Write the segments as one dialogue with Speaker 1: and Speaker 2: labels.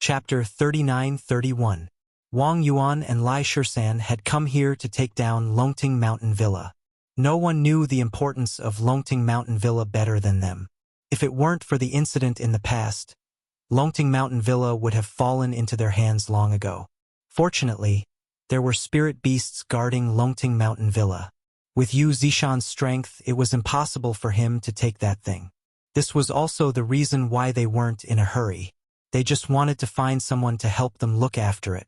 Speaker 1: Chapter 39-31. Wang Yuan and Lai Shisan had come here to take down Longting Mountain Villa. No one knew the importance of Longting Mountain Villa better than them. If it weren't for the incident in the past, Longting Mountain Villa would have fallen into their hands long ago. Fortunately, there were spirit beasts guarding Longting Mountain Villa. With Yu Zishan's strength, it was impossible for him to take that thing. This was also the reason why they weren't in a hurry. They just wanted to find someone to help them look after it.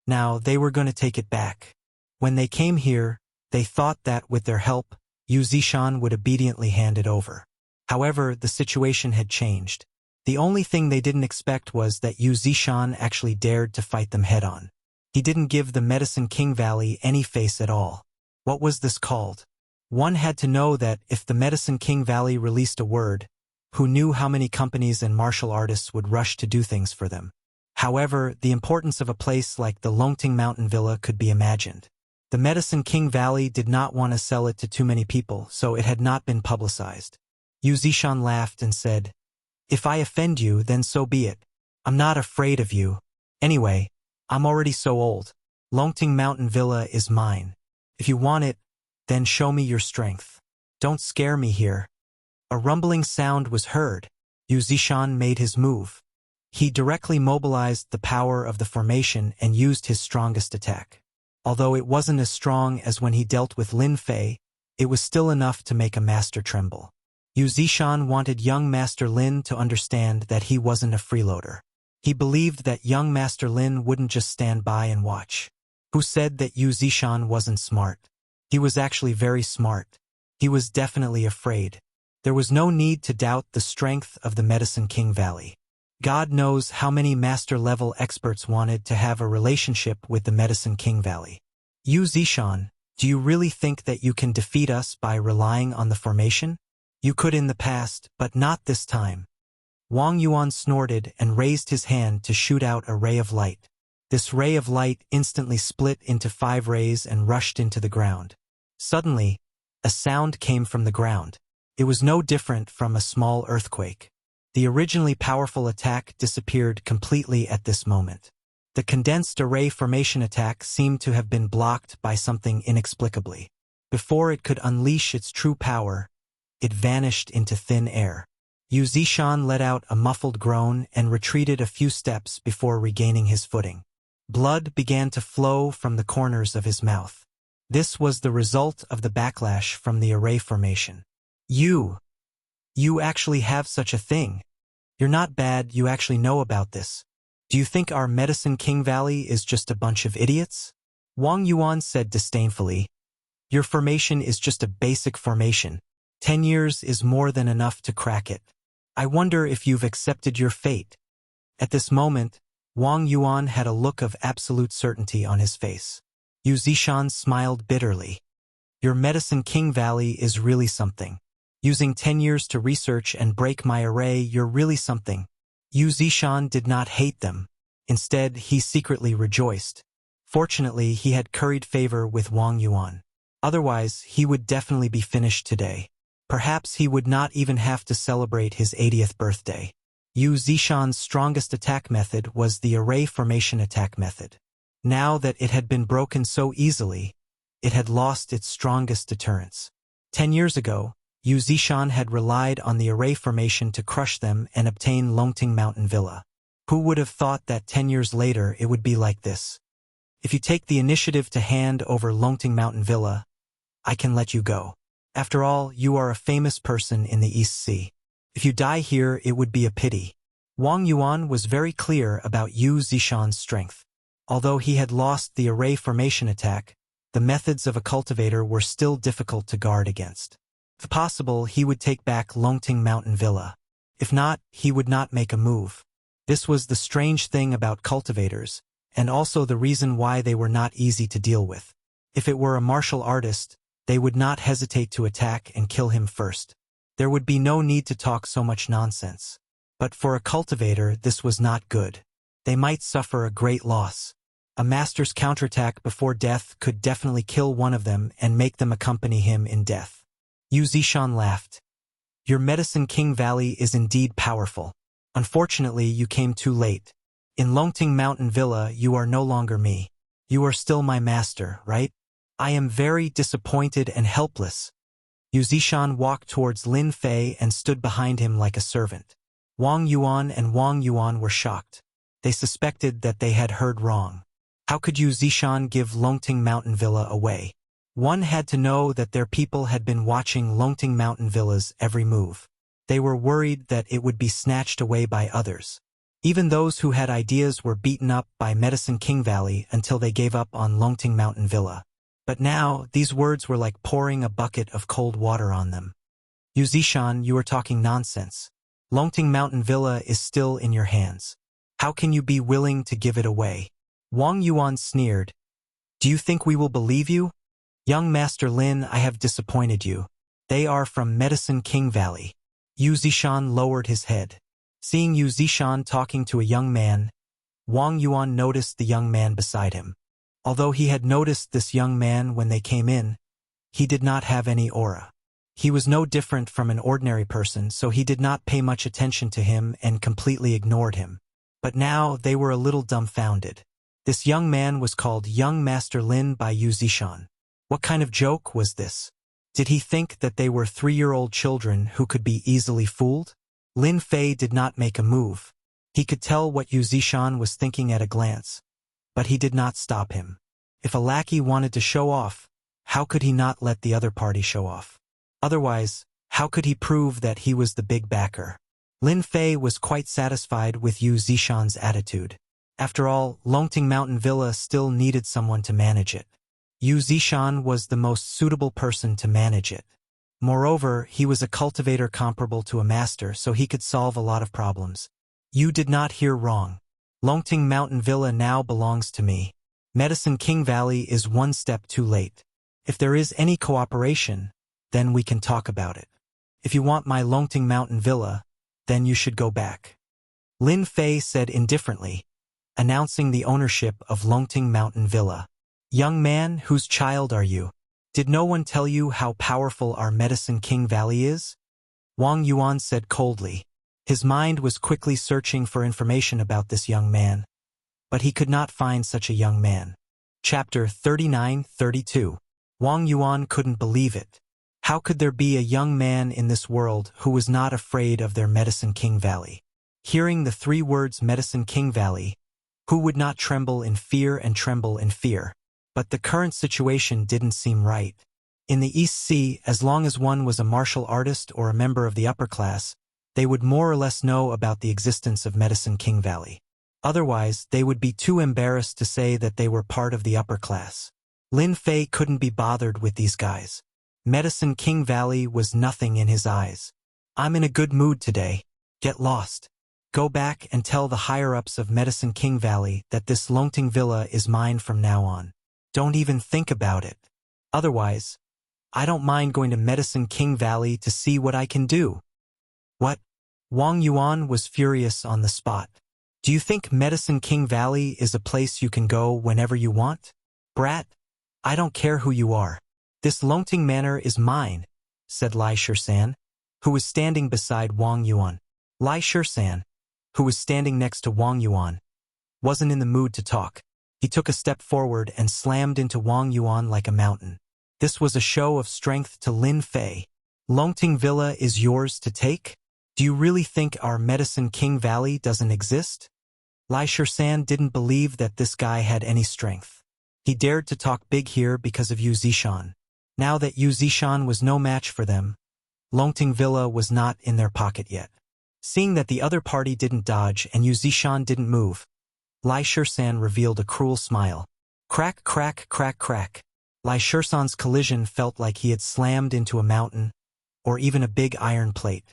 Speaker 1: Now, they were going to take it back. When they came here, they thought that with their help, Yu Zishan would obediently hand it over. However, the situation had changed. The only thing they didn't expect was that Yu Zishan actually dared to fight them head-on. He didn't give the Medicine King Valley any face at all. What was this called? One had to know that if the Medicine King Valley released a word, who knew how many companies and martial artists would rush to do things for them. However, the importance of a place like the Longting Mountain Villa could be imagined. The Medicine King Valley did not want to sell it to too many people, so it had not been publicized. Yu Zishan laughed and said, "If I offend you, then so be it. I'm not afraid of you. Anyway, I'm already so old. Longting Mountain Villa is mine. If you want it, then show me your strength. Don't scare me here." A rumbling sound was heard. Yu Zishan made his move. He directly mobilized the power of the formation and used his strongest attack. Although it wasn't as strong as when he dealt with Lin Fei, it was still enough to make a master tremble. Yu Zishan wanted young Master Lin to understand that he wasn't a freeloader. He believed that young Master Lin wouldn't just stand by and watch. Who said that Yu Zishan wasn't smart? He was actually very smart. He was definitely afraid. There was no need to doubt the strength of the Medicine King Valley. God knows how many master-level experts wanted to have a relationship with the Medicine King Valley. Yu Zishan, do you really think that you can defeat us by relying on the formation? You could in the past, but not this time. Wang Yuan snorted and raised his hand to shoot out a ray of light. This ray of light instantly split into 5 rays and rushed into the ground. Suddenly, a sound came from the ground. It was no different from a small earthquake. The originally powerful attack disappeared completely at this moment. The condensed array formation attack seemed to have been blocked by something inexplicably. Before it could unleash its true power, it vanished into thin air. Yu Zishan let out a muffled groan and retreated a few steps before regaining his footing. Blood began to flow from the corners of his mouth. This was the result of the backlash from the array formation. You actually have such a thing. You're not bad, you actually know about this. Do you think our Medicine King Valley is just a bunch of idiots? Wang Yuan said disdainfully. Your formation is just a basic formation. 10 years is more than enough to crack it. I wonder if you've accepted your fate. At this moment, Wang Yuan had a look of absolute certainty on his face. Yu Zishan smiled bitterly. Your Medicine King Valley is really something. Using 10 years to research and break my array, you're really something. Yu Zishan did not hate them. Instead, he secretly rejoiced. Fortunately, he had curried favor with Wang Yuan. Otherwise, he would definitely be finished today. Perhaps he would not even have to celebrate his 80th birthday. Yu Zishan's strongest attack method was the array formation attack method. Now that it had been broken so easily, it had lost its strongest deterrence. 10 years ago, Yu Zishan had relied on the array formation to crush them and obtain Longting Mountain Villa. Who would have thought that 10 years later it would be like this? If you take the initiative to hand over Longting Mountain Villa, I can let you go. After all, you are a famous person in the East Sea. If you die here, it would be a pity. Wang Yuan was very clear about Yu Zishan's strength. Although he had lost the array formation attack, the methods of a cultivator were still difficult to guard against. If possible, he would take back Longting Mountain Villa. If not, he would not make a move. This was the strange thing about cultivators, and also the reason why they were not easy to deal with. If it were a martial artist, they would not hesitate to attack and kill him first. There would be no need to talk so much nonsense. But for a cultivator, this was not good. They might suffer a great loss. A master's counterattack before death could definitely kill one of them and make them accompany him in death. Yu Zishan laughed. Your Medicine King Valley is indeed powerful. Unfortunately, you came too late. In Longting Mountain Villa, you are no longer me. You are still my master, right? I am very disappointed and helpless. Yu Zishan walked towards Lin Fei and stood behind him like a servant. Wang Yuan and Wang Yuan were shocked. They suspected that they had heard wrong. How could Yu Zishan give Longting Mountain Villa away? One had to know that their people had been watching Longting Mountain Villa's every move. They were worried that it would be snatched away by others. Even those who had ideas were beaten up by Medicine King Valley until they gave up on Longting Mountain Villa. But now, these words were like pouring a bucket of cold water on them. Yu Zishan, you are talking nonsense. Longting Mountain Villa is still in your hands. How can you be willing to give it away? Wang Yuan sneered. Do you think we will believe you? Young Master Lin, I have disappointed you. They are from Medicine King Valley. Yu Zishan lowered his head. Seeing Yu Zishan talking to a young man, Wang Yuan noticed the young man beside him. Although he had noticed this young man when they came in, he did not have any aura. He was no different from an ordinary person, so he did not pay much attention to him and completely ignored him. But now they were a little dumbfounded. This young man was called Young Master Lin by Yu Zishan. What kind of joke was this? Did he think that they were 3-year-old children who could be easily fooled? Lin Fei did not make a move. He could tell what Yu Zishan was thinking at a glance. But he did not stop him. If a lackey wanted to show off, how could he not let the other party show off? Otherwise, how could he prove that he was the big backer? Lin Fei was quite satisfied with Yu Zishan's attitude. After all, Longting Mountain Villa still needed someone to manage it. Yu Zishan was the most suitable person to manage it. Moreover, he was a cultivator comparable to a master, so he could solve a lot of problems. You did not hear wrong. Longting Mountain Villa now belongs to me. Medicine King Valley is one step too late. If there is any cooperation, then we can talk about it. If you want my Longting Mountain Villa, then you should go back. Lin Fei said indifferently, announcing the ownership of Longting Mountain Villa. Young man, whose child are you? Did no one tell you how powerful our Medicine King Valley is? Wang Yuan said coldly. His mind was quickly searching for information about this young man, but he could not find such a young man. Chapter 39-32. Wang Yuan couldn't believe it. How could there be a young man in this world who was not afraid of their Medicine King Valley? Hearing the 3 words Medicine King Valley, who would not tremble in fear and tremble in fear? But the current situation didn't seem right. In the East Sea, as long as one was a martial artist or a member of the upper class, they would more or less know about the existence of Medicine King Valley. Otherwise, they would be too embarrassed to say that they were part of the upper class. Lin Fei couldn't be bothered with these guys. Medicine King Valley was nothing in his eyes. I'm in a good mood today. Get lost. Go back and tell the higher-ups of Medicine King Valley that this Longting Villa is mine from now on. Don't even think about it. Otherwise, I don't mind going to Medicine King Valley to see what I can do. What? Wang Yuan was furious on the spot. Do you think Medicine King Valley is a place you can go whenever you want? Brat, I don't care who you are. This Longting Manor is mine, said Lai Shisan, who was standing beside Wang Yuan. Lai Shisan, who was standing next to Wang Yuan, wasn't in the mood to talk. He took a step forward and slammed into Wang Yuan like a mountain. This was a show of strength to Lin Fei. Longting Villa is yours to take? Do you really think our Medicine King Valley doesn't exist? Lai Shisan didn't believe that this guy had any strength. He dared to talk big here because of Yu Zishan. Now that Yu Zishan was no match for them, Longting Villa was not in their pocket yet. Seeing that the other party didn't dodge and Yu Zishan didn't move, Lai Shisan revealed a cruel smile. Crack, crack, crack, crack. Lai Shisan's collision felt like he had slammed into a mountain, or even a big iron plate.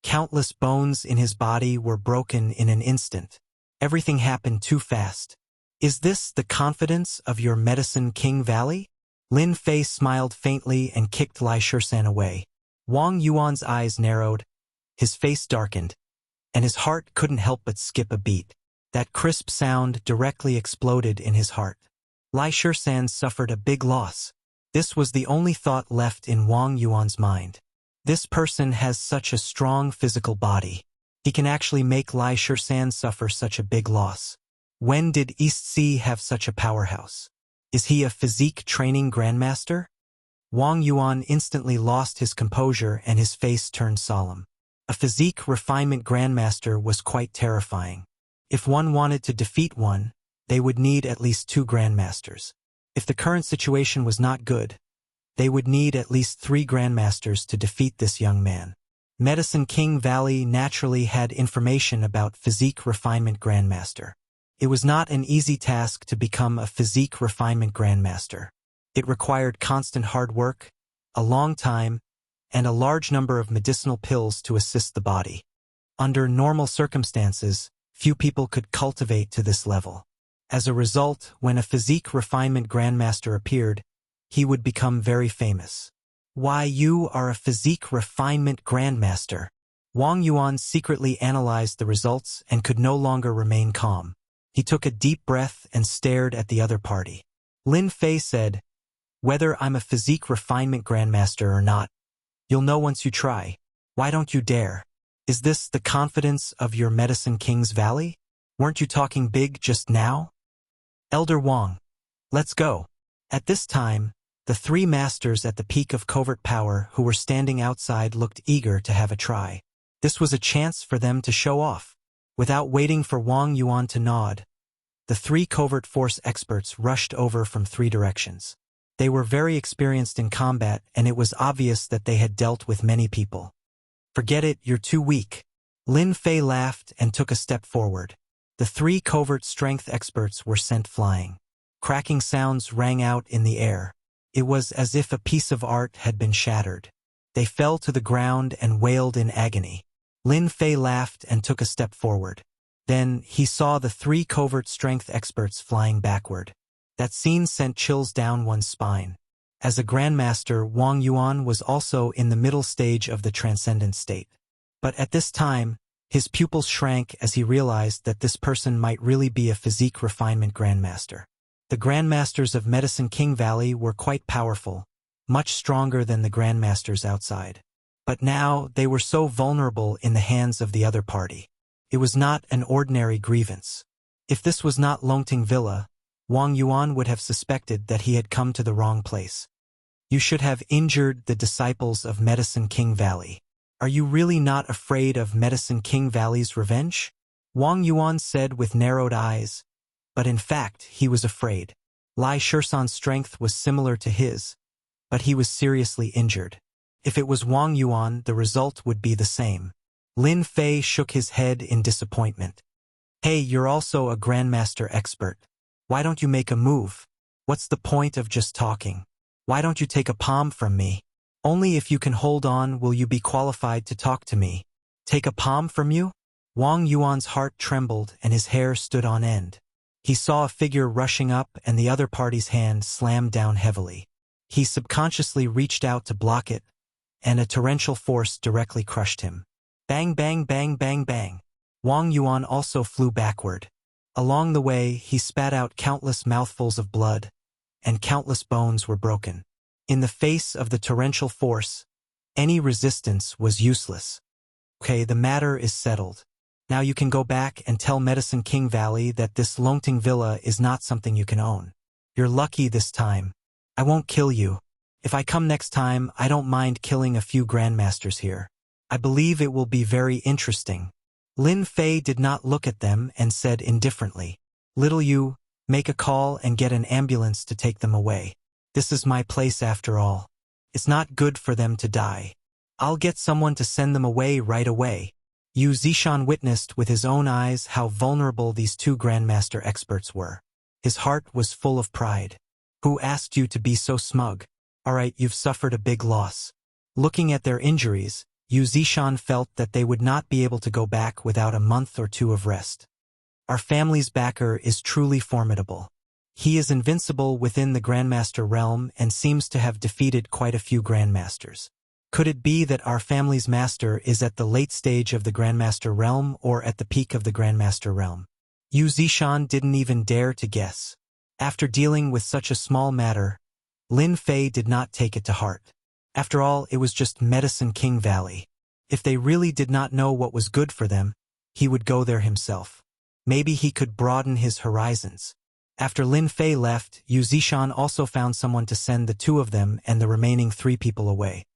Speaker 1: Countless bones in his body were broken in an instant. Everything happened too fast. Is this the confidence of your Medicine King Valley? Lin Fei smiled faintly and kicked Lai Shisan away. Wang Yuan's eyes narrowed, his face darkened, and his heart couldn't help but skip a beat. That crisp sound directly exploded in his heart. Lai Shisan suffered a big loss. This was the only thought left in Wang Yuan's mind. This person has such a strong physical body. He can actually make Lai Shisan suffer such a big loss. When did East Sea have such a powerhouse? Is he a physique training grandmaster? Wang Yuan instantly lost his composure and his face turned solemn. A physique refinement grandmaster was quite terrifying. If one wanted to defeat one, they would need at least 2 grandmasters. If the current situation was not good, they would need at least 3 grandmasters to defeat this young man. Medicine King Valley naturally had information about physique refinement grandmaster. It was not an easy task to become a physique refinement grandmaster. It required constant hard work, a long time, and a large number of medicinal pills to assist the body. Under normal circumstances, few people could cultivate to this level. As a result, when a physique refinement grandmaster appeared, he would become very famous. Why, you are a physique refinement grandmaster? Wang Yuan secretly analyzed the results and could no longer remain calm. He took a deep breath and stared at the other party. Lin Fei said, "Whether I'm a physique refinement grandmaster or not, you'll know once you try. Why don't you dare? Is this the confidence of your Medicine King's Valley? Weren't you talking big just now? Elder Wang, let's go." At this time, the 3 masters at the peak of covert power who were standing outside looked eager to have a try. This was a chance for them to show off. Without waiting for Wang Yuan to nod, the 3 covert force experts rushed over from 3 directions. They were very experienced in combat, and it was obvious that they had dealt with many people. "Forget it, you're too weak." Lin Fei laughed and took a step forward. The 3 covert strength experts were sent flying. Cracking sounds rang out in the air. It was as if a piece of art had been shattered. They fell to the ground and wailed in agony. Lin Fei laughed and took a step forward. Then he saw the 3 covert strength experts flying backward. That scene sent chills down one's spine. As a grandmaster, Wang Yuan was also in the middle stage of the transcendent state. But at this time, his pupils shrank as he realized that this person might really be a physique refinement grandmaster. The grandmasters of Medicine King Valley were quite powerful, much stronger than the grandmasters outside. But now they were so vulnerable in the hands of the other party. It was not an ordinary grievance. If this was not Longting Villa, Wang Yuan would have suspected that he had come to the wrong place. "You should have injured the disciples of Medicine King Valley. Are you really not afraid of Medicine King Valley's revenge?" Wang Yuan said with narrowed eyes, but in fact he was afraid. Lai Shisan's strength was similar to his, but he was seriously injured. If it was Wang Yuan, the result would be the same. Lin Fei shook his head in disappointment. "Hey, you're also a grandmaster expert. Why don't you make a move? What's the point of just talking? Why don't you take a palm from me? Only if you can hold on will you be qualified to talk to me. Take a palm from you?" Wang Yuan's heart trembled and his hair stood on end. He saw a figure rushing up and the other party's hand slammed down heavily. He subconsciously reached out to block it, and a torrential force directly crushed him. Bang, bang, bang, bang, bang. Wang Yuan also flew backward. Along the way, he spat out countless mouthfuls of blood, and countless bones were broken. In the face of the torrential force, any resistance was useless. "Okay, the matter is settled. Now you can go back and tell Medicine King Valley that this Longting Villa is not something you can own. You're lucky this time. I won't kill you. If I come next time, I don't mind killing a few grandmasters here. I believe it will be very interesting." Lin Fei did not look at them and said indifferently, "Little you, make a call and get an ambulance to take them away. This is my place after all. It's not good for them to die. I'll get someone to send them away right away." Yu Zishan witnessed with his own eyes how vulnerable these 2 grandmaster experts were. His heart was full of pride. "Who asked you to be so smug? Alright, you've suffered a big loss." Looking at their injuries, Yu Zishan felt that they would not be able to go back without a month or 2 of rest. "Our family's backer is truly formidable. He is invincible within the Grandmaster realm and seems to have defeated quite a few Grandmasters. Could it be that our family's master is at the late stage of the Grandmaster realm or at the peak of the Grandmaster realm?" Yu Zishan didn't even dare to guess. After dealing with such a small matter, Lin Fei did not take it to heart. After all, it was just Medicine King Valley. If they really did not know what was good for them, he would go there himself. Maybe he could broaden his horizons. After Lin Fei left, Yu Zishan also found someone to send the two of them and the remaining 3 people away.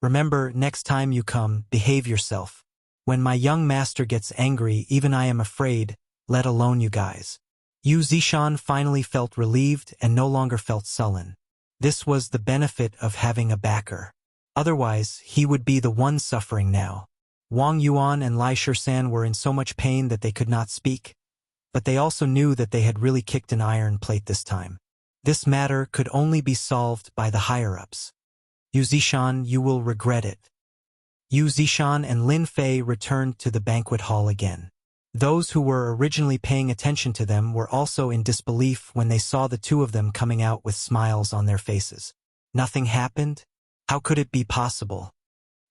Speaker 1: Remember, next time you come, behave yourself. When my young master gets angry, even I am afraid, let alone you guys. Yu Zishan finally felt relieved and no longer felt sullen. This was the benefit of having a backer. Otherwise, he would be the one suffering now. Wang Yuan and Lai Shisan were in so much pain that they could not speak, but they also knew that they had really kicked an iron plate this time. This matter could only be solved by the higher-ups. Yu Zishan, you will regret it. Yu Zishan and Lin Fei returned to the banquet hall again. Those who were originally paying attention to them were also in disbelief when they saw the two of them coming out with smiles on their faces. Nothing happened? How could it be possible?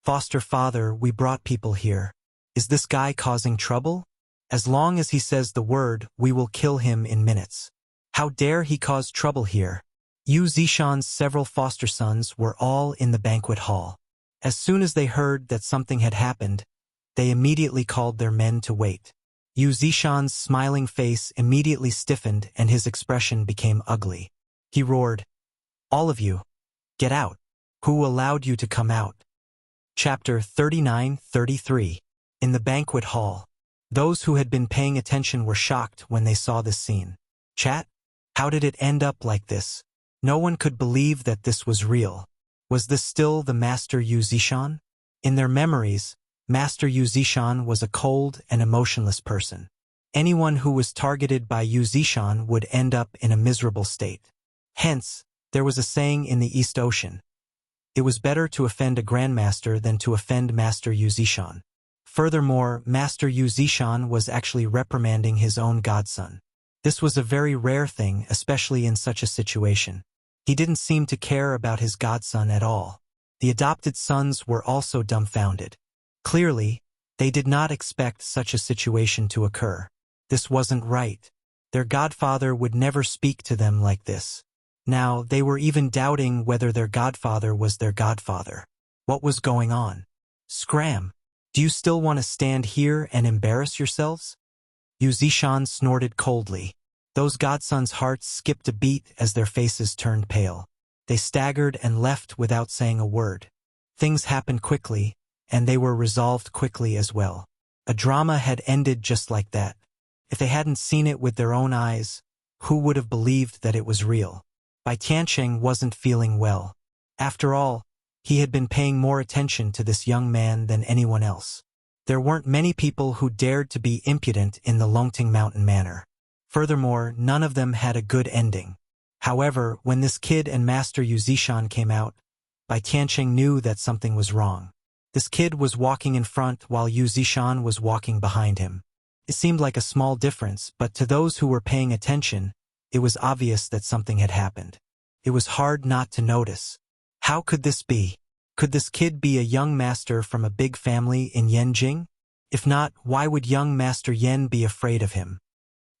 Speaker 1: Foster father, we brought people here. Is this guy causing trouble? As long as he says the word, we will kill him in minutes. How dare he cause trouble here? Yu Zishan's several foster sons were all in the banquet hall. As soon as they heard that something had happened, they immediately called their men to wait. Yu Zishan's smiling face immediately stiffened and his expression became ugly. He roared, "All of you, get out! Who allowed you to come out?" Chapter 39-33. In the banquet hall. Those who had been paying attention were shocked when they saw this scene. Chat? How did it end up like this? No one could believe that this was real. Was this still the Master Yu Zishan? In their memories, Master Yu Zishan was a cold and emotionless person. Anyone who was targeted by Yu Zishan would end up in a miserable state. Hence, there was a saying in the East Ocean. It was better to offend a grandmaster than to offend Master Yu Zishan. Furthermore, Master Yu Zishan was actually reprimanding his own godson. This was a very rare thing, especially in such a situation. He didn't seem to care about his godson at all. The adopted sons were also dumbfounded. Clearly, they did not expect such a situation to occur. This wasn't right. Their godfather would never speak to them like this. Now, they were even doubting whether their godfather was their godfather. What was going on? Scram! Do you still want to stand here and embarrass yourselves? Yu Zishan snorted coldly. Those godsons' hearts skipped a beat as their faces turned pale. They staggered and left without saying a word. Things happened quickly, and they were resolved quickly as well. A drama had ended just like that. If they hadn't seen it with their own eyes, who would have believed that it was real? Bai Tiancheng wasn't feeling well. After all, he had been paying more attention to this young man than anyone else. There weren't many people who dared to be impudent in the Longting Mountain manner. Furthermore, none of them had a good ending. However, when this kid and Master Yu Zishan came out, Bai Tiancheng knew that something was wrong. This kid was walking in front while Yu Zishan was walking behind him. It seemed like a small difference, but to those who were paying attention, it was obvious that something had happened. It was hard not to notice. How could this be? Could this kid be a young master from a big family in Yanjing? If not, why would young Master Yan be afraid of him?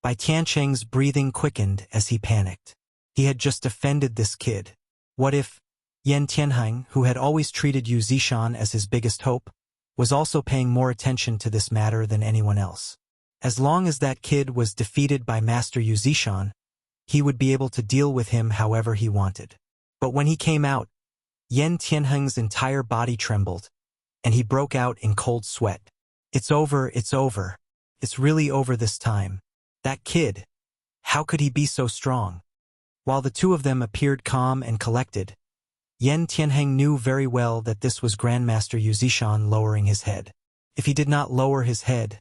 Speaker 1: Bai Tiancheng's breathing quickened as he panicked. He had just offended this kid. What if Yan Tianheng, who had always treated Yu Zishan as his biggest hope, was also paying more attention to this matter than anyone else? As long as that kid was defeated by Master Yu Zishan, he would be able to deal with him however he wanted. But when he came out, Yan Tianheng's entire body trembled, and he broke out in cold sweat. It's over, it's over. It's really over this time. That kid. How could he be so strong? While the two of them appeared calm and collected, Yan Tianheng knew very well that this was Grandmaster Yu Zishan lowering his head. If he did not lower his head,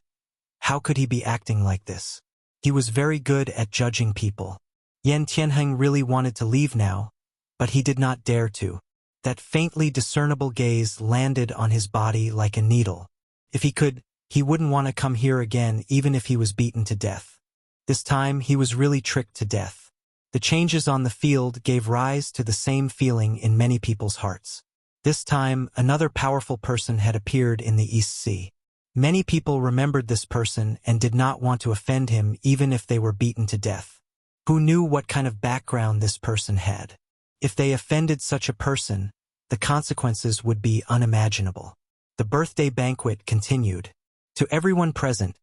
Speaker 1: how could he be acting like this? He was very good at judging people. Yan Tianheng really wanted to leave now, but he did not dare to. That faintly discernible gaze landed on his body like a needle. If he could, he wouldn't want to come here again even if he was beaten to death. This time he was really tricked to death. The changes on the field gave rise to the same feeling in many people's hearts. This time, another powerful person had appeared in the East Sea. Many people remembered this person and did not want to offend him even if they were beaten to death. Who knew what kind of background this person had? If they offended such a person, the consequences would be unimaginable. The birthday banquet continued. To everyone present,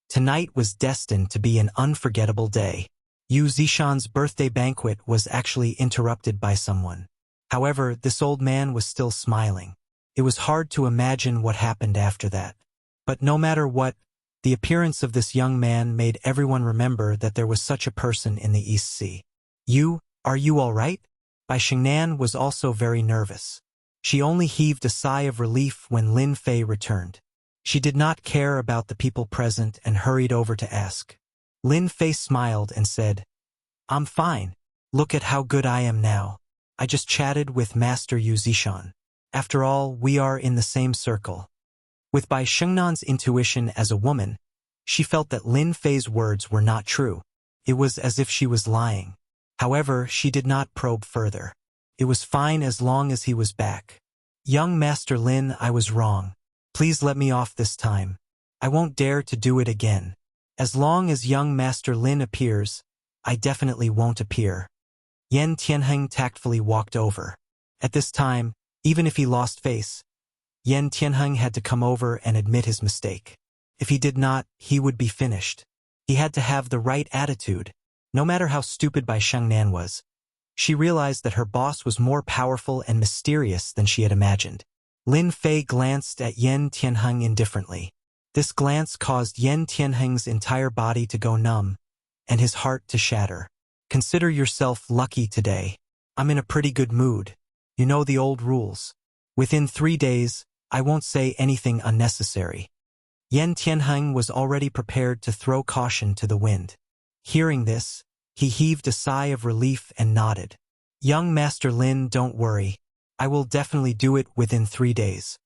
Speaker 1: Tonight was destined to be an unforgettable day. Yu Zishan's birthday banquet was actually interrupted by someone. However, this old man was still smiling. It was hard to imagine what happened after that. But no matter what, the appearance of this young man made everyone remember that there was such a person in the East Sea. Are you all right? Bai Xingnan was also very nervous. She only heaved a sigh of relief when Lin Fei returned. She did not care about the people present and hurried over to ask. Lin Fei smiled and said, "I'm fine. Look at how good I am now. I just chatted with Master Yu Zishan. After all, we are in the same circle." With Bai Xingnan's intuition as a woman, she felt that Lin Fei's words were not true. It was as if she was lying. However, she did not probe further. It was fine as long as he was back. "Young Master Lin, I was wrong. Please let me off this time. I won't dare to do it again. As long as young Master Lin appears, I definitely won't appear." Yan Tianheng tactfully walked over. At this time, even if he lost face, Yan Tianheng had to come over and admit his mistake. If he did not, he would be finished. He had to have the right attitude. No matter how stupid Bai Xingnan was, she realized that her boss was more powerful and mysterious than she had imagined. Lin Fei glanced at Yan Tianheng indifferently. This glance caused Yan Tianheng's entire body to go numb, and his heart to shatter. "Consider yourself lucky today. I'm in a pretty good mood. You know the old rules. Within 3 days, I won't say anything unnecessary." Yan Tianheng was already prepared to throw caution to the wind. Hearing this, he heaved a sigh of relief and nodded. "Young Master Lin, don't worry. I will definitely do it within 3 days.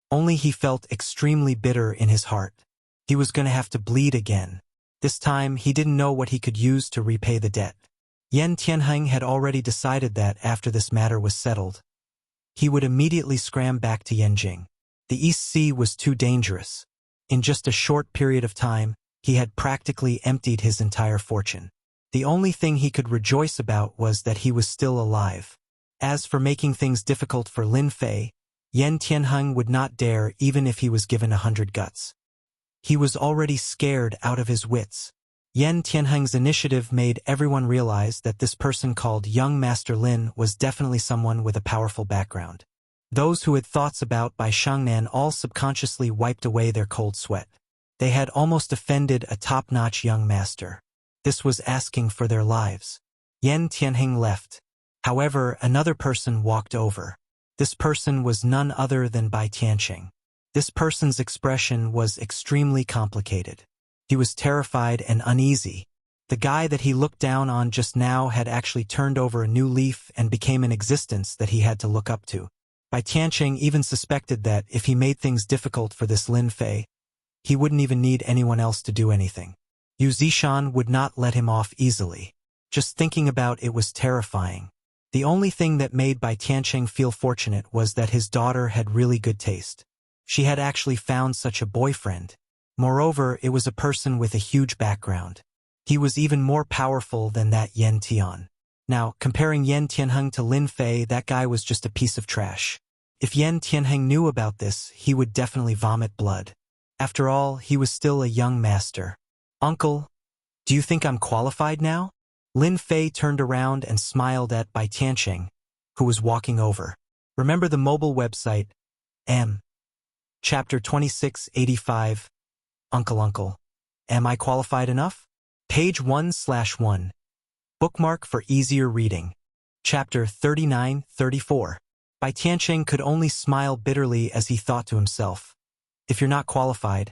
Speaker 1: Only he felt extremely bitter in his heart. He was going to have to bleed again. This time, he didn't know what he could use to repay the debt. Yan Tianheng had already decided that after this matter was settled, he would immediately scram back to Yanjing. The East Sea was too dangerous. In just a short period of time, he had practically emptied his entire fortune. The only thing he could rejoice about was that he was still alive. As for making things difficult for Lin Fei, Yan Tianheng would not dare even if he was given 100 guts. He was already scared out of his wits. Yan Tianheng's initiative made everyone realize that this person called Young Master Lin was definitely someone with a powerful background. Those who had thoughts about Bai Xingnan all subconsciously wiped away their cold sweat. They had almost offended a top-notch young master. This was asking for their lives. Yan Tianheng left. However, another person walked over. This person was none other than Bai Tianqing. This person's expression was extremely complicated. He was terrified and uneasy. The guy that he looked down on just now had actually turned over a new leaf and became an existence that he had to look up to. Bai Tianqing even suspected that if he made things difficult for this Lin Fei, he wouldn't even need anyone else to do anything. Yu Zishan would not let him off easily. Just thinking about it was terrifying. The only thing that made Bai Tianqing feel fortunate was that his daughter had really good taste. She had actually found such a boyfriend. Moreover, it was a person with a huge background. He was even more powerful than that Yan Tian. Now, comparing Yan Tianheng to Lin Fei, that guy was just a piece of trash. If Yan Tianheng knew about this, he would definitely vomit blood. After all, he was still a young master. "Uncle, do you think I'm qualified now?" Lin Fei turned around and smiled at Bai Tianqing, who was walking over. Remember the mobile website, Chapter 2685, Uncle, am I qualified enough? Page 1/1. Bookmark for easier reading. Chapter 39-34. Bai Tianqing could only smile bitterly as he thought to himself, "If you're not qualified,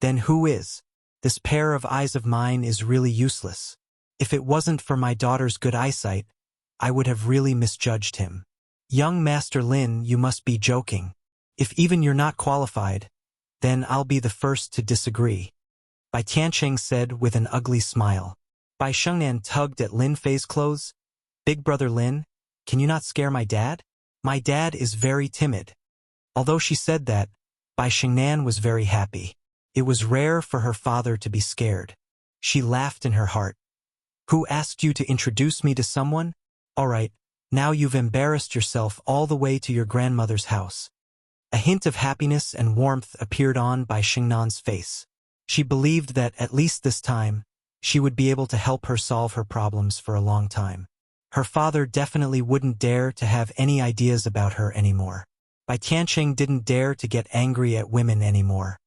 Speaker 1: then who is? This pair of eyes of mine is really useless. If it wasn't for my daughter's good eyesight, I would have really misjudged him. Young Master Lin, you must be joking. If even you're not qualified, then I'll be the first to disagree," Bai Tianqing said with an ugly smile. Bai Xingnan tugged at Lin Fei's clothes. "Big brother Lin, can you not scare my dad? My dad is very timid." Although she said that, Bai Xingnan was very happy. It was rare for her father to be scared. She laughed in her heart. "Who asked you to introduce me to someone? All right, now you've embarrassed yourself all the way to your grandmother's house." A hint of happiness and warmth appeared on Bai Xingnan's face. She believed that, at least this time, she would be able to help her solve her problems for a long time. Her father definitely wouldn't dare to have any ideas about her anymore. Bai Tianqing didn't dare to get angry at women anymore.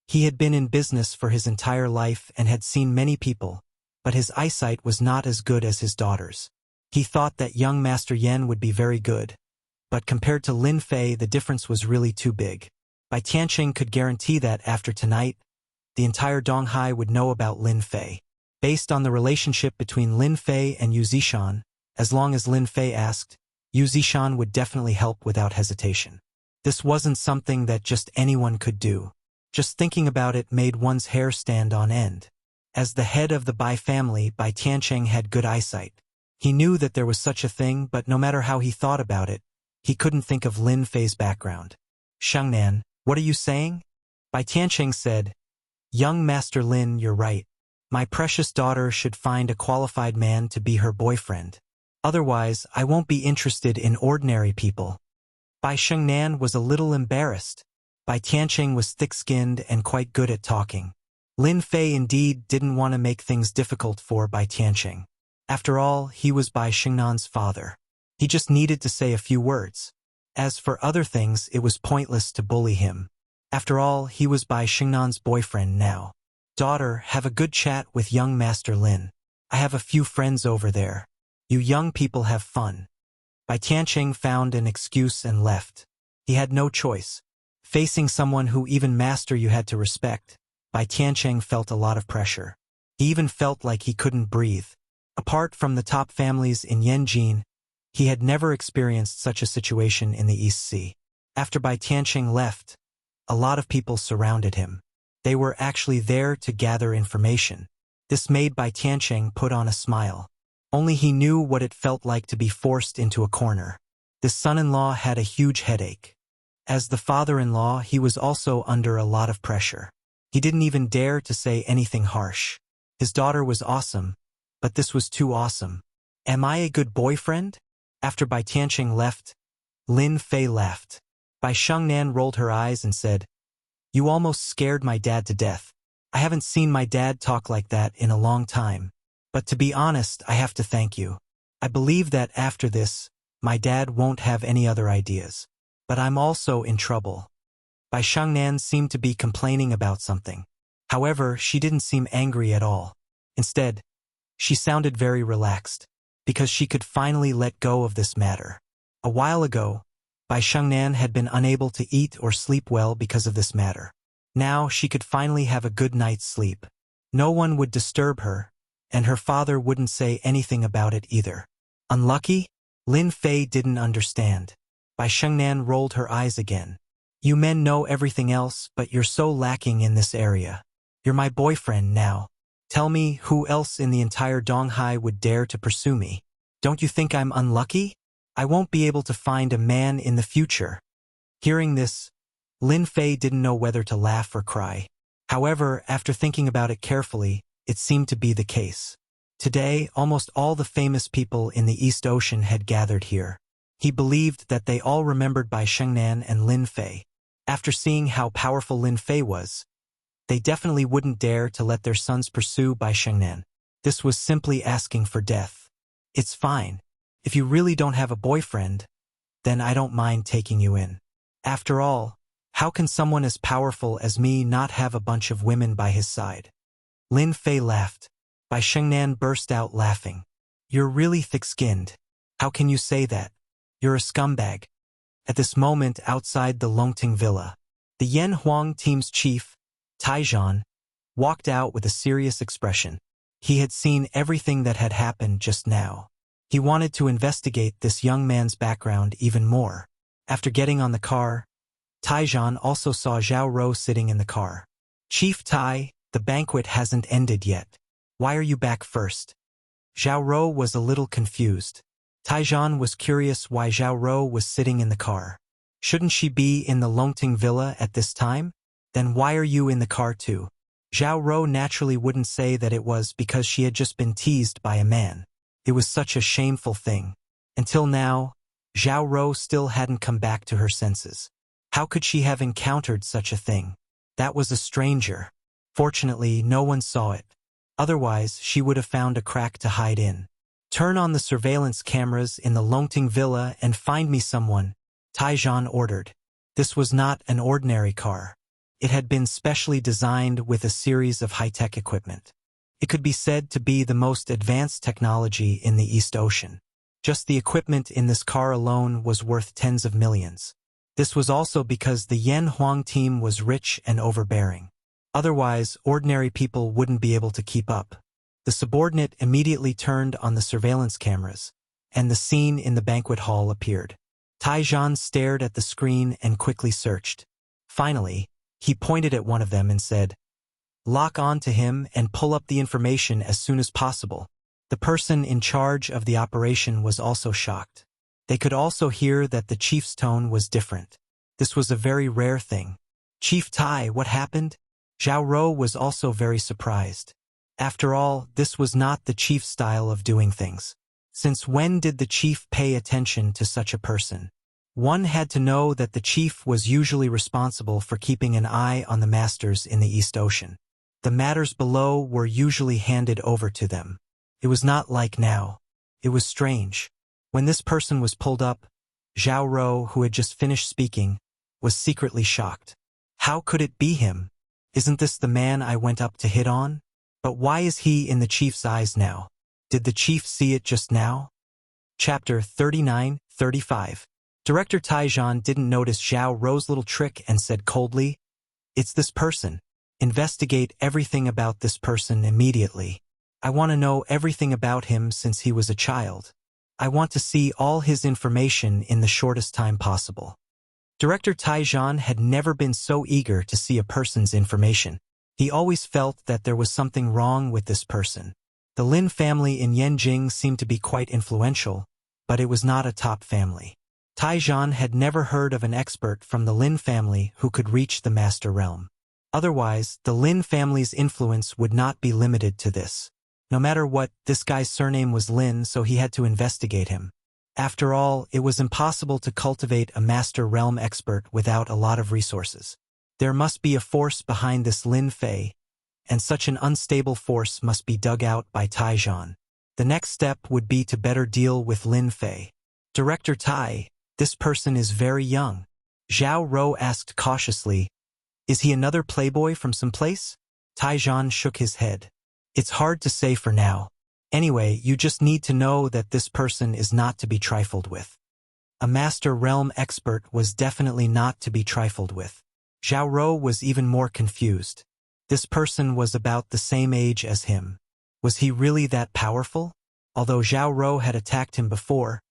Speaker 1: He had been in business for his entire life and had seen many people, but his eyesight was not as good as his daughter's. He thought that young Master Yan would be very good, but compared to Lin Fei, the difference was really too big. Bai Tianqing could guarantee that after tonight, the entire Donghai would know about Lin Fei. Based on the relationship between Lin Fei and Yu Zishan, as long as Lin Fei asked, Yu Zishan would definitely help without hesitation. This wasn't something that just anyone could do. Just thinking about it made one's hair stand on end. As the head of the Bai family, Bai Tianqing had good eyesight. He knew that there was such a thing, but no matter how he thought about it, he couldn't think of Lin Fei's background. Shengnan, what are you saying? Bai Tianqing said, Young Master Lin, you're right. My precious daughter should find a qualified man to be her boyfriend. Otherwise, I won't be interested in ordinary people. Bai Shengnan was a little embarrassed. Bai Tianqing was thick-skinned and quite good at talking. Lin Fei indeed didn't want to make things difficult for Bai Tianqing. After all, he was Bai Shengnan's father. He just needed to say a few words. As for other things, it was pointless to bully him. After all, he was Bai Shengnan's boyfriend now. Daughter, have a good chat with young Master Lin. I have a few friends over there. You young people have fun. Bai Tianqing found an excuse and left. He had no choice. Facing someone who even Master you had to respect, Bai Tianqing felt a lot of pressure. He even felt like he couldn't breathe. Apart from the top families in Yanjin, he had never experienced such a situation in the East Sea. After Bai Tianqing left, a lot of people surrounded him. They were actually there to gather information. This made Bai Tianqing put on a smile. Only he knew what it felt like to be forced into a corner. This son-in-law had a huge headache. As the father-in-law, he was also under a lot of pressure. He didn't even dare to say anything harsh. His daughter was awesome, but this was too awesome. Am I a good boyfriend? After Bai Tianqing left, Lin Fei laughed. Bai Shengnan rolled her eyes and said, You almost scared my dad to death. I haven't seen my dad talk like that in a long time. But to be honest, I have to thank you. I believe that after this, my dad won't have any other ideas. But I'm also in trouble. Bai Shengnan seemed to be complaining about something. However, she didn't seem angry at all. Instead, she sounded very relaxed, because she could finally let go of this matter. A while ago, Bai Shengnan had been unable to eat or sleep well because of this matter. Now she could finally have a good night's sleep. No one would disturb her, and her father wouldn't say anything about it either. Unlucky? Lin Fei didn't understand. Bai Shengnan rolled her eyes again. You men know everything else, but you're so lacking in this area. You're my boyfriend now. Tell me, who else in the entire Donghai would dare to pursue me? Don't you think I'm unlucky? I won't be able to find a man in the future. Hearing this, Lin Fei didn't know whether to laugh or cry. However, after thinking about it carefully, it seemed to be the case. Today, almost all the famous people in the East Ocean had gathered here. He believed that they all remembered Bai Shengnan and Lin Fei. After seeing how powerful Lin Fei was, they definitely wouldn't dare to let their sons pursue Bai Shengnan. This was simply asking for death. It's fine. If you really don't have a boyfriend, then I don't mind taking you in. After all, how can someone as powerful as me not have a bunch of women by his side? Lin Fei laughed. Bai Shengnan burst out laughing. You're really thick-skinned. How can you say that? You're a scumbag. At this moment outside the Longting Villa, the Yan Huang team's chief, Taijian, walked out with a serious expression. He had seen everything that had happened just now. He wanted to investigate this young man's background even more. After getting on the car, Taijian also saw Zhao Rou sitting in the car. Chief Tai, the banquet hasn't ended yet. Why are you back first? Zhao Rou was a little confused. Taijian was curious why Zhao Rou was sitting in the car. Shouldn't she be in the Longting Villa at this time? Then why are you in the car too? Zhao Rou naturally wouldn't say that it was because she had just been teased by a man. It was such a shameful thing. Until now, Zhao Rou still hadn't come back to her senses. How could she have encountered such a thing? That was a stranger. Fortunately, no one saw it. Otherwise, she would have found a crack to hide in. Turn on the surveillance cameras in the Longting Villa and find me someone, Taijan ordered. This was not an ordinary car. It had been specially designed with a series of high-tech equipment. It could be said to be the most advanced technology in the East Ocean. Just the equipment in this car alone was worth tens of millions. This was also because the Yen Huang team was rich and overbearing. Otherwise, ordinary people wouldn't be able to keep up. The subordinate immediately turned on the surveillance cameras, and the scene in the banquet hall appeared. Taijan stared at the screen and quickly searched. Finally, he pointed at one of them and said, "Lock on to him and pull up the information as soon as possible." The person in charge of the operation was also shocked. They could also hear that the chief's tone was different. This was a very rare thing. "Chief Tai, what happened?" Zhao Ro was also very surprised. After all, this was not the chief's style of doing things. Since when did the chief pay attention to such a person? One had to know that the chief was usually responsible for keeping an eye on the masters in the East Ocean. The matters below were usually handed over to them. It was not like now. It was strange. When this person was pulled up, Zhao Ro, who had just finished speaking, was secretly shocked. How could it be him? Isn't this the man I went up to hit on? But why is he in the chief's eyes now? Did the chief see it just now? Chapter 39-35. Director Taijan didn't notice Zhao Ro's little trick and said coldly, "It's this person. Investigate everything about this person immediately. I want to know everything about him since he was a child. I want to see all his information in the shortest time possible." Director Taijan had never been so eager to see a person's information. He always felt that there was something wrong with this person. The Lin family in Yanjing seemed to be quite influential, but it was not a top family. Taijan had never heard of an expert from the Lin family who could reach the Master Realm. Otherwise, the Lin family's influence would not be limited to this. No matter what, this guy's surname was Lin, so he had to investigate him. After all, it was impossible to cultivate a Master Realm expert without a lot of resources. There must be a force behind this Lin Fei, and such an unstable force must be dug out by Taijan. The next step would be to better deal with Lin Fei. "Director Tai, this person is very young." Zhao Ro asked cautiously, "Is he another playboy from some place?" Taijan shook his head. "It's hard to say for now. Anyway, you just need to know that this person is not to be trifled with." A Master Realm expert was definitely not to be trifled with. Zhao Ro was even more confused. This person was about the same age as him. Was he really that powerful? Although Zhao Ro had attacked him before,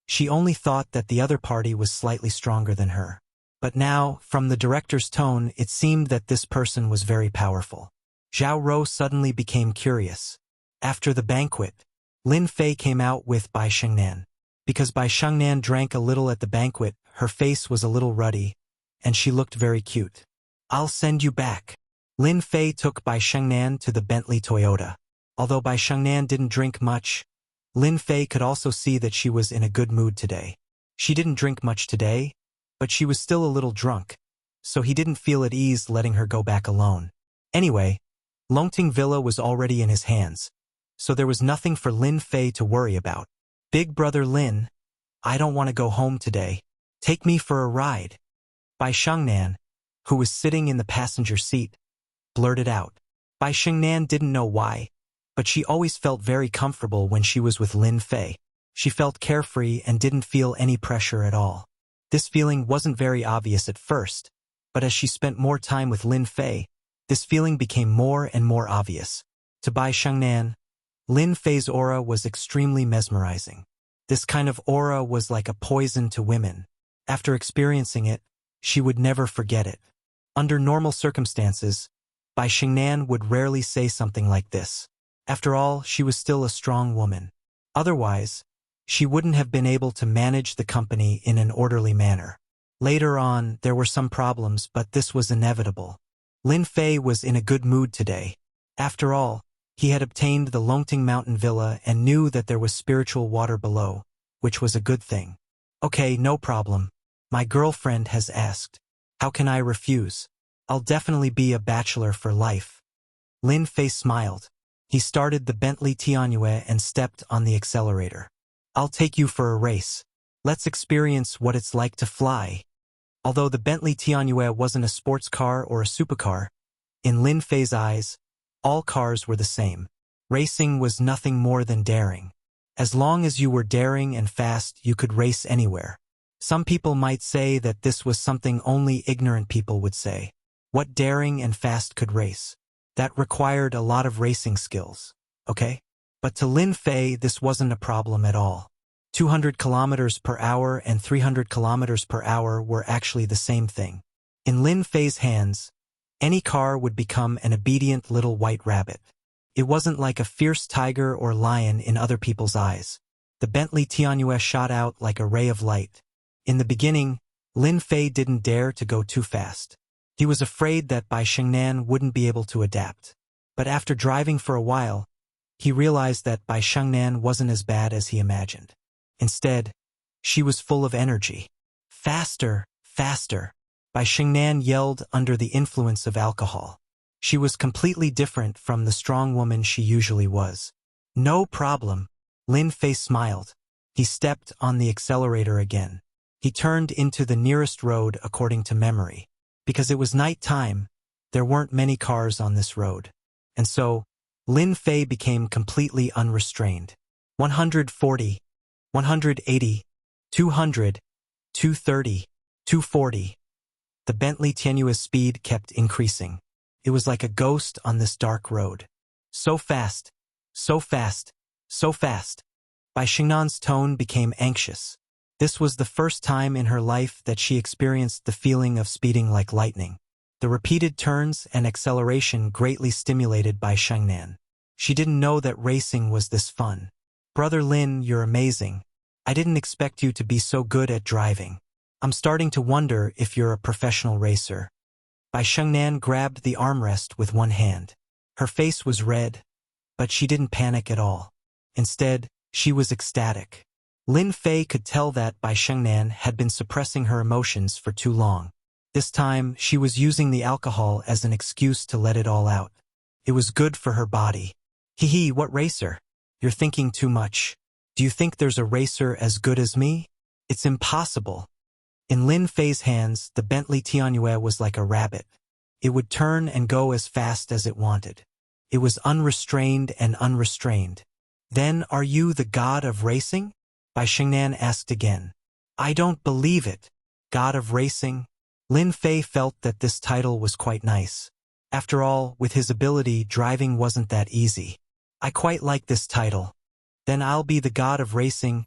Speaker 1: she only thought that the other party was slightly stronger than her. But now, from the director's tone, it seemed that this person was very powerful. Zhao Ro suddenly became curious. After the banquet, Lin Fei came out with Bai Shengnan. Because Bai Shengnan drank a little at the banquet, her face was a little ruddy, and she looked very cute. "I'll send you back." Lin Fei took Bai Shengnan to the Bentley Toyota. Although Bai Shengnan didn't drink much, Lin Fei could also see that she was in a good mood today. She didn't drink much today, but she was still a little drunk, so he didn't feel at ease letting her go back alone. Anyway, Longting Villa was already in his hands, so there was nothing for Lin Fei to worry about. "Big brother Lin, I don't want to go home today. Take me for a ride." Bai Shengnan, who was sitting in the passenger seat, blurted out. Bai Shengnan didn't know why, but she always felt very comfortable when she was with Lin Fei. She felt carefree and didn't feel any pressure at all. This feeling wasn't very obvious at first, but as she spent more time with Lin Fei, this feeling became more and more obvious. To Bai Shengnan, Lin Fei's aura was extremely mesmerizing. This kind of aura was like a poison to women. After experiencing it, she would never forget it. Under normal circumstances, Bai Shengnan would rarely say something like this. After all, she was still a strong woman. Otherwise, she wouldn't have been able to manage the company in an orderly manner. Later on, there were some problems, but this was inevitable. Lin Fei was in a good mood today. After all, he had obtained the Longting Mountain Villa and knew that there was spiritual water below, which was a good thing. "Okay, no problem. My girlfriend has asked. How can I refuse? I'll definitely be a bachelor for life." Lin Fei smiled. He started the Bentley Tianjue and stepped on the accelerator. I'll take you for a race. Let's experience what it's like to fly. Although the Bentley Tianjue wasn't a sports car or a supercar, in Lin Fei's eyes, all cars were the same. Racing was nothing more than daring. As long as you were daring and fast, you could race anywhere. Some people might say that this was something only ignorant people would say. What daring and fast could race? That required a lot of racing skills, okay? But to Lin Fei, this wasn't a problem at all. 200 kilometers per hour and 300 kilometers per hour were actually the same thing. In Lin Fei's hands, any car would become an obedient little white rabbit. It wasn't like a fierce tiger or lion in other people's eyes. The Bentley Tianjue shot out like a ray of light. In the beginning, Lin Fei didn't dare to go too fast. He was afraid that Bai Shengnan wouldn't be able to adapt. But after driving for a while, he realized that Bai Shengnan wasn't as bad as he imagined. Instead, she was full of energy. Faster, faster. Bai Shengnan yelled under the influence of alcohol. She was completely different from the strong woman she usually was. No problem. Lin Fei smiled. He stepped on the accelerator again. He turned into the nearest road according to memory. Because it was night time, there weren't many cars on this road. And so, Lin Fei became completely unrestrained. 140, 180, 200, 230, 240. The Bentley Tianjue's speed kept increasing. It was like a ghost on this dark road. So fast, so fast, so fast. Bai Shengnan's tone became anxious. This was the first time in her life that she experienced the feeling of speeding like lightning. The repeated turns and acceleration greatly stimulated Bai Shengnan. She didn't know that racing was this fun. Brother Lin, you're amazing. I didn't expect you to be so good at driving. I'm starting to wonder if you're a professional racer. Bai Shengnan grabbed the armrest with one hand. Her face was red, but she didn't panic at all. Instead, she was ecstatic. Lin Fei could tell that Bai Shengnan had been suppressing her emotions for too long. This time, she was using the alcohol as an excuse to let it all out. It was good for her body. Hee, what racer? You're thinking too much. Do you think there's a racer as good as me? It's impossible. In Lin Fei's hands, the Bentley Tianjue was like a rabbit. It would turn and go as fast as it wanted. It was unrestrained and unrestrained. Then, are you the god of racing? Bai Shengnan asked again. I don't believe it. God of racing? Lin Fei felt that this title was quite nice. After all, with his ability, driving wasn't that easy. I quite like this title. Then I'll be the god of racing,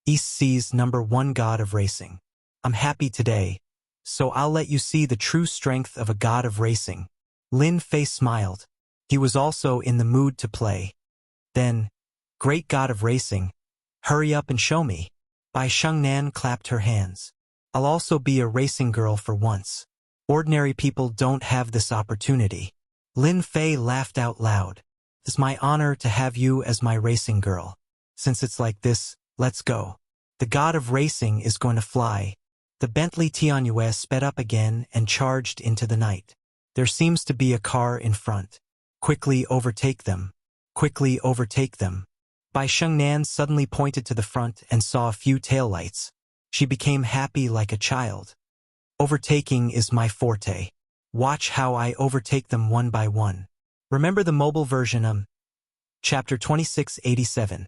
Speaker 1: East Sea's #1 god of racing. I'm happy today, so I'll let you see the true strength of a god of racing. Lin Fei smiled. He was also in the mood to play. Then, great god of racing, hurry up and show me. Bai Shengnan clapped her hands. I'll also be a racing girl for once. Ordinary people don't have this opportunity. Lin Fei laughed out loud. It's my honor to have you as my racing girl. Since it's like this, let's go. The god of racing is going to fly. The Bentley Tianjue sped up again and charged into the night. There seems to be a car in front. Quickly overtake them. Quickly overtake them. Bai Shengnan suddenly pointed to the front and saw a few taillights. She became happy like a child. Overtaking is my forte. Watch how I overtake them one by one. Remember the mobile version Chapter 2687.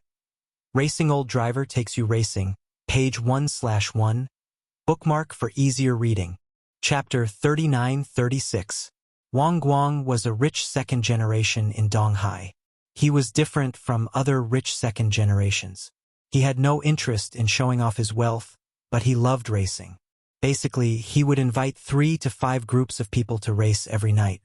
Speaker 1: Racing Old Driver Takes You Racing, page 1/1. Bookmark for easier reading. Chapter 3936. Wang Guang was a rich second generation in Donghai. He was different from other rich second generations. He had no interest in showing off his wealth, but he loved racing. Basically, he would invite 3 to 5 groups of people to race every night.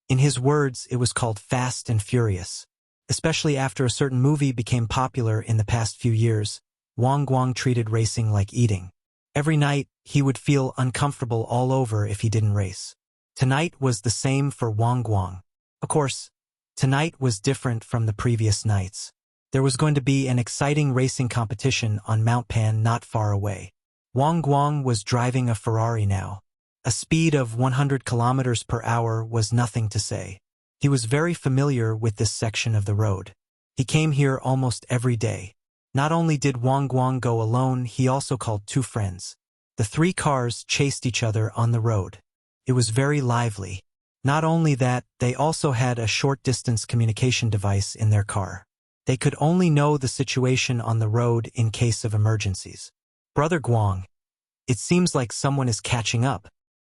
Speaker 1: In his words, it was called Fast and Furious. Especially after a certain movie became popular in the past few years, Wang Guang treated racing like eating. Every night, he would feel uncomfortable all over if he didn't race. Tonight was the same for Wang Guang. Of course, tonight was different from the previous nights. There was going to be an exciting racing competition on Mount Pan not far away. Wang Guang was driving a Ferrari now. A speed of 100 kilometers per hour was nothing to say. He was very familiar with this section of the road. He came here almost every day. Not only did Wang Guang go alone, he also called 2 friends. The 3 cars chased each other on the road. It was very lively. Not only that, they also had a short-distance communication device in their car. They could only know the situation on the road in case of emergencies. "Brother Guang, it seems like someone is catching up,"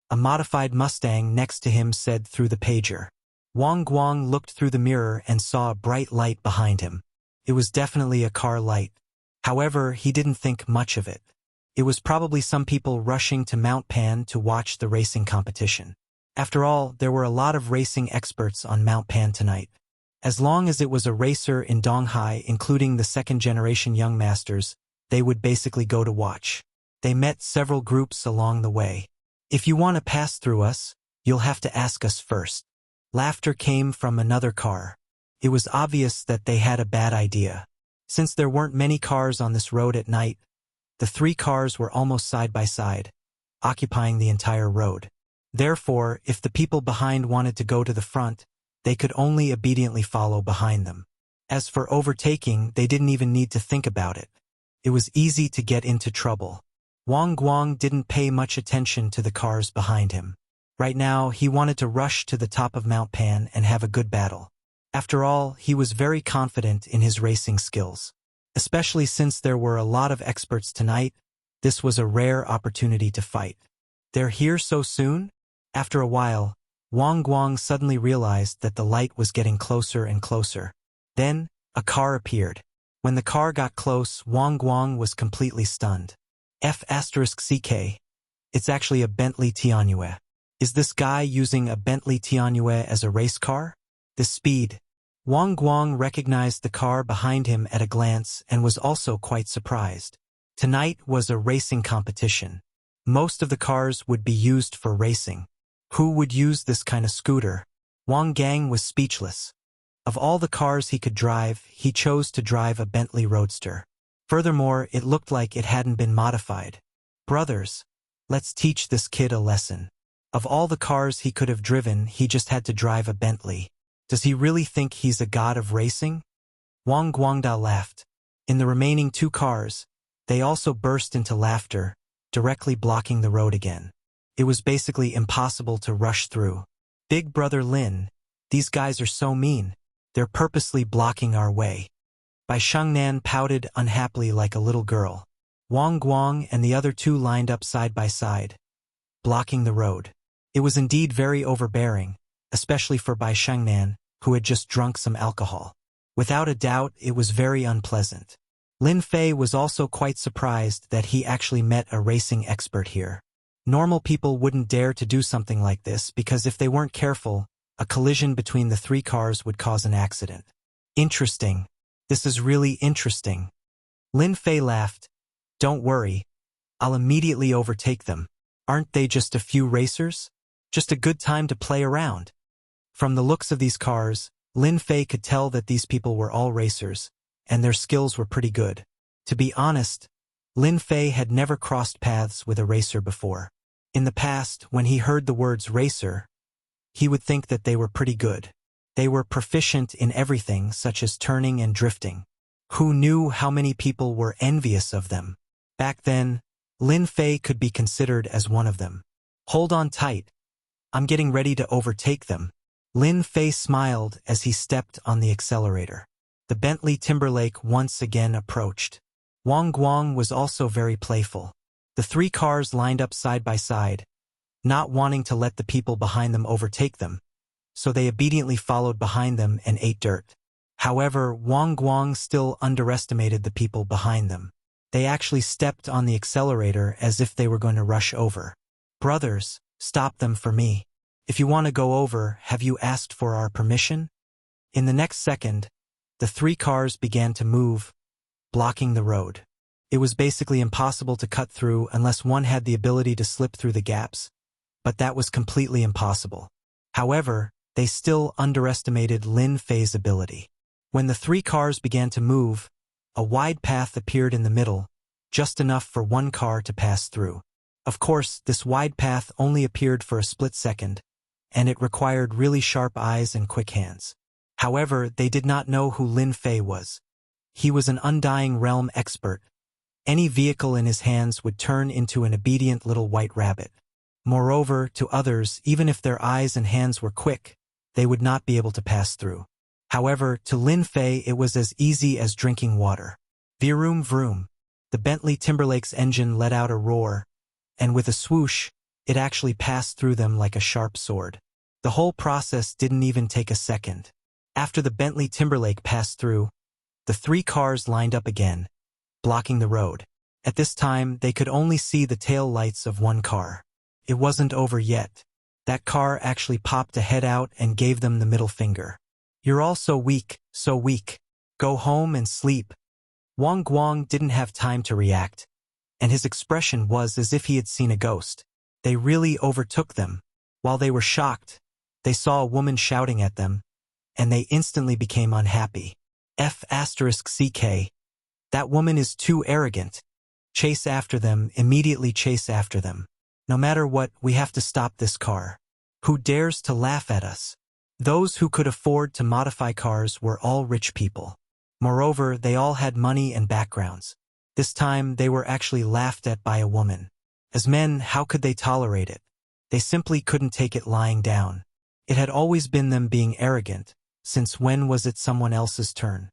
Speaker 1: a modified Mustang next to him said through the pager. Wang Guang looked through the mirror and saw a bright light behind him. It was definitely a car light. However, he didn't think much of it. It was probably some people rushing to Mount Pan to watch the racing competition. After all, there were a lot of racing experts on Mount Pan tonight. As long as it was a racer in Donghai, including the second-generation young masters, they would basically go to watch. They met several groups along the way. "If you want to pass through us, you'll have to ask us first." Laughter came from another car. It was obvious that they had a bad idea. Since there weren't many cars on this road at night, the 3 cars were almost side by side, occupying the entire road. Therefore, if the people behind wanted to go to the front, they could only obediently follow behind them. As for overtaking, they didn't even need to think about it. It was easy to get into trouble. Wang Guang didn't pay much attention to the cars behind him. Right now, he wanted to rush to the top of Mount Pan and have a good battle. After all, he was very confident in his racing skills. Especially since there were a lot of experts tonight, this was a rare opportunity to fight. "They're here so soon?" After a while, Wang Guang suddenly realized that the light was getting closer and closer. Then, a car appeared. When the car got close, Wang Guang was completely stunned. F***CK. It's actually a Bentley Tianyu. Is this guy using a Bentley Tianyu as a race car? The speed. Wang Guang recognized the car behind him at a glance and was also quite surprised. Tonight was a racing competition. Most of the cars would be used for racing. Who would use this kind of scooter? Wang Gang was speechless. Of all the cars he could drive, he chose to drive a Bentley Roadster. Furthermore, it looked like it hadn't been modified. "Brothers, let's teach this kid a lesson. Of all the cars he could have driven, he just had to drive a Bentley. Does he really think he's a god of racing?" Wang Guangda laughed. In the remaining 2 cars, they also burst into laughter, directly blocking the road again. It was basically impossible to rush through. "Big Brother Lin, these guys are so mean. They're purposely blocking our way." Bai Shengnan pouted unhappily like a little girl. Wang Guang and the other 2 lined up side by side, blocking the road. It was indeed very overbearing, especially for Bai Shengnan, who had just drunk some alcohol. Without a doubt, it was very unpleasant. Lin Fei was also quite surprised that he actually met a racing expert here. Normal people wouldn't dare to do something like this because if they weren't careful, a collision between the 3 cars would cause an accident. "Interesting. This is really interesting." Lin Fei laughed. "Don't worry. I'll immediately overtake them. Aren't they just a few racers? Just a good time to play around." From the looks of these cars, Lin Fei could tell that these people were all racers, and their skills were pretty good. To be honest, Lin Fei had never crossed paths with a racer before. In the past, when he heard the words racer, he would think that they were pretty good. They were proficient in everything such as turning and drifting. Who knew how many people were envious of them? Back then, Lin Fei could be considered as one of them. "Hold on tight. I'm getting ready to overtake them." Lin Fei smiled as he stepped on the accelerator. The Bentley Timberlake once again approached. Wang Guang was also very playful. The 3 cars lined up side by side, not wanting to let the people behind them overtake them, so they obediently followed behind them and ate dirt. However, Wang Guang still underestimated the people behind them. They actually stepped on the accelerator as if they were going to rush over. "Brothers, stop them for me. If you want to go over, have you asked for our permission?" In the next second, the 3 cars began to move, blocking the road. It was basically impossible to cut through unless one had the ability to slip through the gaps, but that was completely impossible. However, they still underestimated Lin Fei's ability. When the 3 cars began to move, a wide path appeared in the middle, just enough for 1 car to pass through. Of course, this wide path only appeared for a split second, and it required really sharp eyes and quick hands. However, they did not know who Lin Fei was. He was an undying realm expert. Any vehicle in his hands would turn into an obedient little white rabbit. Moreover, to others, even if their eyes and hands were quick, they would not be able to pass through. However, to Lin Fei it was as easy as drinking water. Vroom vroom. The Bentley Timberlake's engine let out a roar, and with a swoosh, it actually passed through them like a sharp sword. The whole process didn't even take a second. After the Bentley Timberlake passed through, the three cars lined up again, blocking the road. At this time, they could only see the tail lights of one car. It wasn't over yet. That car actually popped a head out and gave them the middle finger. "You're all so weak, so weak. Go home and sleep." Wang Guang didn't have time to react, and his expression was as if he had seen a ghost. They really overtook them. While they were shocked, they saw a woman shouting at them, and they instantly became unhappy. F***CK. That woman is too arrogant. Chase after them, immediately chase after them. No matter what, we have to stop this car. Who dares to laugh at us? Those who could afford to modify cars were all rich people. Moreover, they all had money and backgrounds. This time, they were actually laughed at by a woman. As men, how could they tolerate it? They simply couldn't take it lying down. It had always been them being arrogant. Since when was it someone else's turn?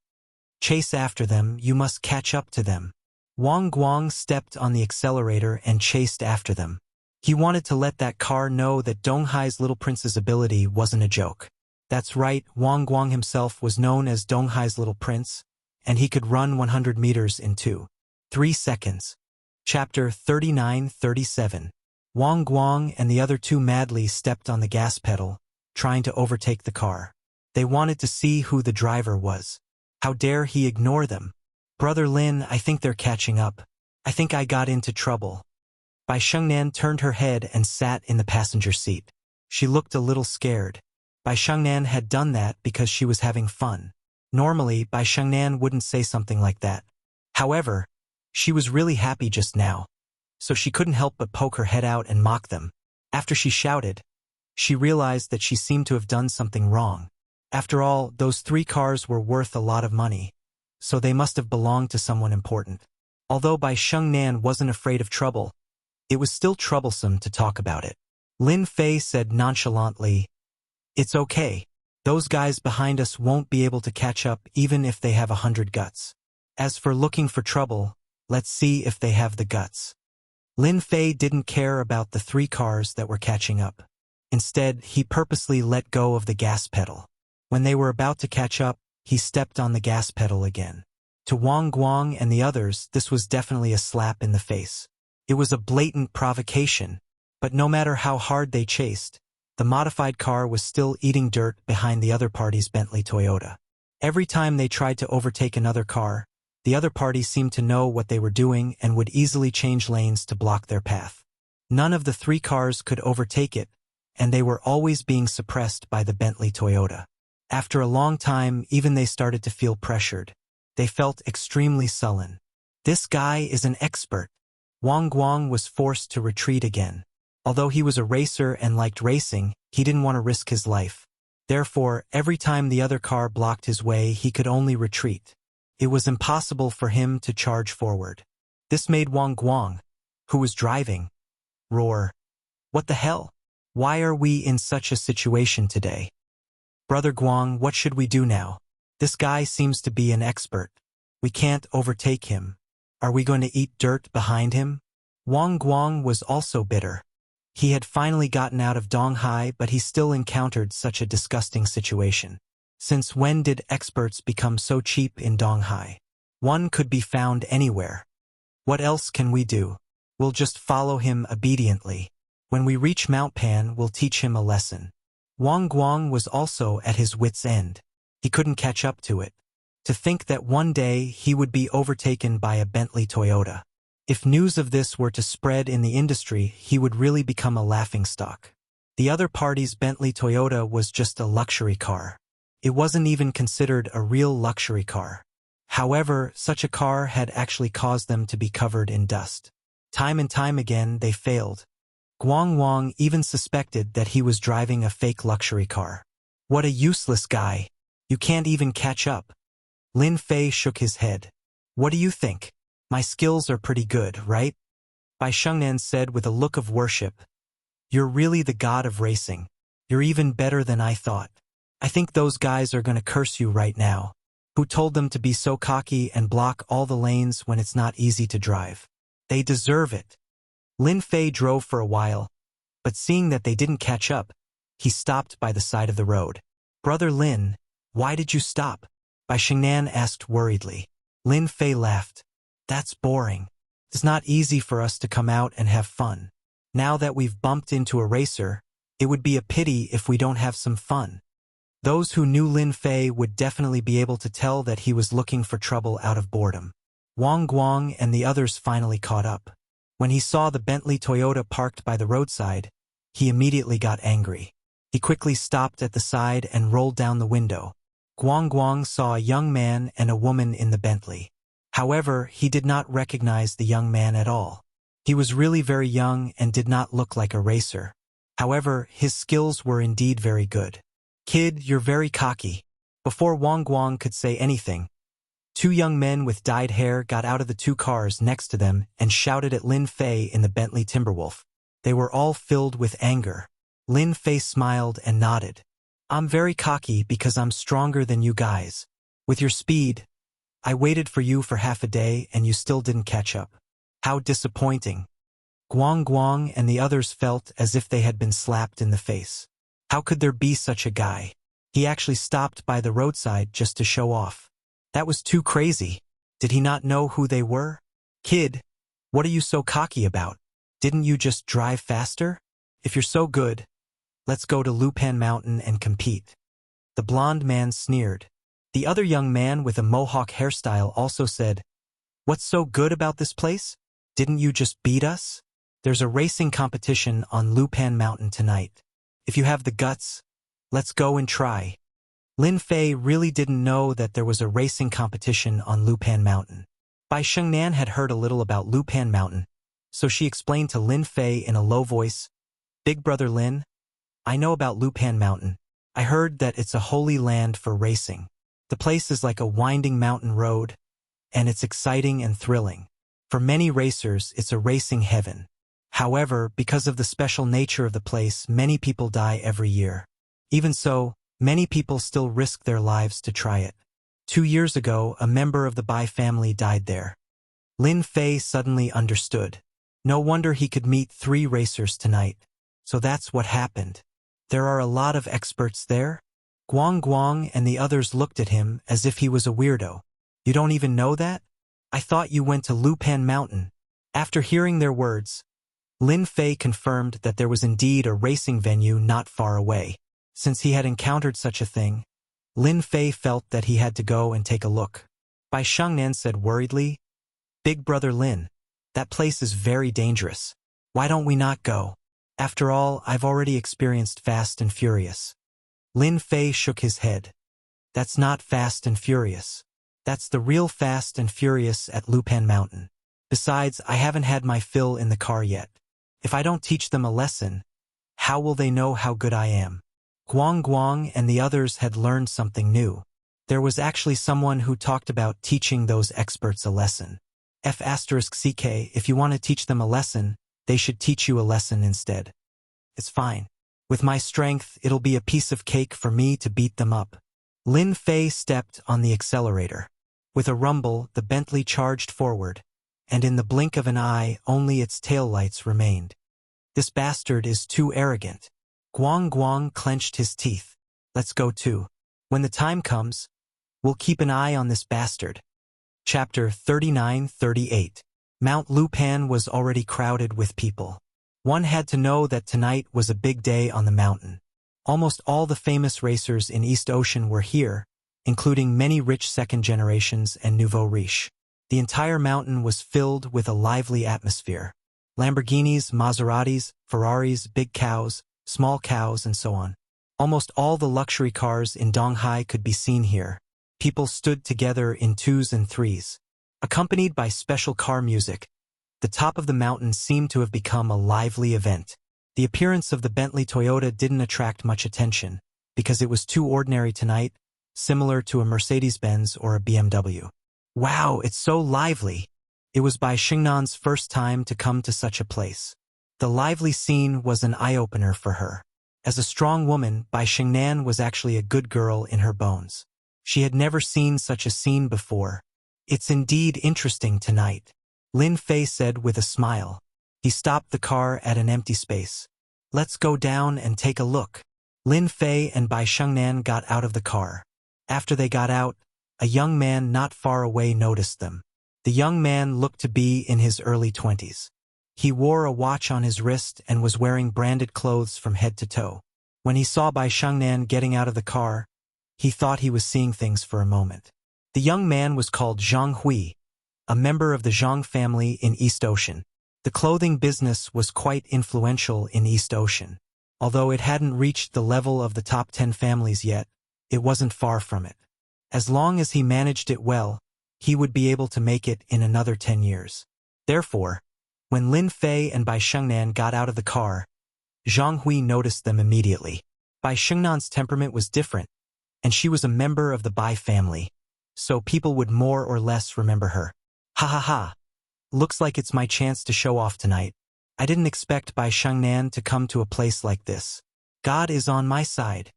Speaker 1: Chase after them, you must catch up to them. Wang Guang stepped on the accelerator and chased after them. He wanted to let that car know that Donghai's little prince's ability wasn't a joke. That's right, Wang Guang himself was known as Donghai's little prince, and he could run 100 meters in 2.3 seconds. Chapter 39-37. Wang Guang and the other two madly stepped on the gas pedal, trying to overtake the car. They wanted to see who the driver was. How dare he ignore them? "Brother Lin, I think they're catching up. I think I got into trouble." Bai Shengnan turned her head and sat in the passenger seat. She looked a little scared. Bai Shengnan had done that because she was having fun. Normally, Bai Shengnan wouldn't say something like that. However, she was really happy just now, so she couldn't help but poke her head out and mock them. After she shouted, she realized that she seemed to have done something wrong. After all, those three cars were worth a lot of money, so they must have belonged to someone important. Although Bai Shengnan wasn't afraid of trouble, it was still troublesome to talk about it. Lin Fei said nonchalantly, "It's okay. Those guys behind us won't be able to catch up even if they have 100 guts. As for looking for trouble, let's see if they have the guts." Lin Fei didn't care about the three cars that were catching up. Instead, he purposely let go of the gas pedal. When they were about to catch up, he stepped on the gas pedal again. To Wang Guang and the others, this was definitely a slap in the face. It was a blatant provocation, but no matter how hard they chased, the modified car was still eating dirt behind the other party's Bentley Toyota. Every time they tried to overtake another car, the other party seemed to know what they were doing and would easily change lanes to block their path. None of the three cars could overtake it, and they were always being suppressed by the Bentley Toyota. After a long time, even they started to feel pressured. They felt extremely sullen. This guy is an expert. Wang Guang was forced to retreat again. Although he was a racer and liked racing, he didn't want to risk his life. Therefore, every time the other car blocked his way, he could only retreat. It was impossible for him to charge forward. This made Wang Guang, who was driving, roar. "What the hell? Why are we in such a situation today? Brother Guang, what should we do now? This guy seems to be an expert. We can't overtake him. Are we going to eat dirt behind him?" Wang Guang was also bitter. He had finally gotten out of Donghai, but he still encountered such a disgusting situation. Since when did experts become so cheap in Donghai? One could be found anywhere. What else can we do? We'll just follow him obediently. When we reach Mount Pan, we'll teach him a lesson. Wang Guang was also at his wit's end. He couldn't catch up to it. To think that one day he would be overtaken by a Bentley Toyota. If news of this were to spread in the industry, he would really become a laughingstock. The other party's Bentley Toyota was just a luxury car. It wasn't even considered a real luxury car. However, such a car had actually caused them to be covered in dust. Time and time again, they failed. Guang Wang even suspected that he was driving a fake luxury car. What a useless guy. You can't even catch up. Lin Fei shook his head. What do you think? My skills are pretty good, right? Bai Shengnan said with a look of worship. You're really the god of racing. You're even better than I thought. I think those guys are gonna curse you right now. Who told them to be so cocky and block all the lanes when it's not easy to drive? They deserve it. Lin Fei drove for a while, but seeing that they didn't catch up, he stopped by the side of the road. Brother Lin, why did you stop? Bai Shengnan asked worriedly. Lin Fei laughed. That's boring. It's not easy for us to come out and have fun. Now that we've bumped into a racer, it would be a pity if we don't have some fun. Those who knew Lin Fei would definitely be able to tell that he was looking for trouble out of boredom. Wang Guang and the others finally caught up. When he saw the Bentley Toyota parked by the roadside, he immediately got angry. He quickly stopped at the side and rolled down the window. Guang Guang saw a young man and a woman in the Bentley. However, he did not recognize the young man at all. He was really very young and did not look like a racer. However, his skills were indeed very good. Kid, you're very cocky. Before Wang Guang could say anything, two young men with dyed hair got out of the two cars next to them and shouted at Lin Fei in the Bentley Timberwolf. They were all filled with anger. Lin Fei smiled and nodded. I'm very cocky because I'm stronger than you guys. With your speed, I waited for you for half a day and you still didn't catch up. How disappointing. Guang Guang and the others felt as if they had been slapped in the face. How could there be such a guy? He actually stopped by the roadside just to show off. That was too crazy. Did he not know who they were? Kid, what are you so cocky about? Didn't you just drive faster? If you're so good, let's go to Lupan Mountain and compete. The blond man sneered. The other young man with a mohawk hairstyle also said, What's so good about this place? Didn't you just beat us? There's a racing competition on Lupan Mountain tonight. If you have the guts, let's go and try. Lin Fei really didn't know that there was a racing competition on Lupan Mountain. Bai Shengnan had heard a little about Lupan Mountain, so she explained to Lin Fei in a low voice, Big brother Lin, I know about Lupan Mountain. I heard that it's a holy land for racing. The place is like a winding mountain road, and it's exciting and thrilling. For many racers, it's a racing heaven. However, because of the special nature of the place, many people die every year. Even so, many people still risk their lives to try it. 2 years ago, a member of the Bai family died there. Lin Fei suddenly understood. No wonder he could meet 3 racers tonight. So that's what happened. There are a lot of experts there? Guang Guang and the others looked at him as if he was a weirdo. You don't even know that? I thought you went to Lupan Mountain. After hearing their words, Lin Fei confirmed that there was indeed a racing venue not far away. Since he had encountered such a thing, Lin Fei felt that he had to go and take a look. Bai Shengnan said worriedly, Big brother Lin, that place is very dangerous. Why don't we not go? After all, I've already experienced Fast and Furious. Lin Fei shook his head. That's not Fast and Furious. That's the real Fast and Furious at Lupan Mountain. Besides, I haven't had my fill in the car yet. If I don't teach them a lesson, how will they know how good I am? Guang Guang and the others had learned something new. There was actually someone who talked about teaching those experts a lesson. F***ck, if you want to teach them a lesson, they should teach you a lesson instead. It's fine. With my strength, it'll be a piece of cake for me to beat them up. Lin Fei stepped on the accelerator. With a rumble, the Bentley charged forward, and in the blink of an eye, only its taillights remained. This bastard is too arrogant. Guang Guang clenched his teeth. Let's go too. When the time comes, we'll keep an eye on this bastard. Chapter 39-38. Mount Lupan was already crowded with people. One had to know that tonight was a big day on the mountain. Almost all the famous racers in East Ocean were here, including many rich second generations and nouveau riche. The entire mountain was filled with a lively atmosphere. Lamborghinis, Maseratis, Ferraris, big cows, small cows, and so on. Almost all the luxury cars in Donghai could be seen here. People stood together in 2s and 3s. Accompanied by special car music, the top of the mountain seemed to have become a lively event. The appearance of the Bentley Toyota didn't attract much attention, because it was too ordinary tonight, similar to a Mercedes-Benz or a BMW. Wow, it's so lively! It was Bai Xingnan's first time to come to such a place. The lively scene was an eye-opener for her. As a strong woman, Bai Xingnan was actually a good girl in her bones. She had never seen such a scene before. It's indeed interesting tonight, Lin Fei said with a smile. He stopped the car at an empty space. Let's go down and take a look. Lin Fei and Bai Xingnan got out of the car. After they got out, a young man not far away noticed them. The young man looked to be in his early 20s. He wore a watch on his wrist and was wearing branded clothes from head to toe. When he saw Bai Xingnan getting out of the car, he thought he was seeing things for a moment. The young man was called Zhang Hui, a member of the Zhang family in East Ocean. The clothing business was quite influential in East Ocean. Although it hadn't reached the level of the top 10 families yet, it wasn't far from it. As long as he managed it well, he would be able to make it in another 10 years. Therefore, when Lin Fei and Bai Xingnan got out of the car, Zhang Hui noticed them immediately. Bai Xingnan's temperament was different, and she was a member of the Bai family, so people would more or less remember her. Ha ha ha! Looks like it's my chance to show off tonight. I didn't expect Bai Xingnan to come to a place like this. God is on my side.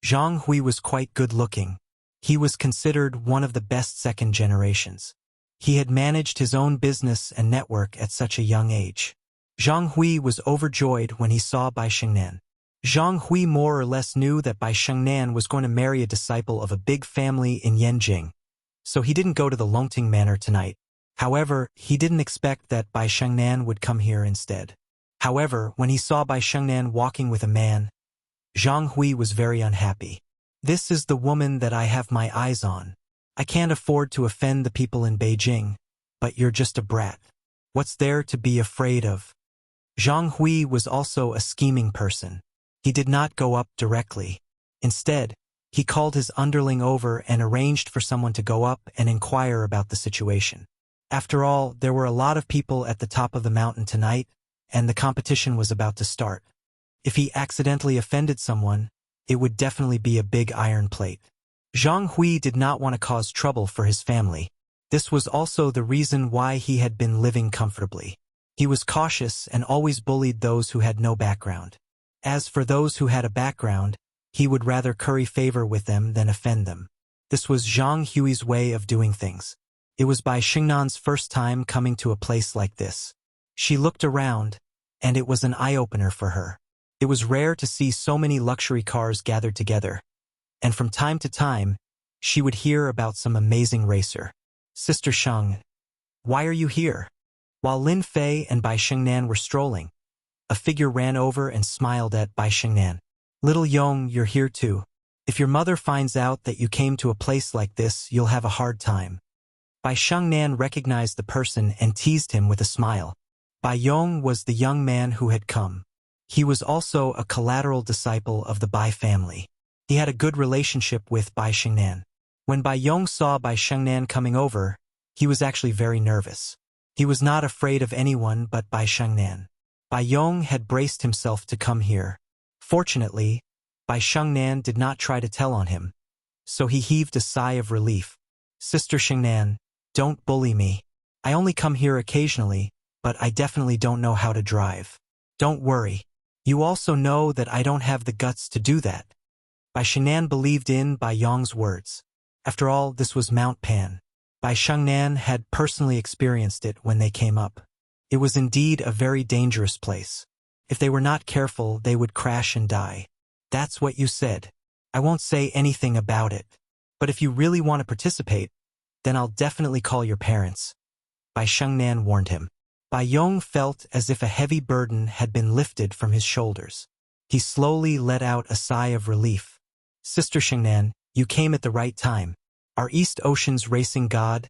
Speaker 1: Zhang Hui was quite good-looking. He was considered one of the best second generations. He had managed his own business and network at such a young age. Zhang Hui was overjoyed when he saw Bai Xingnan. Zhang Hui more or less knew that Bai Xingnan was going to marry a disciple of a big family in Yanjing, so he didn't go to the Longting Manor tonight. However, he didn't expect that Bai Xingnan would come here instead. However, when he saw Bai Xingnan walking with a man, Zhang Hui was very unhappy. This is the woman that I have my eyes on. I can't afford to offend the people in Beijing, but you're just a brat. What's there to be afraid of? Zhang Hui was also a scheming person. He did not go up directly. Instead, he called his underling over and arranged for someone to go up and inquire about the situation. After all, there were a lot of people at the top of the mountain tonight, and the competition was about to start. If he accidentally offended someone, it would definitely be a big iron plate. Zhang Hui did not want to cause trouble for his family. This was also the reason why he had been living comfortably. He was cautious and always bullied those who had no background. As for those who had a background, he would rather curry favor with them than offend them. This was Zhang Hui's way of doing things. It was Bai Xingnan's first time coming to a place like this. She looked around, and it was an eye-opener for her. It was rare to see so many luxury cars gathered together, and from time to time, she would hear about some amazing racer. Sister Sheng, why are you here? While Lin Fei and Bai Xingnan were strolling, a figure ran over and smiled at Bai Xingnan. Little Yong, you're here too. If your mother finds out that you came to a place like this, you'll have a hard time. Bai Xingnan recognized the person and teased him with a smile. Bai Yong was the young man who had come. He was also a collateral disciple of the Bai family. He had a good relationship with Bai Xingnan. When Bai Yong saw Bai Xingnan coming over, he was actually very nervous. He was not afraid of anyone but Bai Xingnan. Bai Yong had braced himself to come here. Fortunately, Bai Xingnan did not try to tell on him, so he heaved a sigh of relief. Sister Xingnan, don't bully me. I only come here occasionally, but I definitely don't know how to drive. Don't worry. You also know that I don't have the guts to do that. Bai Xingnan believed in Bai Yong's words. After all, this was Mount Pan. Bai Xingnan had personally experienced it when they came up. It was indeed a very dangerous place. If they were not careful, they would crash and die. That's what you said. I won't say anything about it. But if you really want to participate, then I'll definitely call your parents. Bai Xingnan warned him. Bai Yong felt as if a heavy burden had been lifted from his shoulders. He slowly let out a sigh of relief. Sister Xingnan, you came at the right time. Our East Ocean's racing god,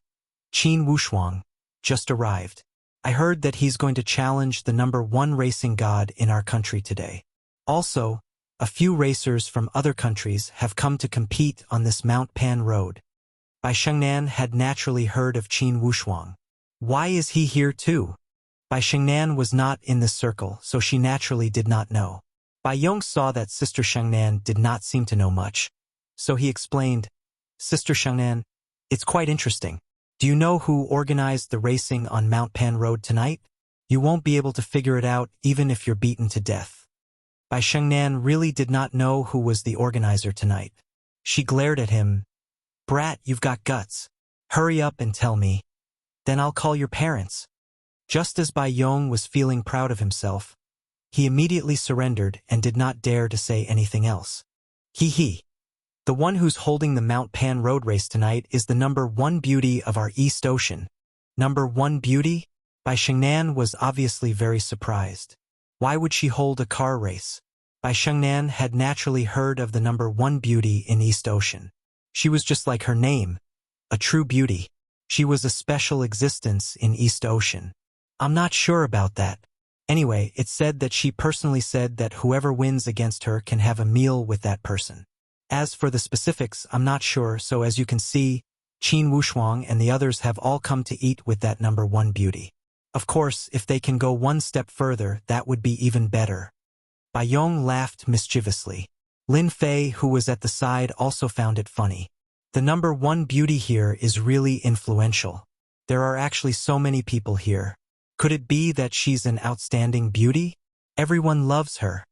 Speaker 1: Qin Wushuang, just arrived. I heard that he's going to challenge the #1 racing god in our country today. Also, a few racers from other countries have come to compete on this Mount Pan road. Bai Xingnan had naturally heard of Qin Wushuang. Why is he here too? Bai Shengnan was not in this circle, so she naturally did not know. Bai Yong saw that Sister Shengnan did not seem to know much, so he explained, Sister Shengnan, it's quite interesting. Do you know who organized the racing on Mount Pan Road tonight? You won't be able to figure it out even if you're beaten to death. Bai Shengnan really did not know who was the organizer tonight. She glared at him. Brat, you've got guts. Hurry up and tell me. Then I'll call your parents. Just as Bai Yong was feeling proud of himself, he immediately surrendered and did not dare to say anything else. He. The one who's holding the Mount Pan Road race tonight is the #1 beauty of our East Ocean. #1 beauty? Bai Shengnan was obviously very surprised. Why would she hold a car race? Bai Shengnan had naturally heard of the #1 beauty in East Ocean. She was just like her name, a true beauty. She was a special existence in East Ocean. I'm not sure about that. Anyway, it said that she personally said that whoever wins against her can have a meal with that person. As for the specifics, I'm not sure, so as you can see, Qin Wushuang and the others have all come to eat with that #1 beauty. Of course, if they can go one step further, that would be even better. Bai Yong laughed mischievously. Lin Fei, who was at the side, also found it funny. The #1 beauty here is really influential. There are actually so many people here. Could it be that she's an outstanding beauty? Everyone loves her.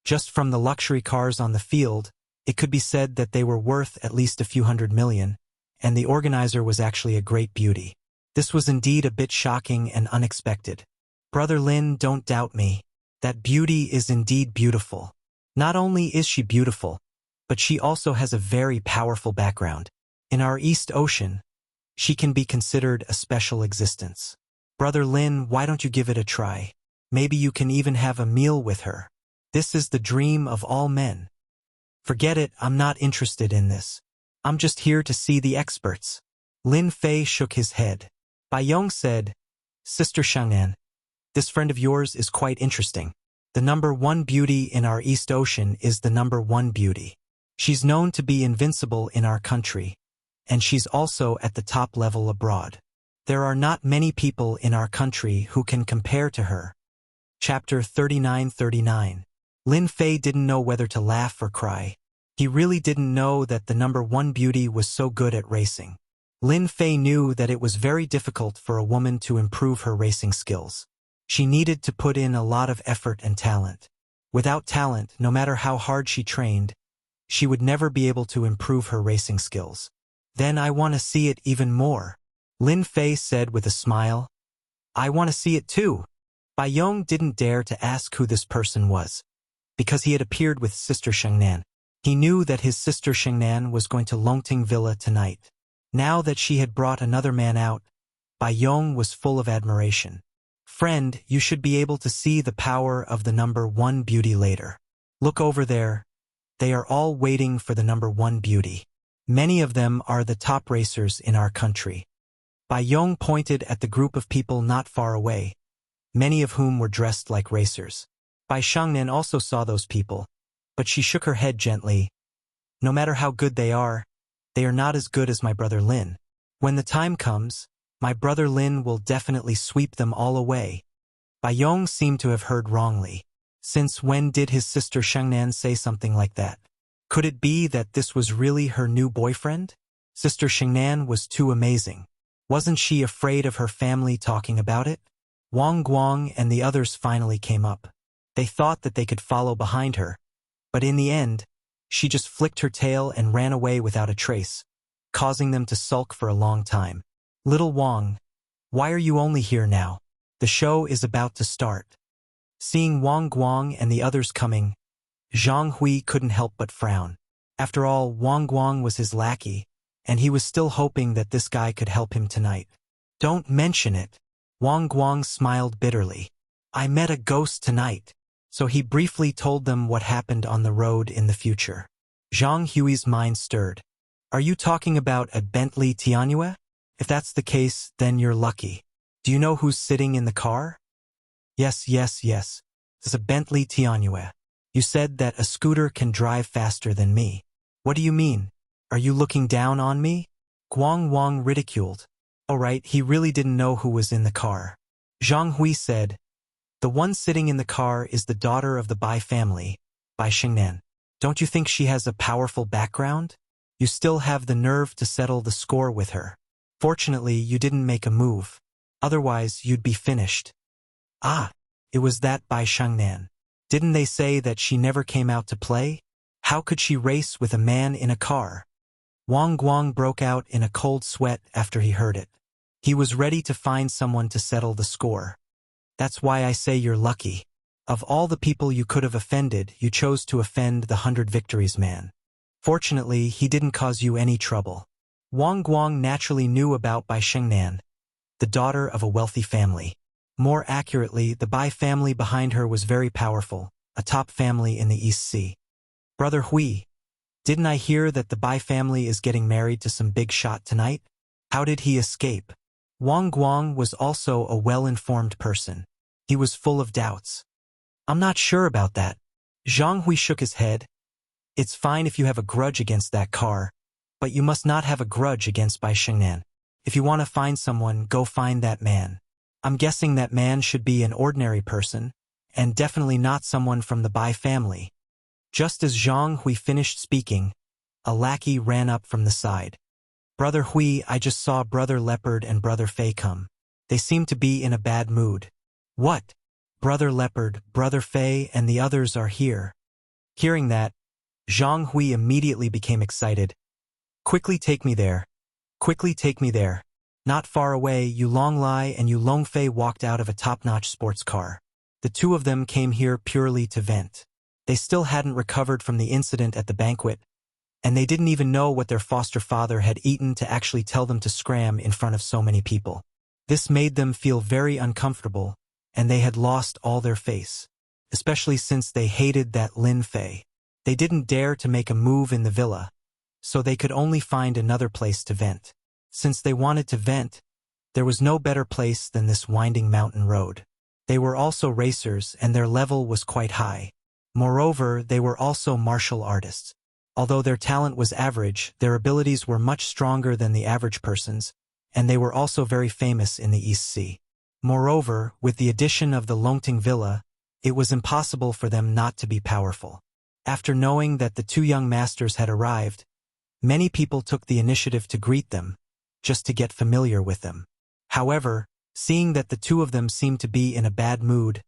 Speaker 1: Just from the luxury cars on the field, it could be said that they were worth at least a few hundred million, and the organizer was actually a great beauty. This was indeed a bit shocking and unexpected. Brother Lin, don't doubt me. That beauty is indeed beautiful. Not only is she beautiful, but she also has a very powerful background. In our East Ocean, she can be considered a special existence. Brother Lin, why don't you give it a try? Maybe you can even have a meal with her. This is the dream of all men. Forget it, I'm not interested in this. I'm just here to see the experts. Lin Fei shook his head. Bai Yong said, Sister Shengnan, this friend of yours is quite interesting. The #1 beauty in our East Ocean is the #1 beauty. She's known to be invincible in our country, and she's also at the top level abroad. There are not many people in our country who can compare to her. Chapter 3939. Lin Fei didn't know whether to laugh or cry. He really didn't know that the #1 beauty was so good at racing. Lin Fei knew that it was very difficult for a woman to improve her racing skills. She needed to put in a lot of effort and talent. Without talent, no matter how hard she trained, she would never be able to improve her racing skills. Then I want to see it even more, Lin Fei said with a smile. I want to see it too. Bai Yong didn't dare to ask who this person was, because he had appeared with Sister Shengnan. He knew that his Sister Shengnan was going to Longting Villa tonight. Now that she had brought another man out, Bai Yong was full of admiration. Friend, you should be able to see the power of the #1 beauty later. Look over there. They are all waiting for the #1 beauty. Many of them are the top racers in our country. Bai Yong pointed at the group of people not far away, many of whom were dressed like racers. Bai Shengnan also saw those people, but she shook her head gently. No matter how good they are not as good as my brother Lin. When the time comes, my brother Lin will definitely sweep them all away. Bai Yong seemed to have heard wrongly. Since when did his Sister Shengnan say something like that? Could it be that this was really her new boyfriend? Sister Shengnan was too amazing. Wasn't she afraid of her family talking about it? Wang Guang and the others finally came up. They thought that they could follow behind her, but in the end, she just flicked her tail and ran away without a trace, causing them to sulk for a long time. Little Wang, why are you only here now? The show is about to start. Seeing Wang Guang and the others coming, Zhang Hui couldn't help but frown. After all, Wang Guang was his lackey, and he was still hoping that this guy could help him tonight. Don't mention it. Wang Guang smiled bitterly. I met a ghost tonight. So he briefly told them what happened on the road in the future. Zhang Hui's mind stirred. Are you talking about a Bentley Tianhua? If that's the case, then you're lucky. Do you know who's sitting in the car? Yes. It's a Bentley Tianhua. You said that a scooter can drive faster than me. What do you mean? Are you looking down on me? Guang Wang ridiculed. All right, he really didn't know who was in the car. Zhang Hui said, "The one sitting in the car is the daughter of the Bai family, Bai Xingnan. Don't you think she has a powerful background? You still have the nerve to settle the score with her. Fortunately, you didn't make a move. Otherwise, you'd be finished." "Ah, it was that Bai Xingnan. Didn't they say that she never came out to play? How could she race with a man in a car?" Wang Guang broke out in a cold sweat after he heard it. He was ready to find someone to settle the score. "That's why I say you're lucky. Of all the people you could have offended, you chose to offend the 100 Victories man. Fortunately, he didn't cause you any trouble." Wang Guang naturally knew about Bai Xingnan, the daughter of a wealthy family. More accurately, the Bai family behind her was very powerful, a top family in the East Sea. "Brother Hui, didn't I hear that the Bai family is getting married to some big shot tonight? How did he escape?" Wang Guang was also a well-informed person. He was full of doubts. "I'm not sure about that." Zhang Hui shook his head. "It's fine if you have a grudge against that car, but you must not have a grudge against Bai Xingnan. If you want to find someone, go find that man. I'm guessing that man should be an ordinary person, and definitely not someone from the Bai family." Just as Zhang Hui finished speaking, a lackey ran up from the side. "Brother Hui, I just saw Brother Leopard and Brother Fei come. They seem to be in a bad mood." "What? Brother Leopard, Brother Fei, and the others are here?" Hearing that, Zhang Hui immediately became excited. "Quickly take me there. Quickly take me there." Not far away, Yu Longlai and Yu Longfei walked out of a top-notch sports car. The two of them came here purely to vent. They still hadn't recovered from the incident at the banquet, and they didn't even know what their foster father had eaten to actually tell them to scram in front of so many people. This made them feel very uncomfortable, and they had lost all their face, especially since they hated that Lin Fei. They didn't dare to make a move in the villa, so they could only find another place to vent. Since they wanted to vent, there was no better place than this winding mountain road. They were also racers, and their level was quite high. Moreover, they were also martial artists. Although their talent was average, their abilities were much stronger than the average person's, and they were also very famous in the East Sea. Moreover, with the addition of the Longting Villa, it was impossible for them not to be powerful. After knowing that the two young masters had arrived, many people took the initiative to greet them, just to get familiar with them. However, seeing that the two of them seemed to be in a bad mood,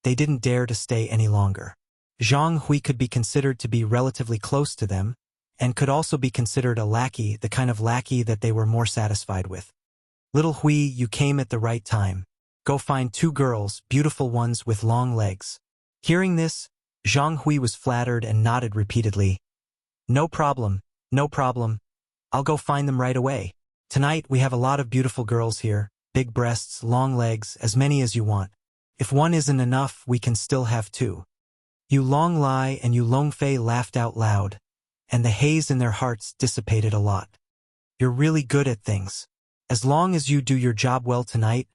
Speaker 1: they didn't dare to stay any longer. Zhang Hui could be considered to be relatively close to them, and could also be considered a lackey, the kind of lackey that they were more satisfied with. "Little Hui, you came at the right time. Go find 2 girls, beautiful ones with long legs." Hearing this, Zhang Hui was flattered and nodded repeatedly. No problem. I'll go find them right away. Tonight we have a lot of beautiful girls here, big breasts, long legs, as many as you want. If one isn't enough, we can still have 2. Yu Longlai and Yu Longfei laughed out loud, and the haze in their hearts dissipated a lot. "You're really good at things. As long as you do your job well tonight,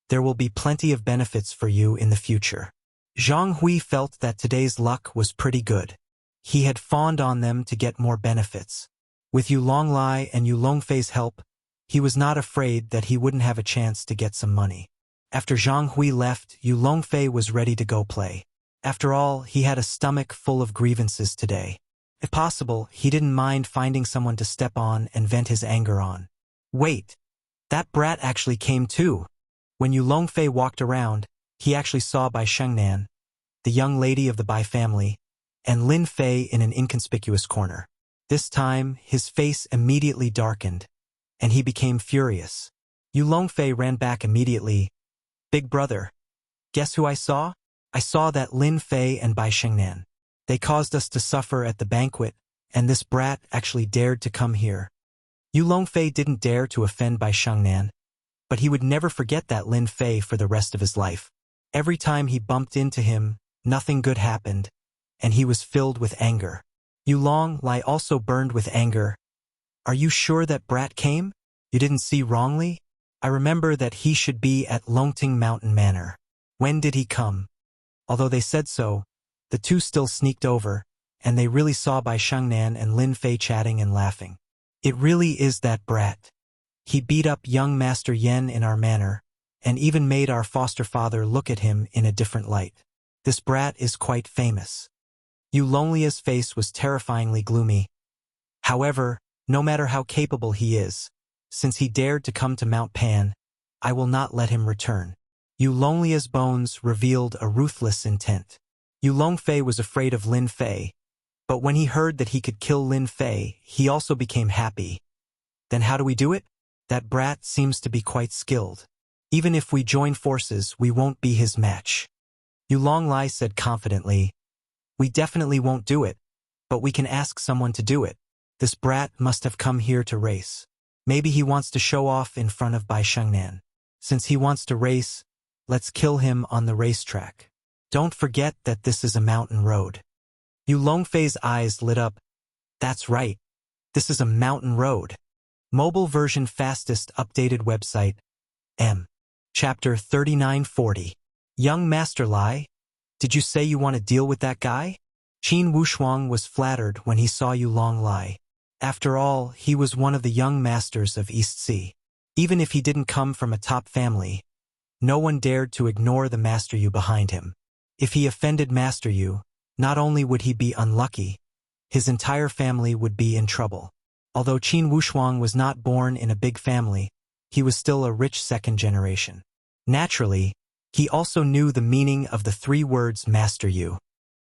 Speaker 1: there will be plenty of benefits for you in the future." Zhang Hui felt that today's luck was pretty good. He had fawned on them to get more benefits. With Yu Longlai and Yu Longfei's help, he was not afraid that he wouldn't have a chance to get some money. After Zhang Hui left, Yu Longfei was ready to go play. After all, he had a stomach full of grievances today. If possible, he didn't mind finding someone to step on and vent his anger on. Wait, that brat actually came too. When Yu Longfei walked around, he actually saw Bai Shengnan, the young lady of the Bai family, and Lin Fei in an inconspicuous corner. This time, his face immediately darkened, and he became furious. Yu Longfei ran back immediately. "Big brother, guess who I saw? I saw that Lin Fei and Bai Shengnan. They caused us to suffer at the banquet, and this brat actually dared to come here." Yu Longfei didn't dare to offend Bai Shengnan, but he would never forget that Lin Fei for the rest of his life. Every time he bumped into him, nothing good happened, and he was filled with anger. Yu Longlai also burned with anger. "Are you sure that brat came? You didn't see wrongly? I remember that he should be at Longting Mountain Manor. When did he come?" Although they said so, the two still sneaked over, and they really saw Bai Shengnan and Lin Fei chatting and laughing. "It really is that brat. He beat up young Master Yen in our manor, and even made our foster father look at him in a different light. This brat is quite famous. Yu Longlia's face was terrifyingly gloomy. However, no matter how capable he is, since he dared to come to Mount Pan, I will not let him return. Yu Longlia's bones revealed a ruthless intent. Yu Longfei was afraid of Lin Fei, but when he heard that he could kill Lin Fei, he also became happy. Then how do we do it? That brat seems to be quite skilled. Even if we join forces, we won't be his match. Yu Longlai said confidently, we definitely won't do it, but we can ask someone to do it. This brat must have come here to race. Maybe he wants to show off in front of Bai Shengnan. Since he wants to race, let's kill him on the racetrack. Don't forget that this is a mountain road. Yu Longfei's eyes lit up. That's right. This is a mountain road. Mobile version fastest updated website. M. Chapter 3940. Young Master Lai, did you say you want to deal with that guy? Qin Wushuang was flattered when he saw Yu Longlai. After all, he was one of the young masters of East Sea. Even if he didn't come from a top family, no one dared to ignore the Master Yu behind him. If he offended Master Yu, not only would he be unlucky, his entire family would be in trouble. Although Qin Wushuang was not born in a big family, he was still a rich second generation. Naturally, he also knew the meaning of the 3 words Master Yu.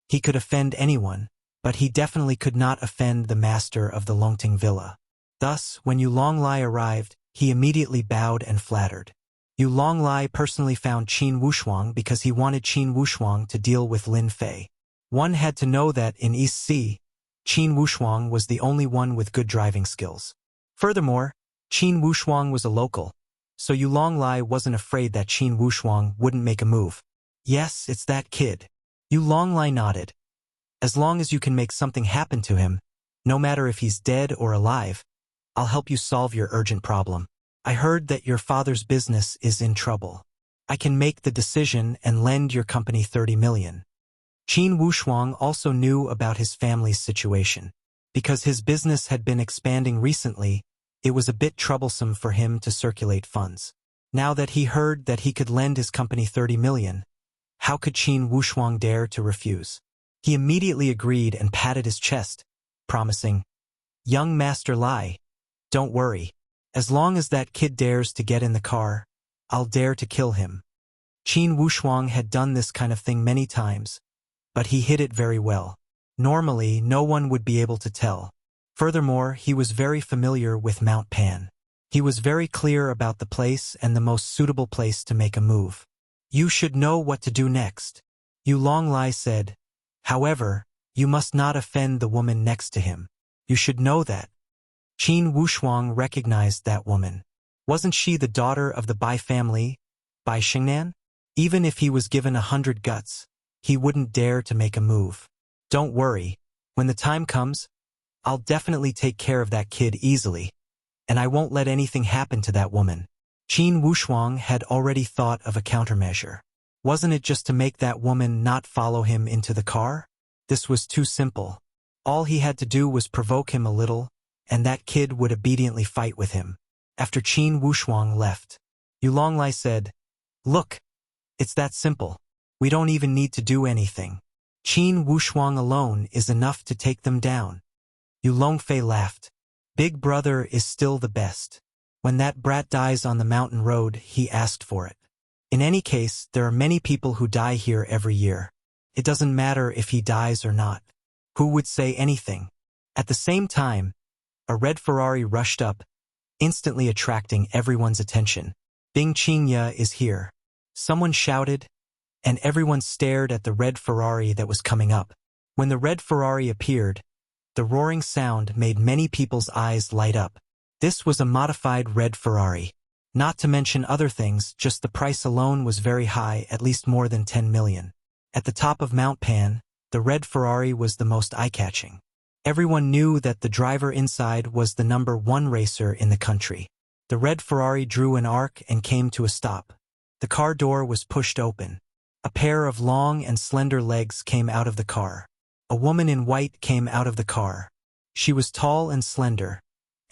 Speaker 1: He could offend anyone, but he definitely could not offend the master of the Longting Villa. Thus, when Yu Longlai arrived, he immediately bowed and flattered. Yu Longlai personally found Qin Wushuang because he wanted Qin Wushuang to deal with Lin Fei. One had to know that in East Sea, Qin Wushuang was the only one with good driving skills. Furthermore, Qin Wushuang was a local, so Yu Longlai wasn't afraid that Qin Wushuang wouldn't make a move. Yes, it's that kid. Yu Longlai nodded. As long as you can make something happen to him, no matter if he's dead or alive, I'll help you solve your urgent problem. I heard that your father's business is in trouble. I can make the decision and lend your company 30 million. Qin Wushuang also knew about his family's situation. Because his business had been expanding recently, it was a bit troublesome for him to circulate funds. Now that he heard that he could lend his company 30 million, how could Qin Wushuang dare to refuse? He immediately agreed and patted his chest, promising, Young Master Lai, don't worry. As long as that kid dares to get in the car, I'll dare to kill him. Qin Wushuang had done this kind of thing many times, but he hid it very well. Normally, no one would be able to tell. Furthermore, he was very familiar with Mount Pan. He was very clear about the place and the most suitable place to make a move. You should know what to do next. Yu Longlai said. However, you must not offend the woman next to him. You should know that. Qin Wushuang recognized that woman. Wasn't she the daughter of the Bai family, Bai Shengnan? Even if he was given 100 guts, he wouldn't dare to make a move. Don't worry, when the time comes, I'll definitely take care of that kid easily, and I won't let anything happen to that woman. Qin Wushuang had already thought of a countermeasure. Wasn't it just to make that woman not follow him into the car? This was too simple. All he had to do was provoke him a little, and that kid would obediently fight with him. After Qin Wushuang left, Yu Longlai said, Look, it's that simple. We don't even need to do anything. Qin Wushuang alone is enough to take them down. Yu Longfei laughed. Big brother is still the best. When that brat dies on the mountain road, he asked for it. In any case, there are many people who die here every year. It doesn't matter if he dies or not. Who would say anything? At the same time, a red Ferrari rushed up, instantly attracting everyone's attention. Bing Qingya is here. Someone shouted, and everyone stared at the red Ferrari that was coming up. When the red Ferrari appeared, the roaring sound made many people's eyes light up. This was a modified red Ferrari. Not to mention other things, just the price alone was very high, at least more than 10 million. At the top of Mount Pan, the red Ferrari was the most eye-catching. Everyone knew that the driver inside was the #1 racer in the country. The red Ferrari drew an arc and came to a stop. The car door was pushed open. A pair of long and slender legs came out of the car. A woman in white came out of the car. She was tall and slender,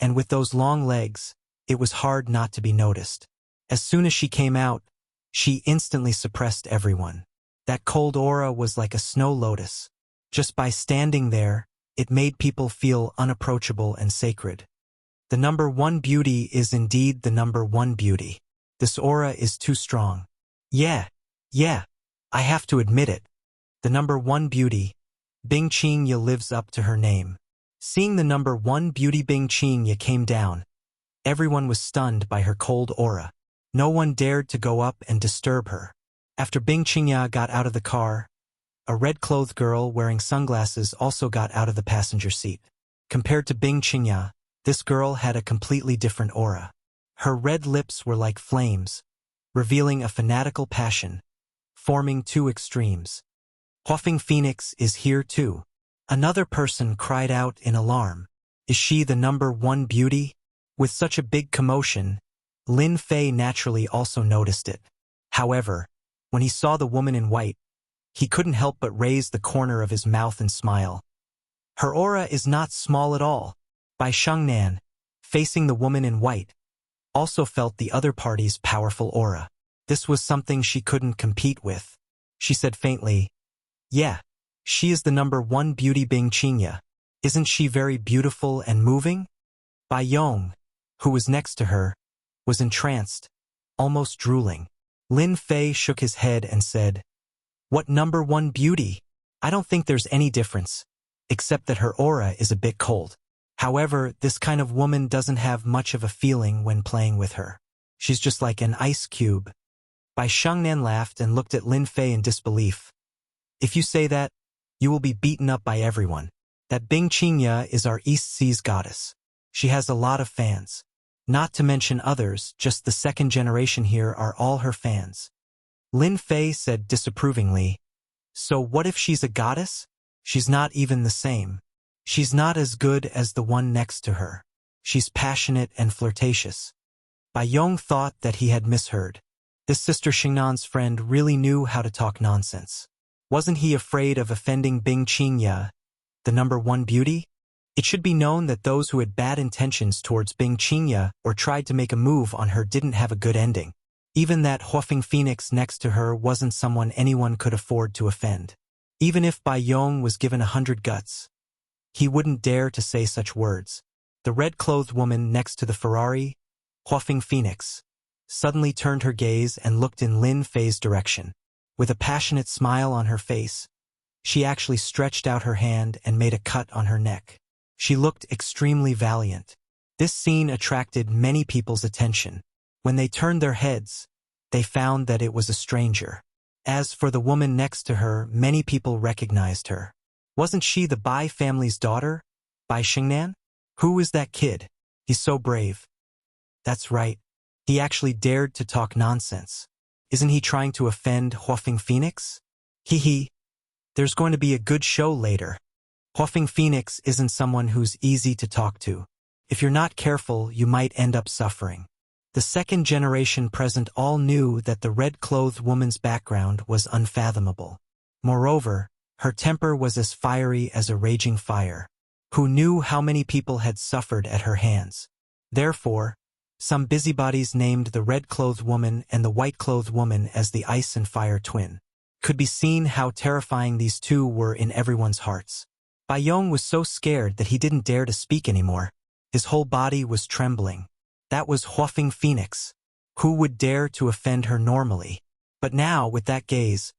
Speaker 1: and with those long legs, it was hard not to be noticed. As soon as she came out, She instantly suppressed everyone. That cold aura was like a snow lotus. Just by standing there, it made people feel unapproachable and sacred. The number one beauty is indeed the number one beauty. This aura is too strong. Yeah, I have to admit it. The number one beauty, Bing Qingye, lives up to her name. Seeing the number one beauty Bing Qingye came down, everyone was stunned by her cold aura. No one dared to go up and disturb her. After Bing Qingye got out of the car, a red-clothed girl wearing sunglasses also got out of the passenger seat. Compared to Bing Qingye, this girl had a completely different aura. Her red lips were like flames, revealing a fanatical passion, forming two extremes. Huafeng Phoenix is here too. Another person cried out in alarm. Is she the number one beauty? With such a big commotion, Lin Fei naturally also noticed it. However, when he saw the woman in white, he couldn't help but raise the corner of his mouth and smile. Her aura is not small at all. Bai Shengnan, facing the woman in white, also felt the other party's powerful aura. This was something she couldn't compete with. She said faintly, "Yeah, she is the number one beauty Bing Qingye. Isn't she very beautiful and moving?" Bai Yong, who was next to her, was entranced, almost drooling. Lin Fei shook his head and said, "What number one beauty? I don't think there's any difference, except that her aura is a bit cold. However, this kind of woman doesn't have much of a feeling when playing with her. She's just like an ice cube." Bai Shengnan laughed and looked at Lin Fei in disbelief. "If you say that, you will be beaten up by everyone. That Bing Qingye is our East Seas goddess. She has a lot of fans. Not to mention others, just the second generation here are all her fans." Lin Fei said disapprovingly, "So what if she's a goddess? She's not even the same. She's not as good as the one next to her. She's passionate and flirtatious." Bai Yong thought that he had misheard. This Sister Xingnan's friend really knew how to talk nonsense. Wasn't he afraid of offending Bing Qingye, the number one beauty? It should be known that those who had bad intentions towards Bing Qingye or tried to make a move on her didn't have a good ending. Even that Huafeng Phoenix next to her wasn't someone anyone could afford to offend. Even if Bai Yong was given 100 guts, he wouldn't dare to say such words. The red-clothed woman next to the Ferrari, Huafeng Phoenix, suddenly turned her gaze and looked in Lin Fei's direction. With a passionate smile on her face, she actually stretched out her hand and made a cut on her neck. She looked extremely valiant. This scene attracted many people's attention. When they turned their heads, they found that it was a stranger. As for the woman next to her, many people recognized her. Wasn't she the Bai family's daughter, Bai Shengnan? Who is that kid? He's so brave. That's right. He actually dared to talk nonsense. Isn't he trying to offend Huafeng Phoenix? Hee. There's going to be a good show later. Huafeng Phoenix isn't someone who's easy to talk to. If you're not careful, you might end up suffering. The second generation present all knew that the red-clothed woman's background was unfathomable. Moreover, her temper was as fiery as a raging fire. Who knew how many people had suffered at her hands? Therefore, some busybodies named the red-clothed woman and the white-clothed woman as the ice and fire twin. Could be seen how terrifying these two were in everyone's hearts. Bai Yong was so scared that he didn't dare to speak anymore. His whole body was trembling. That was Huafeng Phoenix. Who would dare to offend her normally? But now, with that gaze,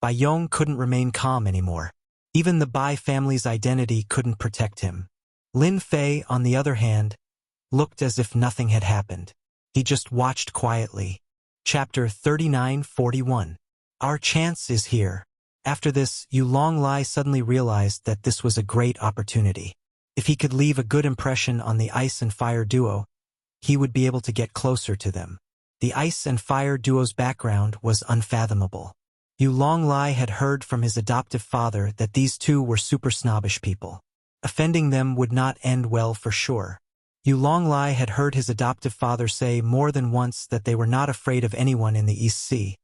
Speaker 1: Bai Yong couldn't remain calm anymore. Even the Bai family's identity couldn't protect him. Lin Fei, on the other hand, looked as if nothing had happened. He just watched quietly. Chapter 39-41. Our chance is here. After this, Yu Longlai suddenly realized that this was a great opportunity. If he could leave a good impression on the ice and fire duo, he would be able to get closer to them. The ice and fire duo's background was unfathomable. Yu Longlai had heard from his adoptive father that these two were super snobbish people. Offending them would not end well for sure. Yu Longlai had heard his adoptive father say more than once that they were not afraid of anyone in the East Sea,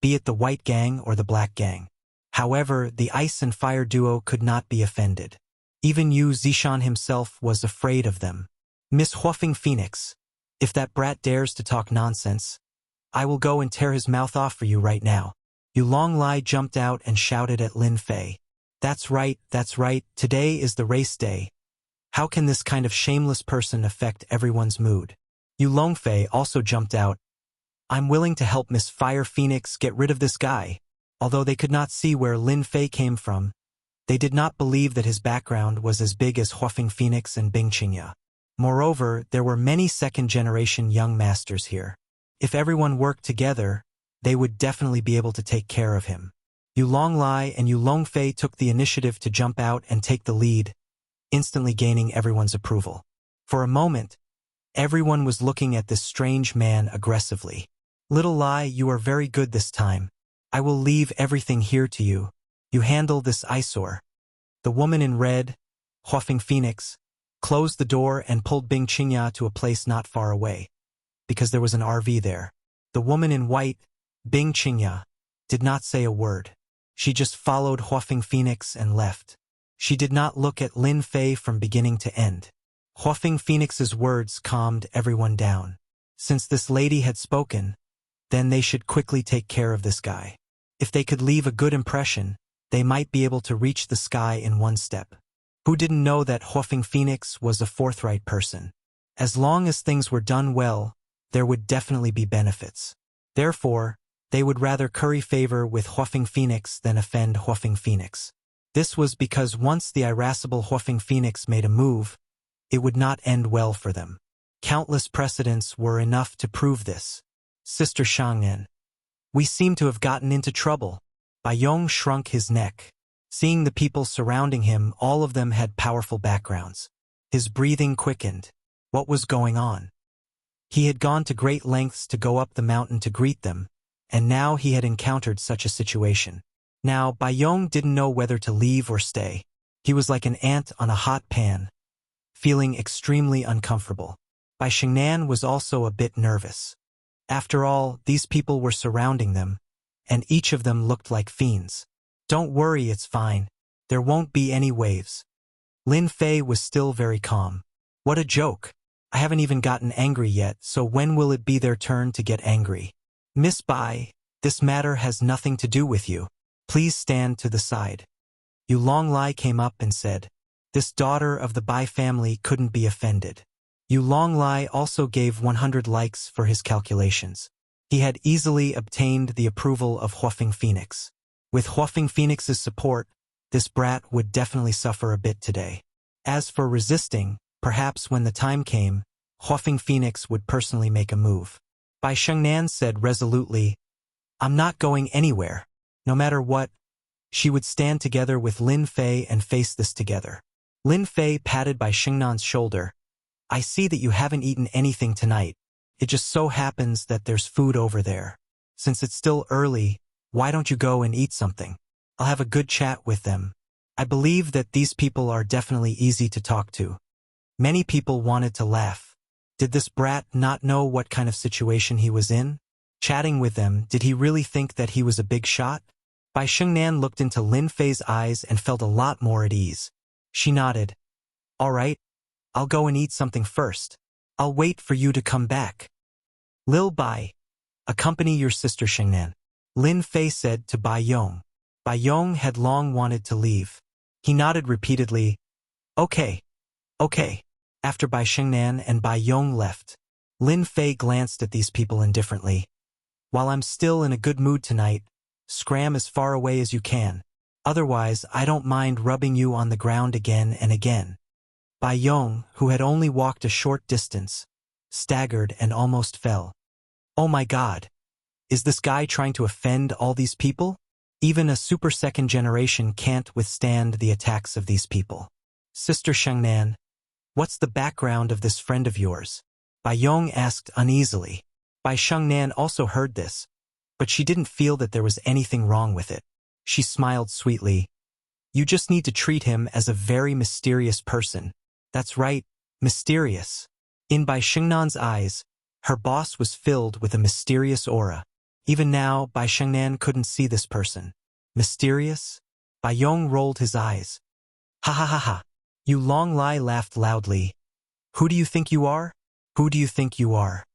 Speaker 1: be it the White Gang or the Black Gang. However, the ice and fire duo could not be offended. Even Yu Zishan himself was afraid of them. Miss Huafeng Phoenix, if that brat dares to talk nonsense, I will go and tear his mouth off for you right now. Yu Longlai jumped out and shouted at Lin Fei. That's right, today is the race day. How can this kind of shameless person affect everyone's mood? Yu Longfei also jumped out. I'm willing to help Miss Fire Phoenix get rid of this guy. Although they could not see where Lin Fei came from, they did not believe that his background was as big as Huafeng Phoenix and Bing Qingya. Moreover, there were many second-generation young masters here. If everyone worked together, they would definitely be able to take care of him. Yu Longlai and Yu Longfei took the initiative to jump out and take the lead, instantly gaining everyone's approval. For a moment, everyone was looking at this strange man aggressively. Little Lai, you are very good this time. I will leave everything here to you. You handle this eyesore. The woman in red, Huafeng Phoenix, closed the door and pulled Bing Qingya to a place not far away, because there was an RV there. The woman in white, Bing Qingya, did not say a word. She just followed Huafeng Phoenix and left. She did not look at Lin Fei from beginning to end. Huafeng Phoenix's words calmed everyone down. Since this lady had spoken, then they should quickly take care of this guy. If they could leave a good impression, they might be able to reach the sky in one step. Who didn't know that Huafeng Phoenix was a forthright person? As long as things were done well, there would definitely be benefits. Therefore, they would rather curry favor with Huafeng Phoenix than offend Huafeng Phoenix. This was because once the irascible Huafeng Phoenix made a move, it would not end well for them. Countless precedents were enough to prove this. Sister Shangnan. We seem to have gotten into trouble. Baiyong shrunk his neck. Seeing the people surrounding him, all of them had powerful backgrounds. His breathing quickened. What was going on? He had gone to great lengths to go up the mountain to greet them, and now he had encountered such a situation. Now, Baiyong didn't know whether to leave or stay. He was like an ant on a hot pan, feeling extremely uncomfortable. Bai Shengnan was also a bit nervous. After all, these people were surrounding them, and each of them looked like fiends. Don't worry, it's fine. There won't be any waves. Lin Fei was still very calm. What a joke. I haven't even gotten angry yet, so when will it be their turn to get angry? Miss Bai, this matter has nothing to do with you. Please stand to the side. Yu Longlai came up and said, this daughter of the Bai family couldn't be offended. Yu Longlai also gave 100 likes for his calculations. He had easily obtained the approval of Huafeng Phoenix. With Huafeng Phoenix's support, this brat would definitely suffer a bit today. As for resisting, perhaps when the time came, Huafeng Phoenix would personally make a move. Bai Shengnan said resolutely, I'm not going anywhere. No matter what, she would stand together with Lin Fei and face this together. Lin Fei patted Bai Shengnan's shoulder. I see that you haven't eaten anything tonight. It just so happens that there's food over there. Since it's still early, why don't you go and eat something? I'll have a good chat with them. I believe that these people are definitely easy to talk to. Many people wanted to laugh. Did this brat not know what kind of situation he was in? Chatting with them, did he really think that he was a big shot? Bai Shengnan looked into Lin Fei's eyes and felt a lot more at ease. She nodded. All right, I'll go and eat something first. I'll wait for you to come back. Lil Bai, accompany your sister Shengnan, Lin Fei said to Bai Yong. Bai Yong had long wanted to leave. He nodded repeatedly. Okay. After Bai Shengnan and Bai Yong left, Lin Fei glanced at these people indifferently. While I'm still in a good mood tonight, scram as far away as you can. Otherwise, I don't mind rubbing you on the ground again and again. Bai Yong, who had only walked a short distance, staggered and almost fell. Oh my God! Is this guy trying to offend all these people? Even a super second generation can't withstand the attacks of these people. Sister Shengnan, what's the background of this friend of yours? Bai Yong asked uneasily. Bai Shengnan also heard this, but she didn't feel that there was anything wrong with it. She smiled sweetly. You just need to treat him as a very mysterious person. That's right, mysterious. In Bai Shengnan's eyes, her boss was filled with a mysterious aura. Even now, Bai Shengnan couldn't see this person. Mysterious? Bai Yong rolled his eyes. Ha ha ha ha. Yu Longlai laughed loudly. Who do you think you are? Who do you think you are?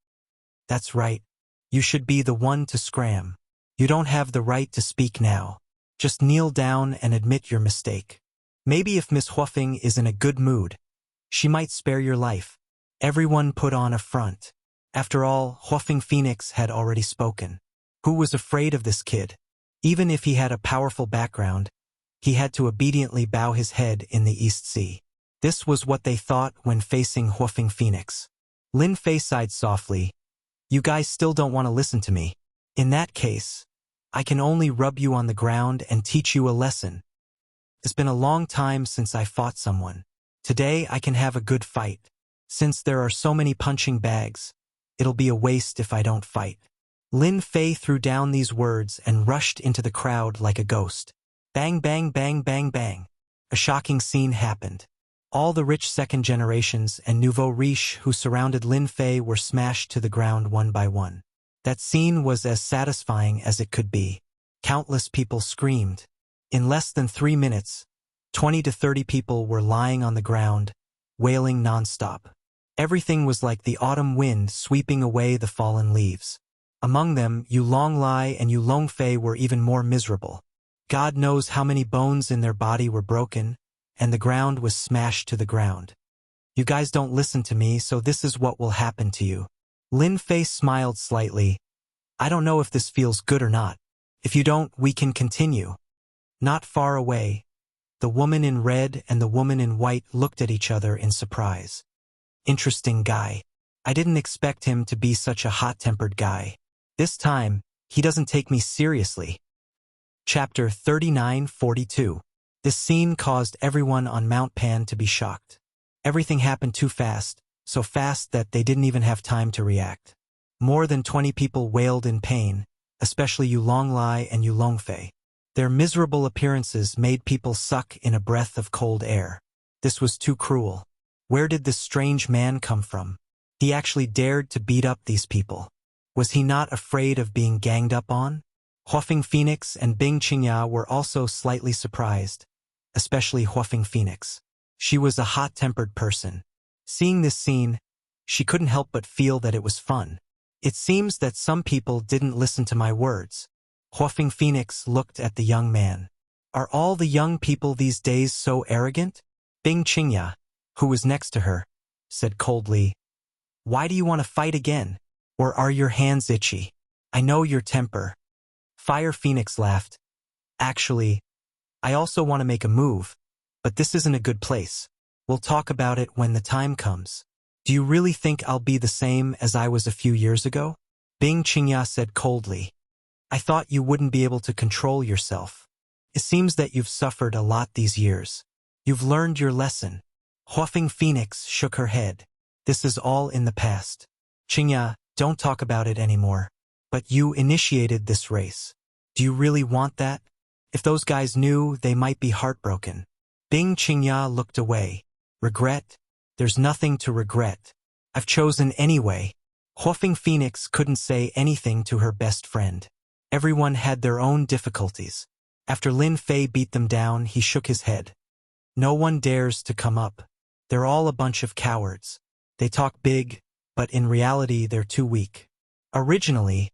Speaker 1: That's right. You should be the one to scram. You don't have the right to speak now. Just kneel down and admit your mistake. Maybe if Miss Huofing is in a good mood, she might spare your life. Everyone put on a front. After all, Huofing Phoenix had already spoken. Who was afraid of this kid? Even if he had a powerful background, he had to obediently bow his head in the East Sea. This was what they thought when facing Huofing Phoenix. Lin Fei sighed softly. You guys still don't want to listen to me. In that case, I can only rub you on the ground and teach you a lesson. It's been a long time since I fought someone. Today I can have a good fight. Since there are so many punching bags, it'll be a waste if I don't fight. Lin Fei threw down these words and rushed into the crowd like a ghost. Bang, bang, bang, bang, bang. A shocking scene happened. All the rich second generations and nouveau riche who surrounded Lin Fei were smashed to the ground one by one. That scene was as satisfying as it could be. Countless people screamed. In less than 3 minutes, 20 to 30 people were lying on the ground, wailing nonstop. Everything was like the autumn wind sweeping away the fallen leaves. Among them, Yu Longlai and Yu Longfei were even more miserable. God knows how many bones in their body were broken, and the ground was smashed to the ground. You guys don't listen to me, so this is what will happen to you. Lin Fei smiled slightly. I don't know if this feels good or not. If you don't, we can continue. Not far away, the woman in red and the woman in white looked at each other in surprise. Interesting guy. I didn't expect him to be such a hot-tempered guy. This time, he doesn't take me seriously. Chapter 39-42. This scene caused everyone on Mount Pan to be shocked. Everything happened too fast, so fast that they didn't even have time to react. More than 20 people wailed in pain, especially Yu Longlai and Yu Longfei. Their miserable appearances made people suck in a breath of cold air. This was too cruel. Where did this strange man come from? He actually dared to beat up these people. Was he not afraid of being ganged up on? Huofing Phoenix and Bing Qingya were also slightly surprised, especially Huofing Phoenix. She was a hot-tempered person. Seeing this scene, she couldn't help but feel that it was fun. It seems that some people didn't listen to my words. Huofing Phoenix looked at the young man. Are all the young people these days so arrogant? Bing Qingya, who was next to her, said coldly, Why do you want to fight again? Or are your hands itchy? I know your temper. Fire Phoenix laughed. Actually, I also want to make a move, but this isn't a good place. We'll talk about it when the time comes. Do you really think I'll be the same as I was a few years ago? Bing Qingya said coldly. I thought you wouldn't be able to control yourself. It seems that you've suffered a lot these years. You've learned your lesson. Huofing Phoenix shook her head. This is all in the past. Qingya, don't talk about it anymore. But you initiated this race. Do you really want that? If those guys knew, they might be heartbroken. Bing Qingya looked away. Regret? There's nothing to regret. I've chosen anyway. Huofing Phoenix couldn't say anything to her best friend. Everyone had their own difficulties. After Lin Fei beat them down, he shook his head. No one dares to come up. They're all a bunch of cowards. They talk big, but in reality they're too weak. Originally,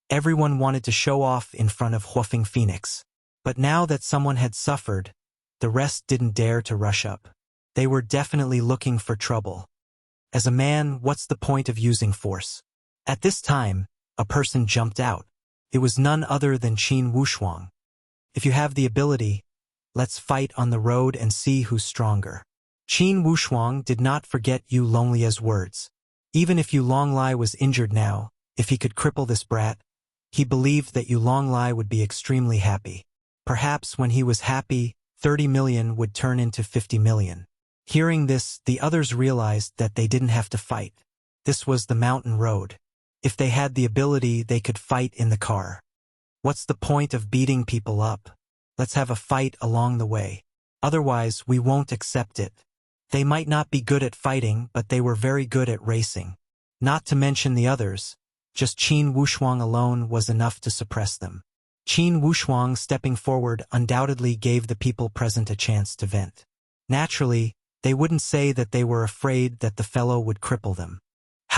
Speaker 1: everyone wanted to show off in front of Huofing Phoenix. But now that someone had suffered, the rest didn't dare to rush up. They were definitely looking for trouble. As a man, what's the point of using force? At this time, a person jumped out. It was none other than Qin Wushuang. If you have the ability, let's fight on the road and see who's stronger. Qin Wushuang did not forget Yu Longlia's words. Even if Yu Longlai was injured now, if he could cripple this brat, he believed that Yu Longlai would be extremely happy. Perhaps when he was happy, 30 million would turn into 50 million. Hearing this, the others realized that they didn't have to fight. This was the mountain road. If they had the ability, they could fight in the car. What's the point of beating people up? Let's have a fight along the way. Otherwise, we won't accept it. They might not be good at fighting, but they were very good at racing. Not to mention the others, just Qin Wushuang alone was enough to suppress them. Qin Wushuang stepping forward undoubtedly gave the people present a chance to vent. Naturally, they wouldn't say that they were afraid that the fellow would cripple them.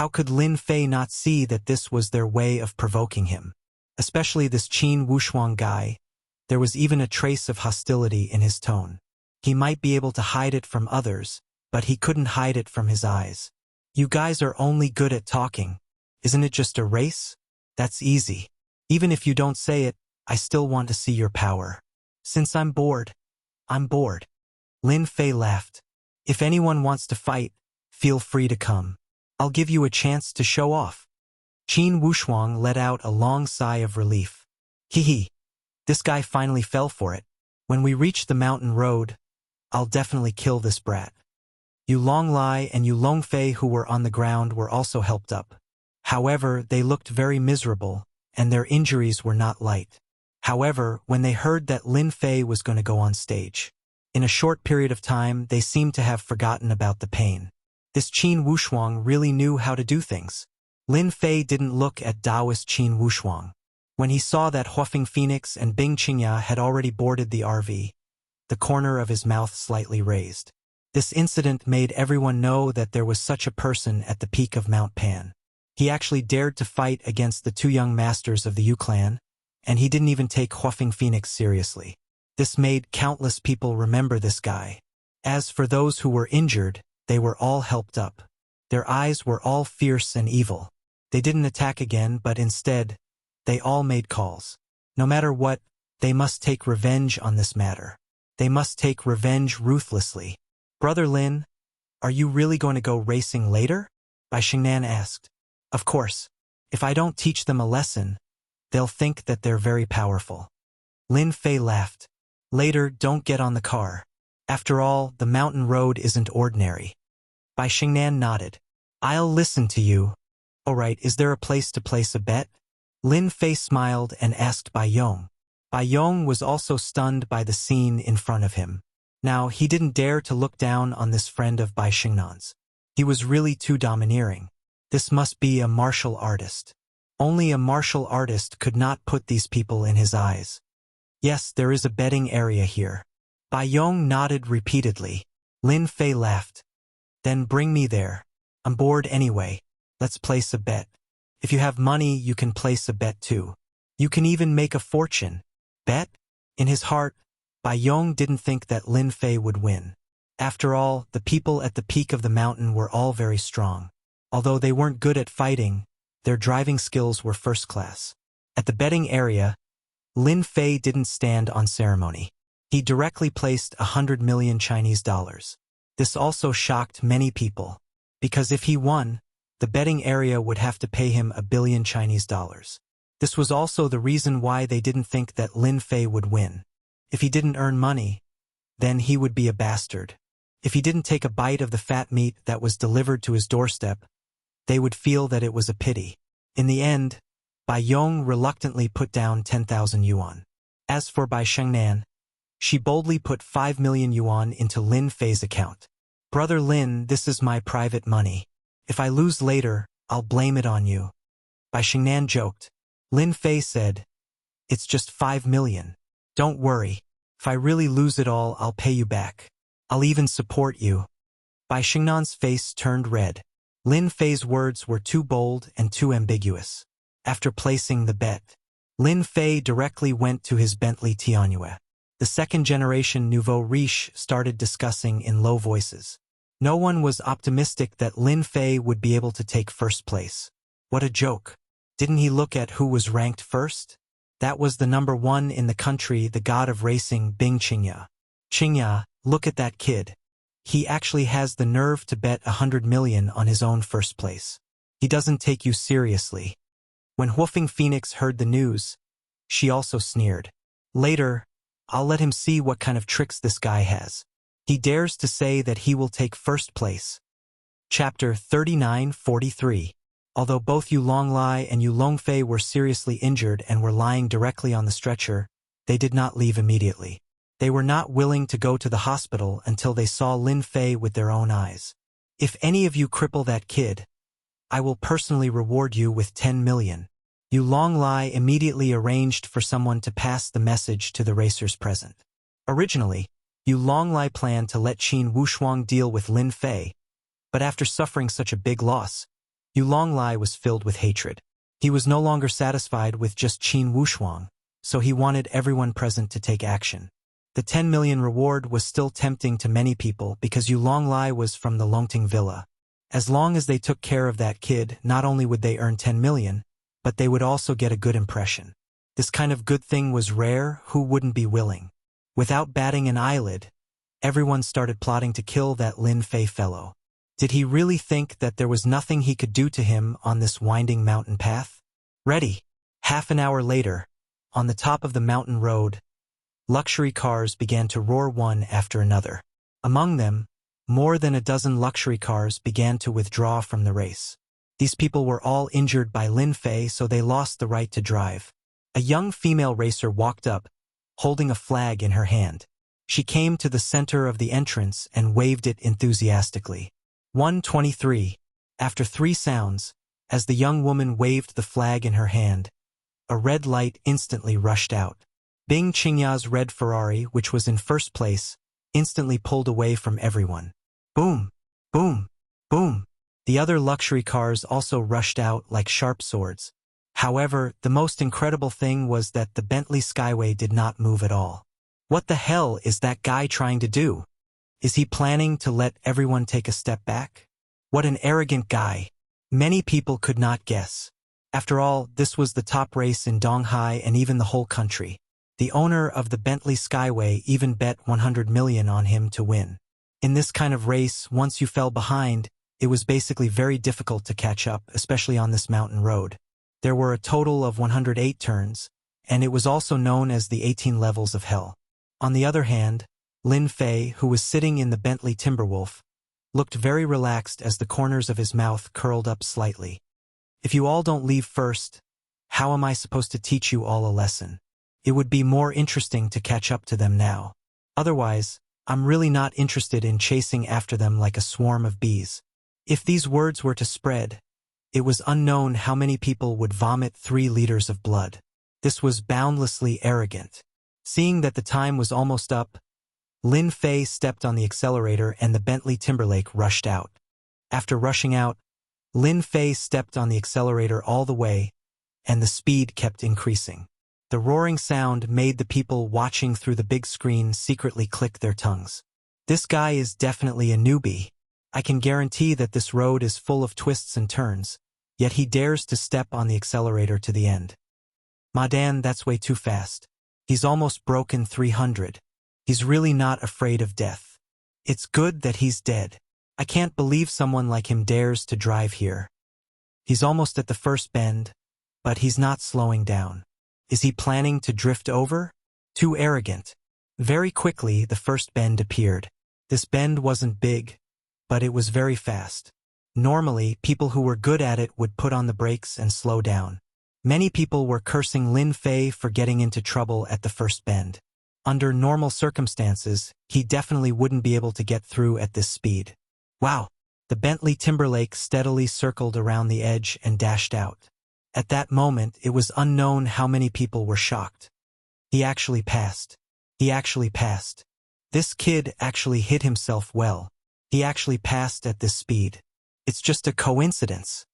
Speaker 1: How could Lin Fei not see that this was their way of provoking him? Especially this Qin Wushuang guy. There was even a trace of hostility in his tone. He might be able to hide it from others, but he couldn't hide it from his eyes. You guys are only good at talking. Isn't it just a race? That's easy. Even if you don't say it, I still want to see your power. Since I'm bored, I'm bored. Lin Fei laughed. If anyone wants to fight, feel free to come. I'll give you a chance to show off. Qin Wushuang let out a long sigh of relief. Hee. This guy finally fell for it. When we reach the mountain road, I'll definitely kill this brat. Yu Longlai and Yu Longfei who were on the ground were also helped up. However, they looked very miserable, and their injuries were not light. However, when they heard that Lin Fei was going to go on stage, in a short period of time they seemed to have forgotten about the pain. This Qin Wushuang really knew how to do things. Lin Fei didn't look at Taoist Qin Wushuang. When he saw that Huafeng Phoenix and Bing Qingya had already boarded the RV, the corner of his mouth slightly raised. This incident made everyone know that there was such a person at the peak of Mount Pan. He actually dared to fight against the two young masters of the Yu clan, and he didn't even take Huafeng Phoenix seriously. This made countless people remember this guy. As for those who were injured, they were all helped up. Their eyes were all fierce and evil. They didn't attack again, but instead, they all made calls. No matter what, they must take revenge on this matter. They must take revenge ruthlessly. Brother Lin, are you really going to go racing later? Bai Xingnan asked. Of course. If I don't teach them a lesson, they'll think that they're very powerful. Lin Fei laughed. Later, don't get on the car. After all, the mountain road isn't ordinary. Bai Xingnan nodded. I'll listen to you. Alright, is there a place to place a bet? Lin Fei smiled and asked Bai Yong. Bai Yong was also stunned by the scene in front of him. Now, he didn't dare to look down on this friend of Bai Xingnan's. He was really too domineering. This must be a martial artist. Only a martial artist could not put these people in his eyes. Yes, there is a betting area here. Bai Yong nodded repeatedly. Lin Fei laughed. Then bring me there. I'm bored anyway. Let's place a bet. If you have money, you can place a bet too. You can even make a fortune. Bet? In his heart, Bai Yong didn't think that Lin Fei would win. After all, the people at the peak of the mountain were all very strong. Although they weren't good at fighting, their driving skills were first class. At the betting area, Lin Fei didn't stand on ceremony. He directly placed 100 million Chinese dollars. This also shocked many people, because if he won, the betting area would have to pay him 1 billion Chinese dollars. This was also the reason why they didn't think that Lin Fei would win. If he didn't earn money, then he would be a bastard. If he didn't take a bite of the fat meat that was delivered to his doorstep, they would feel that it was a pity. In the end, Bai Yong reluctantly put down 10,000 yuan. As for Bai Xingnan, she boldly put 5 million yuan into Lin Fei's account. Brother Lin, this is my private money. If I lose later, I'll blame it on you. Bai Xingnan joked. Lin Fei said, It's just 5 million. Don't worry. If I really lose it all, I'll pay you back. I'll even support you. Bai Xingnan's face turned red. Lin Fei's words were too bold and too ambiguous. After placing the bet, Lin Fei directly went to his Bentley Tianyue. The second-generation nouveau riche started discussing in low voices. No one was optimistic that Lin Fei would be able to take first place. What a joke. Didn't he look at who was ranked first? That was the number 1 in the country, the god of racing, Bing Qingya. Qingya, look at that kid. He actually has the nerve to bet 100 million on his own first place. He doesn't take you seriously. When Huafeng Phoenix heard the news, she also sneered. Later, I'll let him see what kind of tricks this guy has. He dares to say that he will take first place. Chapter 39-43. Although both Yu Longlai and Yu Longfei were seriously injured and were lying directly on the stretcher, they did not leave immediately. They were not willing to go to the hospital until they saw Lin Fei with their own eyes. If any of you cripple that kid, I will personally reward you with 10 million. Yu Longlai immediately arranged for someone to pass the message to the racers present. Originally, Yu Longlai planned to let Qin Wushuang deal with Lin Fei, but after suffering such a big loss, Yu Longlai was filled with hatred. He was no longer satisfied with just Qin Wushuang, so he wanted everyone present to take action. The 10 million reward was still tempting to many people because Yu Longlai was from the Longting Villa. As long as they took care of that kid, not only would they earn 10 million, but they would also get a good impression. This kind of good thing was rare. Who wouldn't be willing? Without batting an eyelid, everyone started plotting to kill that Lin Fei fellow. Did he really think that there was nothing he could do to him on this winding mountain path? Ready. Half an hour later, on the top of the mountain road, luxury cars began to roar one after another. Among them, more than a dozen luxury cars began to withdraw from the race. These people were all injured by Lin Fei, so they lost the right to drive. A young female racer walked up, holding a flag in her hand. She came to the center of the entrance and waved it enthusiastically. 123. After 3 sounds, as the young woman waved the flag in her hand, a red light instantly rushed out. Bing Qingya's red Ferrari, which was in first place, instantly pulled away from everyone. Boom! Boom! Boom! The other luxury cars also rushed out like sharp swords. However, the most incredible thing was that the Bentley Skyway did not move at all. What the hell is that guy trying to do? Is he planning to let everyone take a step back? What an arrogant guy. Many people could not guess. After all, this was the top race in Donghai and even the whole country. The owner of the Bentley Skyway even bet 100 million on him to win. In this kind of race, once you fell behind, it was basically very difficult to catch up, especially on this mountain road. There were a total of 108 turns, and it was also known as the 18 levels of hell. On the other hand, Lin Fei, who was sitting in the Bentley Timberwolf, looked very relaxed as the corners of his mouth curled up slightly. If you all don't leave first, how am I supposed to teach you all a lesson? It would be more interesting to catch up to them now. Otherwise, I'm really not interested in chasing after them like a swarm of bees. If these words were to spread, it was unknown how many people would vomit 3 liters of blood. This was boundlessly arrogant. Seeing that the time was almost up, Lin Fei stepped on the accelerator and the Bentley Timberlake rushed out. After rushing out, Lin Fei stepped on the accelerator all the way, and the speed kept increasing. The roaring sound made the people watching through the big screen secretly click their tongues. This guy is definitely a newbie. I can guarantee that this road is full of twists and turns, yet he dares to step on the accelerator to the end. Madan, that's way too fast. He's almost broken 300. He's really not afraid of death. It's good that he's dead. I can't believe someone like him dares to drive here. He's almost at the first bend, but he's not slowing down. Is he planning to drift over? Too arrogant. Very quickly, the first bend appeared. This bend wasn't big, but it was very fast. Normally, people who were good at it would put on the brakes and slow down. Many people were cursing Lin Fei for getting into trouble at the first bend. Under normal circumstances, he definitely wouldn't be able to get through at this speed. Wow! The Bentley Timberlake steadily circled around the edge and dashed out. At that moment, it was unknown how many people were shocked. He actually passed. He actually passed. This kid actually hit himself well. He actually passed at this speed. It's just a coincidence.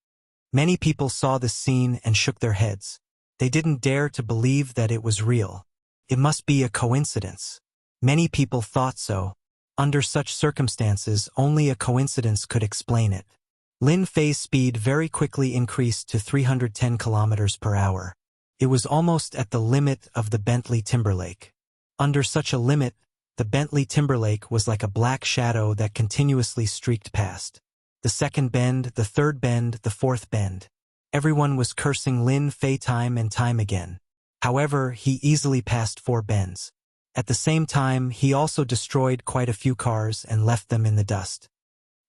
Speaker 1: Many people saw this scene and shook their heads. They didn't dare to believe that it was real. It must be a coincidence. Many people thought so. Under such circumstances, only a coincidence could explain it. Lin Fei's speed very quickly increased to 310 kilometers per hour. It was almost at the limit of the Bentley Timberlake. Under such a limit, the Bentley Timberlake was like a black shadow that continuously streaked past. The second bend, the third bend, the fourth bend. Everyone was cursing Lin Fei time and time again. However, he easily passed 4 bends. At the same time, he also destroyed quite a few cars and left them in the dust.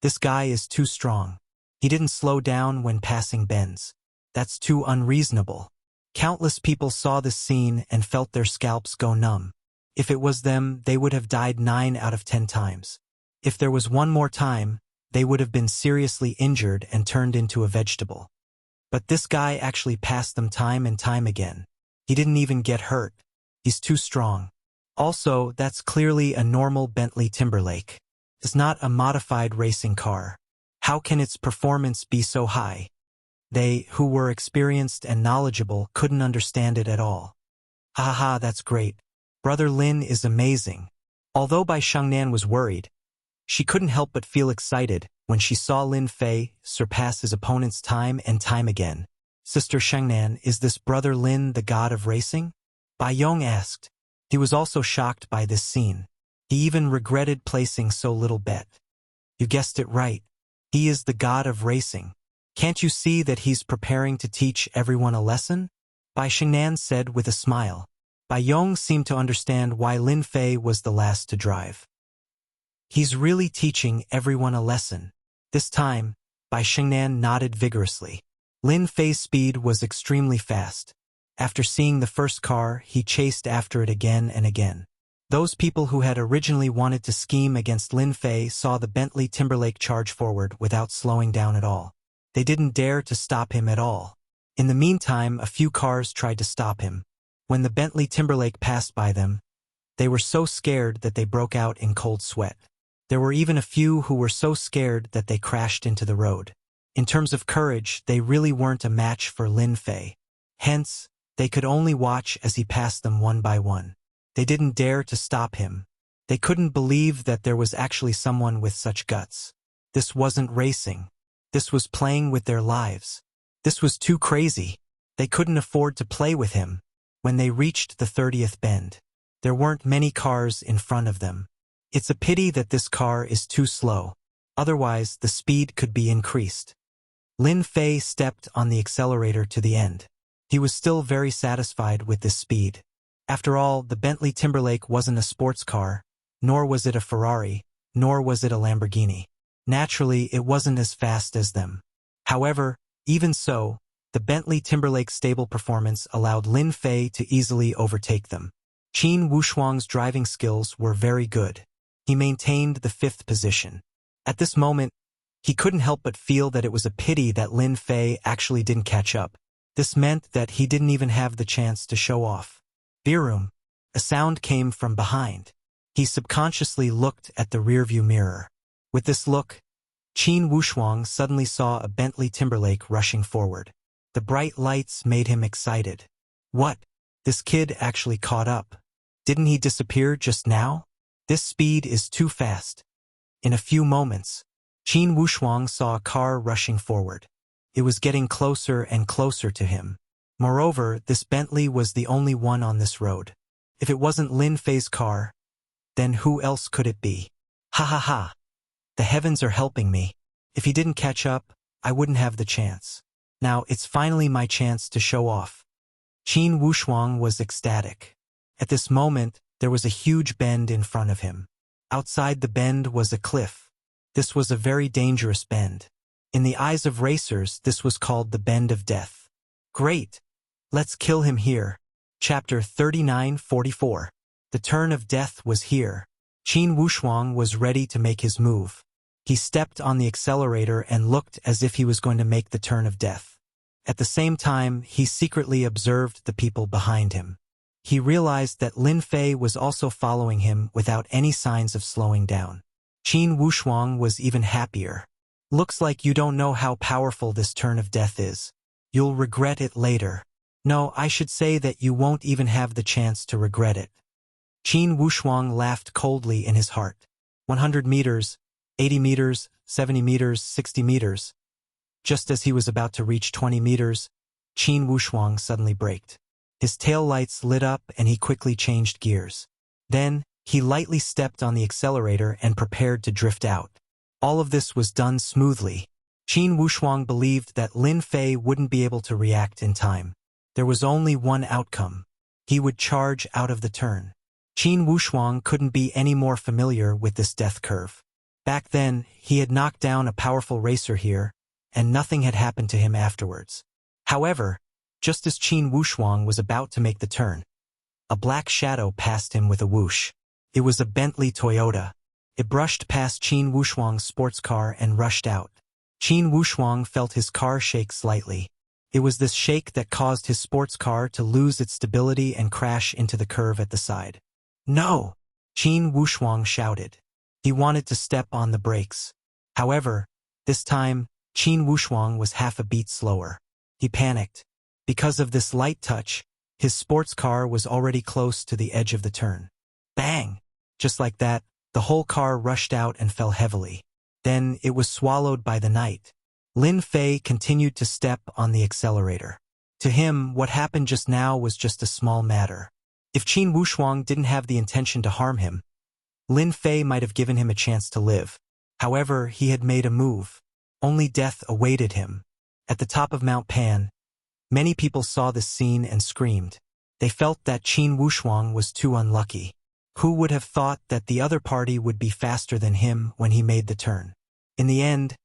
Speaker 1: This guy is too strong. He didn't slow down when passing bends. That's too unreasonable. Countless people saw this scene and felt their scalps go numb. If it was them, they would have died 9 out of 10 times. If there was one more time, they would have been seriously injured and turned into a vegetable. But this guy actually passed them time and time again. He didn't even get hurt. He's too strong. Also, that's clearly a normal Bentley Timberlake. It's not a modified racing car. How can its performance be so high? They, who were experienced and knowledgeable, couldn't understand it at all. Ha ha ha, that's great. Brother Lin is amazing. Although Bai Shengnan was worried, she couldn't help but feel excited when she saw Lin Fei surpass his opponents time and time again. Sister Shengnan, is this Brother Lin the god of racing? Bai Yong asked. He was also shocked by this scene. He even regretted placing so little bet. You guessed it right. He is the god of racing. Can't you see that he's preparing to teach everyone a lesson? Bai Shengnan said with a smile. Bai Yong seemed to understand why Lin Fei was the last to drive. He's really teaching everyone a lesson. This time, Bai Shengnan nodded vigorously. Lin Fei's speed was extremely fast. After seeing the first car, he chased after it again and again. Those people who had originally wanted to scheme against Lin Fei saw the Bentley Timberlake charge forward without slowing down at all. They didn't dare to stop him at all. In the meantime, a few cars tried to stop him. When the Bentley Timberlake passed by them, they were so scared that they broke out in cold sweat. There were even a few who were so scared that they crashed into the road. In terms of courage, they really weren't a match for Lin Fei. Hence, they could only watch as he passed them one by one. They didn't dare to stop him. They couldn't believe that there was actually someone with such guts. This wasn't racing. This was playing with their lives. This was too crazy. They couldn't afford to play with him. When they reached the 30th bend, there weren't many cars in front of them. It's a pity that this car is too slow. Otherwise, the speed could be increased. Lin Fei stepped on the accelerator to the end. He was still very satisfied with this speed. After all, the Bentley Timberlake wasn't a sports car, nor was it a Ferrari, nor was it a Lamborghini. Naturally, it wasn't as fast as them. However, even so, the Bentley Timberlake's stable performance allowed Lin Fei to easily overtake them. Qin Wushuang's driving skills were very good. He maintained the 5th position. At this moment, he couldn't help but feel that it was a pity that Lin Fei actually didn't catch up. This meant that he didn't even have the chance to show off. Birum. A sound came from behind. He subconsciously looked at the rearview mirror. With this look, Qin Wushuang suddenly saw a Bentley Timberlake rushing forward. The bright lights made him excited. What? This kid actually caught up. Didn't he disappear just now? This speed is too fast. In a few moments, Qin Wushuang saw a car rushing forward. It was getting closer and closer to him. Moreover, this Bentley was the only one on this road. If it wasn't Lin Fei's car, then who else could it be? Ha ha ha. The heavens are helping me. If he didn't catch up, I wouldn't have the chance. Now it's finally my chance to show off. Qin Wushuang was ecstatic. At this moment, there was a huge bend in front of him. Outside the bend was a cliff. This was a very dangerous bend. In the eyes of racers, this was called the Bend of Death. Great! Let's kill him here. Chapter 39:44. The turn of death was here. Qin Wushuang was ready to make his move. He stepped on the accelerator and looked as if he was going to make the turn of death. At the same time, he secretly observed the people behind him. He realized that Lin Fei was also following him without any signs of slowing down. Qin Wushuang was even happier. Looks like you don't know how powerful this turn of death is. You'll regret it later. No, I should say that you won't even have the chance to regret it. Qin Wushuang laughed coldly in his heart. 100 meters, 80 meters, 70 meters, 60 meters. Just as he was about to reach 20 meters, Qin Wushuang suddenly braked. His tail lights lit up and he quickly changed gears. Then, he lightly stepped on the accelerator and prepared to drift out. All of this was done smoothly. Qin Wushuang believed that Lin Fei wouldn't be able to react in time. There was only one outcome. He would charge out of the turn. Qin Wushuang couldn't be any more familiar with this death curve. Back then, he had knocked down a powerful racer here, and nothing had happened to him afterwards. However, just as Qin Wushuang was about to make the turn, a black shadow passed him with a whoosh. It was a Bentley Toyota. It brushed past Qin Wushuang's sports car and rushed out. Qin Wushuang felt his car shake slightly. It was this shake that caused his sports car to lose its stability and crash into the curve at the side. No! Qin Wushuang shouted. He wanted to step on the brakes. However, this time, Qin Wushuang was half a beat slower. He panicked. Because of this light touch, his sports car was already close to the edge of the turn. Bang! Just like that, the whole car rushed out and fell heavily. Then it was swallowed by the night. Lin Fei continued to step on the accelerator. To him, what happened just now was just a small matter. If Qin Wushuang didn't have the intention to harm him, Lin Fei might have given him a chance to live. However, he had made a move. Only death awaited him. At the top of Mount Pan, many people saw this scene and screamed. They felt that Qin Wushuang was too unlucky. Who would have thought that the other party would be faster than him when he made the turn? In the end,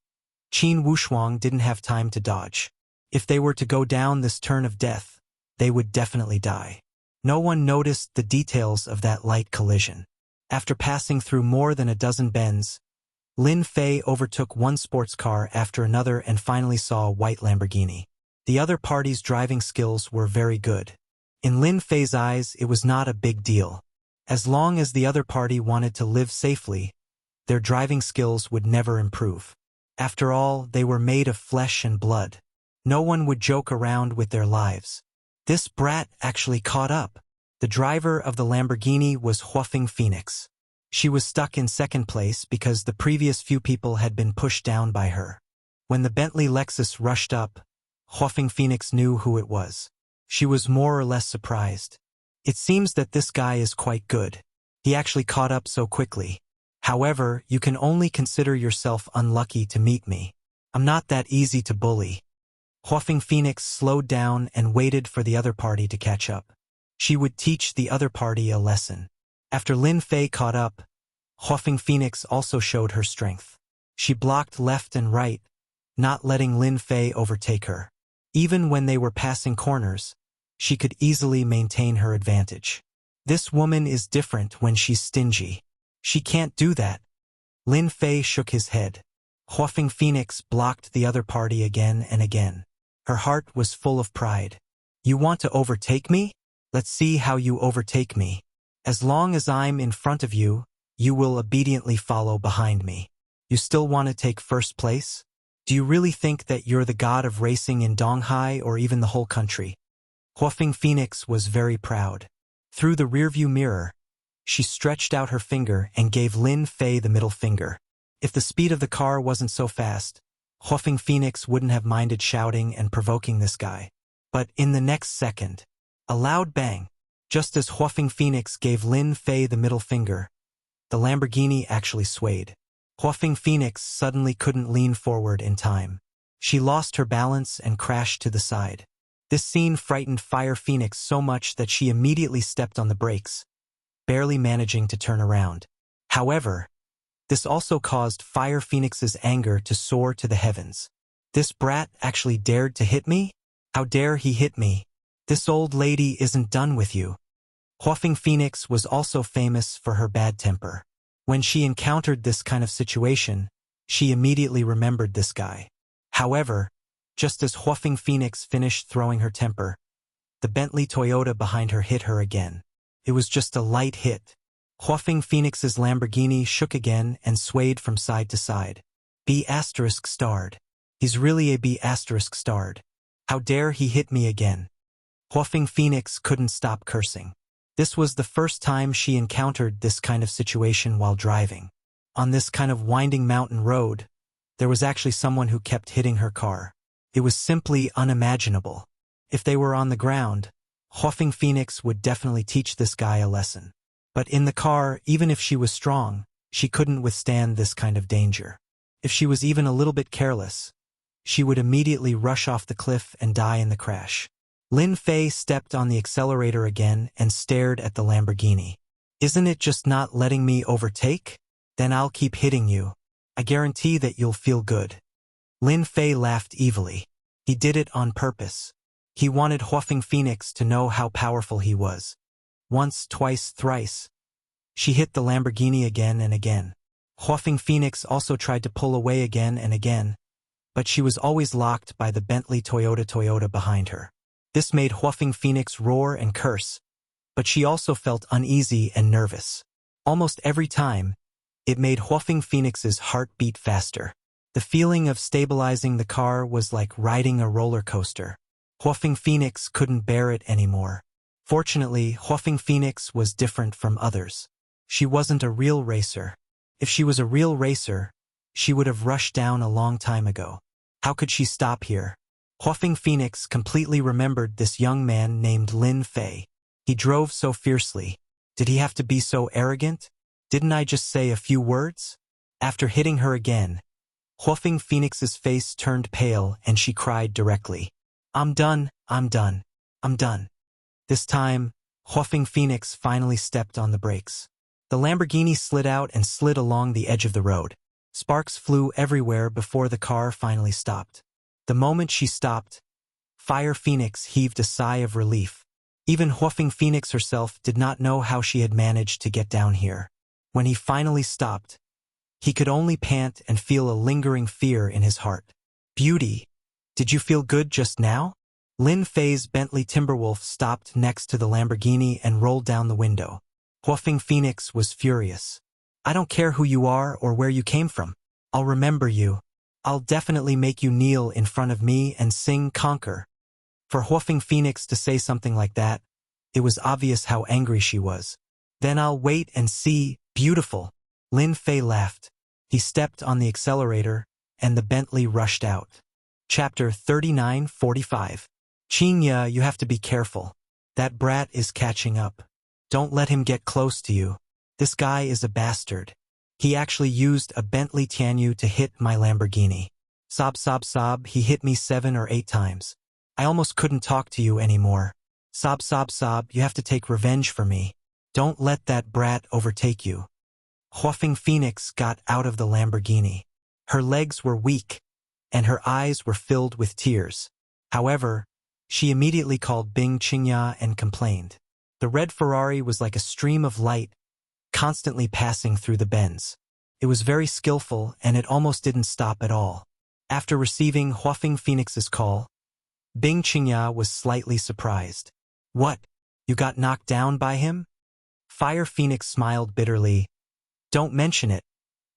Speaker 1: Qin Wushuang didn't have time to dodge. If they were to go down this turn of death, they would definitely die. No one noticed the details of that light collision. After passing through more than a dozen bends, Lin Fei overtook one sports car after another and finally saw a white Lamborghini. The other party's driving skills were very good. In Lin Fei's eyes, it was not a big deal. As long as the other party wanted to live safely, their driving skills would never improve. After all, they were made of flesh and blood. No one would joke around with their lives. This brat actually caught up. The driver of the Lamborghini was Huafeng Phoenix. She was stuck in second place because the previous few people had been pushed down by her. When the Bentley Lexus rushed up, Huafeng Phoenix knew who it was. She was more or less surprised. It seems that this guy is quite good. He actually caught up so quickly. However, you can only consider yourself unlucky to meet me. I'm not that easy to bully. Huafeng Phoenix slowed down and waited for the other party to catch up. She would teach the other party a lesson. After Lin Fei caught up, Huafeng Phoenix also showed her strength. She blocked left and right, not letting Lin Fei overtake her. Even when they were passing corners, she could easily maintain her advantage. This woman is different when she's stingy. She can't do that. Lin Fei shook his head. Huafeng Phoenix blocked the other party again and again. Her heart was full of pride. You want to overtake me? Let's see how you overtake me. As long as I'm in front of you, you will obediently follow behind me. You still want to take first place? Do you really think that you're the god of racing in Donghai or even the whole country? Huafeng Phoenix was very proud. Through the rearview mirror, she stretched out her finger and gave Lin Fei the middle finger. If the speed of the car wasn't so fast, Huafeng Phoenix wouldn't have minded shouting and provoking this guy. But in the next second, a loud bang. Just as Huafeng Phoenix gave Lin Fei the middle finger, the Lamborghini actually swayed. Huafeng Phoenix suddenly couldn't lean forward in time. She lost her balance and crashed to the side. This scene frightened Fire Phoenix so much that she immediately stepped on the brakes, barely managing to turn around. However, this also caused Fire Phoenix's anger to soar to the heavens. This brat actually dared to hit me? How dare he hit me? This old lady isn't done with you. Huafeng Phoenix was also famous for her bad temper. When she encountered this kind of situation, she immediately remembered this guy. However, just as Huafeng Phoenix finished throwing her temper, the Bentley Toyota behind her hit her again. It was just a light hit. Huafeng Phoenix's Lamborghini shook again and swayed from side to side. B***starred. He's really a B***starred. How dare he hit me again? Huafeng Phoenix couldn't stop cursing. This was the first time she encountered this kind of situation while driving. On this kind of winding mountain road, there was actually someone who kept hitting her car. It was simply unimaginable. If they were on the ground, Huafeng Phoenix would definitely teach this guy a lesson. But in the car, even if she was strong, she couldn't withstand this kind of danger. If she was even a little bit careless, she would immediately rush off the cliff and die in the crash. Lin Fei stepped on the accelerator again and stared at the Lamborghini. Isn't it just not letting me overtake? Then I'll keep hitting you. I guarantee that you'll feel good. Lin Fei laughed evilly. He did it on purpose. He wanted Huafeng Phoenix to know how powerful he was. Once, twice, thrice. She hit the Lamborghini again and again. Huafeng Phoenix also tried to pull away again and again, but she was always locked by the Bentley Toyota behind her. This made Huafeng Phoenix roar and curse, but she also felt uneasy and nervous. Almost every time, it made Huafeng Phoenix's heart beat faster. The feeling of stabilizing the car was like riding a roller coaster. Huafeng Phoenix couldn't bear it anymore. Fortunately, Huafeng Phoenix was different from others. She wasn't a real racer. If she was a real racer, she would have rushed down a long time ago. How could she stop here? Huafeng Phoenix completely remembered this young man named Lin Fei. He drove so fiercely. Did he have to be so arrogant? Didn't I just say a few words? After hitting her again, Huafeng Phoenix's face turned pale and she cried directly. I'm done, I'm done, I'm done. This time, Huafeng Phoenix finally stepped on the brakes. The Lamborghini slid out and slid along the edge of the road. Sparks flew everywhere before the car finally stopped. The moment she stopped, Fire Phoenix heaved a sigh of relief. Even Huafeng Phoenix herself did not know how she had managed to get down here. When he finally stopped, he could only pant and feel a lingering fear in his heart. Beauty, did you feel good just now? Lin Fei's Bentley Timberwolf stopped next to the Lamborghini and rolled down the window. Huafeng Phoenix was furious. I don't care who you are or where you came from. I'll remember you. I'll definitely make you kneel in front of me and sing Conquer. For Huafeng Phoenix to say something like that, it was obvious how angry she was. Then I'll wait and see, beautiful. Lin Fei laughed. He stepped on the accelerator, and the Bentley rushed out. Chapter 39:45. Qingya, you have to be careful. That brat is catching up. Don't let him get close to you. This guy is a bastard. He actually used a Bentley Tianyu to hit my Lamborghini. Sob sob sob, he hit me 7 or 8 times. I almost couldn't talk to you anymore. Sob sob sob, you have to take revenge for me. Don't let that brat overtake you. Huafeng Phoenix got out of the Lamborghini. Her legs were weak, and her eyes were filled with tears. However, she immediately called Bing Qingya and complained. The red Ferrari was like a stream of light, constantly passing through the bends. It was very skillful, and it almost didn't stop at all. After receiving Huafeng Phoenix's call, Bing Qingya was slightly surprised. What? You got knocked down by him? Fire Phoenix smiled bitterly. Don't mention it.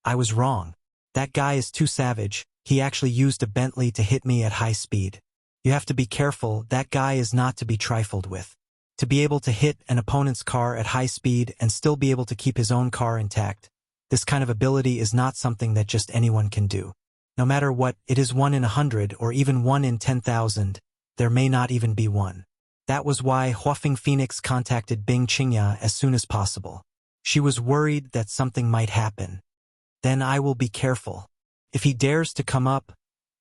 Speaker 1: I was wrong. That guy is too savage. He actually used a Bentley to hit me at high speed. You have to be careful. That guy is not to be trifled with. To be able to hit an opponent's car at high speed and still be able to keep his own car intact, this kind of ability is not something that just anyone can do. No matter what, it is 1 in 100 or even 1 in 10,000, there may not even be one. That was why Huafeng Phoenix contacted Bing Qingya as soon as possible. She was worried that something might happen. Then I will be careful. If he dares to come up,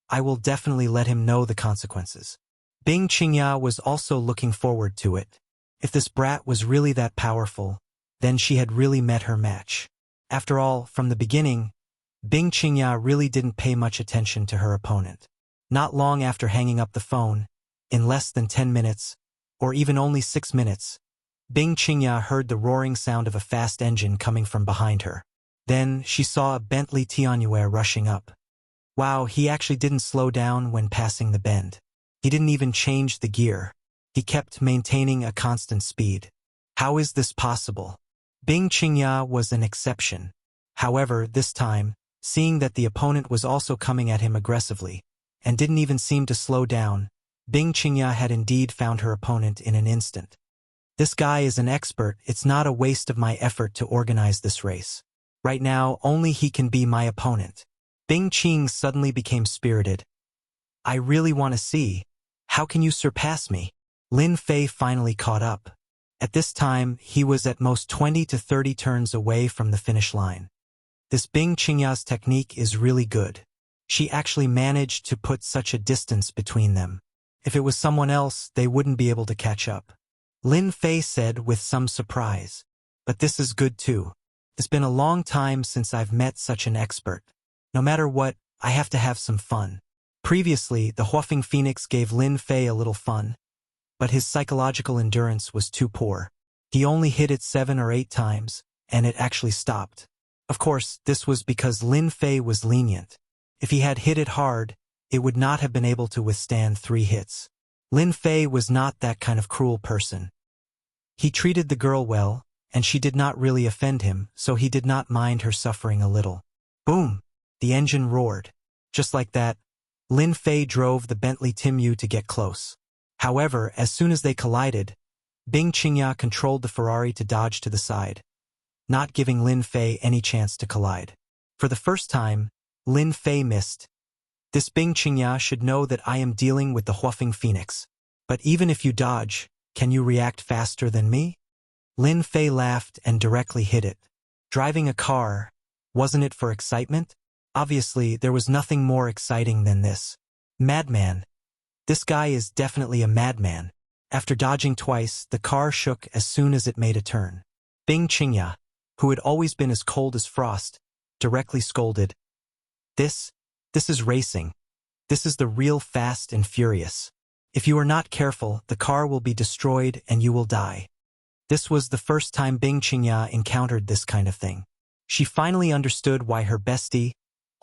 Speaker 1: I will definitely let him know the consequences. Bing Qingya was also looking forward to it. If this brat was really that powerful, then she had really met her match. After all, from the beginning, Bing Qingya really didn't pay much attention to her opponent. Not long after hanging up the phone, in less than 10 minutes, or even only 6 minutes, Bing Qingya heard the roaring sound of a fast engine coming from behind her. Then she saw a Bentley Tianyu rushing up. Wow, he actually didn't slow down when passing the bend. He didn't even change the gear. He kept maintaining a constant speed. How is this possible? Bing Qingya was an exception. However, this time, seeing that the opponent was also coming at him aggressively, and didn't even seem to slow down, Bing Qingya had indeed found her opponent in an instant. This guy is an expert. It's not a waste of my effort to organize this race. Right now, only he can be my opponent. Bing Qing suddenly became spirited. I really want to see. How can you surpass me? Lin Fei finally caught up. At this time, he was at most 20 to 30 turns away from the finish line. This Bing Qingya's technique is really good. She actually managed to put such a distance between them. If it was someone else, they wouldn't be able to catch up. Lin Fei said with some surprise. But this is good too. It's been a long time since I've met such an expert. No matter what, I have to have some fun. Previously, the Huafeng Phoenix gave Lin Fei a little fun, but his psychological endurance was too poor. He only hit it 7 or 8 times, and it actually stopped. Of course, this was because Lin Fei was lenient. If he had hit it hard, it would not have been able to withstand 3 hits. Lin Fei was not that kind of cruel person. He treated the girl well, and she did not really offend him, so he did not mind her suffering a little. Boom! The engine roared. Just like that, Lin Fei drove the Bentley Timu to get close. However, as soon as they collided, Bing Qingya controlled the Ferrari to dodge to the side, not giving Lin Fei any chance to collide. For the first time, Lin Fei missed. This Bing Qingya should know that I am dealing with the Huafeng Phoenix. But even if you dodge, can you react faster than me? Lin Fei laughed and directly hit it. Driving a car, wasn't it for excitement? Obviously, there was nothing more exciting than this. Madman. This guy is definitely a madman. After dodging twice, the car shook as soon as it made a turn. Bing Qingya, who had always been as cold as frost, directly scolded. This is racing. This is the real Fast and Furious. If you are not careful, the car will be destroyed and you will die. This was the first time Bing Qingya encountered this kind of thing. She finally understood why her bestie,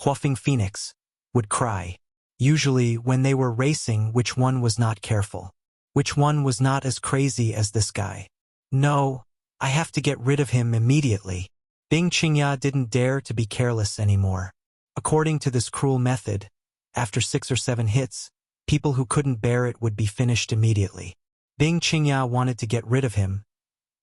Speaker 1: Huafeng Phoenix, would cry. Usually, when they were racing, which one was not careful? Which one was not as crazy as this guy? No, I have to get rid of him immediately. Bing Qingya didn't dare to be careless anymore. According to this cruel method, after 6 or 7 hits, people who couldn't bear it would be finished immediately. Bing Qingya wanted to get rid of him,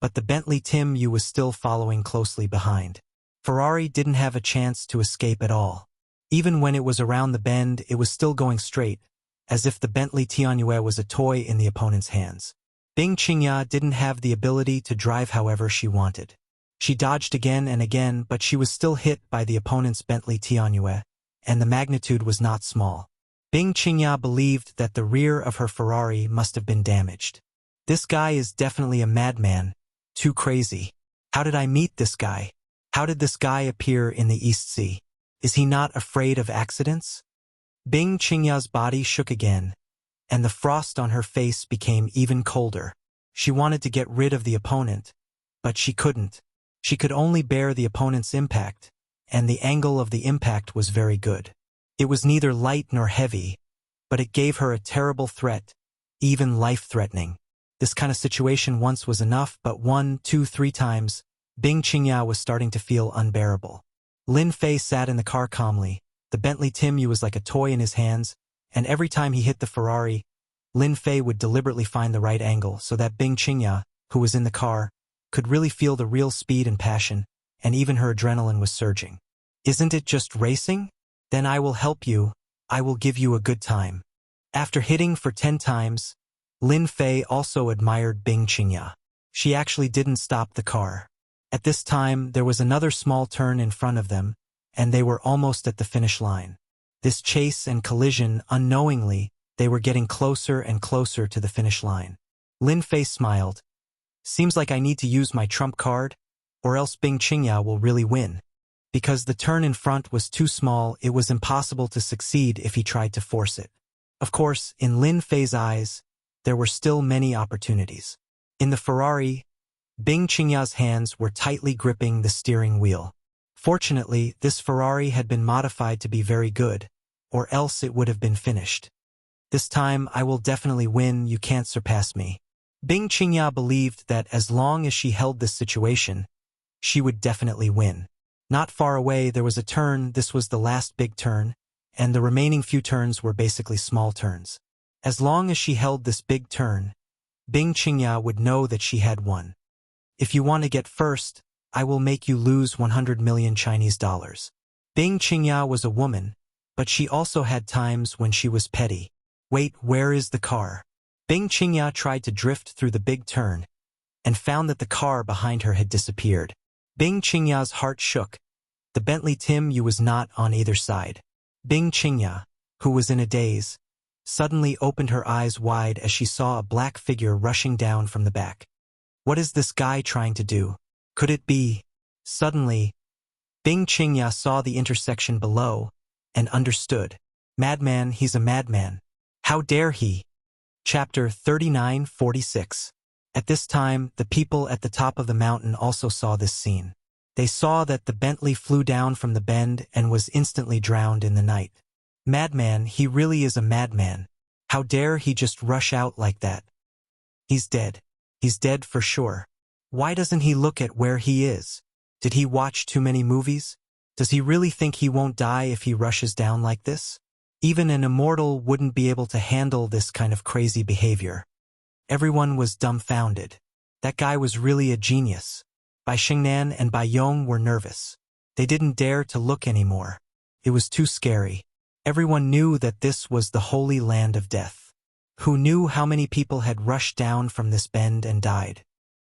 Speaker 1: but the Bentley Timu was still following closely behind. Ferrari didn't have a chance to escape at all. Even when it was around the bend, it was still going straight, as if the Bentley Tianyu was a toy in the opponent's hands. Bing Qingya didn't have the ability to drive however she wanted. She dodged again and again, but she was still hit by the opponent's Bentley Tianyu, and the magnitude was not small. Bing Qingya believed that the rear of her Ferrari must have been damaged. This guy is definitely a madman, too crazy. How did I meet this guy? How did this guy appear in the East Sea? Is he not afraid of accidents? Bing Qingya's body shook again, and the frost on her face became even colder. She wanted to get rid of the opponent, but she couldn't. She could only bear the opponent's impact, and the angle of the impact was very good. It was neither light nor heavy, but it gave her a terrible threat, even life-threatening. This kind of situation once was enough, but 1, 2, 3 times, Bing Qingya was starting to feel unbearable. Lin Fei sat in the car calmly. The Bentley Timu was like a toy in his hands, and every time he hit the Ferrari, Lin Fei would deliberately find the right angle so that Bing Qingya, who was in the car, could really feel the real speed and passion, and even her adrenaline was surging. Isn't it just racing? Then I will help you. I will give you a good time. After hitting for 10 times, Lin Fei also admired Bing Qingya. She actually didn't stop the car. At this time, there was another small turn in front of them, and they were almost at the finish line. This chase and collision, unknowingly, they were getting closer and closer to the finish line. Lin Fei smiled. Seems like I need to use my trump card, or else Bing Qingya will really win. Because the turn in front was too small, it was impossible to succeed if he tried to force it. Of course, in Lin Fei's eyes, there were still many opportunities. In the Ferrari, Bing Qingya's hands were tightly gripping the steering wheel. Fortunately, this Ferrari had been modified to be very good, or else it would have been finished. This time, I will definitely win, you can't surpass me. Bing Qingya believed that as long as she held this situation, she would definitely win. Not far away, there was a turn. This was the last big turn, and the remaining few turns were basically small turns. As long as she held this big turn, Bing Qingya would know that she had won. If you want to get first, I will make you lose 100 million Chinese dollars. Bing Qingya was a woman, but she also had times when she was petty. Wait, where is the car? Bing Qingya tried to drift through the big turn, and found that the car behind her had disappeared. Bing Qingya's heart shook. The Bentley Timu was not on either side. Bing Qingya, who was in a daze, suddenly opened her eyes wide as she saw a black figure rushing down from the back. What is this guy trying to do? Could it be? Suddenly, Bing Qingya saw the intersection below and understood. Madman, he's a madman. How dare he? Chapter 39:46. At this time, the people at the top of the mountain also saw this scene. They saw that the Bentley flew down from the bend and was instantly drowned in the night. Madman, he really is a madman. How dare he just rush out like that? He's dead. He's dead for sure. Why doesn't he look at where he is? Did he watch too many movies? Does he really think he won't die if he rushes down like this? Even an immortal wouldn't be able to handle this kind of crazy behavior. Everyone was dumbfounded. That guy was really a genius. Bai Xingnan and Bai Yong were nervous. They didn't dare to look anymore. It was too scary. Everyone knew that this was the holy land of death. Who knew how many people had rushed down from this bend and died?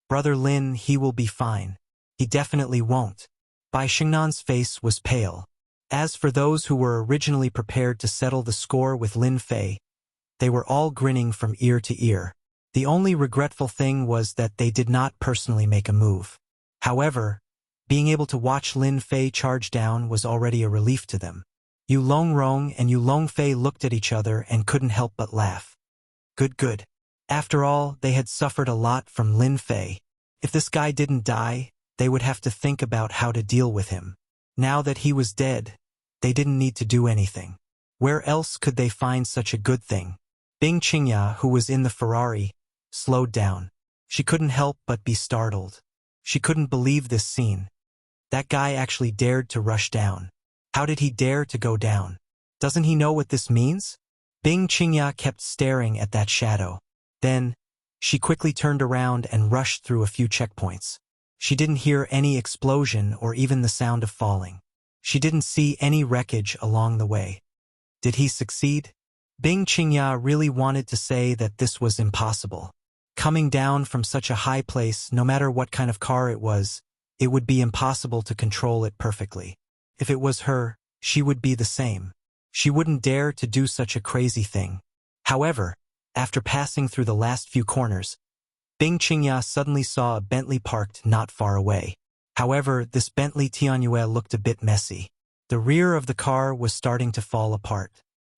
Speaker 1: Brother Lin, he will be fine. He definitely won't. Bai Xingnan's face was pale. As for those who were originally prepared to settle the score with Lin Fei, they were all grinning from ear to ear. The only regretful thing was that they did not personally make a move. However, being able to watch Lin Fei charge down was already a relief to them. Yu Longrong and Yu Longfei looked at each other and couldn't help but laugh. Good. After all, they had suffered a lot from Lin Fei. If this guy didn't die, they would have to think about how to deal with him. Now that he was dead, they didn't need to do anything. Where else could they find such a good thing? Bing Qingya, who was in the Ferrari, slowed down. She couldn't help but be startled. She couldn't believe this scene. That guy actually dared to rush down. How did he dare to go down? Doesn't he know what this means? Bing Qingya kept staring at that shadow. Then, she quickly turned around and rushed through a few checkpoints. She didn't hear any explosion or even the sound of falling. She didn't see any wreckage along the way. Did he succeed? Bing Qingya really wanted to say that this was impossible. Coming down from such a high place, no matter what kind of car it was, it would be impossible to control it perfectly. If it was her, she would be the same. She wouldn't dare to do such a crazy thing. However, after passing through the last few corners, Bing Qingya suddenly saw a Bentley parked not far away. However, this Bentley Tianyue looked a bit messy. The rear of the car was starting to fall apart.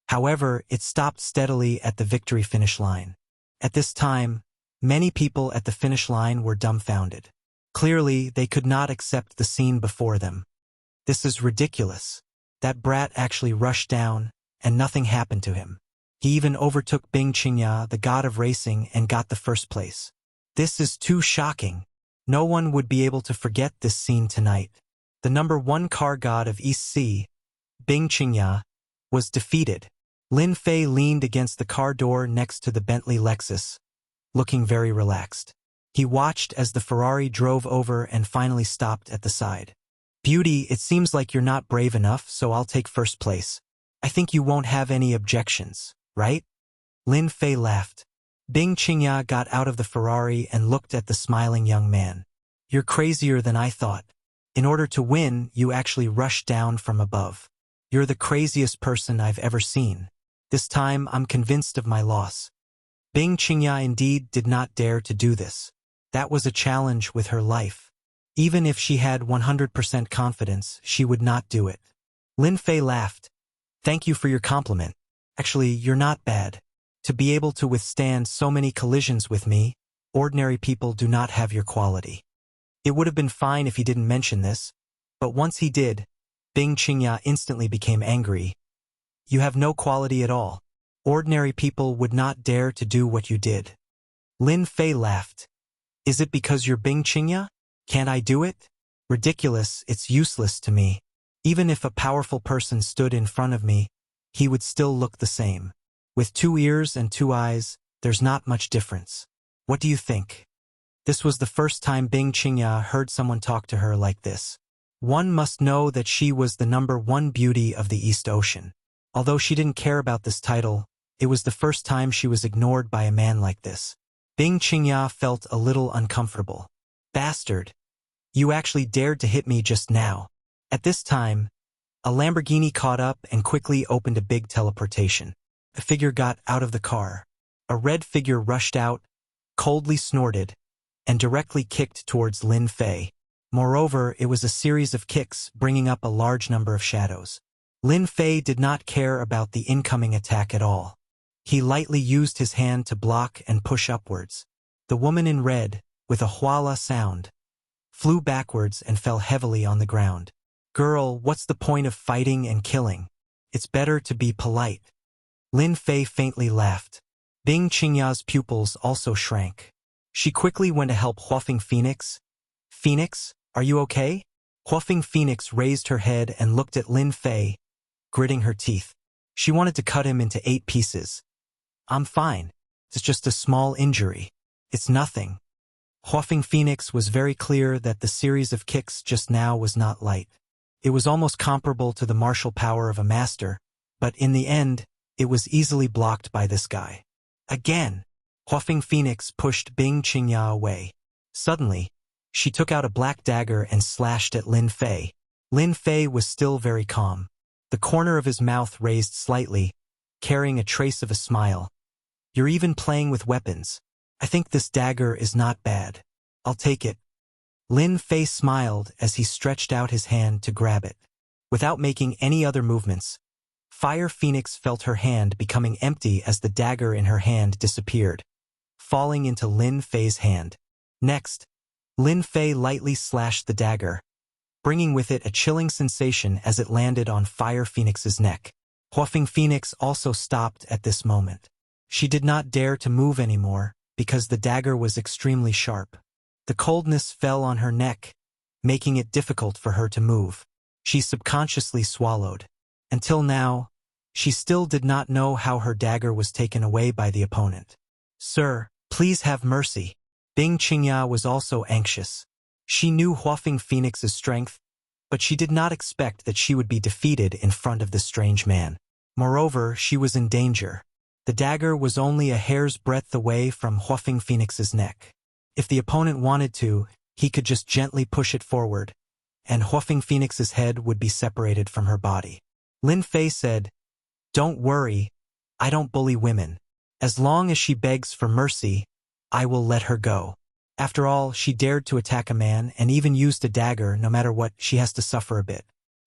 Speaker 1: However, it stopped steadily at the victory finish line. At this time, many people at the finish line were dumbfounded. Clearly, they could not accept the scene before them. This is ridiculous. That brat actually rushed down, and nothing happened to him. He even overtook Bing Qingya, the god of racing, and got the first place. This is too shocking. No one would be able to forget this scene tonight. The number 1 car god of East Sea, Bing Qingya, was defeated. Lin Fei leaned against the car door next to the Bentley Lexus, looking very relaxed. He watched as the Ferrari drove over and finally stopped at the side. Beauty, it seems like you're not brave enough, so I'll take first place. I think you won't have any objections, right? Lin Fei laughed. Bing Qingya got out of the Ferrari and looked at the smiling young man. You're crazier than I thought. In order to win, you actually rushed down from above. You're the craziest person I've ever seen. This time, I'm convinced of my loss. Bing Qingya indeed did not dare to do this. That was a challenge with her life. Even if she had 100% confidence, she would not do it. Lin Fei laughed. Thank you for your compliment. Actually, you're not bad. To be able to withstand so many collisions with me, ordinary people do not have your quality. It would have been fine if he didn't mention this, but once he did, Bing Qingya instantly became angry. You have no quality at all. Ordinary people would not dare to do what you did. Lin Fei laughed. Is it because you're Bing Qingya? Can't I do it? Ridiculous, it's useless to me. Even if a powerful person stood in front of me, he would still look the same. With 2 ears and 2 eyes, there's not much difference. What do you think? This was the first time Bing Qingya heard someone talk to her like this. One must know that she was the number 1 beauty of the East Ocean. Although she didn't care about this title, it was the first time she was ignored by a man like this. Bing Qingya felt a little uncomfortable. Bastard! You actually dared to hit me just now. At this time, a Lamborghini caught up and quickly opened a big teleportation. A figure got out of the car. A red figure rushed out, coldly snorted, and directly kicked towards Lin Fei. Moreover, it was a series of kicks, bringing up a large number of shadows. Lin Fei did not care about the incoming attack at all. He lightly used his hand to block and push upwards. The woman in red, with a huala sound, flew backwards and fell heavily on the ground. Girl, what's the point of fighting and killing? It's better to be polite. Lin Fei faintly laughed. Bing Qingya's pupils also shrank. She quickly went to help Huafeng Phoenix. Phoenix, are you okay? Huafeng Phoenix raised her head and looked at Lin Fei, gritting her teeth. She wanted to cut him into 8 pieces. I'm fine. It's just a small injury. It's nothing. Huafeng Phoenix was very clear that the series of kicks just now was not light. It was almost comparable to the martial power of a master, but in the end, it was easily blocked by this guy. Again, Huafeng Phoenix pushed Bing Qingya away. Suddenly, she took out a black dagger and slashed at Lin Fei. Lin Fei was still very calm. The corner of his mouth raised slightly, carrying a trace of a smile. You're even playing with weapons. I think this dagger is not bad. I'll take it. Lin Fei smiled as he stretched out his hand to grab it. Without making any other movements, Fire Phoenix felt her hand becoming empty as the dagger in her hand disappeared, falling into Lin Fei's hand. Next, Lin Fei lightly slashed the dagger, bringing with it a chilling sensation as it landed on Fire Phoenix's neck. Huafeng Phoenix also stopped at this moment. She did not dare to move anymore because the dagger was extremely sharp. The coldness fell on her neck, making it difficult for her to move. She subconsciously swallowed. Until now, she still did not know how her dagger was taken away by the opponent. Sir, please have mercy. Bing Qingya was also anxious. She knew Huafeng Phoenix's strength, but she did not expect that she would be defeated in front of this strange man. Moreover, she was in danger. The dagger was only a hair's breadth away from Huafeng Phoenix's neck. If the opponent wanted to, he could just gently push it forward, and Huafeng Phoenix's head would be separated from her body. Lin Fei said, "Don't worry, I don't bully women. As long as she begs for mercy, I will let her go." After all, she dared to attack a man and even used a dagger. No matter what, she has to suffer a bit.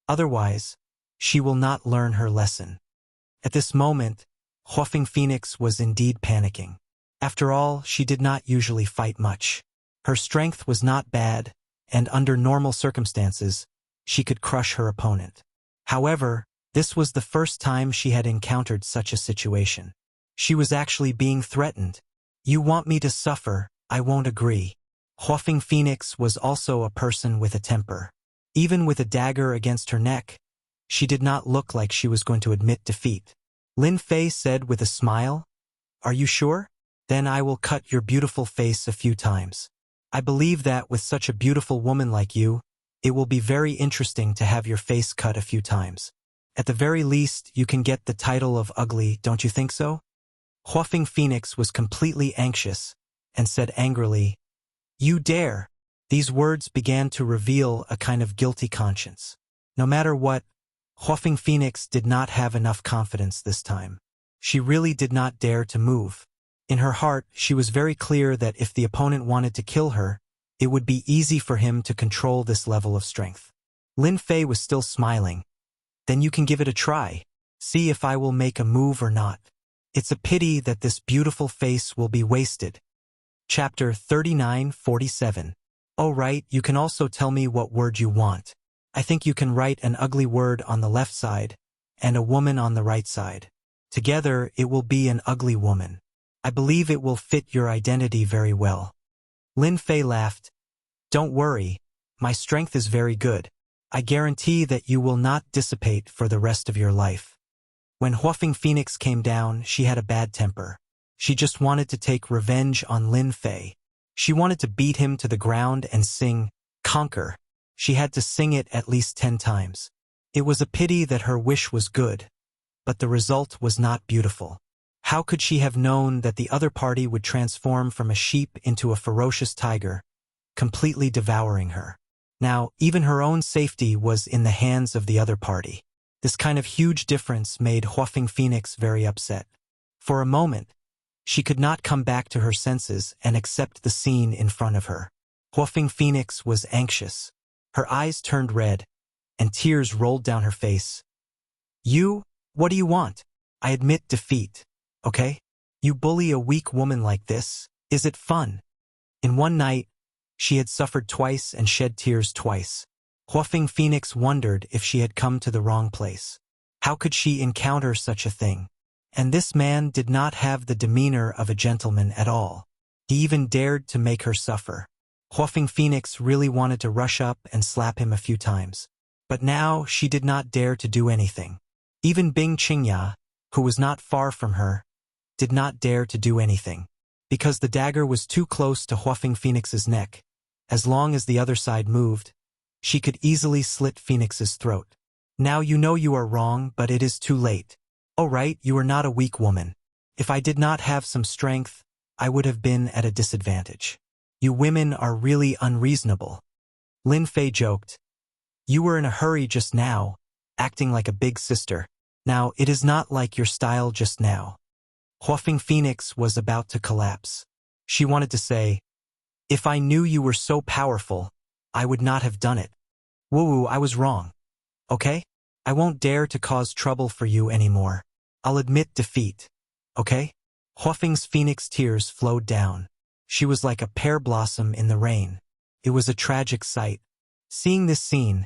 Speaker 1: Otherwise, she will not learn her lesson. At this moment, Huafeng Phoenix was indeed panicking. After all, she did not usually fight much. Her strength was not bad, and under normal circumstances, she could crush her opponent. However, this was the first time she had encountered such a situation. She was actually being threatened. You want me to suffer, I won't agree. Huafeng Phoenix was also a person with a temper. Even with a dagger against her neck, she did not look like she was going to admit defeat. Lin Fei said with a smile, "Are you sure? Then I will cut your beautiful face a few times. I believe that with such a beautiful woman like you, it will be very interesting to have your face cut a few times. At the very least, you can get the title of ugly, don't you think so?" Huafeng Phoenix was completely anxious and said angrily, "You dare!" These words began to reveal a kind of guilty conscience. No matter what, Huafeng Phoenix did not have enough confidence this time. She really did not dare to move. In her heart, she was very clear that if the opponent wanted to kill her, it would be easy for him to control this level of strength. Lin Fei was still smiling. "Then you can give it a try. See if I will make a move or not. It's a pity that this beautiful face will be wasted." Chapter 39:47. Oh right, you can also tell me what word you want. I think you can write an ugly word on the left side and a woman on the right side. Together, it will be an ugly woman. I believe it will fit your identity very well. Lin Fei laughed. "Don't worry, my strength is very good. I guarantee that you will not dissipate for the rest of your life." When Huafeng Phoenix came down, she had a bad temper. She just wanted to take revenge on Lin Fei. She wanted to beat him to the ground and sing, "Conquer." She had to sing it at least 10 times. It was a pity that her wish was good, but the result was not beautiful. How could she have known that the other party would transform from a sheep into a ferocious tiger, completely devouring her? Now, even her own safety was in the hands of the other party. This kind of huge difference made Huafeng Phoenix very upset. For a moment, she could not come back to her senses and accept the scene in front of her. Huafeng Phoenix was anxious. Her eyes turned red, and tears rolled down her face. "You? What do you want? I admit defeat, okay? You bully a weak woman like this? Is it fun?" In one night, she had suffered twice and shed tears twice. Huafeng Phoenix wondered if she had come to the wrong place. How could she encounter such a thing? And this man did not have the demeanor of a gentleman at all. He even dared to make her suffer. Huafeng Phoenix really wanted to rush up and slap him a few times. But now she did not dare to do anything. Even Bing Qingya, who was not far from her, did not dare to do anything. Because the dagger was too close to Huafeng Phoenix's neck, as long as the other side moved, she could easily slit Phoenix's throat. Now you know you are wrong, but it is too late. Oh right, you are not a weak woman. If I did not have some strength, I would have been at a disadvantage. You women are really unreasonable. Lin Fei joked. You were in a hurry just now, acting like a big sister. Now, it is not like your style just now. Huafeng Phoenix was about to collapse. She wanted to say, if I knew you were so powerful, I would not have done it. Woo, I was wrong. Okay? I won't dare to cause trouble for you anymore. I'll admit defeat. Okay? Huafeng's phoenix tears flowed down. She was like a pear blossom in the rain. It was a tragic sight. Seeing this scene,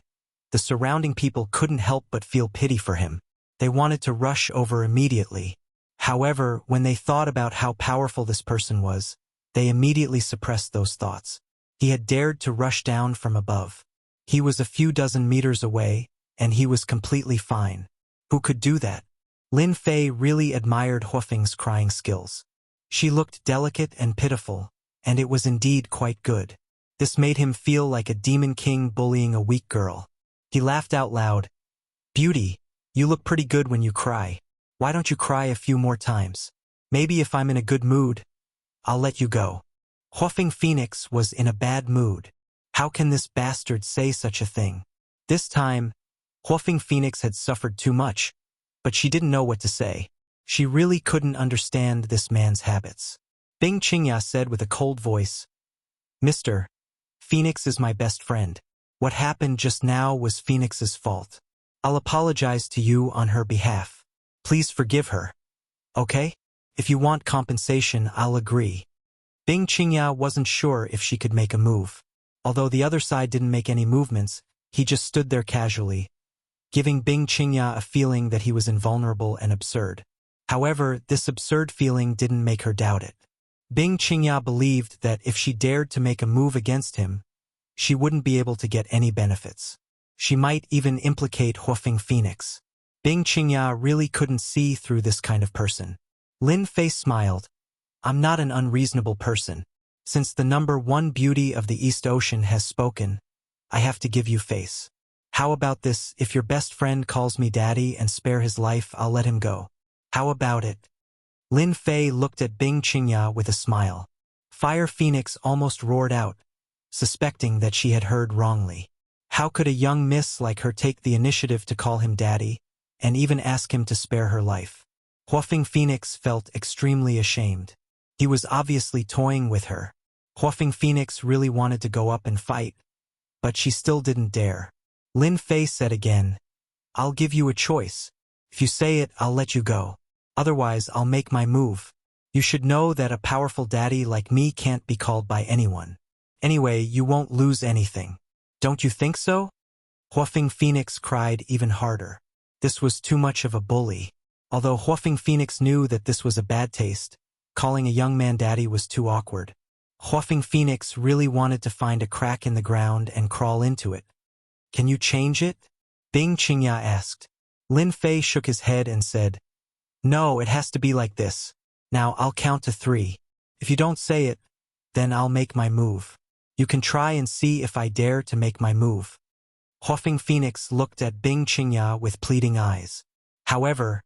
Speaker 1: the surrounding people couldn't help but feel pity for him. They wanted to rush over immediately. However, when they thought about how powerful this person was, they immediately suppressed those thoughts. He had dared to rush down from above. He was a few dozen meters away, and he was completely fine. Who could do that? Lin Fei really admired Huafeng's crying skills. She looked delicate and pitiful, and it was indeed quite good. This made him feel like a demon king bullying a weak girl. He laughed out loud. Beauty, you look pretty good when you cry. Why don't you cry a few more times? Maybe if I'm in a good mood, I'll let you go. Huafeng Phoenix was in a bad mood. How can this bastard say such a thing? This time, Huafeng Phoenix had suffered too much, but she didn't know what to say. She really couldn't understand this man's habits. Bing Qingya said with a cold voice, Mr. Phoenix is my best friend. What happened just now was Phoenix's fault. I'll apologize to you on her behalf. Please forgive her. Okay? If you want compensation, I'll agree. Bing Qingya wasn't sure if she could make a move. Although the other side didn't make any movements, he just stood there casually, giving Bing Qingya a feeling that he was invulnerable and absurd. However, this absurd feeling didn't make her doubt it. Bing Qingya believed that if she dared to make a move against him, she wouldn't be able to get any benefits. She might even implicate Huafeng Phoenix. Bing Qingya really couldn't see through this kind of person. Lin Fei smiled. I'm not an unreasonable person. Since the #1 beauty of the East Ocean has spoken, I have to give you face. How about this? If your best friend calls me daddy and spare his life, I'll let him go. How about it? Lin Fei looked at Bing Qingya with a smile. Fire Phoenix almost roared out, suspecting that she had heard wrongly. How could a young miss like her take the initiative to call him daddy, and even ask him to spare her life? Huafeng Phoenix felt extremely ashamed. He was obviously toying with her. Huafeng Phoenix really wanted to go up and fight, but she still didn't dare. Lin Fei said again, I'll give you a choice. If you say it, I'll let you go. Otherwise, I'll make my move. You should know that a powerful daddy like me can't be called by anyone. Anyway, you won't lose anything. Don't you think so? Huafeng Phoenix cried even harder. This was too much of a bully. Although Huafeng Phoenix knew that this was a bad taste, calling a young man daddy was too awkward. Huafeng Phoenix really wanted to find a crack in the ground and crawl into it. Can you change it? Bing Qingya asked. Lin Fei shook his head and said, No, it has to be like this. Now I'll count to 3. If you don't say it, then I'll make my move. You can try and see if I dare to make my move. Huafeng Phoenix looked at Bing Qingya with pleading eyes. However,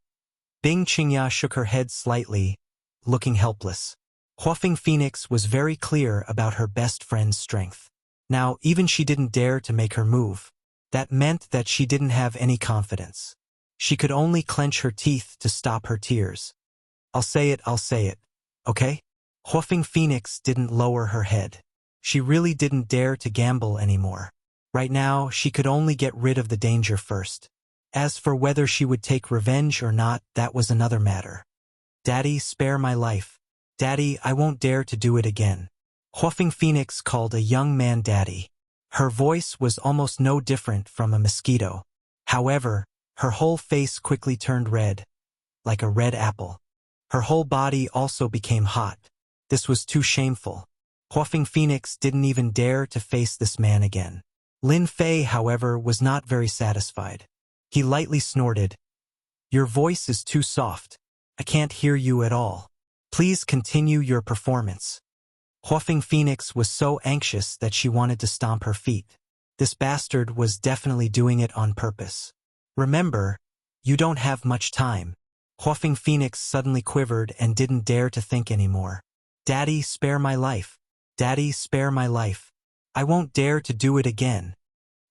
Speaker 1: Bing Qingya shook her head slightly, looking helpless. Huafeng Phoenix was very clear about her best friend's strength. Now, even she didn't dare to make her move. That meant that she didn't have any confidence. She could only clench her teeth to stop her tears. I'll say it, okay? Huafeng Phoenix didn't lower her head. She really didn't dare to gamble anymore. Right now, she could only get rid of the danger first. As for whether she would take revenge or not, that was another matter. Daddy, spare my life. Daddy, I won't dare to do it again. Huafeng Phoenix called a young man daddy. Her voice was almost no different from a mosquito. However, her whole face quickly turned red, like a red apple. Her whole body also became hot. This was too shameful. Huafeng Phoenix didn't even dare to face this man again. Lin Fei, however, was not very satisfied. He lightly snorted. "Your voice is too soft. I can't hear you at all. Please continue your performance." Huafeng Phoenix was so anxious that she wanted to stomp her feet. This bastard was definitely doing it on purpose. "Remember, you don't have much time." Huafeng Phoenix suddenly quivered and didn't dare to think anymore. "Daddy, spare my life. Daddy, spare my life. I won't dare to do it again."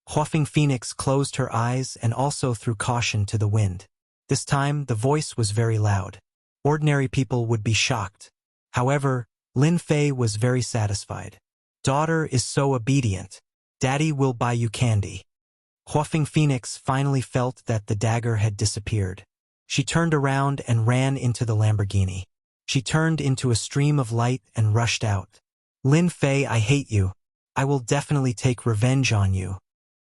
Speaker 1: Huafeng Phoenix closed her eyes and also threw caution to the wind. This time, the voice was very loud. Ordinary people would be shocked. However, Lin Fei was very satisfied. "Daughter is so obedient. Daddy will buy you candy." Huafeng Phoenix finally felt that the dagger had disappeared. She turned around and ran into the Lamborghini. She turned into a stream of light and rushed out. "Lin Fei, I hate you. I will definitely take revenge on you."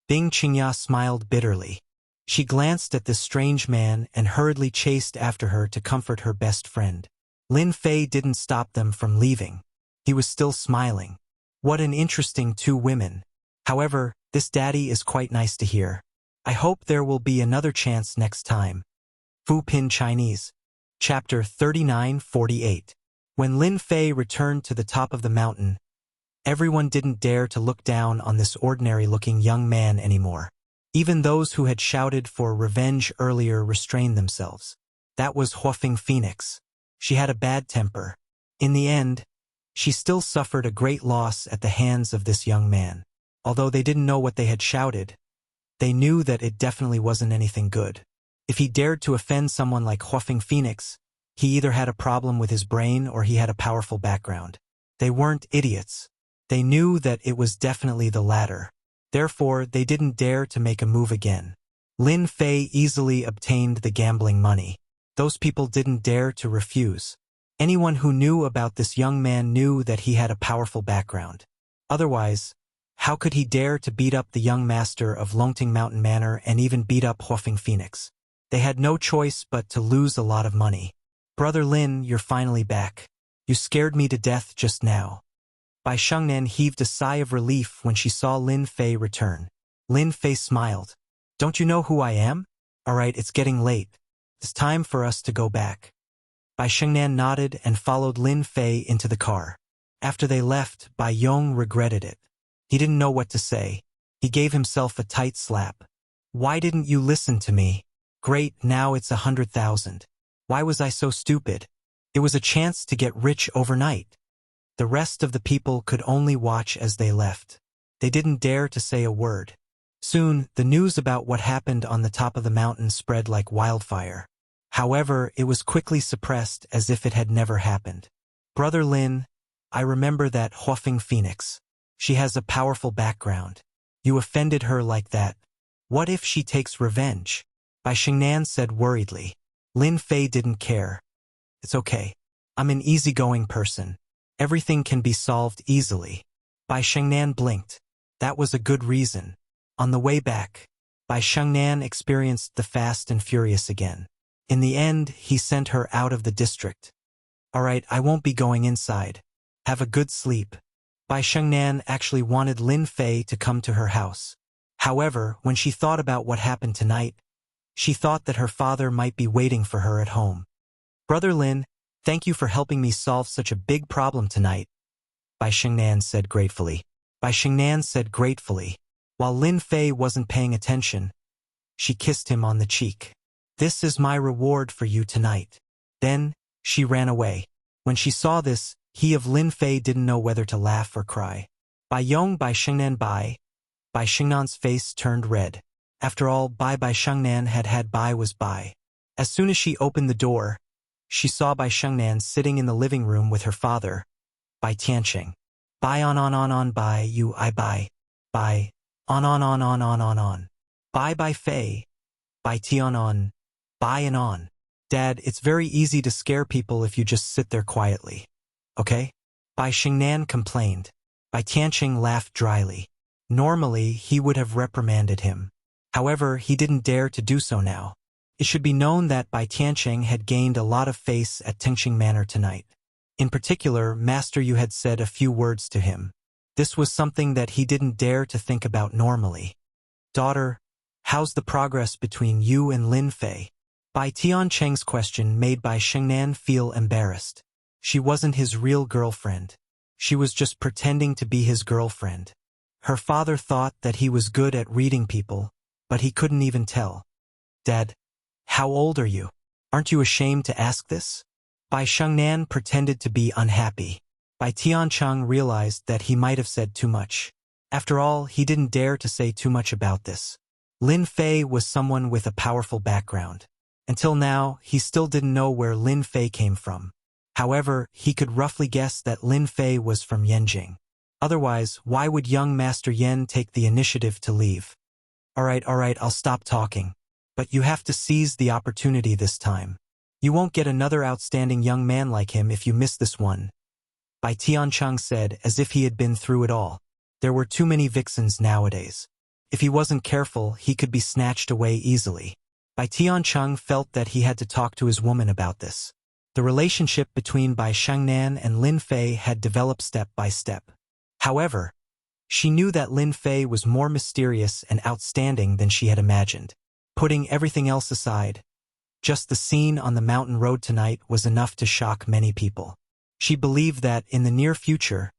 Speaker 1: Bing Qingya smiled bitterly. She glanced at this strange man and hurriedly chased after her to comfort her best friend. Lin Fei didn't stop them from leaving. He was still smiling. What an interesting two women. However, this daddy is quite nice to hear. I hope there will be another chance next time. Fu Pin Chinese. Chapter 39-48. When Lin Fei returned to the top of the mountain, everyone didn't dare to look down on this ordinary-looking young man anymore. Even those who had shouted for revenge earlier restrained themselves. That was Huafeng Phoenix. She had a bad temper. In the end, she still suffered a great loss at the hands of this young man. Although they didn't know what they had shouted, they knew that it definitely wasn't anything good. If he dared to offend someone like Huafeng Phoenix, he either had a problem with his brain or he had a powerful background. They weren't idiots. They knew that it was definitely the latter. Therefore, they didn't dare to make a move again. Lin Fei easily obtained the gambling money. Those people didn't dare to refuse. Anyone who knew about this young man knew that he had a powerful background. Otherwise, how could he dare to beat up the young master of Longting Mountain Manor and even beat up Huafeng Phoenix? They had no choice but to lose a lot of money. "Brother Lin, you're finally back. You scared me to death just now." Bai Shengnan heaved a sigh of relief when she saw Lin Fei return. Lin Fei smiled. "Don't you know who I am? Alright, it's getting late. It's time for us to go back." Bai Shengnan nodded and followed Lin Fei into the car. After they left, Bai Yong regretted it. He didn't know what to say. He gave himself a tight slap. "Why didn't you listen to me? Great, now it's 100,000. Why was I so stupid? It was a chance to get rich overnight." The rest of the people could only watch as they left. They didn't dare to say a word. Soon, the news about what happened on the top of the mountain spread like wildfire. However, it was quickly suppressed as if it had never happened. "Brother Lin, I remember that Huafeng Phoenix. She has a powerful background. You offended her like that. What if she takes revenge?" Bai Shengnan said worriedly. Lin Fei didn't care. "It's okay. I'm an easygoing person. Everything can be solved easily." Bai Shengnan blinked. That was a good reason. On the way back, Bai Shengnan experienced the Fast and Furious again. In the end, he sent her out of the district. "Alright, I won't be going inside. Have a good sleep." Bai Shengnan actually wanted Lin Fei to come to her house. However, when she thought about what happened tonight, she thought that her father might be waiting for her at home. "Brother Lin, thank you for helping me solve such a big problem tonight," Bai Shengnan said gratefully. Bai Shengnan said gratefully. While Lin Fei wasn't paying attention, she kissed him on the cheek. "This is my reward for you tonight." Then, she ran away. When she saw this, he of Lin Fei didn't know whether to laugh or cry. Bai Yong Bai Shengnan Bai Shengnan's face turned red. After all, Bai Shengnan had had Bai was Bai. As soon as she opened the door, she saw Bai Shengnan sitting in the living room with her father, Bai Tianqing. "Bai on Bai you I Bai. Bai on. Bai Fei. Bai Tian on. Bai and on. Dad, it's very easy to scare people if you just sit there quietly. Okay?" Bai Shengnan complained. Bai Tianqing laughed dryly. Normally, he would have reprimanded him. However, he didn't dare to do so now. It should be known that Bai Tianqing had gained a lot of face at Tingqing Manor tonight. In particular, Master Yu had said a few words to him. This was something that he didn't dare to think about normally. Daughter, how's the progress between you and Lin Fei? Bai Tiancheng's question made Bai Shengnan feel embarrassed. She wasn't his real girlfriend. She was just pretending to be his girlfriend. Her father thought that he was good at reading people, but he couldn't even tell. Dad, how old are you? Aren't you ashamed to ask this? Bai Shengnan pretended to be unhappy. Bai Tiancheng realized that he might have said too much. After all, he didn't dare to say too much about this. Lin Fei was someone with a powerful background. Until now, he still didn't know where Lin Fei came from. However, he could roughly guess that Lin Fei was from Yanjing. Otherwise, why would young Master Yen take the initiative to leave? Alright, I'll stop talking. But you have to seize the opportunity this time. You won't get another outstanding young man like him if you miss this one. Bai Tiancheng said, as if he had been through it all. There were too many vixens nowadays. If he wasn't careful, he could be snatched away easily. Bai Tiancheng felt that he had to talk to his woman about this. The relationship between Bai Shengnan and Lin Fei had developed step by step. However, she knew that Lin Fei was more mysterious and outstanding than she had imagined. Putting everything else aside, just the scene on the mountain road tonight was enough to shock many people. She believed that, in the near future,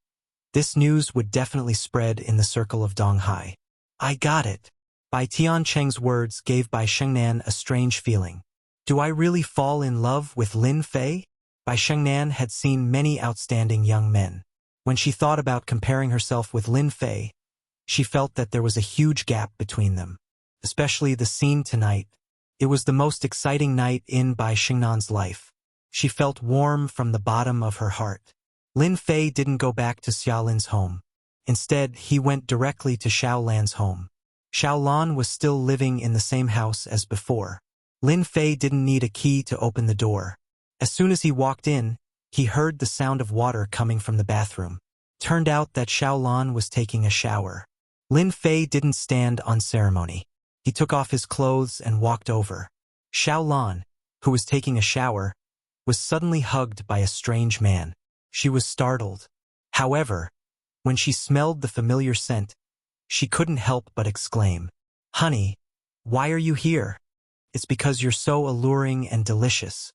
Speaker 1: this news would definitely spread in the circle of Donghai. I got it. Bai Tiancheng's words gave Bai Shengnan a strange feeling. Do I really fall in love with Lin Fei? Bai Shengnan had seen many outstanding young men. When she thought about comparing herself with Lin Fei, she felt that there was a huge gap between them. Especially the scene tonight. It was the most exciting night in Bai Shengnan's life. She felt warm from the bottom of her heart. Lin Fei didn't go back to Xiaolin's home. Instead, he went directly to Xiaolan's home. Xiaolan was still living in the same house as before. Lin Fei didn't need a key to open the door. As soon as he walked in, he heard the sound of water coming from the bathroom. Turned out that Xiaolan was taking a shower. Lin Fei didn't stand on ceremony. He took off his clothes and walked over. Xiaolan, who was taking a shower, was suddenly hugged by a strange man. She was startled. However, when she smelled the familiar scent, she couldn't help but exclaim, "Honey, why are you here?" "It's because you're so alluring and delicious.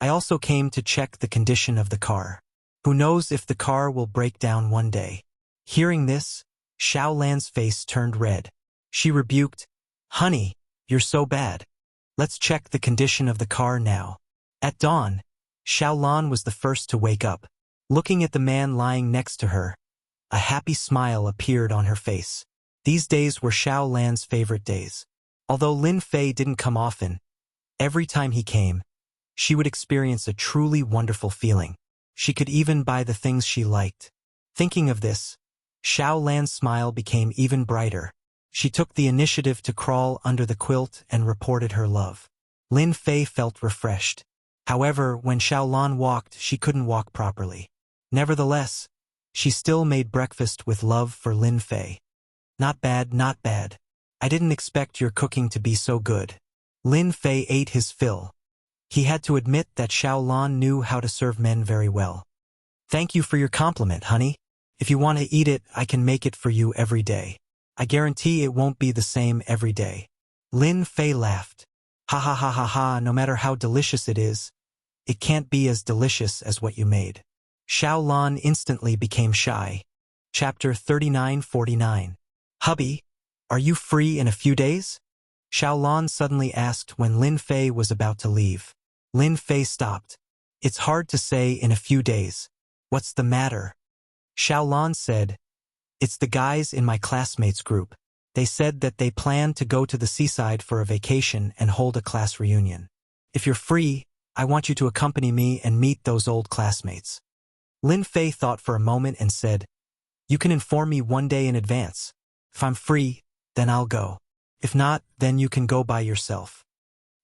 Speaker 1: I also came to check the condition of the car. Who knows if the car will break down one day." Hearing this, Xiaolan's face turned red. She rebuked, "Honey, you're so bad. Let's check the condition of the car now." At dawn, Xiaolan was the first to wake up. Looking at the man lying next to her, a happy smile appeared on her face. These days were Xiaolan's favorite days. Although Lin Fei didn't come often, every time he came, she would experience a truly wonderful feeling. She could even buy the things she liked. Thinking of this, Xiaolan's smile became even brighter. She took the initiative to crawl under the quilt and reported her love. Lin Fei felt refreshed. However, when Xiaolan walked, she couldn't walk properly. Nevertheless, she still made breakfast with love for Lin Fei. Not bad, not bad. I didn't expect your cooking to be so good." Lin Fei ate his fill. He had to admit that Xiaolan knew how to serve men very well. "Thank you for your compliment, honey. If you want to eat it, I can make it for you every day. I guarantee it won't be the same every day." Lin Fei laughed. "Ha ha ha ha ha, no matter how delicious it is, it can't be as delicious as what you made." Xiaolan instantly became shy. Chapter 39-49. "Hubby, are you free in a few days?" Xiaolan suddenly asked when Lin Fei was about to leave. Lin Fei stopped. "It's hard to say in a few days. What's the matter?" Xiaolan said, "It's the guys in my classmates group. They said that they plan to go to the seaside for a vacation and hold a class reunion. If you're free, I want you to accompany me and meet those old classmates." Lin Fei thought for a moment and said, "You can inform me one day in advance. If I'm free, then I'll go. If not, then you can go by yourself."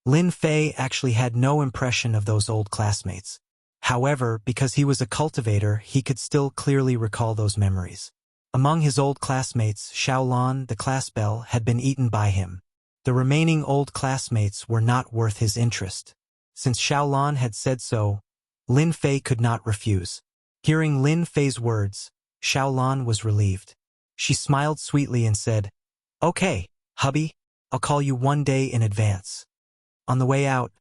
Speaker 1: Lin Fei actually had no impression of those old classmates. However, because he was a cultivator, he could still clearly recall those memories. Among his old classmates, Xiaolan, the class belle, had been eaten by him. The remaining old classmates were not worth his interest. Since Xiaolan had said so, Lin Fei could not refuse. Hearing Lin Fei's words, Xiaolan was relieved. She smiled sweetly and said, "Okay, hubby, I'll call you one day in advance." On the way out,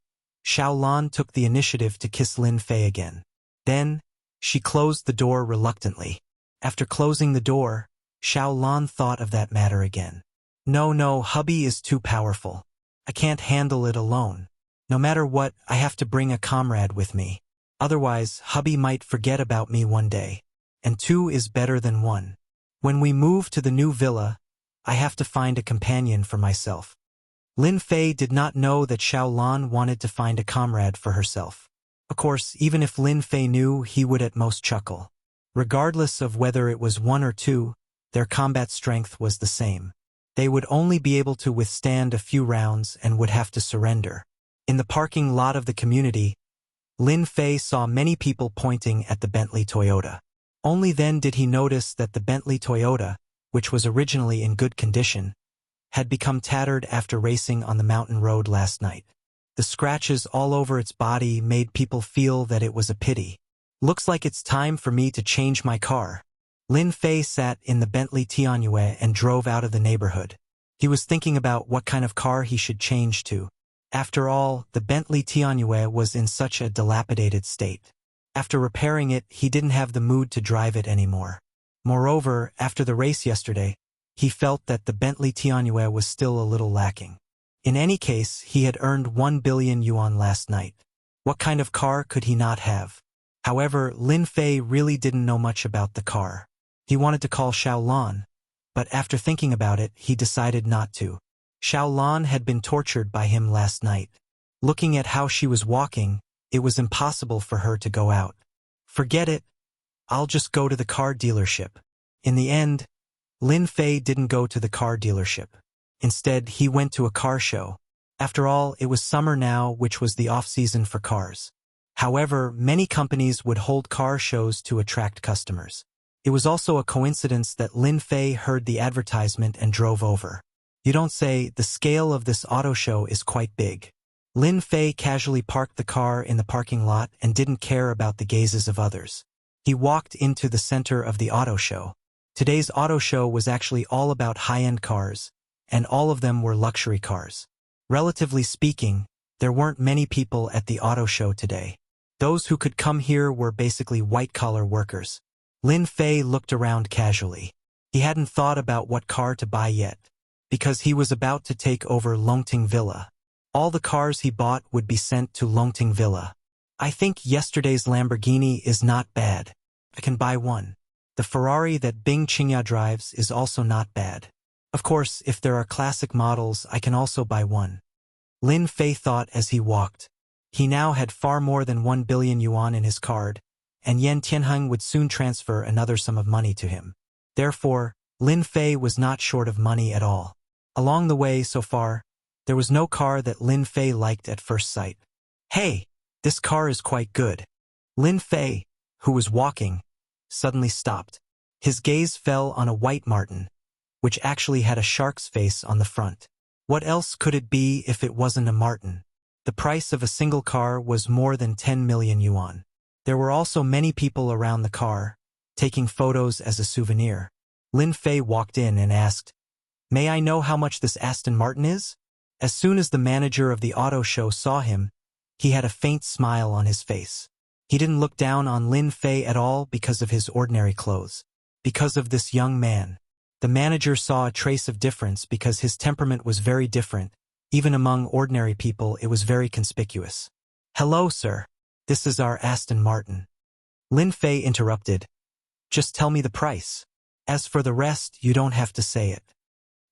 Speaker 1: Xiaolan took the initiative to kiss Lin Fei again. Then, she closed the door reluctantly. After closing the door, Xiaolan thought of that matter again. No, hubby is too powerful. I can't handle it alone. No matter what, I have to bring a comrade with me. Otherwise, hubby might forget about me one day. And two is better than one. When we move to the new villa, I have to find a companion for myself. Lin Fei did not know that Xiaolan wanted to find a comrade for herself. Of course, even if Lin Fei knew, he would at most chuckle. Regardless of whether it was one or two, their combat strength was the same. They would only be able to withstand a few rounds and would have to surrender. In the parking lot of the community, Lin Fei saw many people pointing at the Bentley Toyota. Only then did he notice that the Bentley Toyota, which was originally in good condition, had become tattered after racing on the mountain road last night. The scratches all over its body made people feel that it was a pity. "Looks like it's time for me to change my car." Lin Fei sat in the Bentley Tianyue and drove out of the neighborhood. He was thinking about what kind of car he should change to. After all, the Bentley Tianyue was in such a dilapidated state. After repairing it, he didn't have the mood to drive it anymore. Moreover, after the race yesterday, he felt that the Bentley Tianyue was still a little lacking. In any case, he had earned 1 billion yuan last night. What kind of car could he not have? However, Lin Fei really didn't know much about the car. He wanted to call Xiaolan, but after thinking about it, he decided not to. Xiaolan had been tortured by him last night. Looking at how she was walking, it was impossible for her to go out. "Forget it. I'll just go to the car dealership." In the end, Lin Fei didn't go to the car dealership. Instead, he went to a car show. After all, it was summer now, which was the off-season for cars. However, many companies would hold car shows to attract customers. It was also a coincidence that Lin Fei heard the advertisement and drove over. You don't say, the scale of this auto show is quite big. Lin Fei casually parked the car in the parking lot and didn't care about the gazes of others. He walked into the center of the auto show. Today's auto show was actually all about high-end cars, and all of them were luxury cars. Relatively speaking, there weren't many people at the auto show today. Those who could come here were basically white-collar workers. Lin Fei looked around casually. He hadn't thought about what car to buy yet, because he was about to take over Longting Villa. All the cars he bought would be sent to Longting Villa. "I think yesterday's Lamborghini is not bad. I can buy one. The Ferrari that Bing Qingya drives is also not bad. Of course, if there are classic models, I can also buy one." Lin Fei thought as he walked. He now had far more than 1 billion yuan in his card, and Yan Tianheng would soon transfer another sum of money to him. Therefore, Lin Fei was not short of money at all. Along the way, so far, there was no car that Lin Fei liked at first sight. "Hey, this car is quite good." Lin Fei, who was walking, suddenly stopped. His gaze fell on a white martin, which actually had a shark's face on the front. What else could it be if it wasn't a martin? The price of a single car was more than 10 million yuan. There were also many people around the car, taking photos as a souvenir. Lin Fei walked in and asked, "May I know how much this Aston Martin is?" As soon as the manager of the auto show saw him, he had a faint smile on his face. He didn't look down on Lin Fei at all because of his ordinary clothes. Because of this young man. The manager saw a trace of difference because his temperament was very different. Even among ordinary people, it was very conspicuous. "Hello, sir. This is our Aston Martin." Lin Fei interrupted. "Just tell me the price. As for the rest, you don't have to say it."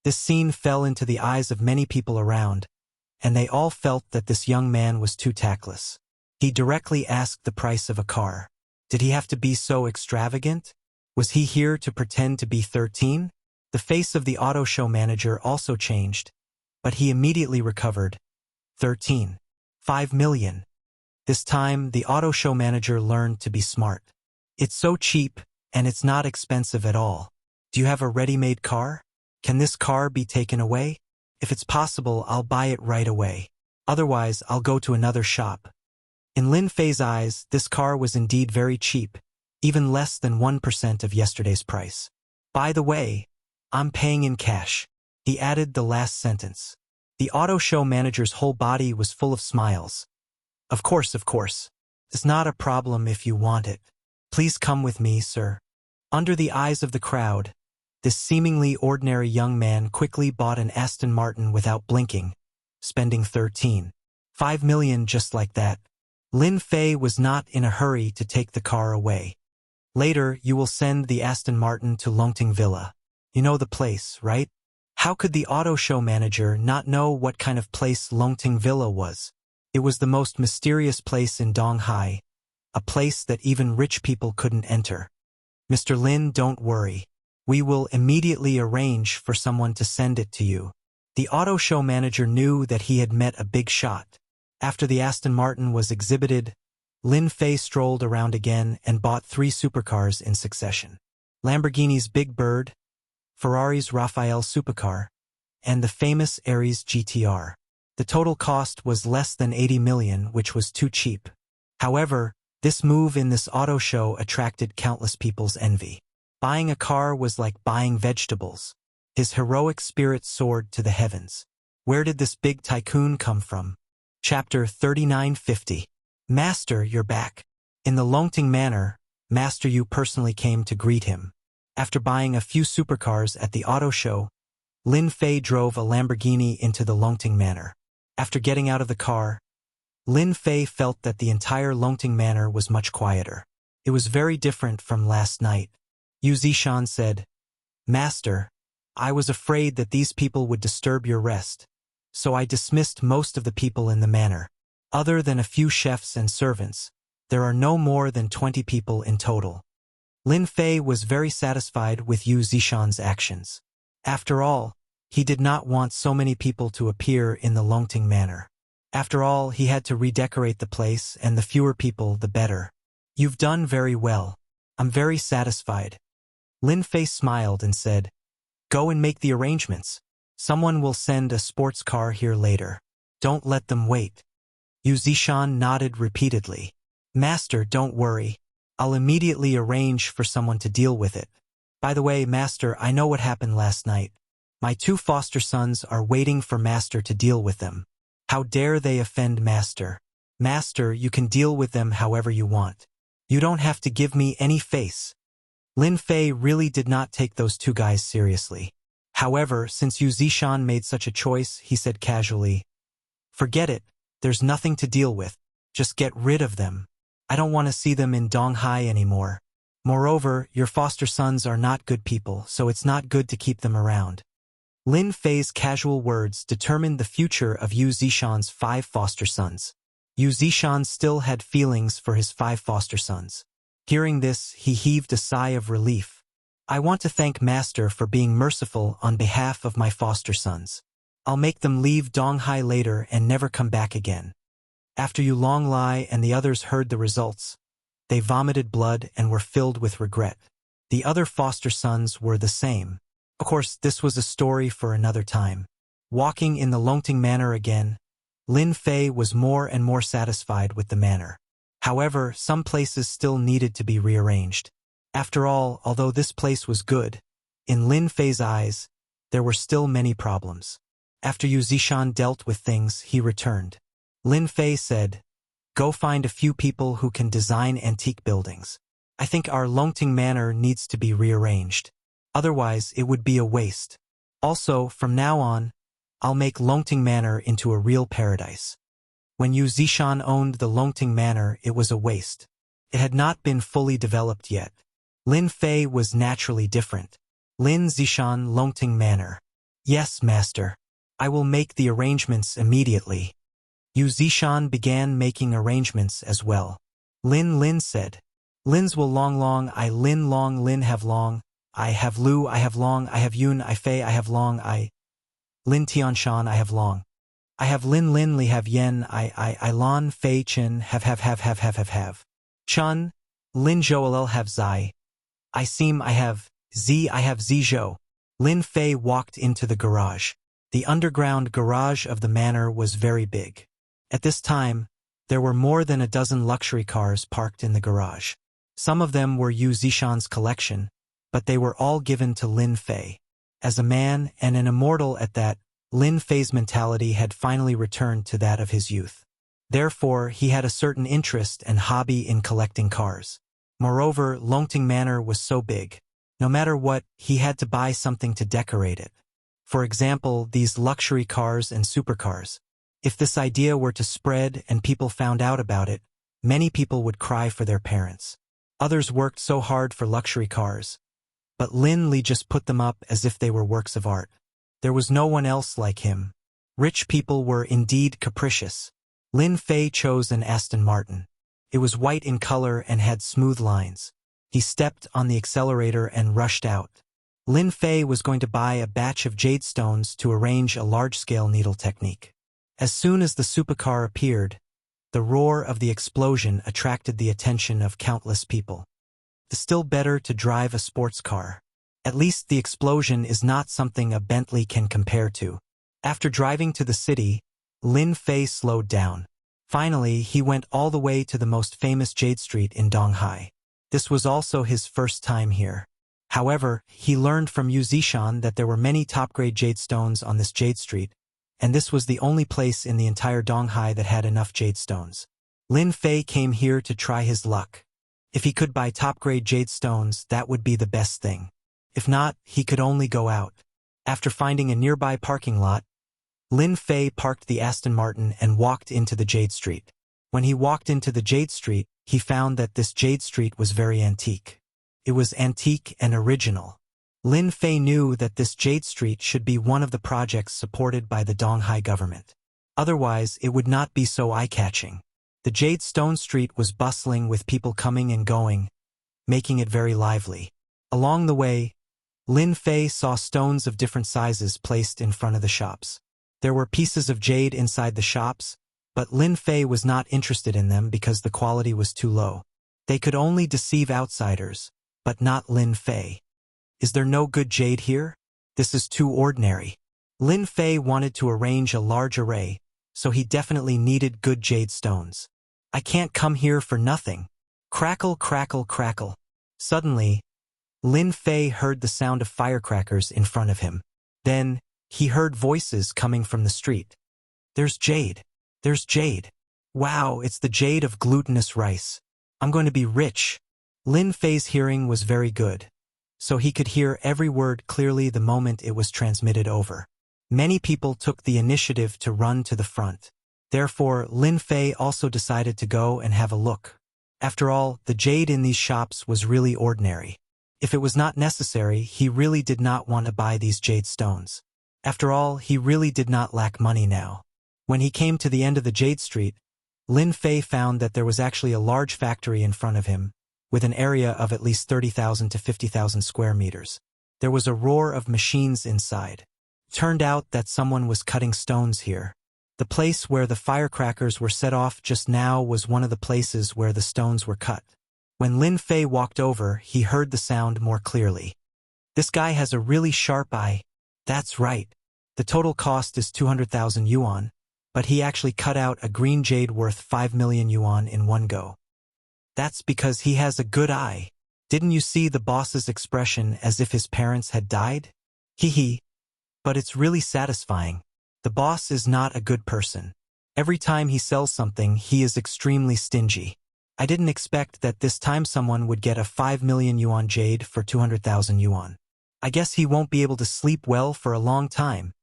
Speaker 1: This scene fell into the eyes of many people around, and they all felt that this young man was too tactless. He directly asked the price of a car. Did he have to be so extravagant? Was he here to pretend to be 13? The face of the auto show manager also changed, but he immediately recovered. 13. 5 million. This time, the auto show manager learned to be smart. "It's so cheap, and it's not expensive at all. Do you have a ready-made car? Can this car be taken away? If it's possible, I'll buy it right away. Otherwise, I'll go to another shop." In Lin Fei's eyes, this car was indeed very cheap, even less than 1% of yesterday's price. By the way, I'm paying in cash. He added the last sentence. The auto show manager's whole body was full of smiles. Of course. It's not a problem if you want it. Please come with me, sir. Under the eyes of the crowd, this seemingly ordinary young man quickly bought an Aston Martin without blinking, spending 13.5 million just like that. Lin Fei was not in a hurry to take the car away. Later, you will send the Aston Martin to Longting Villa. You know the place, right? How could the auto show manager not know what kind of place Longting Villa was? It was the most mysterious place in Donghai, a place that even rich people couldn't enter. Mr. Lin, don't worry. We will immediately arrange for someone to send it to you. The auto show manager knew that he had met a big shot. After the Aston Martin was exhibited, Lin Fei strolled around again and bought 3 supercars in succession. Lamborghini's Big Bird, Ferrari's Raphael supercar, and the famous Aries GTR. The total cost was less than 80 million, which was too cheap. However, this move in this auto show attracted countless people's envy. Buying a car was like buying vegetables. His heroic spirit soared to the heavens. Where did this big tycoon come from? Chapter 3950. Master, you're back. In the Longting Manor, Master Yu personally came to greet him. After buying a few supercars at the auto show, Lin Fei drove a Lamborghini into the Longting Manor. After getting out of the car, Lin Fei felt that the entire Longting Manor was much quieter. It was very different from last night. Yu Zishan said, Master, I was afraid that these people would disturb your rest, so I dismissed most of the people in the manor. Other than a few chefs and servants, there are no more than 20 people in total. Lin Fei was very satisfied with Yu Zishan's actions. After all, he did not want so many people to appear in the Longting Manor. After all, he had to redecorate the place, and the fewer people, the better. You've done very well. I'm very satisfied. Lin Fei smiled and said, Go and make the arrangements. Someone will send a sports car here later. Don't let them wait. Yu Zishan nodded repeatedly. Master, don't worry. I'll immediately arrange for someone to deal with it. By the way, Master, I know what happened last night. My 2 foster sons are waiting for Master to deal with them. How dare they offend Master? Master, you can deal with them however you want. You don't have to give me any face. Lin Fei really did not take those 2 guys seriously. However, since Yu Zishan made such a choice, he said casually, Forget it, there's nothing to deal with. Just get rid of them. I don't want to see them in Donghai anymore. Moreover, your foster sons are not good people, so it's not good to keep them around. Lin Fei's casual words determined the future of Yu Zishan's 5 foster sons. Yu Zishan still had feelings for his 5 foster sons. Hearing this, he heaved a sigh of relief. I want to thank Master for being merciful on behalf of my foster sons. I'll make them leave Donghai later and never come back again. After Yu Longlai and the others heard the results, they vomited blood and were filled with regret. The other foster sons were the same. Of course, this was a story for another time. Walking in the Longting Manor again, Lin Fei was more and more satisfied with the manor. However, some places still needed to be rearranged. After all, although this place was good, in Lin Fei's eyes, there were still many problems. After Yu Zishan dealt with things, he returned. Lin Fei said, Go find a few people who can design antique buildings. I think our Longting Manor needs to be rearranged. Otherwise, it would be a waste. Also, from now on, I'll make Longting Manor into a real paradise. When Yu Zishan owned the Longting Manor, it was a waste. It had not been fully developed yet. Lin Fei was naturally different. Lin Zishan Longting Manor. Yes, Master. I will make the arrangements immediately. Yu Zishan began making arrangements as well. Lin said, Lins will long I Lin long Lin have long, I have Lu I have long, I have Yun I Fei I have long I Lin Tianshan I have long. I have Lin Li have Yen I Lan Fei Chen have. Chun, Lin Zhou have Zai. I seem I have Z Zhou. Lin Fei walked into the garage. The underground garage of the manor was very big. At this time, there were more than a dozen luxury cars parked in the garage. Some of them were Yu Zishan's collection, but they were all given to Lin Fei. As a man and an immortal at that, Lin Fei's mentality had finally returned to that of his youth. Therefore, he had a certain interest and hobby in collecting cars. Moreover, Longting Manor was so big. No matter what, he had to buy something to decorate it. For example, these luxury cars and supercars. If this idea were to spread and people found out about it, many people would cry for their parents. Others worked so hard for luxury cars, but Lin Li just put them up as if they were works of art. There was no one else like him. Rich people were indeed capricious. Lin Fei chose an Aston Martin. It was white in color and had smooth lines. He stepped on the accelerator and rushed out. Lin Fei was going to buy a batch of jade stones to arrange a large-scale needle technique. As soon as the supercar appeared, the roar of the explosion attracted the attention of countless people. It's still better to drive a sports car. At least the explosion is not something a Bentley can compare to. After driving to the city, Lin Fei slowed down. Finally, he went all the way to the most famous Jade Street in Donghai. This was also his first time here. However, he learned from Yu Zishan that there were many top-grade jade stones on this Jade Street, and this was the only place in the entire Donghai that had enough jade stones. Lin Fei came here to try his luck. If he could buy top-grade jade stones, that would be the best thing. If not, he could only go out. After finding a nearby parking lot, Lin Fei parked the Aston Martin and walked into the Jade Street. When he walked into the Jade Street, he found that this Jade Street was very antique. It was antique and original. Lin Fei knew that this Jade Street should be one of the projects supported by the Donghai government. Otherwise, it would not be so eye-catching. The Jade Stone Street was bustling with people coming and going, making it very lively. Along the way, Lin Fei saw stones of different sizes placed in front of the shops. There were pieces of jade inside the shops, but Lin Fei was not interested in them because the quality was too low. They could only deceive outsiders, but not Lin Fei. Is there no good jade here? This is too ordinary. Lin Fei wanted to arrange a large array, so he definitely needed good jade stones. I can't come here for nothing. Crackle, crackle, crackle. Suddenly, Lin Fei heard the sound of firecrackers in front of him. Then, he heard voices coming from the street. There's jade. There's jade. Wow, it's the jade of glutinous rice. I'm going to be rich. Lin Fei's hearing was very good, so he could hear every word clearly the moment it was transmitted over. Many people took the initiative to run to the front. Therefore, Lin Fei also decided to go and have a look. After all, the jade in these shops was really ordinary. If it was not necessary, he really did not want to buy these jade stones. After all, he really did not lack money now. When he came to the end of the Jade Street, Lin Fei found that there was actually a large factory in front of him, with an area of at least 30,000 to 50,000 square meters. There was a roar of machines inside. Turned out that someone was cutting stones here. The place where the firecrackers were set off just now was one of the places where the stones were cut. When Lin Fei walked over, he heard the sound more clearly. This guy has a really sharp eye. That's right. The total cost is 200,000 yuan, but he actually cut out a green jade worth 5 million yuan in one go. That's because he has a good eye. Didn't you see the boss's expression as if his parents had died? Hee. But it's really satisfying. The boss is not a good person. Every time he sells something, he is extremely stingy. I didn't expect that this time someone would get a 5 million yuan jade for 200,000 yuan. I guess he won't be able to sleep well for a long time.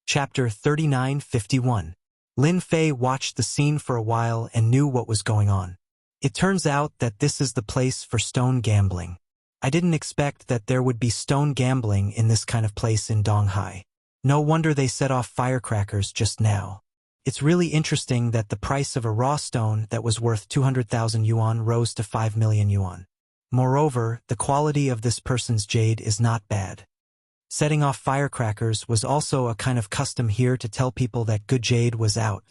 Speaker 1: Chapter 39:51. Lin Fei watched the scene for a while and knew what was going on. It turns out that this is the place for stone gambling. I didn't expect that there would be stone gambling in this kind of place in Donghai. No wonder they set off firecrackers just now. It's really interesting that the price of a raw stone that was worth 200,000 yuan rose to 5 million yuan. Moreover, the quality of this person's jade is not bad. Setting off firecrackers was also a kind of custom here to tell people that good jade was out.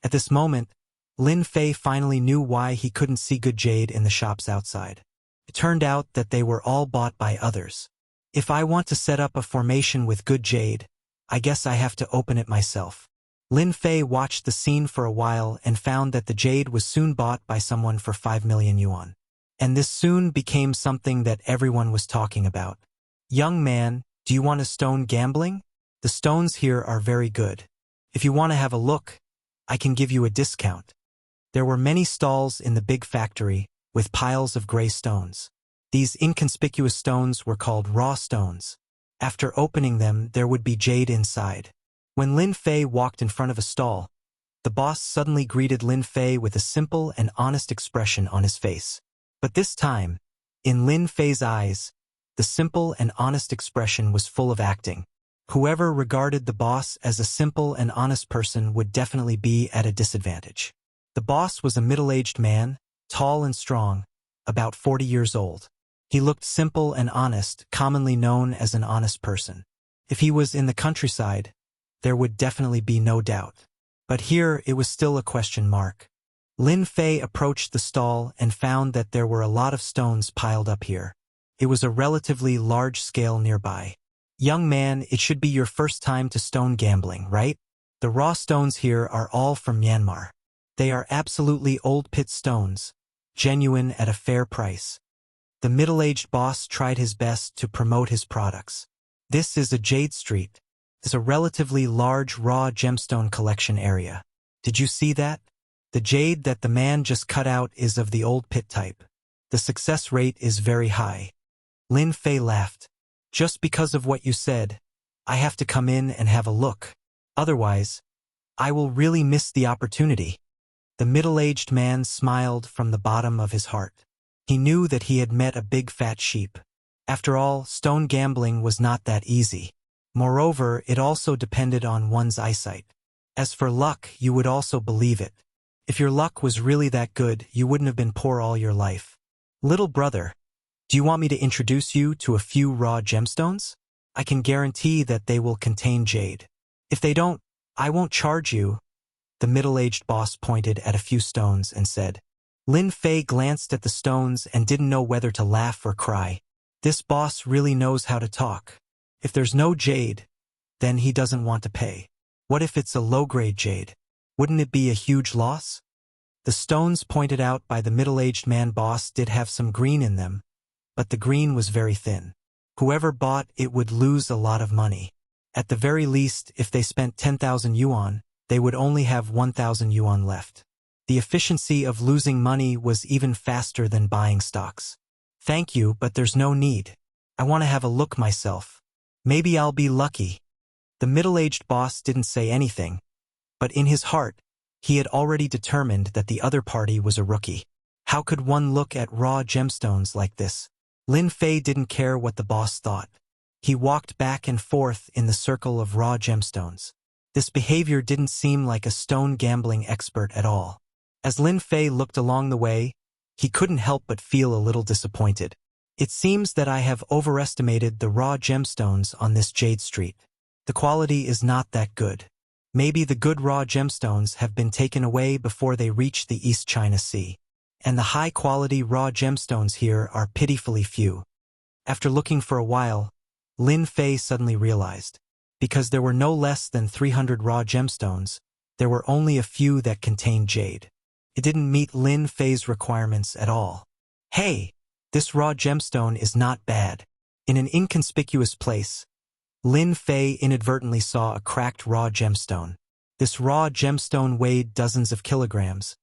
Speaker 1: At this moment, Lin Fei finally knew why he couldn't see good jade in the shops outside. It turned out that they were all bought by others. If I want to set up a formation with good jade, I guess I have to open it myself. Lin Fei watched the scene for a while and found that the jade was soon bought by someone for 5 million yuan. and this soon became something that everyone was talking about. Young man, do you want a stone gambling? The stones here are very good. If you want to have a look, I can give you a discount. There were many stalls in the big factory with piles of gray stones. These inconspicuous stones were called raw stones. After opening them, there would be jade inside. When Lin Fei walked in front of a stall, the boss suddenly greeted Lin Fei with a simple and honest expression on his face. But this time, in Lin Fei's eyes, the simple and honest expression was full of acting. Whoever regarded the boss as a simple and honest person would definitely be at a disadvantage. The boss was a middle-aged man, tall and strong, about 40 years old. He looked simple and honest, commonly known as an honest person. If he was in the countryside, there would definitely be no doubt. But here it was still a question mark. Lin Fei approached the stall and found that there were a lot of stones piled up here. It was a relatively large scale nearby. Young man, it should be your first time to stone gambling, right? The raw stones here are all from Myanmar. They are absolutely old pit stones, genuine at a fair price. The middle-aged boss tried his best to promote his products. This is a jade street. It's a relatively large raw gemstone collection area. Did you see that? The jade that the man just cut out is of the old pit type. The success rate is very high. Lin Fei laughed. Just because of what you said, I have to come in and have a look. Otherwise, I will really miss the opportunity. The middle-aged man smiled from the bottom of his heart. He knew that he had met a big fat sheep. After all, stone gambling was not that easy. Moreover, it also depended on one's eyesight. As for luck, you would also believe it. If your luck was really that good, you wouldn't have been poor all your life. Little brother, do you want me to introduce you to a few raw gemstones? I can guarantee that they will contain jade. If they don't, I won't charge you. The middle-aged boss pointed at a few stones and said. Lin Fei glanced at the stones and didn't know whether to laugh or cry. This boss really knows how to talk. If there's no jade, then he doesn't want to pay. What if it's a low-grade jade? Wouldn't it be a huge loss? The stones pointed out by the middle-aged man boss did have some green in them, but the green was very thin. Whoever bought it would lose a lot of money. At the very least, if they spent 10,000 yuan, they would only have 1,000 yuan left. The efficiency of losing money was even faster than buying stocks. Thank you, but there's no need. I want to have a look myself. Maybe I'll be lucky. The middle-aged boss didn't say anything, but in his heart, he had already determined that the other party was a rookie. How could one look at raw gemstones like this? Lin Fei didn't care what the boss thought. He walked back and forth in the circle of raw gemstones. This behavior didn't seem like a stone gambling expert at all. As Lin Fei looked along the way, he couldn't help but feel a little disappointed. It seems that I have overestimated the raw gemstones on this jade street. The quality is not that good. Maybe the good raw gemstones have been taken away before they reach the East China Sea. And the high-quality raw gemstones here are pitifully few. After looking for a while, Lin Fei suddenly realized. Because there were no less than 300 raw gemstones, there were only a few that contained jade. It didn't meet Lin Fei's requirements at all. Hey! This raw gemstone is not bad. In an inconspicuous place, Lin Fei inadvertently saw a cracked raw gemstone. This raw gemstone weighed dozens of kilograms,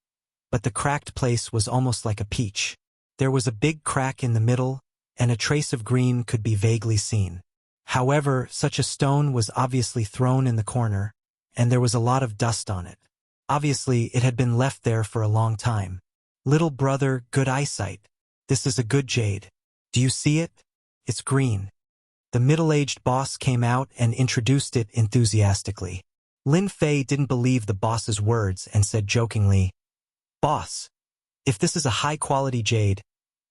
Speaker 1: but the cracked place was almost like a peach. There was a big crack in the middle, and a trace of green could be vaguely seen. However, such a stone was obviously thrown in the corner, and there was a lot of dust on it. Obviously, it had been left there for a long time. Little brother, good eyesight. This is a good jade. Do you see it? It's green. The middle-aged boss came out and introduced it enthusiastically. Lin Fei didn't believe the boss's words and said jokingly, Boss, if this is a high-quality jade,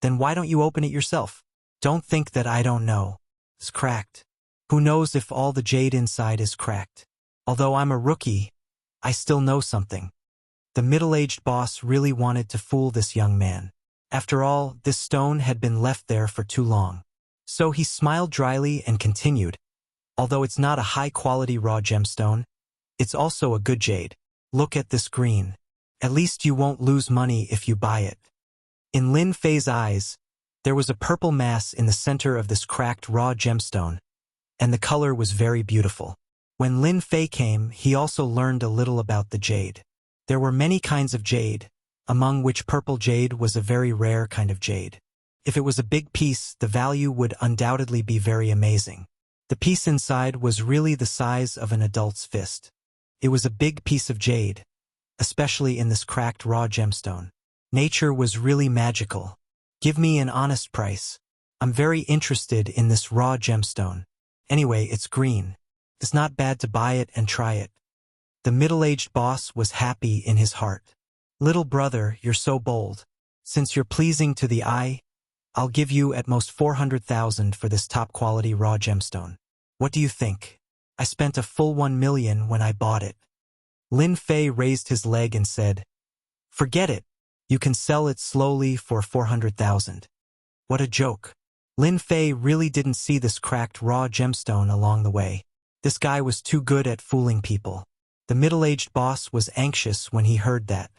Speaker 1: then why don't you open it yourself? Don't think that I don't know. It's cracked. Who knows if all the jade inside is cracked? Although I'm a rookie, I still know something. The middle-aged boss really wanted to fool this young man. After all, this stone had been left there for too long. So he smiled dryly and continued, although it's not a high-quality raw gemstone, it's also a good jade. Look at this green. At least you won't lose money if you buy it. In Lin Fei's eyes, there was a purple mass in the center of this cracked raw gemstone, and the color was very beautiful. When Lin Fei came, he also learned a little about the jade. There were many kinds of jade, among which purple jade was a very rare kind of jade. If it was a big piece, the value would undoubtedly be very amazing. The piece inside was really the size of an adult's fist. It was a big piece of jade, especially in this cracked raw gemstone. Nature was really magical. Give me an honest price. I'm very interested in this raw gemstone. Anyway, it's green. It's not bad to buy it and try it. The middle-aged boss was happy in his heart. Little brother, you're so bold. Since you're pleasing to the eye, I'll give you at most 400,000 for this top-quality raw gemstone. What do you think? I spent a full 1 million when I bought it. Lin Fei raised his leg and said, Forget it. You can sell it slowly for 400,000. What a joke. Lin Fei really didn't see this cracked raw gemstone along the way. This guy was too good at fooling people. The middle-aged boss was anxious when he heard that.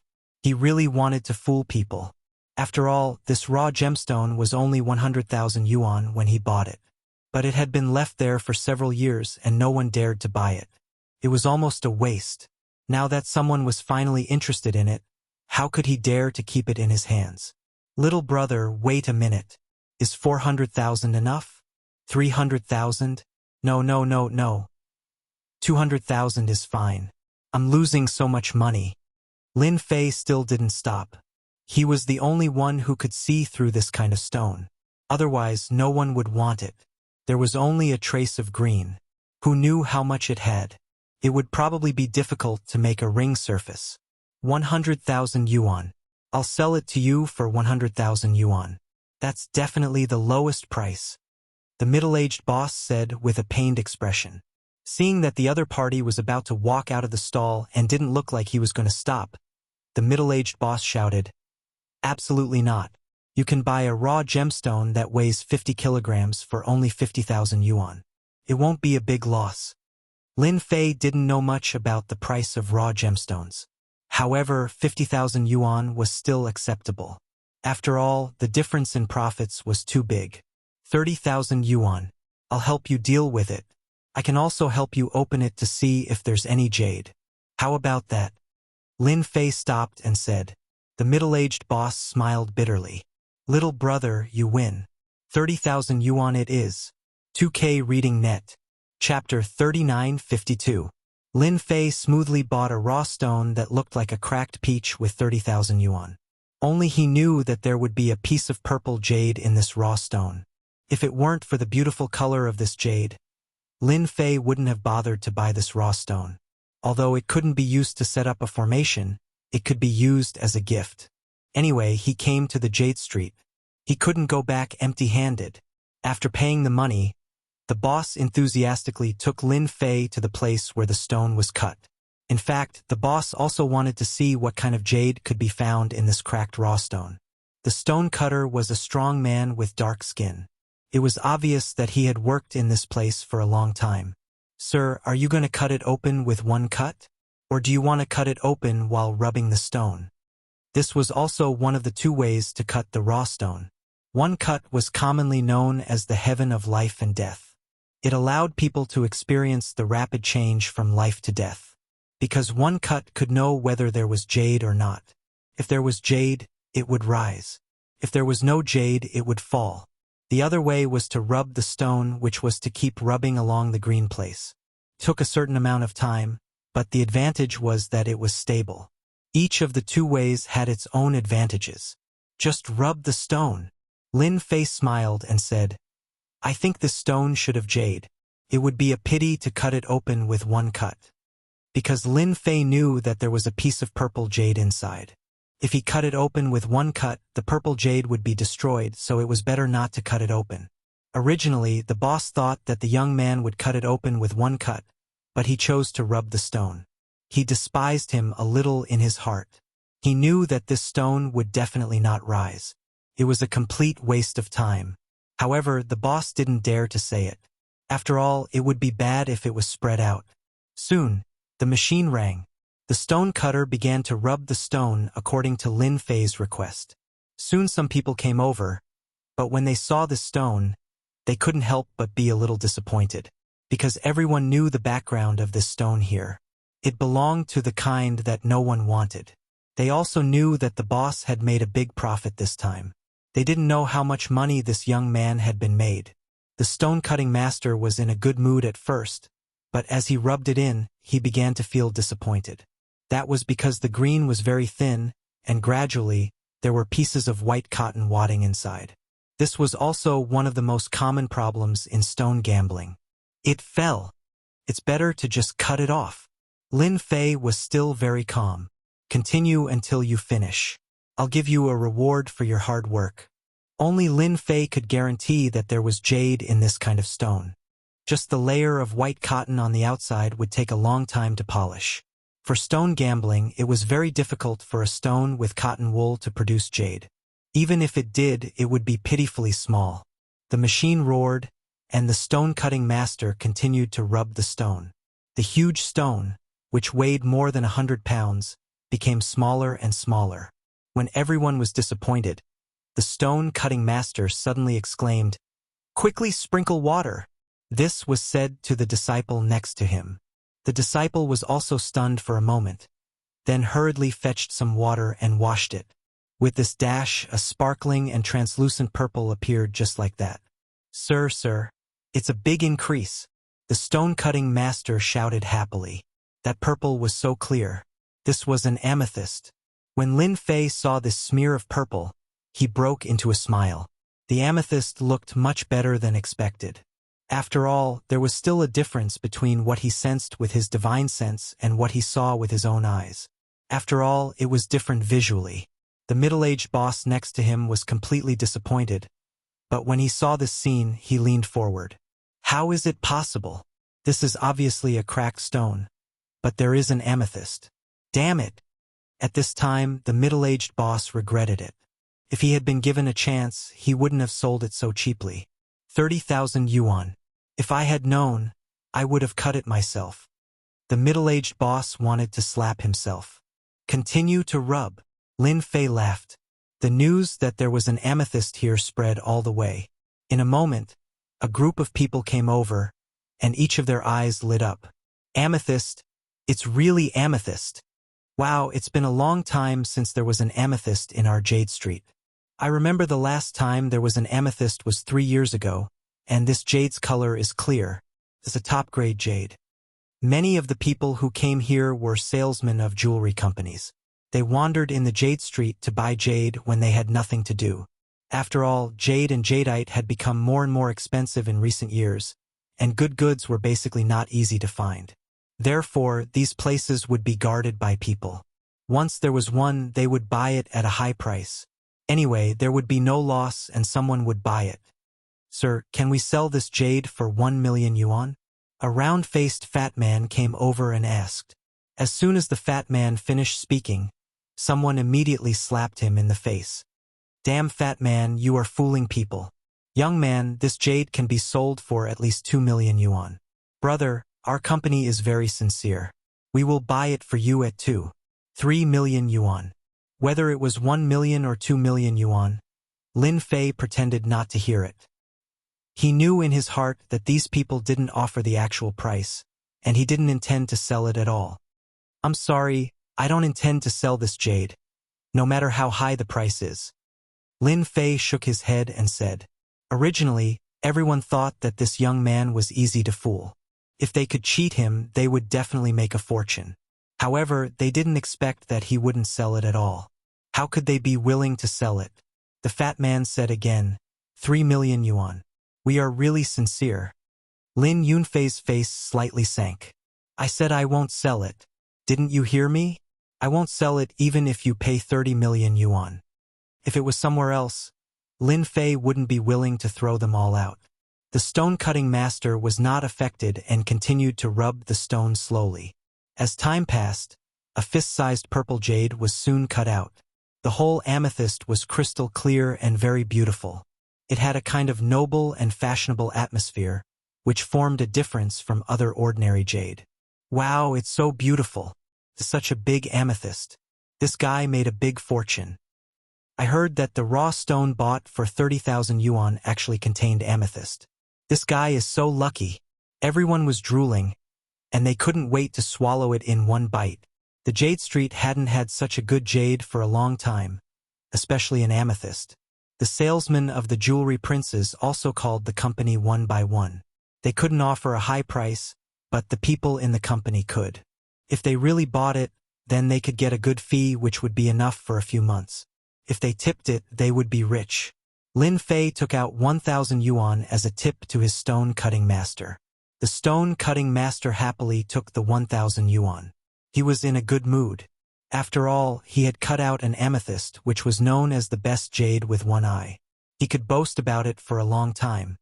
Speaker 1: He really wanted to fool people. After all, this raw gemstone was only 100,000 yuan when he bought it. But it had been left there for several years and no one dared to buy it. It was almost a waste. Now that someone was finally interested in it, how could he dare to keep it in his hands? Little brother, wait a minute. Is 400,000 enough? 300,000? No. 200,000 is fine. I'm losing so much money. Lin Fei still didn't stop. He was the only one who could see through this kind of stone. Otherwise, no one would want it. There was only a trace of green. Who knew how much it had? It would probably be difficult to make a ring surface. 100,000 yuan. I'll sell it to you for 100,000 yuan. That's definitely the lowest price. The middle-aged boss said with a pained expression. Seeing that the other party was about to walk out of the stall and didn't look like he was going to stop, the middle-aged boss shouted, Absolutely not. You can buy a raw gemstone that weighs 50 kilograms for only 50,000 yuan. It won't be a big loss. Lin Fei didn't know much about the price of raw gemstones. However, 50,000 yuan was still acceptable. After all, the difference in profits was too big. 30,000 yuan. I'll help you deal with it. I can also help you open it to see if there's any jade. How about that? Lin Fei stopped and said. The middle-aged boss smiled bitterly. Little brother, you win. 30,000 yuan it is. 2K Reading Net. Chapter 3952. Lin Fei smoothly bought a raw stone that looked like a cracked peach with 30,000 yuan. Only he knew that there would be a piece of purple jade in this raw stone. If it weren't for the beautiful color of this jade, Lin Fei wouldn't have bothered to buy this raw stone. Although it couldn't be used to set up a formation, it could be used as a gift. Anyway, he came to the Jade Street. He couldn't go back empty-handed. After paying the money, the boss enthusiastically took Lin Fei to the place where the stone was cut. In fact, the boss also wanted to see what kind of jade could be found in this cracked raw stone. The stone cutter was a strong man with dark skin. It was obvious that he had worked in this place for a long time. Sir, are you going to cut it open with one cut? Or do you want to cut it open while rubbing the stone? This was also one of the two ways to cut the raw stone. One cut was commonly known as the heaven of life and death. It allowed people to experience the rapid change from life to death. Because one cut could know whether there was jade or not. If there was jade, it would rise. If there was no jade, it would fall. The other way was to rub the stone, which was to keep rubbing along the green place. It took a certain amount of time, but the advantage was that it was stable. Each of the two ways had its own advantages. Just rub the stone. Lin Fei smiled and said, I think this stone should have jade. It would be a pity to cut it open with one cut. Because Lin Fei knew that there was a piece of purple jade inside. If he cut it open with one cut, the purple jade would be destroyed, so it was better not to cut it open. Originally, the boss thought that the young man would cut it open with one cut, but he chose to rub the stone. He despised him a little in his heart. He knew that this stone would definitely not rise. It was a complete waste of time. However, the boss didn't dare to say it. After all, it would be bad if it was spread out. Soon, the machine rang. The stone cutter began to rub the stone according to Lin Fei's request. Soon some people came over, but when they saw the stone, they couldn't help but be a little disappointed, because everyone knew the background of this stone here. It belonged to the kind that no one wanted. They also knew that the boss had made a big profit this time. They didn't know how much money this young man had been made. The stone-cutting master was in a good mood at first, but as he rubbed it in, he began to feel disappointed. That was because the green was very thin, and gradually, there were pieces of white cotton wadding inside. This was also one of the most common problems in stone gambling. It fell. It's better to just cut it off. Lin Fei was still very calm. Continue until you finish. I'll give you a reward for your hard work. Only Lin Fei could guarantee that there was jade in this kind of stone. Just the layer of white cotton on the outside would take a long time to polish. For stone gambling, it was very difficult for a stone with cotton wool to produce jade. Even if it did, it would be pitifully small. The machine roared, and the stone-cutting master continued to rub the stone. The huge stone, which weighed more than 100 pounds, became smaller and smaller. When everyone was disappointed, the stone-cutting master suddenly exclaimed, "Quickly sprinkle water." This was said to the disciple next to him. The disciple was also stunned for a moment, then hurriedly fetched some water and washed it. With this dash, a sparkling and translucent purple appeared just like that. Sir, it's a big increase," the stone-cutting master shouted happily. That purple was so clear. This was an amethyst. When Lin Fei saw this smear of purple, he broke into a smile. The amethyst looked much better than expected. After all, there was still a difference between what he sensed with his divine sense and what he saw with his own eyes. After all, it was different visually. The middle-aged boss next to him was completely disappointed, but when he saw this scene, he leaned forward. "How is it possible? This is obviously a cracked stone, but there is an amethyst. Damn it!" At this time, the middle-aged boss regretted it. If he had been given a chance, he wouldn't have sold it so cheaply. 30,000 yuan. If I had known, I would have cut it myself. The middle-aged boss wanted to slap himself. "Continue to rub." Lin Fei laughed. The news that there was an amethyst here spread all the way. In a moment, a group of people came over, and each of their eyes lit up. "Amethyst? It's really amethyst. Wow, it's been a long time since there was an amethyst in our Jade Street. I remember the last time there was an amethyst was 3 years ago, and this jade's color is clear. It's a top-grade jade." Many of the people who came here were salesmen of jewelry companies. They wandered in the Jade Street to buy jade when they had nothing to do. After all, jade and jadeite had become more and more expensive in recent years, and good goods were basically not easy to find. Therefore, these places would be guarded by people. Once there was one, they would buy it at a high price. Anyway, there would be no loss and someone would buy it. "Sir, can we sell this jade for 1 million yuan? A round-faced fat man came over and asked. As soon as the fat man finished speaking, someone immediately slapped him in the face. "Damn fat man, you are fooling people. Young man, this jade can be sold for at least 2 million yuan. Brother, our company is very sincere. We will buy it for you at 3 million yuan. Whether it was 1 million or 2 million yuan, Lin Fei pretended not to hear it. He knew in his heart that these people didn't offer the actual price, and he didn't intend to sell it at all. "I'm sorry, I don't intend to sell this jade, no matter how high the price is." Lin Fei shook his head and said, "Originally, everyone thought that this young man was easy to fool. If they could cheat him, they would definitely make a fortune. However, they didn't expect that he wouldn't sell it at all. How could they be willing to sell it?" The fat man said again, 3 million yuan. "We are really sincere." Lin Yunfei's face slightly sank. "I said I won't sell it. Didn't you hear me? I won't sell it even if you pay 30 million yuan. If it was somewhere else, Lin Fei wouldn't be willing to throw them all out." The stone-cutting master was not affected and continued to rub the stone slowly. As time passed, a fist-sized purple jade was soon cut out. The whole amethyst was crystal clear and very beautiful. It had a kind of noble and fashionable atmosphere, which formed a difference from other ordinary jade. "Wow, it's so beautiful. It's such a big amethyst. This guy made a big fortune." I heard that the raw stone bought for 30,000 yuan actually contained amethyst. This guy is so lucky. Everyone was drooling, and they couldn't wait to swallow it in one bite. The Jade Street hadn't had such a good jade for a long time, especially an amethyst. The salesmen of the jewelry princes also called the company one by one. They couldn't offer a high price, but the people in the company could. If they really bought it, then they could get a good fee which would be enough for a few months. If they tipped it, they would be rich. Lin Fei took out 1,000 yuan as a tip to his stone-cutting master. The stone-cutting master happily took the 1,000 yuan. He was in a good mood. After all, he had cut out an amethyst which was known as the best jade with one eye. He could boast about it for a long time.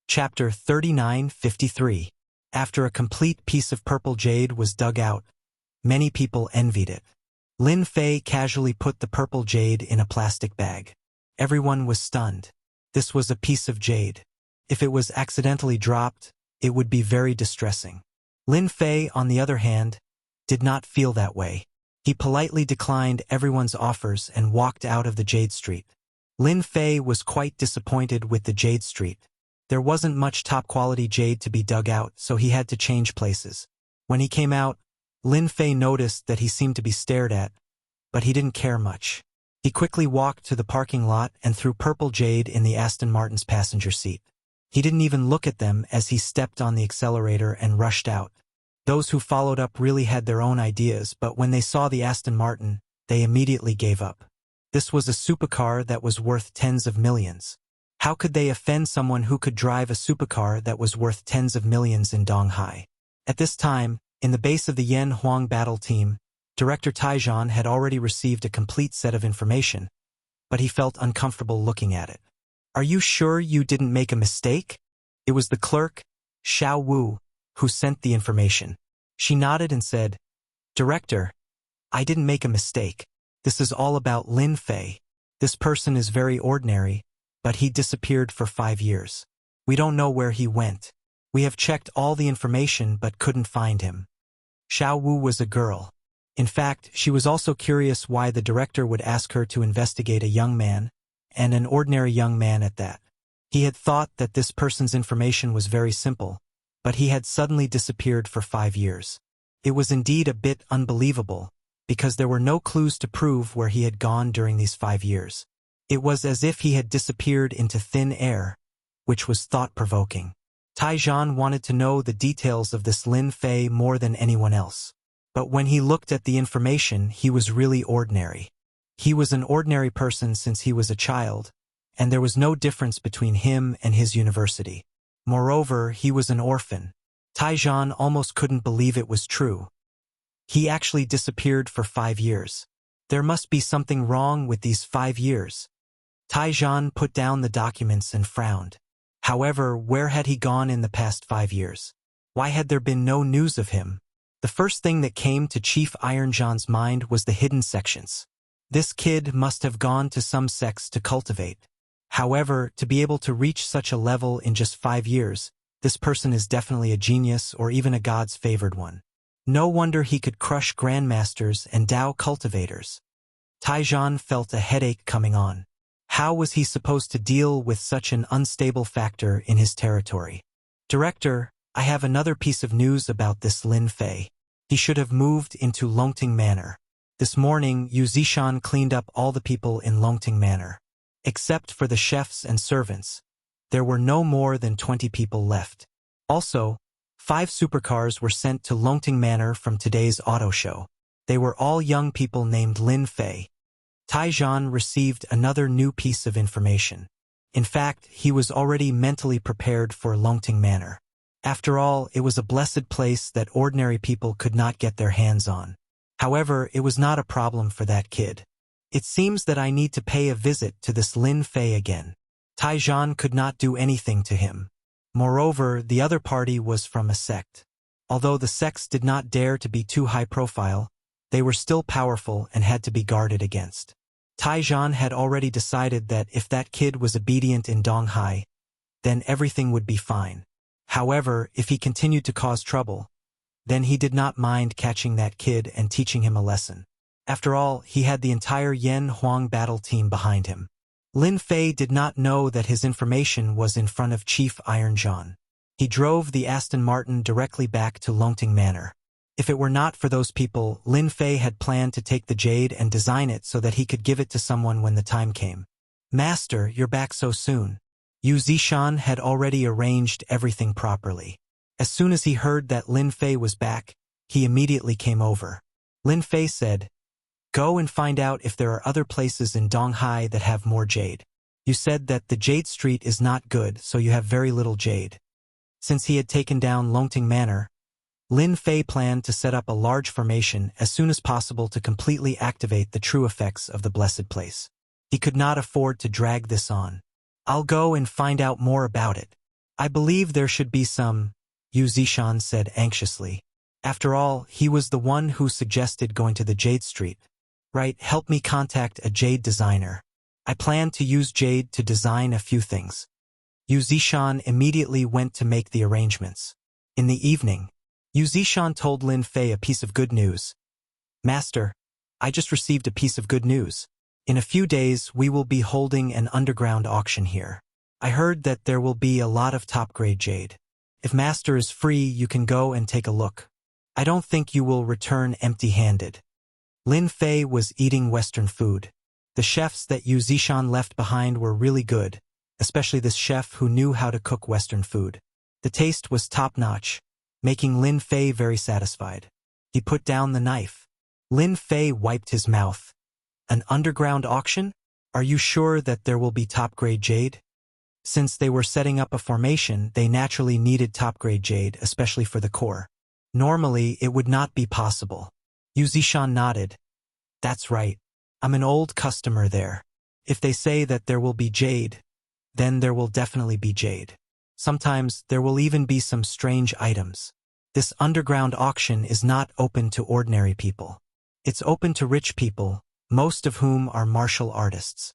Speaker 1: Chapter 39:53. After a complete piece of purple jade was dug out, many people envied it. Lin Fei casually put the purple jade in a plastic bag. Everyone was stunned. This was a piece of jade. If it was accidentally dropped, it would be very distressing. Lin Fei, on the other hand, did not feel that way. He politely declined everyone's offers and walked out of the Jade Street. Lin Fei was quite disappointed with the Jade Street. There wasn't much top-quality jade to be dug out, so he had to change places. When he came out, Lin Fei noticed that he seemed to be stared at, but he didn't care much. He quickly walked to the parking lot and threw purple jade in the Aston Martin's passenger seat. He didn't even look at them as he stepped on the accelerator and rushed out. Those who followed up really had their own ideas, but when they saw the Aston Martin, they immediately gave up. This was a supercar that was worth tens of millions. How could they offend someone who could drive a supercar that was worth tens of millions in Donghai? At this time, in the base of the Yan Huang battle team, Director Taijian had already received a complete set of information, but he felt uncomfortable looking at it. "Are you sure you didn't make a mistake?" It was the clerk, Xiao Wu, who sent the information. She nodded and said, "Director, I didn't make a mistake. This is all about Lin Fei. This person is very ordinary, but he disappeared for 5 years. We don't know where he went. We have checked all the information but couldn't find him." Xiao Wu was a girl. In fact, she was also curious why the director would ask her to investigate a young man, and an ordinary young man at that. He had thought that this person's information was very simple, but he had suddenly disappeared for 5 years. It was indeed a bit unbelievable, because there were no clues to prove where he had gone during these 5 years. It was as if he had disappeared into thin air, which was thought-provoking. Taijian wanted to know the details of this Lin Fei more than anyone else. But when he looked at the information, he was really ordinary. He was an ordinary person since he was a child, and there was no difference between him and his university. Moreover, he was an orphan. Taijian almost couldn't believe it was true. He actually disappeared for 5 years. There must be something wrong with these 5 years. Taijian put down the documents and frowned. However, where had he gone in the past 5 years? Why had there been no news of him? The first thing that came to Chief Ironjohn's mind was the hidden sections. This kid must have gone to some sects to cultivate. However, to be able to reach such a level in just 5 years, this person is definitely a genius or even a god's favored one. No wonder he could crush grandmasters and Dao cultivators. Taijian felt a headache coming on. How was he supposed to deal with such an unstable factor in his territory? "Director, I have another piece of news about this Lin Fei. He should have moved into Longting Manor. This morning, Yu Zishan cleaned up all the people in Longting Manor. Except for the chefs and servants, there were no more than 20 people left. Also, 5 supercars were sent to Longting Manor from today's auto show. They were all young people named Lin Fei." Taijian received another new piece of information. In fact, he was already mentally prepared for Longting Manor. After all, it was a blessed place that ordinary people could not get their hands on. However, it was not a problem for that kid. "It seems that I need to pay a visit to this Lin Fei again." Taijian could not do anything to him. Moreover, the other party was from a sect. Although the sects did not dare to be too high profile, they were still powerful and had to be guarded against. Taijian had already decided that if that kid was obedient in Donghai, then everything would be fine. However, if he continued to cause trouble, then he did not mind catching that kid and teaching him a lesson. After all, he had the entire Yen Huang battle team behind him. Lin Fei did not know that his information was in front of Chief Iron John. He drove the Aston Martin directly back to Longting Manor. If it were not for those people, Lin Fei had planned to take the jade and design it so that he could give it to someone when the time came. Master, you're back so soon. Yu Zishan had already arranged everything properly. As soon as he heard that Lin Fei was back, he immediately came over. Lin Fei said, "Go and find out if there are other places in Donghai that have more jade. You said that the Jade Street is not good, so you have very little jade." Since he had taken down Longting Manor, Lin Fei planned to set up a large formation as soon as possible to completely activate the true effects of the blessed place. He could not afford to drag this on. "I'll go and find out more about it. I believe there should be some," Yu Zishan said anxiously. After all, he was the one who suggested going to the Jade Street. "Right, help me contact a jade designer. I plan to use jade to design a few things." Yu Zishan immediately went to make the arrangements. In the evening, Yu Zishan told Lin Fei a piece of good news. "Master, I just received a piece of good news. In a few days, we will be holding an underground auction here. I heard that there will be a lot of top-grade jade. If Master is free, you can go and take a look. I don't think you will return empty-handed." Lin Fei was eating Western food. The chefs that Yu Zishan left behind were really good, especially this chef who knew how to cook Western food. The taste was top-notch, making Lin Fei very satisfied. He put down the knife. Lin Fei wiped his mouth. "An underground auction? Are you sure that there will be top-grade jade?" Since they were setting up a formation, they naturally needed top-grade jade, especially for the core. Normally, it would not be possible. Yu Zishan nodded. "That's right. I'm an old customer there. If they say that there will be jade, then there will definitely be jade. Sometimes there will even be some strange items. This underground auction is not open to ordinary people. It's open to rich people, most of whom are martial artists."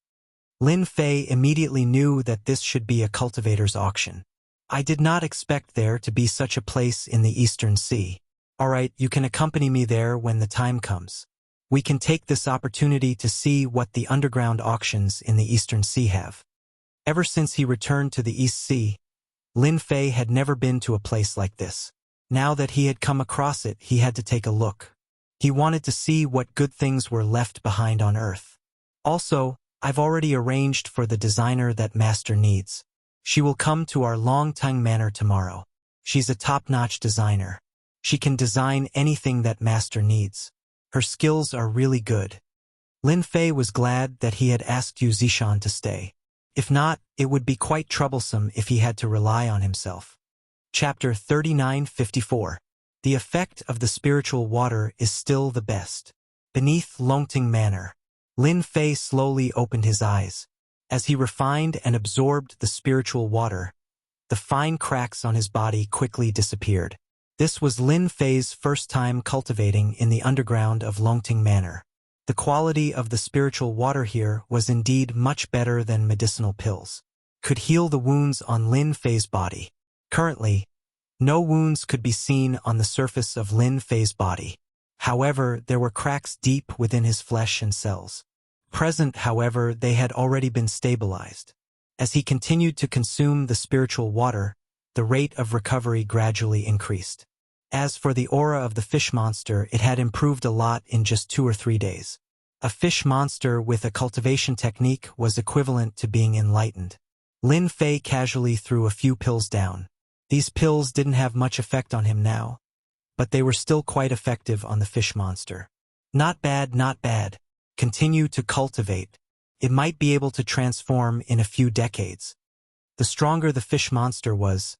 Speaker 1: Lin Fei immediately knew that this should be a cultivator's auction. "I did not expect there to be such a place in the Eastern Sea. All right, you can accompany me there when the time comes. We can take this opportunity to see what the underground auctions in the Eastern Sea have." Ever since he returned to the East Sea, Lin Fei had never been to a place like this. Now that he had come across it, he had to take a look. He wanted to see what good things were left behind on Earth. "Also, I've already arranged for the designer that Master needs. She will come to our Longting Manor tomorrow. She's a top-notch designer. She can design anything that Master needs. Her skills are really good." Lin Fei was glad that he had asked Yu Zishan to stay. If not, it would be quite troublesome if he had to rely on himself. Chapter 3954. The effect of the spiritual water is still the best. Beneath Longting Manor, Lin Fei slowly opened his eyes. As he refined and absorbed the spiritual water, the fine cracks on his body quickly disappeared. This was Lin Fei's first time cultivating in the underground of Longting Manor. The quality of the spiritual water here was indeed much better than medicinal pills. Could heal the wounds on Lin Fei's body. Currently, no wounds could be seen on the surface of Lin Fei's body. However, there were cracks deep within his flesh and cells. Present, however, they had already been stabilized. As he continued to consume the spiritual water, the rate of recovery gradually increased. As for the aura of the fish monster, it had improved a lot in just 2 or 3 days. A fish monster with a cultivation technique was equivalent to being enlightened. Lin Fei casually threw a few pills down. These pills didn't have much effect on him now, but they were still quite effective on the fish monster. "Not bad, not bad. Continue to cultivate. It might be able to transform in a few decades." The stronger the fish monster was,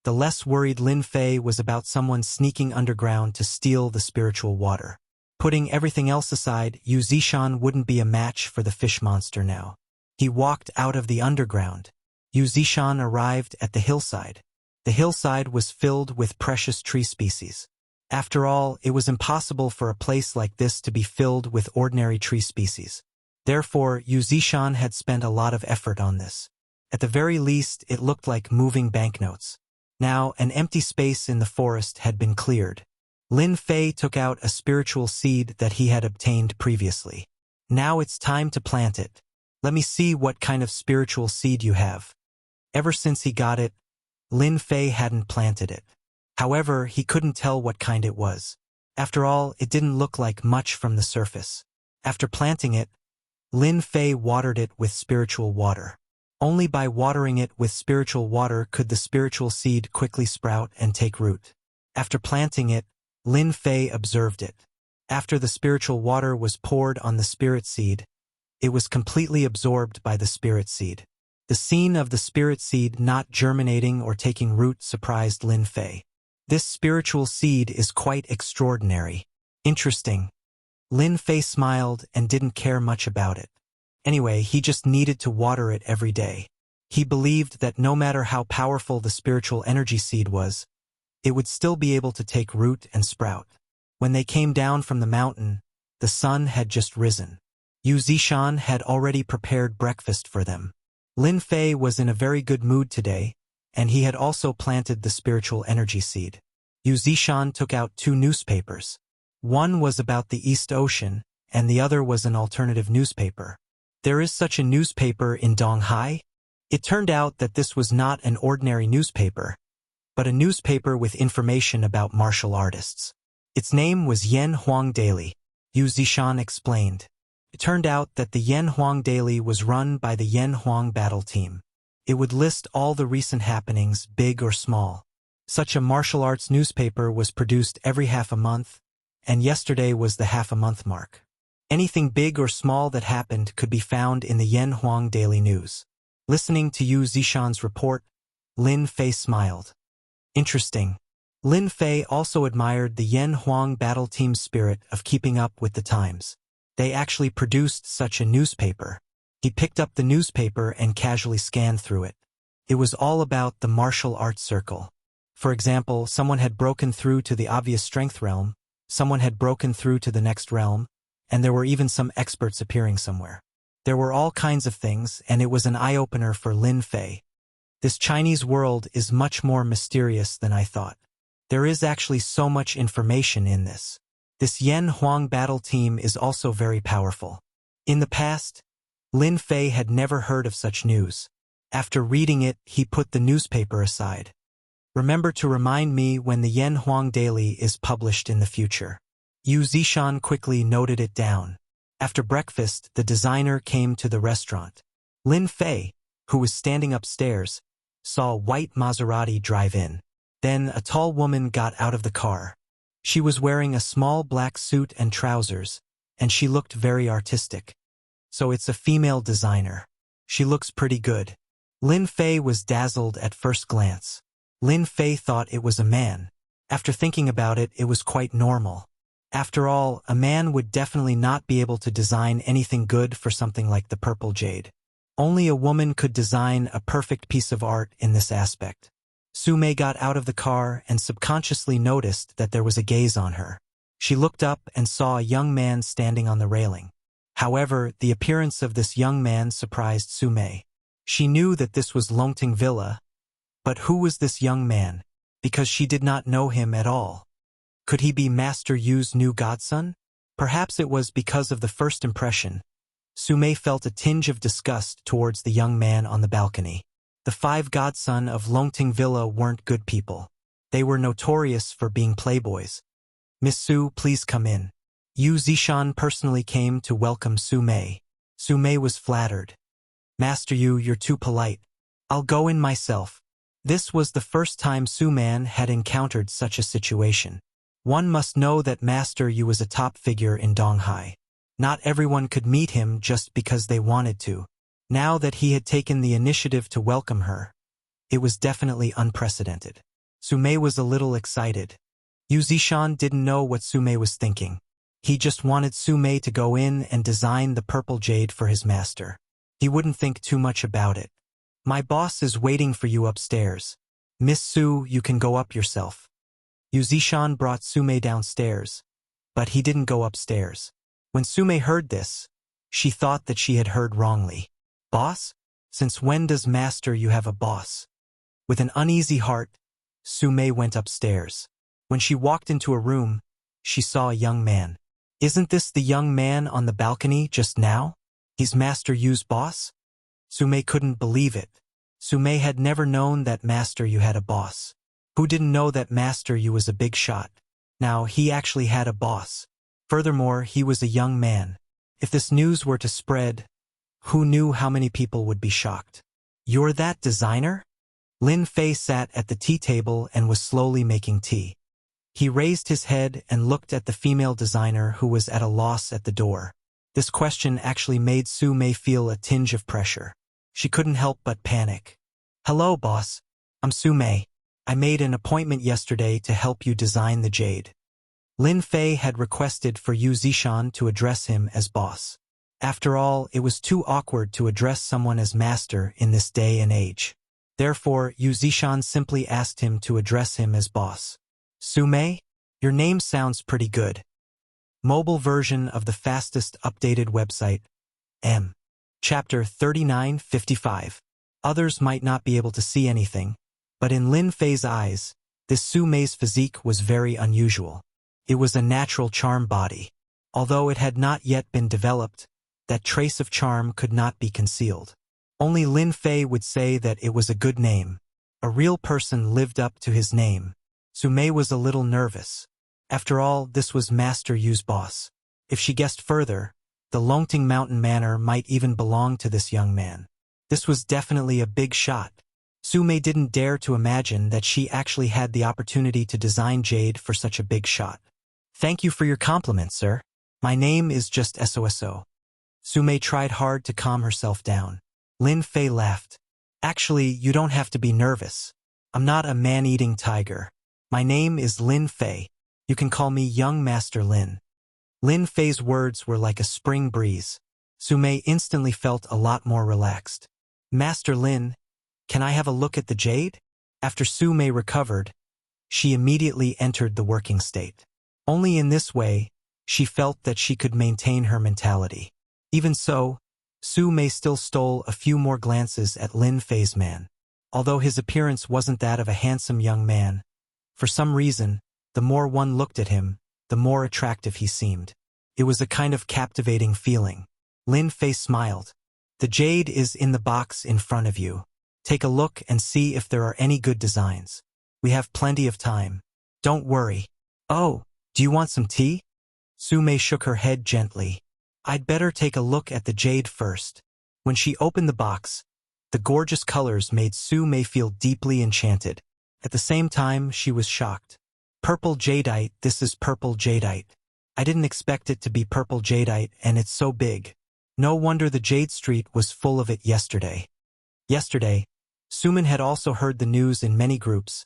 Speaker 1: the less worried Lin Fei was about someone sneaking underground to steal the spiritual water. Putting everything else aside, Yu Zishan wouldn't be a match for the fish monster now. He walked out of the underground. Yu Zishan arrived at the hillside. The hillside was filled with precious tree species. After all, it was impossible for a place like this to be filled with ordinary tree species. Therefore, Yu Zishan had spent a lot of effort on this. At the very least, it looked like moving banknotes. Now, an empty space in the forest had been cleared. Lin Fei took out a spiritual seed that he had obtained previously. Now it's time to plant it. Let me see what kind of spiritual seed you have. Ever since he got it, Lin Fei hadn't planted it. However, he couldn't tell what kind it was. After all, it didn't look like much from the surface. After planting it, Lin Fei watered it with spiritual water. Only by watering it with spiritual water could the spiritual seed quickly sprout and take root. After planting it, Lin Fei observed it. After the spiritual water was poured on the spirit seed, it was completely absorbed by the spirit seed. The scene of the spirit seed not germinating or taking root surprised Lin Fei. This spiritual seed is quite extraordinary. Interesting. Lin Fei smiled and didn't care much about it. Anyway, he just needed to water it every day. He believed that no matter how powerful the spiritual energy seed was, it would still be able to take root and sprout. When they came down from the mountain, the sun had just risen. Yu Zishan had already prepared breakfast for them. Lin Fei was in a very good mood today, and he had also planted the spiritual energy seed. Yu Zishan took out 2 newspapers. One was about the East Ocean, and the other was an alternative newspaper. There is such a newspaper in Donghai? It turned out that this was not an ordinary newspaper, but a newspaper with information about martial artists. Its name was Yan Huang Daily, Yu Zishan explained. It turned out that the Yan Huang Daily was run by the Yan Huang battle team. It would list all the recent happenings, big or small. Such a martial arts newspaper was produced every half a month, and yesterday was the half-a-month mark. Anything big or small that happened could be found in the Yan Huang Daily News. Listening to Yu Zishan's report, Lin Fei smiled. Interesting. Lin Fei also admired the Yan Huang battle team's spirit of keeping up with the times. They actually produced such a newspaper. He picked up the newspaper and casually scanned through it. It was all about the martial arts circle. For example, someone had broken through to the obvious strength realm, someone had broken through to the next realm, and there were even some experts appearing somewhere. There were all kinds of things, and it was an eye-opener for Lin Fei. This Chinese world is much more mysterious than I thought. There is actually so much information in this. This Yan Huang battle team is also very powerful. In the past, Lin Fei had never heard of such news. After reading it, he put the newspaper aside. Remember to remind me when the Yan Huang Daily is published in the future. Yu Zishan quickly noted it down. After breakfast, the designer came to the restaurant. Lin Fei, who was standing upstairs, saw a white Maserati drive in. Then a tall woman got out of the car. She was wearing a small black suit and trousers, and she looked very artistic. So it's a female designer. She looks pretty good. Lin Fei was dazzled at first glance. Lin Fei thought it was a man. After thinking about it, it was quite normal. After all, a man would definitely not be able to design anything good for something like the purple jade. Only a woman could design a perfect piece of art in this aspect. Su Mei got out of the car and subconsciously noticed that there was a gaze on her. She looked up and saw a young man standing on the railing. However, the appearance of this young man surprised Su Mei. She knew that this was Longting Villa, but who was this young man? Because she did not know him at all. Could he be Master Yu's new godson? Perhaps it was because of the first impression. Su Mei felt a tinge of disgust towards the young man on the balcony. The 5 godson of Longting Villa weren't good people. They were notorious for being playboys. Miss Su, please come in. Yu Zishan personally came to welcome Su Mei. Su Mei was flattered. Master Yu, you're too polite. I'll go in myself. This was the first time Su Man had encountered such a situation. One must know that Master Yu was a top figure in Donghai. Not everyone could meet him just because they wanted to. Now that he had taken the initiative to welcome her, it was definitely unprecedented. Su Mei was a little excited. Yu Zishan didn't know what Su Mei was thinking. He just wanted Su Mei to go in and design the purple jade for his master. He wouldn't think too much about it. My boss is waiting for you upstairs. Miss Su, you can go up yourself. Yu Zishan brought Su Mei downstairs, but he didn't go upstairs. When Su Mei heard this, she thought that she had heard wrongly. Boss? Since when does Master Yu have a boss? With an uneasy heart, Su Mei went upstairs. When she walked into a room, she saw a young man. Isn't this the young man on the balcony just now? He's Master Yu's boss? Sume couldn't believe it. Sume had never known that Master Yu had a boss. Who didn't know that Master Yu was a big shot? Now he actually had a boss. Furthermore, he was a young man. If this news were to spread, who knew how many people would be shocked? You're that designer? Lin Fei sat at the tea table and was slowly making tea. He raised his head and looked at the female designer who was at a loss at the door. This question actually made Su Mei feel a tinge of pressure. She couldn't help but panic. Hello, boss. I'm Su Mei. I made an appointment yesterday to help you design the jade. Lin Fei had requested for Yu Zishan to address him as boss. After all, it was too awkward to address someone as master in this day and age. Therefore, Yu Zishan simply asked him to address him as boss. Su Mei, your name sounds pretty good. Mobile version of the fastest updated website. M. Chapter 3955. Others might not be able to see anything, but in Lin Fei's eyes, this Su Mei's physique was very unusual. It was a natural charm body. Although it had not yet been developed, that trace of charm could not be concealed. Only Lin Fei would say that it was a good name. A real person lived up to his name. Su Mei was a little nervous. After all, this was Master Yu's boss. If she guessed further, the Longting Mountain Manor might even belong to this young man. This was definitely a big shot. Su Mei didn't dare to imagine that she actually had the opportunity to design jade for such a big shot. Thank you for your compliment, sir. My name is just SOSO. Su Mei tried hard to calm herself down. Lin Fei laughed. Actually, you don't have to be nervous. I'm not a man-eating tiger. My name is Lin Fei. You can call me Young Master Lin. Lin Fei's words were like a spring breeze. Su Mei instantly felt a lot more relaxed. Master Lin, can I have a look at the jade? After Su Mei recovered, she immediately entered the working state. Only in this way, she felt that she could maintain her mentality. Even so, Su Mei still stole a few more glances at Lin Fei's man. Although his appearance wasn't that of a handsome young man, for some reason, the more one looked at him, the more attractive he seemed. It was a kind of captivating feeling. Lin Fei smiled. The jade is in the box in front of you. Take a look and see if there are any good designs. We have plenty of time. Don't worry. Oh, do you want some tea? Su Mei shook her head gently. I'd better take a look at the jade first. When she opened the box, the gorgeous colors made Su Mei feel deeply enchanted. At the same time, she was shocked. Purple jadeite, this is purple jadeite. I didn't expect it to be purple jadeite, and it's so big. No wonder the Jade Street was full of it yesterday. Yesterday, Suman had also heard the news in many groups,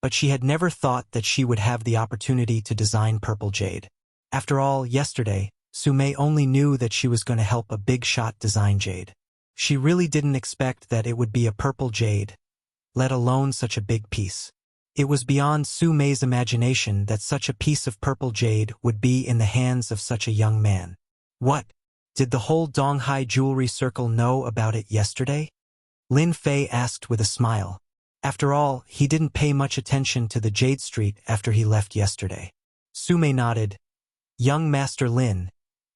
Speaker 1: but she had never thought that she would have the opportunity to design purple jade. After all, yesterday, Su Mei only knew that she was going to help a big shot design jade. She really didn't expect that it would be a purple jade, let alone such a big piece. It was beyond Su Mei's imagination that such a piece of purple jade would be in the hands of such a young man. What? Did the whole Donghai jewelry circle know about it yesterday? Lin Fei asked with a smile. After all, he didn't pay much attention to the Jade Street after he left yesterday. Su Mei nodded. Young Master Lin,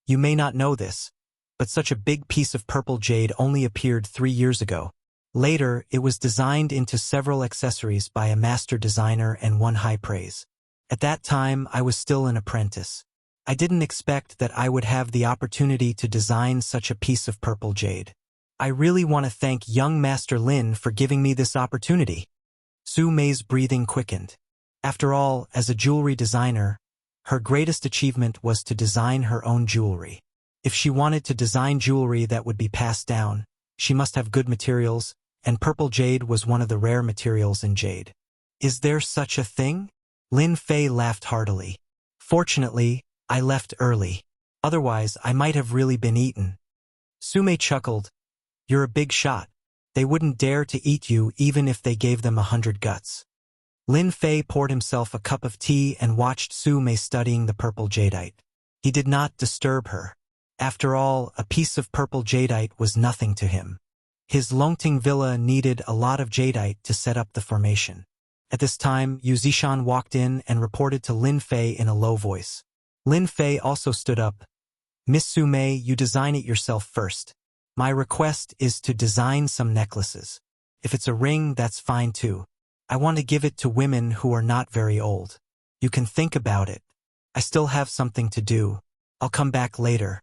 Speaker 1: you may not know this, but such a big piece of purple jade only appeared 3 years ago. Later, it was designed into several accessories by a master designer and won high praise. At that time, I was still an apprentice. I didn't expect that I would have the opportunity to design such a piece of purple jade. I really want to thank young Master Lin for giving me this opportunity. Su Mei's breathing quickened. After all, as a jewelry designer, her greatest achievement was to design her own jewelry. If she wanted to design jewelry that would be passed down, she must have good materials, and purple jade was one of the rare materials in jade. Is there such a thing? Lin Fei laughed heartily. Fortunately, I left early. Otherwise, I might have really been eaten. Su Mei chuckled. You're a big shot. They wouldn't dare to eat you even if they gave them 100 guts. Lin Fei poured himself a cup of tea and watched Su Mei studying the purple jadeite. He did not disturb her. After all, a piece of purple jadeite was nothing to him. His Longting villa needed a lot of jadeite to set up the formation. At this time, Yu Zishan walked in and reported to Lin Fei in a low voice. Lin Fei also stood up. Miss Su Mei, you design it yourself first. My request is to design some necklaces. If it's a ring, that's fine too. I want to give it to women who are not very old. You can think about it. I still have something to do. I'll come back later.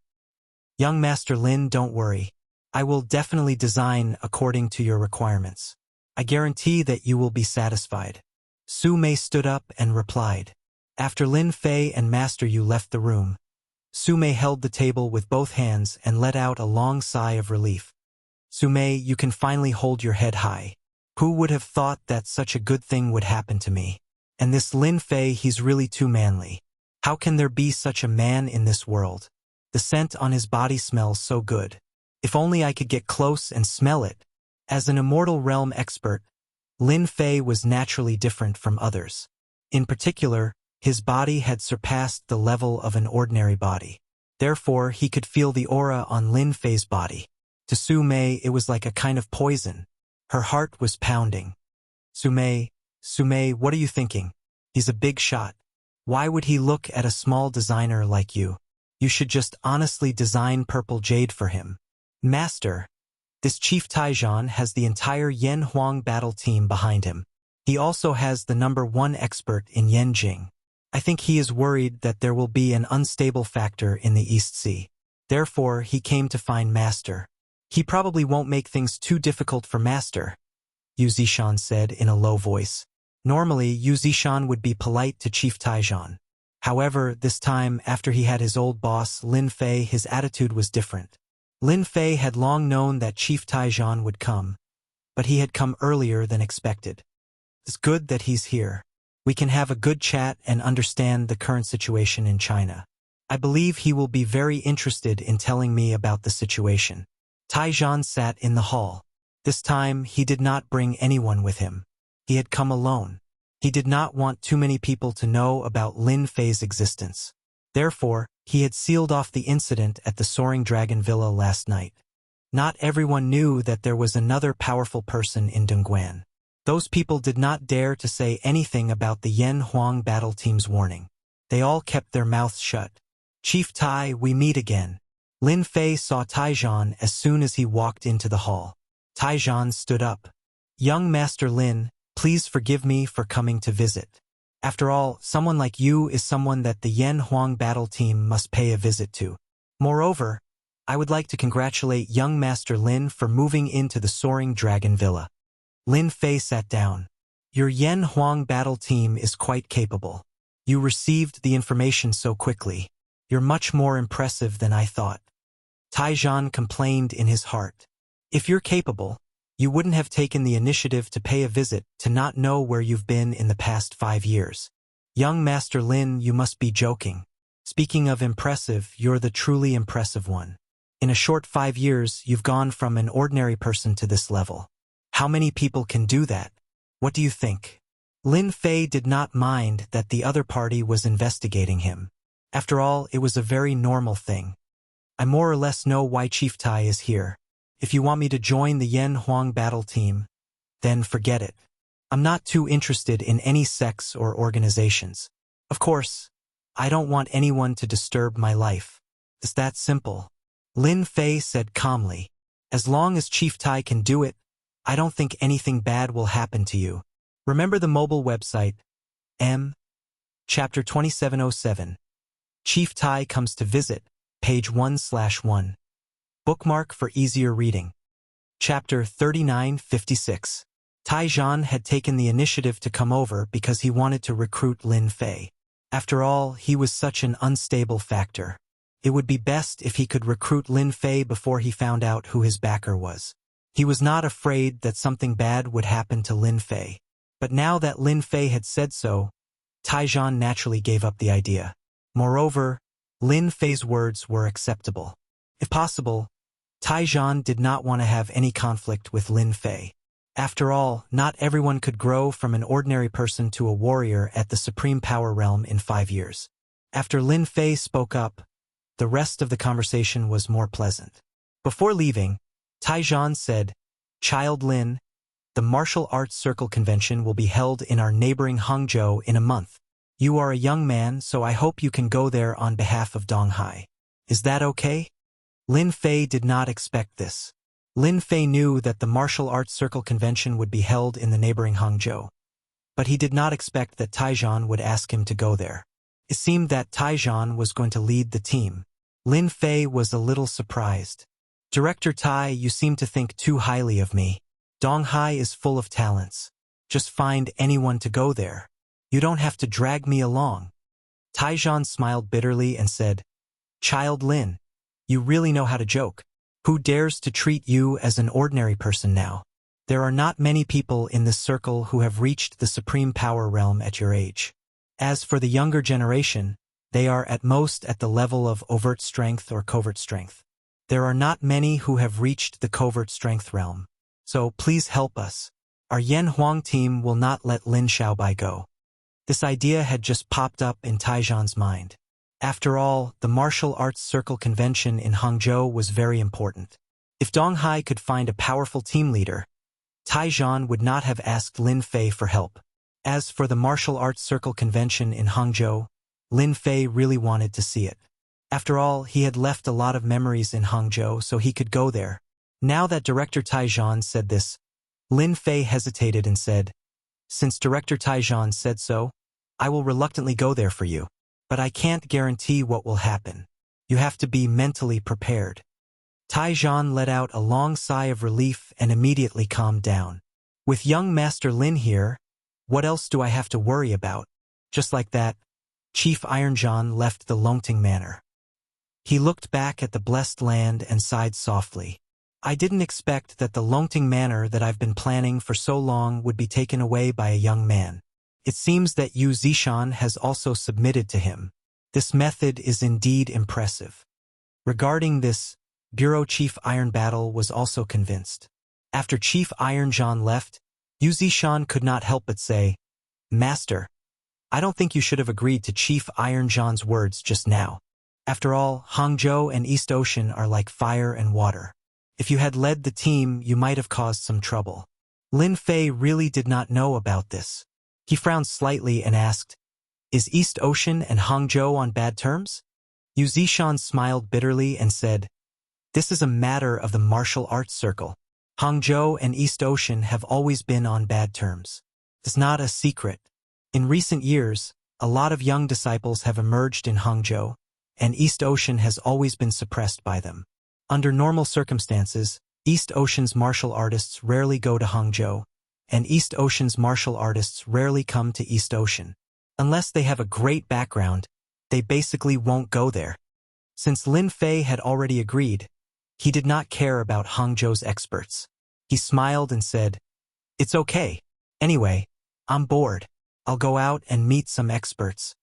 Speaker 1: Young Master Lin, don't worry. I will definitely design according to your requirements. I guarantee that you will be satisfied. Su Mei stood up and replied. After Lin Fei and Master Yu left the room, Su Mei held the table with both hands and let out a long sigh of relief. Su Mei, you can finally hold your head high. Who would have thought that such a good thing would happen to me? And this Lin Fei, he's really too manly. How can there be such a man in this world? The scent on his body smells so good. If only I could get close and smell it. As an immortal realm expert, Lin Fei was naturally different from others. In particular, his body had surpassed the level of an ordinary body. Therefore, he could feel the aura on Lin Fei's body. To Su Mei, it was like a kind of poison. Her heart was pounding. Su Mei, what are you thinking? He's a big shot. Why would he look at a small designer like you? You should just honestly design purple jade for him. Master, this Chief Taijan has the entire Yen Huang battle team behind him. He also has the #1 expert in Yenjing. I think he is worried that there will be an unstable factor in the East Sea. Therefore, he came to find Master. He probably won't make things too difficult for Master, Yu Zishan said in a low voice. Normally, Yu Zishan would be polite to Chief Taijan. However, this time, after he had his old boss, Lin Fei, his attitude was different. Lin Fei had long known that Chief Taijan would come, but he had come earlier than expected. It's good that he's here. We can have a good chat and understand the current situation in China. I believe he will be very interested in telling me about the situation. Taijan sat in the hall. This time, he did not bring anyone with him. He had come alone. He did not want too many people to know about Lin Fei's existence. Therefore, he had sealed off the incident at the Soaring Dragon Villa last night. Not everyone knew that there was another powerful person in Dongguan. Those people did not dare to say anything about the Yen Huang battle team's warning. They all kept their mouths shut. Chief Tai, we meet again. Lin Fei saw Taijan as soon as he walked into the hall. Taijan stood up. Young Master Lin, please forgive me for coming to visit. After all, someone like you is someone that the Yen Huang battle team must pay a visit to. Moreover, I would like to congratulate young Master Lin for moving into the Soaring Dragon Villa. Lin Fei sat down. Your Yen Huang battle team is quite capable. You received the information so quickly. You're much more impressive than I thought. Taijan complained in his heart. If you're capable, you wouldn't have taken the initiative to pay a visit to not know where you've been in the past 5 years. Young Master Lin, you must be joking. Speaking of impressive, you're the truly impressive one. In a short 5 years, you've gone from an ordinary person to this level. How many people can do that? What do you think? Lin Fei did not mind that the other party was investigating him. After all, it was a very normal thing. I more or less know why Chief Tai is here. If you want me to join the Yen Huang battle team, then forget it. I'm not too interested in any sects or organizations. Of course, I don't want anyone to disturb my life. It's that simple. Lin Fei said calmly. As long as Chief Tai can do it, I don't think anything bad will happen to you. Remember the mobile website, Chapter 2707. Chief Tai comes to visit, page 1/1. Bookmark for easier reading. Chapter 3956. Taijan had taken the initiative to come over because he wanted to recruit Lin Fei. After all, he was such an unstable factor. It would be best if he could recruit Lin Fei before he found out who his backer was. He was not afraid that something bad would happen to Lin Fei. But now that Lin Fei had said so, Taijan naturally gave up the idea. Moreover, Lin Fei's words were acceptable. If possible, Taijan did not want to have any conflict with Lin Fei. After all, not everyone could grow from an ordinary person to a warrior at the Supreme Power Realm in 5 years. After Lin Fei spoke up, the rest of the conversation was more pleasant. Before leaving, Taijan said, Child Lin, The martial arts circle convention will be held in our neighboring Hangzhou in a month. You are a young man, so I hope you can go there on behalf of Donghai. Is that okay? Lin Fei did not expect this. Lin Fei knew that the martial arts circle convention would be held in the neighboring Hangzhou, but he did not expect that Taizhan would ask him to go there. It seemed that Taizhan was going to lead the team. Lin Fei was a little surprised. Director Tai, you seem to think too highly of me. Donghai is full of talents. Just find anyone to go there. You don't have to drag me along. Taizhan smiled bitterly and said, Child Lin, you really know how to joke. Who dares to treat you as an ordinary person now? There are not many people in this circle who have reached the supreme power realm at your age. As for the younger generation, they are at most at the level of overt strength or covert strength. There are not many who have reached the covert strength realm. So please help us. Our Yan Huang team will not let Lin Xiaobai go. This idea had just popped up in Taizhan's mind. After all, the martial arts circle convention in Hangzhou was very important. If Donghai could find a powerful team leader, Taizhan would not have asked Lin Fei for help. As for the martial arts circle convention in Hangzhou, Lin Fei really wanted to see it. After all, he had left a lot of memories in Hangzhou, so he could go there. Now that Director Taizhan said this, Lin Fei hesitated and said, Since Director Taizhan said so, I will reluctantly go there for you. But I can't guarantee what will happen. You have to be mentally prepared. Taizhan let out a long sigh of relief and immediately calmed down. With young Master Lin here, what else do I have to worry about? Just like that, Chief Ironjan left the Longting Manor. He looked back at the blessed land and sighed softly. I didn't expect that the Longting Manor that I've been planning for so long would be taken away by a young man. It seems that Yu Zishan has also submitted to him. This method is indeed impressive. Regarding this, Bureau Chief Iron Battle was also convinced. After Chief Ironjan left, Yu Zishan could not help but say, Master, I don't think you should have agreed to Chief Ironjan's words just now. After all, Hangzhou and East Ocean are like fire and water. If you had led the team, you might have caused some trouble. Lin Fei really did not know about this. He frowned slightly and asked, Is East Ocean and Hangzhou on bad terms? Yu Zishan smiled bitterly and said, This is a matter of the martial arts circle. Hangzhou and East Ocean have always been on bad terms. It's not a secret. In recent years, a lot of young disciples have emerged in Hangzhou, and East Ocean has always been suppressed by them. Under normal circumstances, East Ocean's martial artists rarely go to Hangzhou, and East Ocean's martial artists rarely come to East Ocean. Unless they have a great background, they basically won't go there. Since Lin Fei had already agreed, he did not care about Hangzhou's experts. He smiled and said, It's okay. Anyway, I'm bored. I'll go out and meet some experts.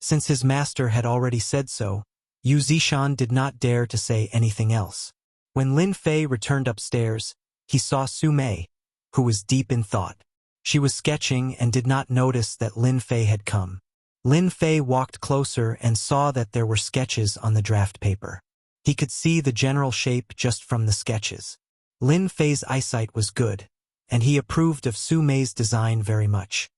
Speaker 1: Since his master had already said so, Yu Zishan did not dare to say anything else. When Lin Fei returned upstairs, he saw Su Mei, who was deep in thought. She was sketching and did not notice that Lin Fei had come. Lin Fei walked closer and saw that there were sketches on the draft paper. He could see the general shape just from the sketches. Lin Fei's eyesight was good, and he approved of Su Mei's design very much.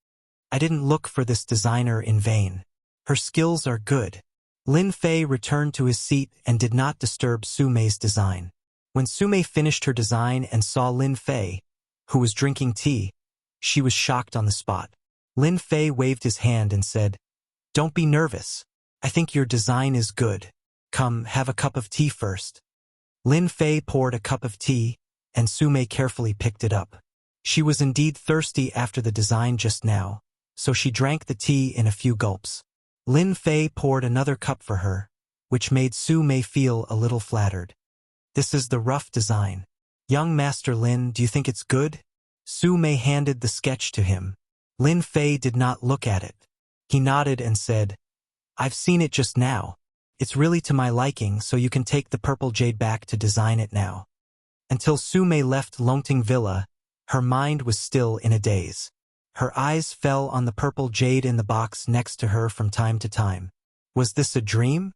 Speaker 1: I didn't look for this designer in vain. Her skills are good. Lin Fei returned to his seat and did not disturb Su Mei's design. When Su Mei finished her design and saw Lin Fei, who was drinking tea, she was shocked on the spot. Lin Fei waved his hand and said, Don't be nervous. I think your design is good. Come, have a cup of tea first. Lin Fei poured a cup of tea, and Su Mei carefully picked it up. She was indeed thirsty after the design just now, so she drank the tea in a few gulps. Lin Fei poured another cup for her, which made Su Mei feel a little flattered. This is the rough design. Young Master Lin, do you think it's good? Su Mei handed the sketch to him. Lin Fei did not look at it. He nodded and said, I've seen it just now. It's really to my liking, so you can take the purple jade back to design it now. Until Su Mei left Longting Villa, her mind was still in a daze. Her eyes fell on the purple jade in the box next to her from time to time. Was this a dream?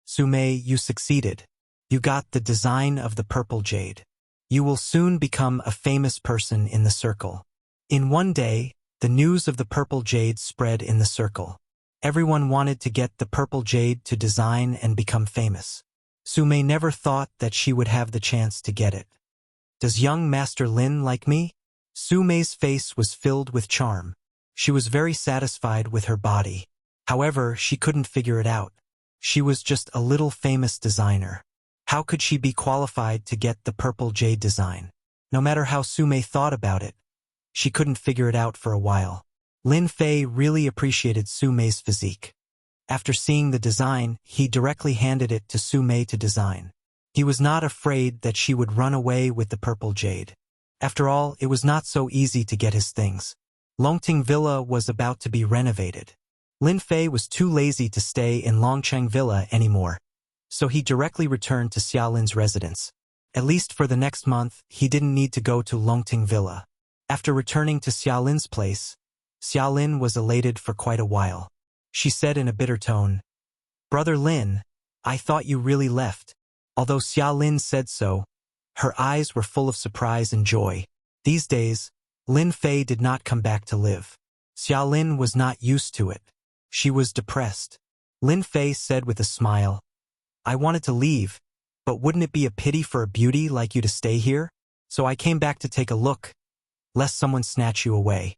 Speaker 1: Su Mei, you succeeded. You got the design of the purple jade. You will soon become a famous person in the circle. In one day, the news of the purple jade spread in the circle. Everyone wanted to get the purple jade to design and become famous. Sume never thought that she would have the chance to get it. Does young Master Lin like me? Sume's face was filled with charm. She was very satisfied with her body. However, she couldn't figure it out. She was just a little famous designer. How could she be qualified to get the purple jade design? No matter how Sume thought about it, she couldn't figure it out for a while. Lin Fei really appreciated Sume's physique. After seeing the design, he directly handed it to Sume to design. He was not afraid that she would run away with the purple jade. After all, it was not so easy to get his things. Longting Villa was about to be renovated. Lin Fei was too lazy to stay in Longcheng Villa anymore, so he directly returned to Xiaolin's residence. At least for the next month, he didn't need to go to Longting Villa. After returning to Xiaolin's place, Xiaolin was elated for quite a while. She said in a bitter tone, "Brother Lin, I thought you really left." Although Xiaolin said so, her eyes were full of surprise and joy. These days, Lin Fei did not come back to live. Xiaolin was not used to it. She was depressed. Lin Fei said with a smile, "I wanted to leave, but wouldn't it be a pity for a beauty like you to stay here? So I came back to take a look, lest someone snatch you away."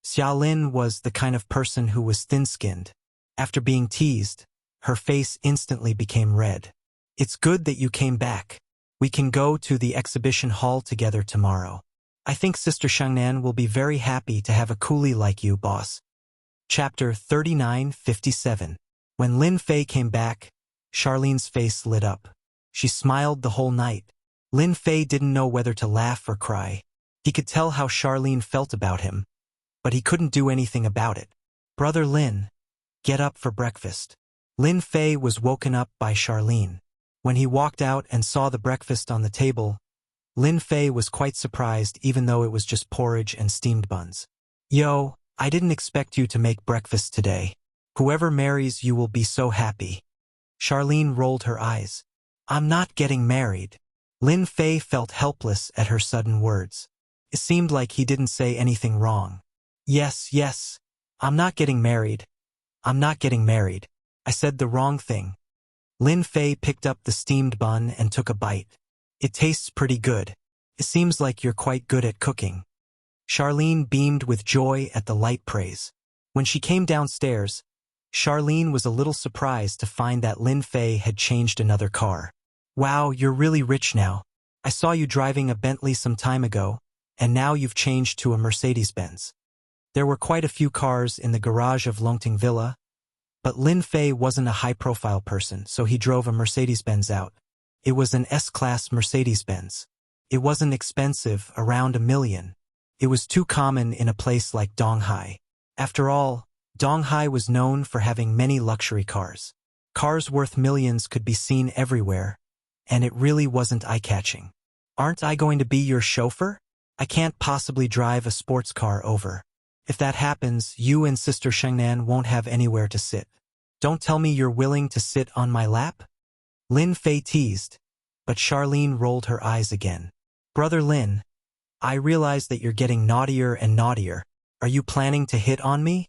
Speaker 1: Xiaolin was the kind of person who was thin-skinned. After being teased, her face instantly became red. "It's good that you came back. We can go to the exhibition hall together tomorrow. I think Sister Shangnan will be very happy to have a coolie like you, boss." Chapter 39:57. When Lin Fei came back, Charlene's face lit up. She smiled the whole night. Lin Fei didn't know whether to laugh or cry. He could tell how Charlene felt about him, but he couldn't do anything about it. "Brother Lin, get up for breakfast." Lin Fei was woken up by Charlene. When he walked out and saw the breakfast on the table, Lin Fei was quite surprised even though it was just porridge and steamed buns. "Yo, I didn't expect you to make breakfast today. Whoever marries you will be so happy." Charlene rolled her eyes. "I'm not getting married." Lin Fei felt helpless at her sudden words. It seemed like he didn't say anything wrong. Yes, I'm not getting married. I'm not getting married. I said the wrong thing." Lin Fei picked up the steamed bun and took a bite. "It tastes pretty good. It seems like you're quite good at cooking." Charlene beamed with joy at the light praise. When she came downstairs, Charlene was a little surprised to find that Lin Fei had changed another car. "Wow, you're really rich now. I saw you driving a Bentley some time ago, and now you've changed to a Mercedes-Benz." There were quite a few cars in the garage of Longting Villa, but Lin Fei wasn't a high-profile person, so he drove a Mercedes-Benz out. It was an S-Class Mercedes-Benz. It wasn't expensive, around $1 million. It was too common in a place like Donghai. After all, Donghai was known for having many luxury cars. Cars worth millions could be seen everywhere, and it really wasn't eye-catching. "Aren't I going to be your chauffeur? I can't possibly drive a sports car over. If that happens, you and Sister Shangnan won't have anywhere to sit. Don't tell me you're willing to sit on my lap?" Lin Fei teased, but Charlene rolled her eyes again. "Brother Lin, I realize that you're getting naughtier and naughtier. Are you planning to hit on me?"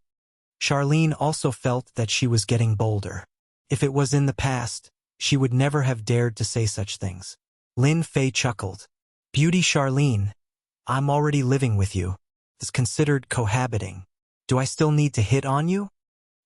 Speaker 1: Charlene also felt that she was getting bolder. If it was in the past, she would never have dared to say such things. Lin Fei chuckled. "Beauty Charlene, I'm already living with you. It's considered cohabiting. Do I still need to hit on you?"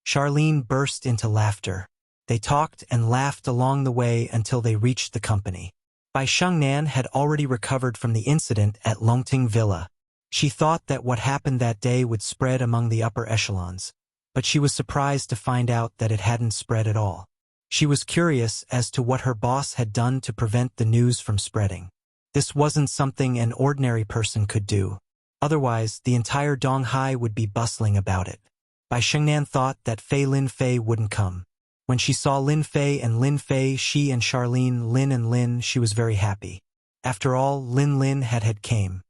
Speaker 1: Charlene burst into laughter. They talked and laughed along the way until they reached the company. Bai Shengnan had already recovered from the incident at Longting Villa. She thought that what happened that day would spread among the upper echelons, but she was surprised to find out that it hadn't spread at all. She was curious as to what her boss had done to prevent the news from spreading. This wasn't something an ordinary person could do. Otherwise, the entire Donghai would be bustling about it. Bai Shengnan thought that Lin Fei wouldn't come. When she saw Lin Fei, she and Charlene, Lin and Lin, she was very happy. After all, Lin had came.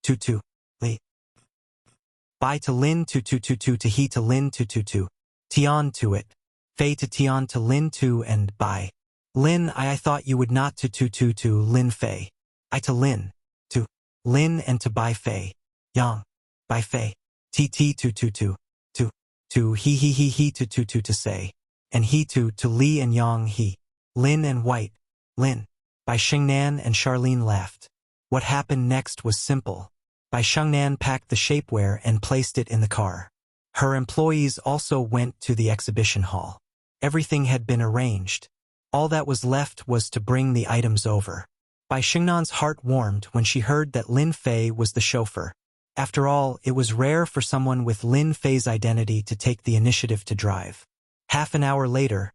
Speaker 1: Tu Li. Bai to Lin to he to Lin to Tian to it. Fei to Tian to Lin to and Bai. Lin, I thought you would not to Lin Fei. I to Lin. To Lin and to Bai Fei. Yang. Bai Fei. T to he to say. And he to Li and Yang he. Lin and White. Lin. Bai Shengnan and Charlene laughed. What happened next was simple. Bai Shengnan packed the shapewear and placed it in the car. Her employees also went to the exhibition hall. Everything had been arranged. All that was left was to bring the items over. Bai Shengnan's heart warmed when she heard that Lin Fei was the chauffeur. After all, it was rare for someone with Lin Fei's identity to take the initiative to drive. Half an hour later,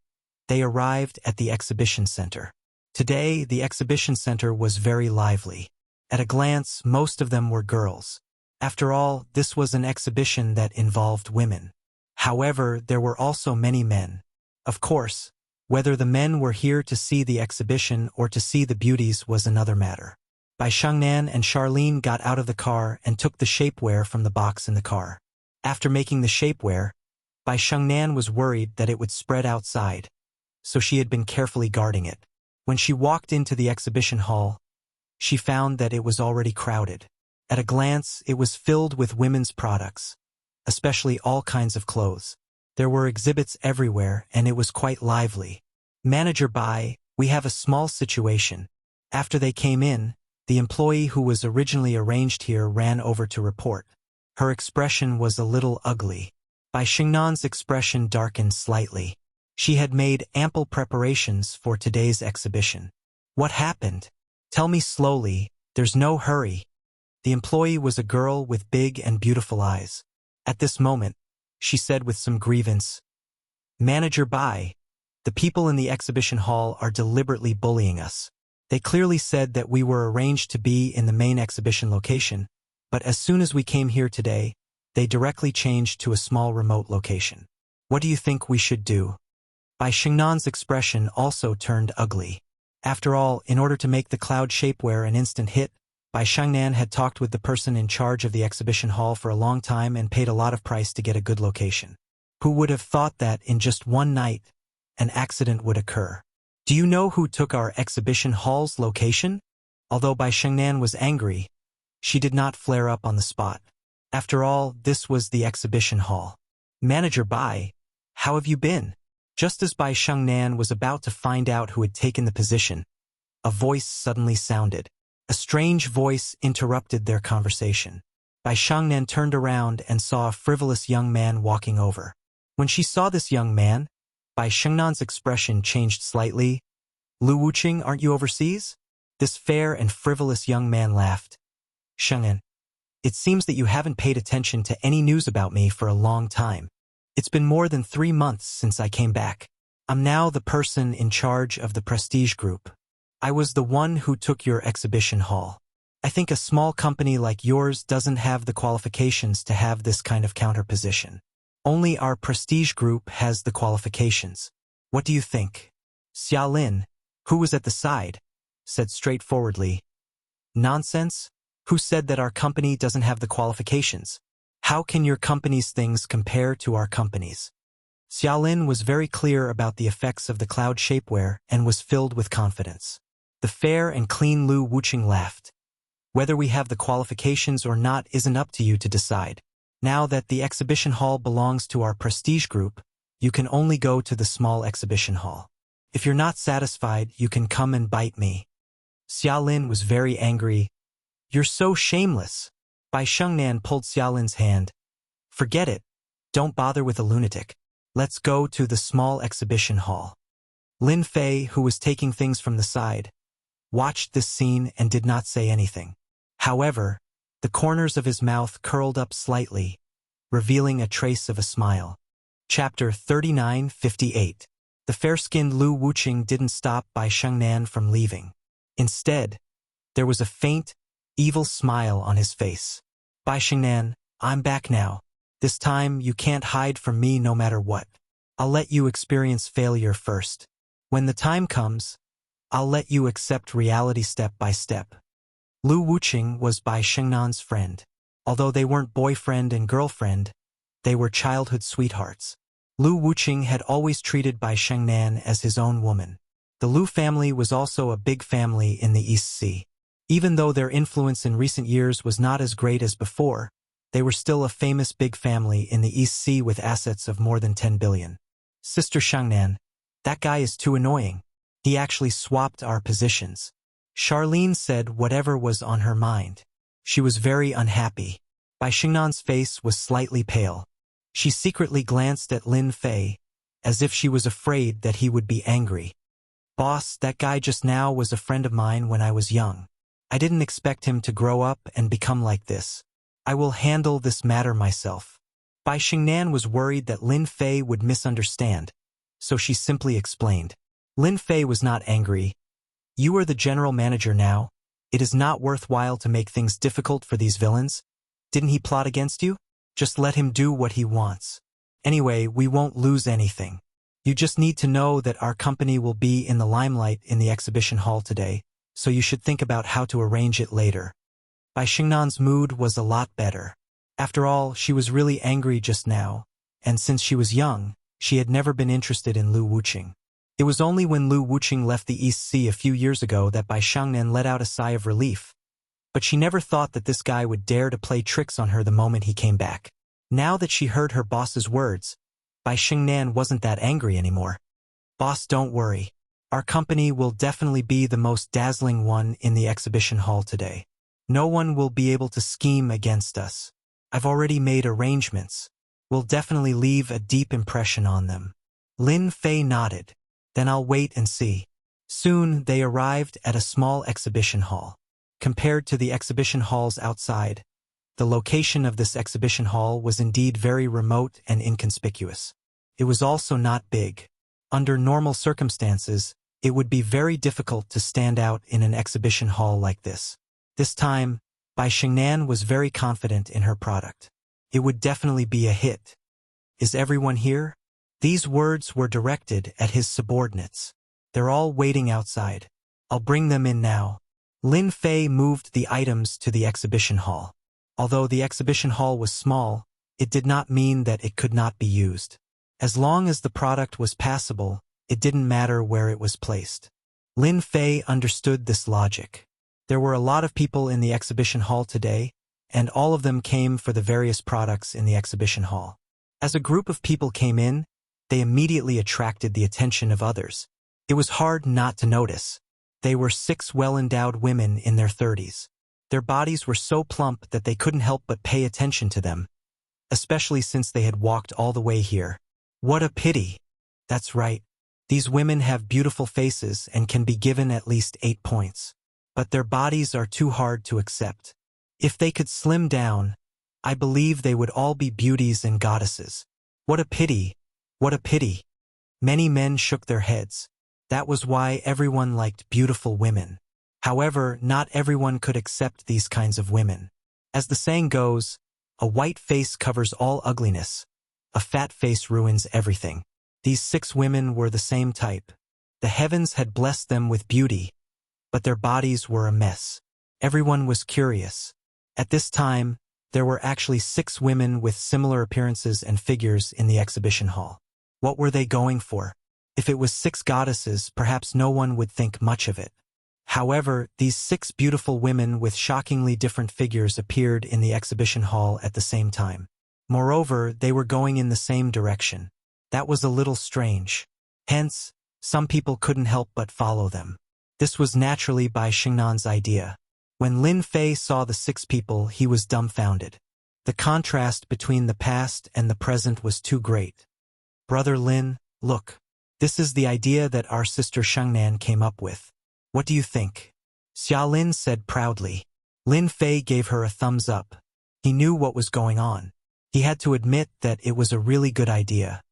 Speaker 1: they arrived at the exhibition center. Today, the exhibition center was very lively. At a glance, most of them were girls. After all, this was an exhibition that involved women. However, there were also many men. Of course, whether the men were here to see the exhibition or to see the beauties was another matter. Bai Shengnan and Charlene got out of the car and took the shapewear from the box in the car. After making the shapewear, Bai Shengnan was worried that it would spread outside, so she had been carefully guarding it. When she walked into the exhibition hall, she found that it was already crowded. At a glance, it was filled with women's products, especially all kinds of clothes. There were exhibits everywhere, and it was quite lively. Manager Bai, we have a small situation. After they came in, the employee who was originally arranged here ran over to report. Her expression was a little ugly. Bai Shengnan's expression darkened slightly. She had made ample preparations for today's exhibition. What happened? Tell me slowly, there's no hurry. The employee was a girl with big and beautiful eyes. At this moment, she said with some grievance, Manager Bai, the people in the exhibition hall are deliberately bullying us. They clearly said that we were arranged to be in the main exhibition location, but as soon as we came here today, they directly changed to a small remote location. What do you think we should do? Bai Shengnan's expression also turned ugly. After all, in order to make the cloud shapewear an instant hit, Bai Shengnan had talked with the person in charge of the exhibition hall for a long time and paid a lot of price to get a good location. Who would have thought that in just one night, an accident would occur? Do you know who took our exhibition hall's location? Although Bai Shengnan was angry, she did not flare up on the spot. After all, this was the exhibition hall. Manager Bai, how have you been? Just as Bai Shengnan was about to find out who had taken the position, a voice suddenly sounded. A strange voice interrupted their conversation. Bai Shengnan turned around and saw a frivolous young man walking over. When she saw this young man, Bai Shengnan's expression changed slightly. Lu Wuxia, aren't you overseas? This fair and frivolous young man laughed. Shengnan, it seems that you haven't paid attention to any news about me for a long time. It's been more than 3 months since I came back. I'm now the person in charge of the Prestige Group. I was the one who took your exhibition hall. I think a small company like yours doesn't have the qualifications to have this kind of counterposition. Only our Prestige Group has the qualifications. What do you think? Xia Lin, who was at the side, said straightforwardly, Nonsense? Who said that our company doesn't have the qualifications? How can your company's things compare to our company's? Xia Lin was very clear about the effects of the cloud shapewear and was filled with confidence. The fair and clean Lu Wuxia laughed. Whether we have the qualifications or not isn't up to you to decide. Now that the exhibition hall belongs to our Prestige Group, you can only go to the small exhibition hall. If you're not satisfied, you can come and bite me. Xia Lin was very angry. You're so shameless. Bai Shengnan pulled Xia Lin's hand. Forget it. Don't bother with a lunatic. Let's go to the small exhibition hall. Lin Fei, who was taking things from the side, watched this scene and did not say anything. However, the corners of his mouth curled up slightly, revealing a trace of a smile. Chapter 39:58. The fair-skinned Lu Wuxia didn't stop Bai Shengnan from leaving. Instead, there was a faint, evil smile on his face. Bai Shengnan, I'm back now. This time you can't hide from me no matter what. I'll let you experience failure first. When the time comes, I'll let you accept reality step by step. Lu Wuxia was Bai Shengnan's friend. Although they weren't boyfriend and girlfriend, they were childhood sweethearts. Lu Wuxia had always treated Bai Shengnan as his own woman. The Lu family was also a big family in the East Sea. Even though their influence in recent years was not as great as before, they were still a famous big family in the East Sea with assets of more than 10 billion. Sister Shangnan, that guy is too annoying. He actually swapped our positions. Charlene said whatever was on her mind. She was very unhappy. Bai Xingnan's face was slightly pale. She secretly glanced at Lin Fei, as if she was afraid that he would be angry. Boss, that guy just now was a friend of mine when I was young. I didn't expect him to grow up and become like this. I will handle this matter myself. Bai Xingnan was worried that Lin Fei would misunderstand, so she simply explained. Lin Fei was not angry. You are the general manager now. It is not worthwhile to make things difficult for these villains. Didn't he plot against you? Just let him do what he wants. Anyway, we won't lose anything. You just need to know that our company will be in the limelight in the exhibition hall today, so you should think about how to arrange it later. Bai Xingnan's mood was a lot better. After all, she was really angry just now, and since she was young, she had never been interested in Lu Wuqing. It was only when Lu Wuqing left the East Sea a few years ago that Bai Xingnan let out a sigh of relief. But she never thought that this guy would dare to play tricks on her the moment he came back. Now that she heard her boss's words, Bai Xingnan wasn't that angry anymore. Boss, don't worry. Our company will definitely be the most dazzling one in the exhibition hall today. No one will be able to scheme against us. I've already made arrangements. We'll definitely leave a deep impression on them. Lin Fei nodded. Then I'll wait and see. Soon they arrived at a small exhibition hall. Compared to the exhibition halls outside, the location of this exhibition hall was indeed very remote and inconspicuous. It was also not big. Under normal circumstances, it would be very difficult to stand out in an exhibition hall like this. This time, Bai Xingnan was very confident in her product. It would definitely be a hit. Is everyone here? These words were directed at his subordinates. They're all waiting outside. I'll bring them in now. Lin Fei moved the items to the exhibition hall. Although the exhibition hall was small, it did not mean that it could not be used. As long as the product was passable, it didn't matter where it was placed. Lin Fei understood this logic. There were a lot of people in the exhibition hall today, and all of them came for the various products in the exhibition hall. As a group of people came in, they immediately attracted the attention of others. It was hard not to notice. They were 6 well-endowed women in their 30s. Their bodies were so plump that they couldn't help but pay attention to them, especially since they had walked all the way here. What a pity! That's right. These women have beautiful faces and can be given at least 8 points. But their bodies are too hard to accept. If they could slim down, I believe they would all be beauties and goddesses. What a pity! What a pity! Many men shook their heads. That was why everyone liked beautiful women. However, not everyone could accept these kinds of women. As the saying goes, a white face covers all ugliness. A fat face ruins everything. These 6 women were the same type. The heavens had blessed them with beauty, but their bodies were a mess. Everyone was curious. At this time, there were actually 6 women with similar appearances and figures in the exhibition hall. What were they going for? If it was 6 goddesses, perhaps no one would think much of it. However, these 6 beautiful women with shockingly different figures appeared in the exhibition hall at the same time. Moreover, they were going in the same direction. That was a little strange. Hence, some people couldn't help but follow them. This was naturally Bai Xingnan's idea. When Lin Fei saw the 6 people, he was dumbfounded. The contrast between the past and the present was too great. Brother Lin, look. This is the idea that our sister Shangnan came up with. What do you think? Xia Lin said proudly. Lin Fei gave her a thumbs up. He knew what was going on. He had to admit that it was a really good idea.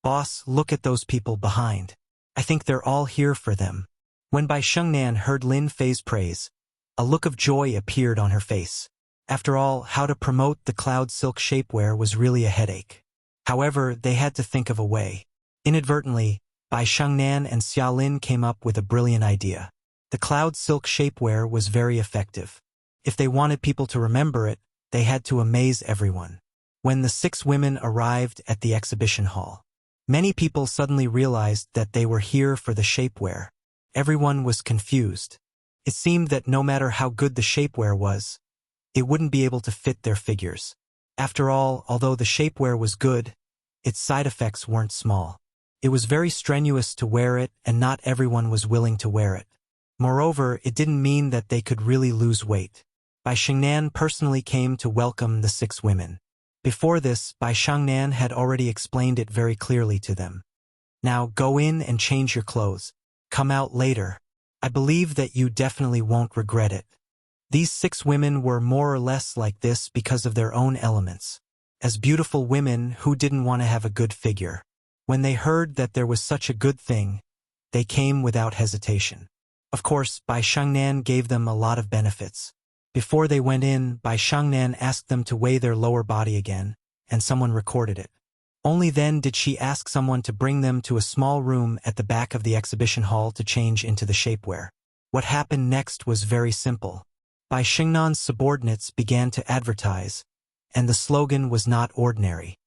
Speaker 1: Boss, look at those people behind. I think they're all here for them. When Bai Xingnan heard Lin Fei's praise, a look of joy appeared on her face. After all, how to promote the cloud silk shapewear was really a headache. However, they had to think of a way. Inadvertently, Bai Xingnan and Xia Lin came up with a brilliant idea. The cloud silk shapewear was very effective. If they wanted people to remember it, they had to amaze everyone. When the 6 women arrived at the exhibition hall, many people suddenly realized that they were here for the shapewear. Everyone was confused. It seemed that no matter how good the shapewear was, it wouldn't be able to fit their figures. After all, although the shapewear was good, its side effects weren't small. It was very strenuous to wear it, and not everyone was willing to wear it. Moreover, it didn't mean that they could really lose weight. Bai Shengnan personally came to welcome the 6 women. Before this, Bai Shengnan had already explained it very clearly to them. Now go in and change your clothes. Come out later. I believe that you definitely won't regret it. These 6 women were more or less like this because of their own elements. As beautiful women who didn't want to have a good figure. When they heard that there was such a good thing, they came without hesitation. Of course, Bai Shengnan gave them a lot of benefits. Before they went in, Bai Shengnan asked them to weigh their lower body again, and someone recorded it. Only then did she ask someone to bring them to a small room at the back of the exhibition hall to change into the shapewear. What happened next was very simple. Bai Shengnan's subordinates began to advertise, and the slogan was not ordinary.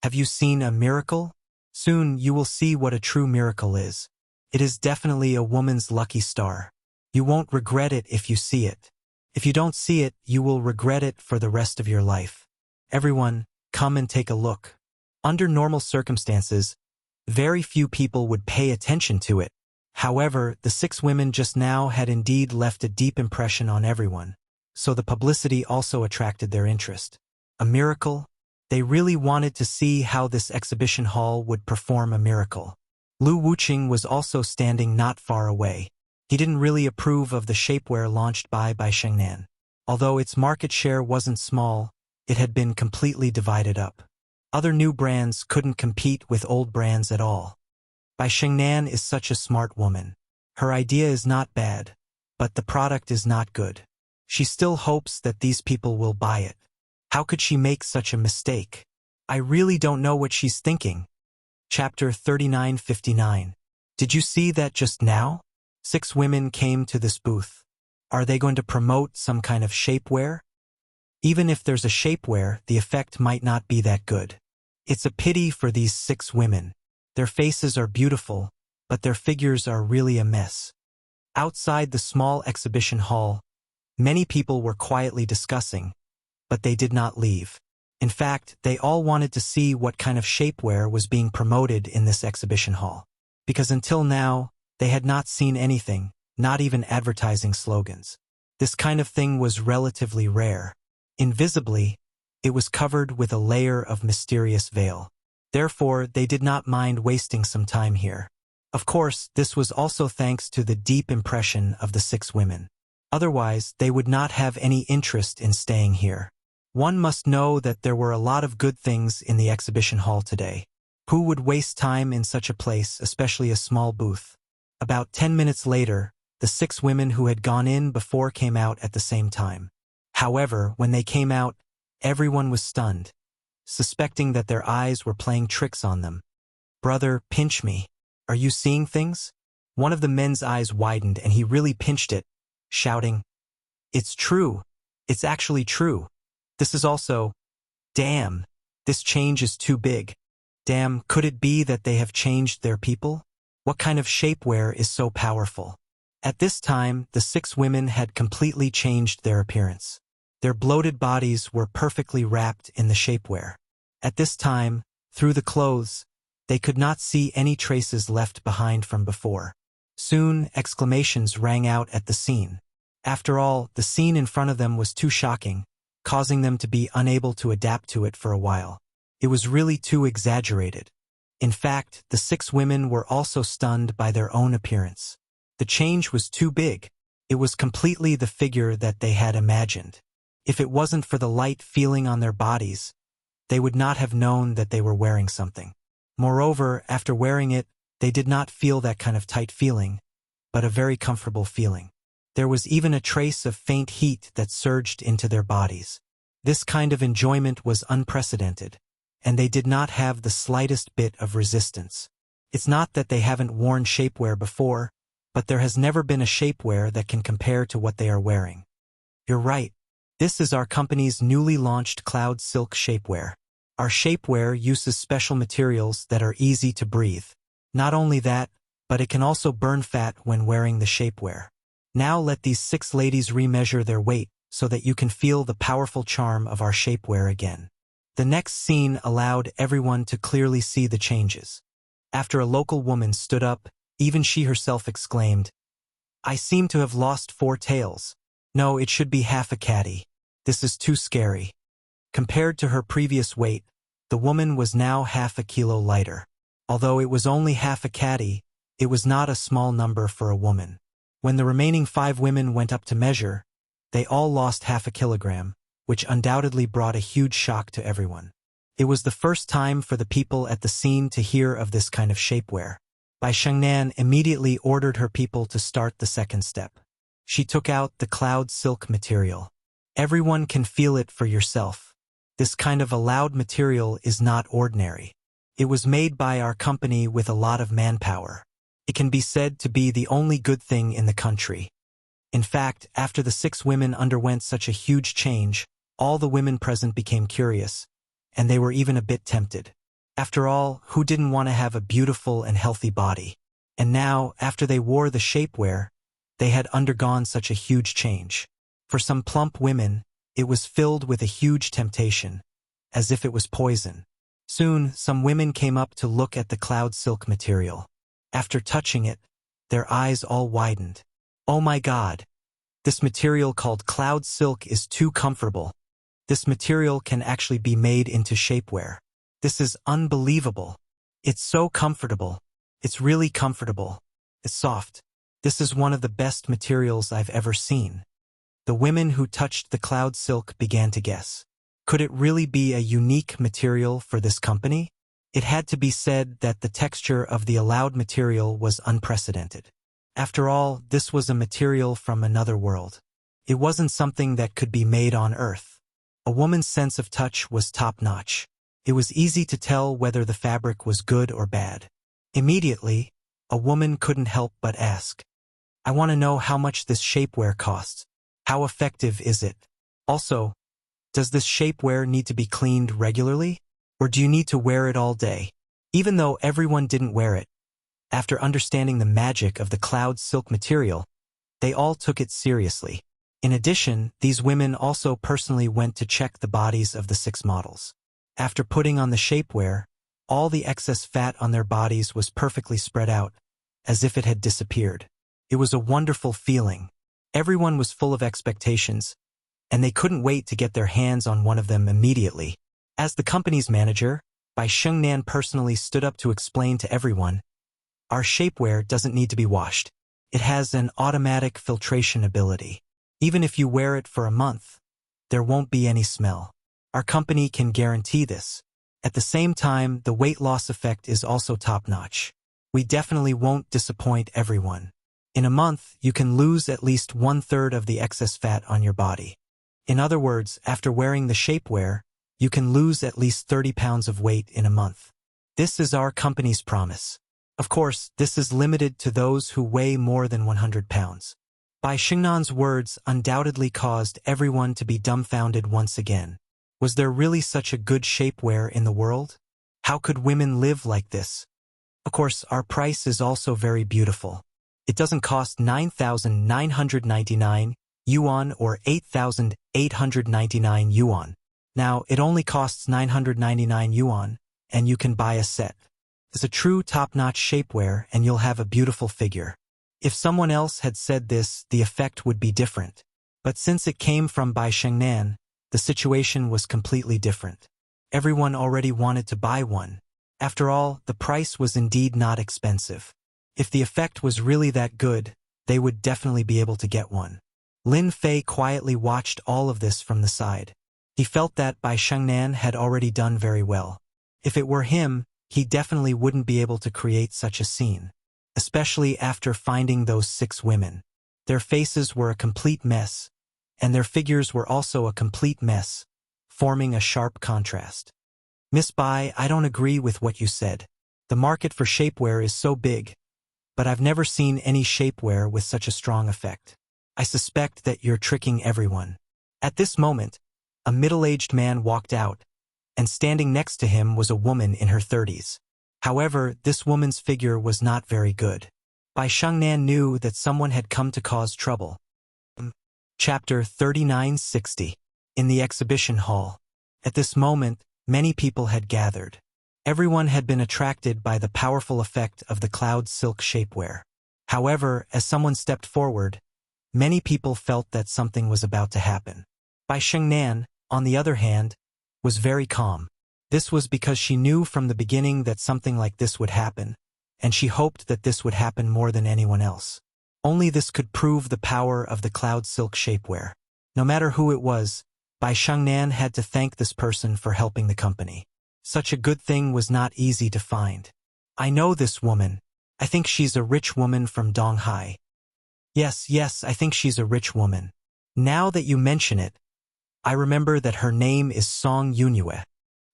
Speaker 1: Have you seen a miracle? Soon you will see what a true miracle is. It is definitely a woman's lucky star. You won't regret it if you see it. If you don't see it, you will regret it for the rest of your life. Everyone, come and take a look. Under normal circumstances, very few people would pay attention to it. However, the 6 women just now had indeed left a deep impression on everyone, so the publicity also attracted their interest. A miracle? They really wanted to see how this exhibition hall would perform a miracle. Lu Wuxia was also standing not far away. He didn't really approve of the shapewear launched by Bai Shengnan. Although its market share wasn't small, it had been completely divided up. Other new brands couldn't compete with old brands at all. Bai Shengnan is such a smart woman. Her idea is not bad, but the product is not good. She still hopes that these people will buy it. How could she make such a mistake? I really don't know what she's thinking. Chapter 39:59. Did you see that just now? 6 women came to this booth. Are they going to promote some kind of shapewear? Even if there's a shapewear, the effect might not be that good. It's a pity for these 6 women. Their faces are beautiful, but their figures are really a mess. Outside the small exhibition hall, many people were quietly discussing, but they did not leave. In fact, they all wanted to see what kind of shapewear was being promoted in this exhibition hall. Because until now, they had not seen anything, not even advertising slogans. This kind of thing was relatively rare. Invisibly, it was covered with a layer of mysterious veil. Therefore, they did not mind wasting some time here. Of course, this was also thanks to the deep impression of the 6 women. Otherwise, they would not have any interest in staying here. One must know that there were a lot of good things in the exhibition hall today. Who would waste time in such a place, especially a small booth? About 10 minutes later, the 6 women who had gone in before came out at the same time. However, when they came out, everyone was stunned, suspecting that their eyes were playing tricks on them. Brother, pinch me. Are you seeing things? One of the men's eyes widened and he really pinched it, shouting, It's true. It's actually true. This is also, damn, this change is too big. Damn, could it be that they have changed their people? What kind of shapewear is so powerful? At this time, the 6 women had completely changed their appearance. Their bloated bodies were perfectly wrapped in the shapewear. At this time, through the clothes, they could not see any traces left behind from before. Soon, exclamations rang out at the scene. After all, the scene in front of them was too shocking, causing them to be unable to adapt to it for a while. It was really too exaggerated. In fact, the 6 women were also stunned by their own appearance. The change was too big. It was completely the figure that they had imagined. If it wasn't for the light feeling on their bodies, they would not have known that they were wearing something. Moreover, after wearing it, they did not feel that kind of tight feeling, but a very comfortable feeling. There was even a trace of faint heat that surged into their bodies. This kind of enjoyment was unprecedented, and they did not have the slightest bit of resistance. It's not that they haven't worn shapewear before, but there has never been a shapewear that can compare to what they are wearing. You're right. This is our company's newly launched Cloud Silk shapewear. Our shapewear uses special materials that are easy to breathe. Not only that, but it can also burn fat when wearing the shapewear. Now let these 6 ladies remeasure their weight so that you can feel the powerful charm of our shapewear again. The next scene allowed everyone to clearly see the changes. After a local woman stood up, even she herself exclaimed, "I seem to have lost 4 tails. No, it should be half a catty. This is too scary." Compared to her previous weight, the woman was now half a kilo lighter. Although it was only half a catty, it was not a small number for a woman. When the remaining 5 women went up to measure, they all lost half a kilogram, which undoubtedly brought a huge shock to everyone. It was the first time for the people at the scene to hear of this kind of shapewear. Bai Shengnan immediately ordered her people to start the second step. She took out the cloud silk material. Everyone can feel it for yourself. This kind of allowed material is not ordinary. It was made by our company with a lot of manpower. It can be said to be the only good thing in the country. In fact, after the 6 women underwent such a huge change, all the women present became curious, and they were even a bit tempted. After all, who didn't want to have a beautiful and healthy body? And now, after they wore the shapewear, they had undergone such a huge change. For some plump women, it was filled with a huge temptation, as if it was poison. Soon, some women came up to look at the cloud silk material. After touching it, their eyes all widened. "Oh my God! This material called cloud silk is too comfortable. This material can actually be made into shapewear. This is unbelievable. It's so comfortable. It's really comfortable. It's soft. This is one of the best materials I've ever seen." The women who touched the cloud silk began to guess. Could it really be a unique material for this company? It had to be said that the texture of the allowed material was unprecedented. After all, this was a material from another world. It wasn't something that could be made on Earth. A woman's sense of touch was top-notch. It was easy to tell whether the fabric was good or bad. Immediately, a woman couldn't help but ask, "I want to know how much this shapewear costs. How effective is it? Also, does this shapewear need to be cleaned regularly? Or do you need to wear it all day?" Even though everyone didn't wear it, after understanding the magic of the cloud silk material, they all took it seriously. In addition, these women also personally went to check the bodies of the 6 models. After putting on the shapewear, all the excess fat on their bodies was perfectly spread out, as if it had disappeared. It was a wonderful feeling. Everyone was full of expectations, and they couldn't wait to get their hands on one of them immediately. As the company's manager, Bai Shengnan personally stood up to explain to everyone, "Our shapewear doesn't need to be washed. It has an automatic filtration ability. Even if you wear it for a month, there won't be any smell. Our company can guarantee this. At the same time, the weight loss effect is also top-notch. We definitely won't disappoint everyone. In a month, you can lose at least 1/3 of the excess fat on your body. In other words, after wearing the shapewear, you can lose at least 30 pounds of weight in a month. This is our company's promise. Of course, this is limited to those who weigh more than 100 pounds. Bai Shengnan's words undoubtedly caused everyone to be dumbfounded once again. Was there really such a good shapewear in the world? How could women live like this? Of course, our price is also very beautiful. It doesn't cost 9,999 yuan or 8,899 yuan. Now, it only costs 999 yuan, and you can buy a set. It's a true top-notch shapewear, and you'll have a beautiful figure. If someone else had said this, the effect would be different. But since it came from Bai Shengnan, the situation was completely different. Everyone already wanted to buy one. After all, the price was indeed not expensive. If the effect was really that good, they would definitely be able to get one. Lin Fei quietly watched all of this from the side. He felt that Bai Shengnan had already done very well. If it were him, he definitely wouldn't be able to create such a scene. Especially after finding those 6 women. Their faces were a complete mess, and their figures were also a complete mess, forming a sharp contrast. "Miss Bai, I don't agree with what you said. The market for shapewear is so big, but I've never seen any shapewear with such a strong effect. I suspect that you're tricking everyone." At this moment, a middle-aged man walked out, and standing next to him was a woman in her 30s. However, this woman's figure was not very good. Bai Shengnan knew that someone had come to cause trouble. Chapter 3960. In the exhibition hall. At this moment, many people had gathered. Everyone had been attracted by the powerful effect of the cloud silk shapewear. However, as someone stepped forward, many people felt that something was about to happen. Bai Shengnan, on the other hand, was very calm. This was because she knew from the beginning that something like this would happen, and she hoped that this would happen more than anyone else. Only this could prove the power of the cloud silk shapewear. No matter who it was, Bai Shengnan had to thank this person for helping the company. Such a good thing was not easy to find. I know this woman. I think she's a rich woman from Donghai. Yes, I think she's a rich woman. Now that you mention it, I remember that her name is Song Yunyue.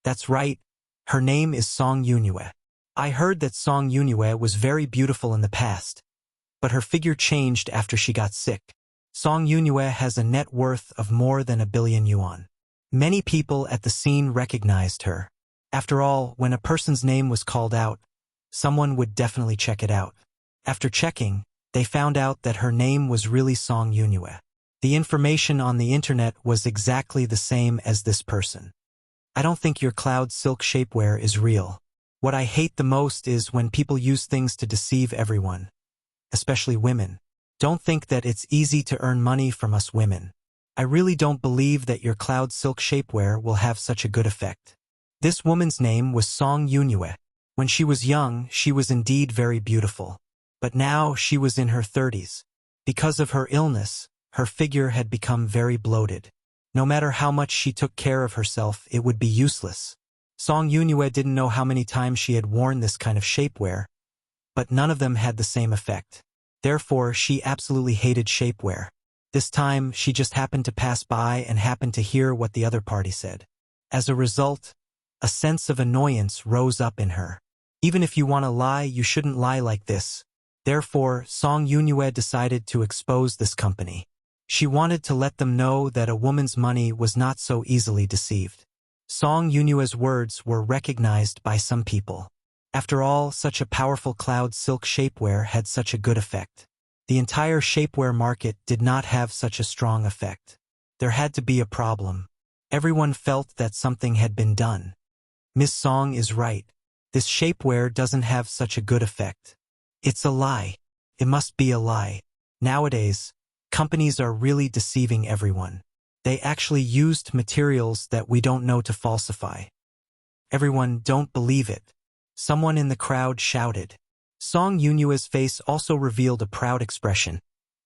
Speaker 1: That's right, her name is Song Yunyue. I heard that Song Yunyue was very beautiful in the past, but her figure changed after she got sick. Song Yunyue has a net worth of more than 1 billion yuan. Many people at the scene recognized her. After all, when a person's name was called out, someone would definitely check it out. After checking, they found out that her name was really Song Yunyue. The information on the internet was exactly the same as this person. I don't think your cloud silk shapewear is real. What I hate the most is when people use things to deceive everyone, especially women. Don't think that it's easy to earn money from us women. I really don't believe that your cloud silk shapewear will have such a good effect. This woman's name was Song Yunyue. When she was young, she was indeed very beautiful. But now she was in her 30s. Because of her illness, her figure had become very bloated. No matter how much she took care of herself, it would be useless. Song Yunyue didn't know how many times she had worn this kind of shapewear, but none of them had the same effect. Therefore, she absolutely hated shapewear. This time, she just happened to pass by and happened to hear what the other party said. As a result, a sense of annoyance rose up in her. Even if you want to lie, you shouldn't lie like this. Therefore, Song Yunyue decided to expose this company. She wanted to let them know that a woman's money was not so easily deceived. Song Yunyue's words were recognized by some people. After all, such a powerful cloud silk shapewear had such a good effect. The entire shapewear market did not have such a strong effect. There had to be a problem. Everyone felt that something had been done. Miss Song is right. This shapewear doesn't have such a good effect. It's a lie. It must be a lie. Nowadays, companies are really deceiving everyone. They actually used materials that we don't know to falsify. Everyone don't believe it. Someone in the crowd shouted. Song Yunyue's face also revealed a proud expression,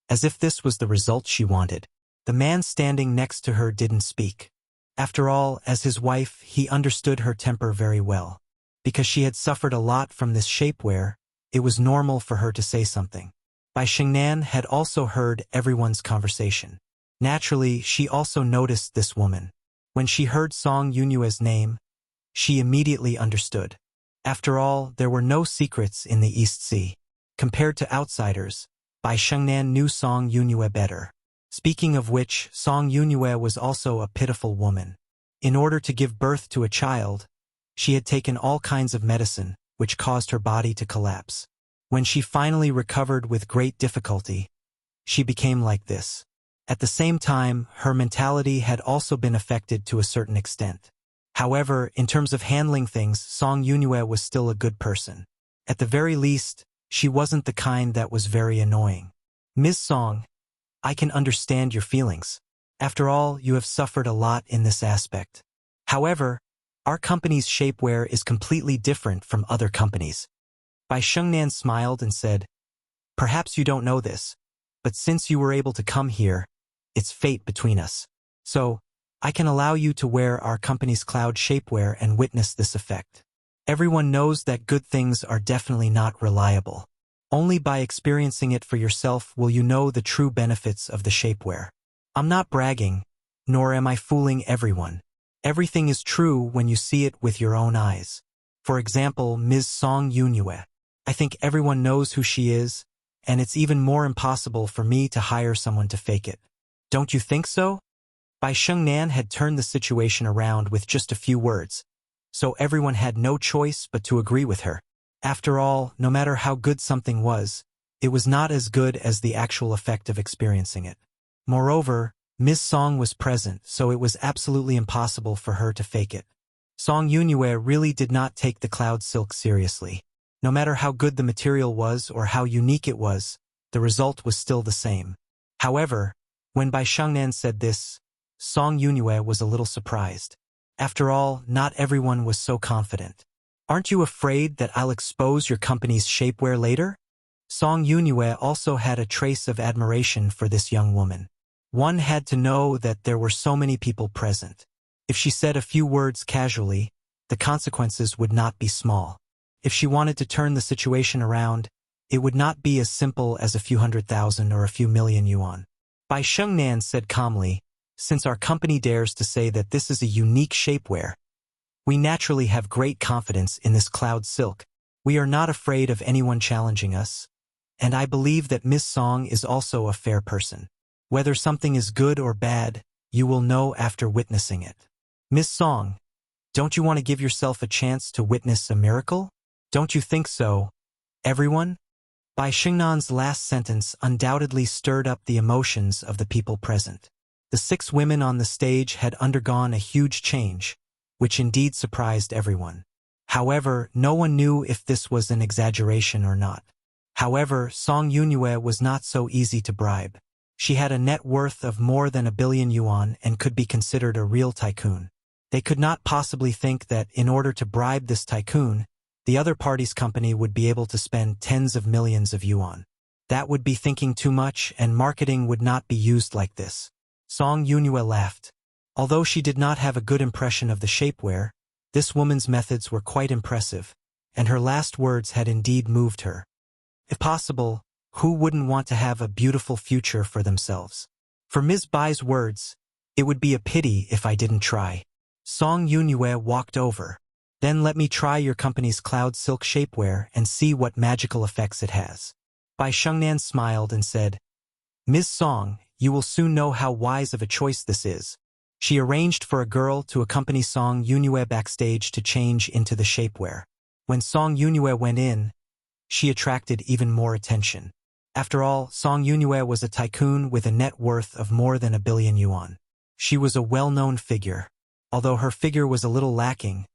Speaker 1: as if this was the result she wanted. The man standing next to her didn't speak. After all, as his wife, he understood her temper very well. Because she had suffered a lot from this shapewear, it was normal for her to say something. Bai Shengnan had also heard everyone's conversation. Naturally, she also noticed this woman. When she heard Song Yunyue's name, she immediately understood. After all, there were no secrets in the East Sea. Compared to outsiders, Bai Shengnan knew Song Yunyue better. Speaking of which, Song Yunyue was also a pitiful woman. In order to give birth to a child, she had taken all kinds of medicine, which caused her body to collapse. When she finally recovered with great difficulty, she became like this. At the same time, her mentality had also been affected to a certain extent. However, in terms of handling things, Song Yunyue was still a good person. At the very least, she wasn't the kind that was very annoying. Ms. Song, I can understand your feelings. After all, you have suffered a lot in this aspect. However, our company's shapewear is completely different from other companies. Bai Shengnan smiled and said, perhaps you don't know this, but since you were able to come here, it's fate between us. So, I can allow you to wear our company's cloud shapewear and witness this effect. Everyone knows that good things are definitely not reliable. Only by experiencing it for yourself will you know the true benefits of the shapewear. I'm not bragging, nor am I fooling everyone. Everything is true when you see it with your own eyes. For example, Ms. Song Yunyue. I think everyone knows who she is, and it's even more impossible for me to hire someone to fake it. Don't you think so? Bai Shengnan had turned the situation around with just a few words, so everyone had no choice but to agree with her. After all, no matter how good something was, it was not as good as the actual effect of experiencing it. Moreover, Ms. Song was present, so it was absolutely impossible for her to fake it. Song Yunue really did not take the cloud silk seriously. No matter how good the material was or how unique it was, the result was still the same. However, when Bai Shengnan said this, Song Yunue was a little surprised. After all, not everyone was so confident. Aren't you afraid that I'll expose your company's shapewear later? Song Yunue also had a trace of admiration for this young woman. One had to know that there were so many people present. If she said a few words casually, the consequences would not be small. If she wanted to turn the situation around, it would not be as simple as a few 100,000 or a few million yuan. Bai Shengnan said calmly, since our company dares to say that this is a unique shapewear, we naturally have great confidence in this cloud silk. We are not afraid of anyone challenging us, and I believe that Miss Song is also a fair person. Whether something is good or bad, you will know after witnessing it. Miss Song, don't you want to give yourself a chance to witness a miracle? Don't you think so, everyone? Bai Shengnan's last sentence undoubtedly stirred up the emotions of the people present. The 6 women on the stage had undergone a huge change, which indeed surprised everyone. However, no one knew if this was an exaggeration or not. However, Song Yunue was not so easy to bribe. She had a net worth of more than 1 billion yuan and could be considered a real tycoon. They could not possibly think that in order to bribe this tycoon, the other party's company would be able to spend tens of millions of yuan. That would be thinking too much, and marketing would not be used like this. Song Yunue laughed. Although she did not have a good impression of the shapewear, this woman's methods were quite impressive, and her last words had indeed moved her. If possible, who wouldn't want to have a beautiful future for themselves? For Ms. Bai's words, it would be a pity if I didn't try. Song Yunue walked over. Then let me try your company's cloud silk shapewear and see what magical effects it has. Bai Shengnan smiled and said, Ms. Song, you will soon know how wise of a choice this is. She arranged for a girl to accompany Song Yunue backstage to change into the shapewear. When Song Yunue went in, she attracted even more attention. After all, Song Yunue was a tycoon with a net worth of more than 1 billion yuan. She was a well-known figure. Although her figure was a little lacking,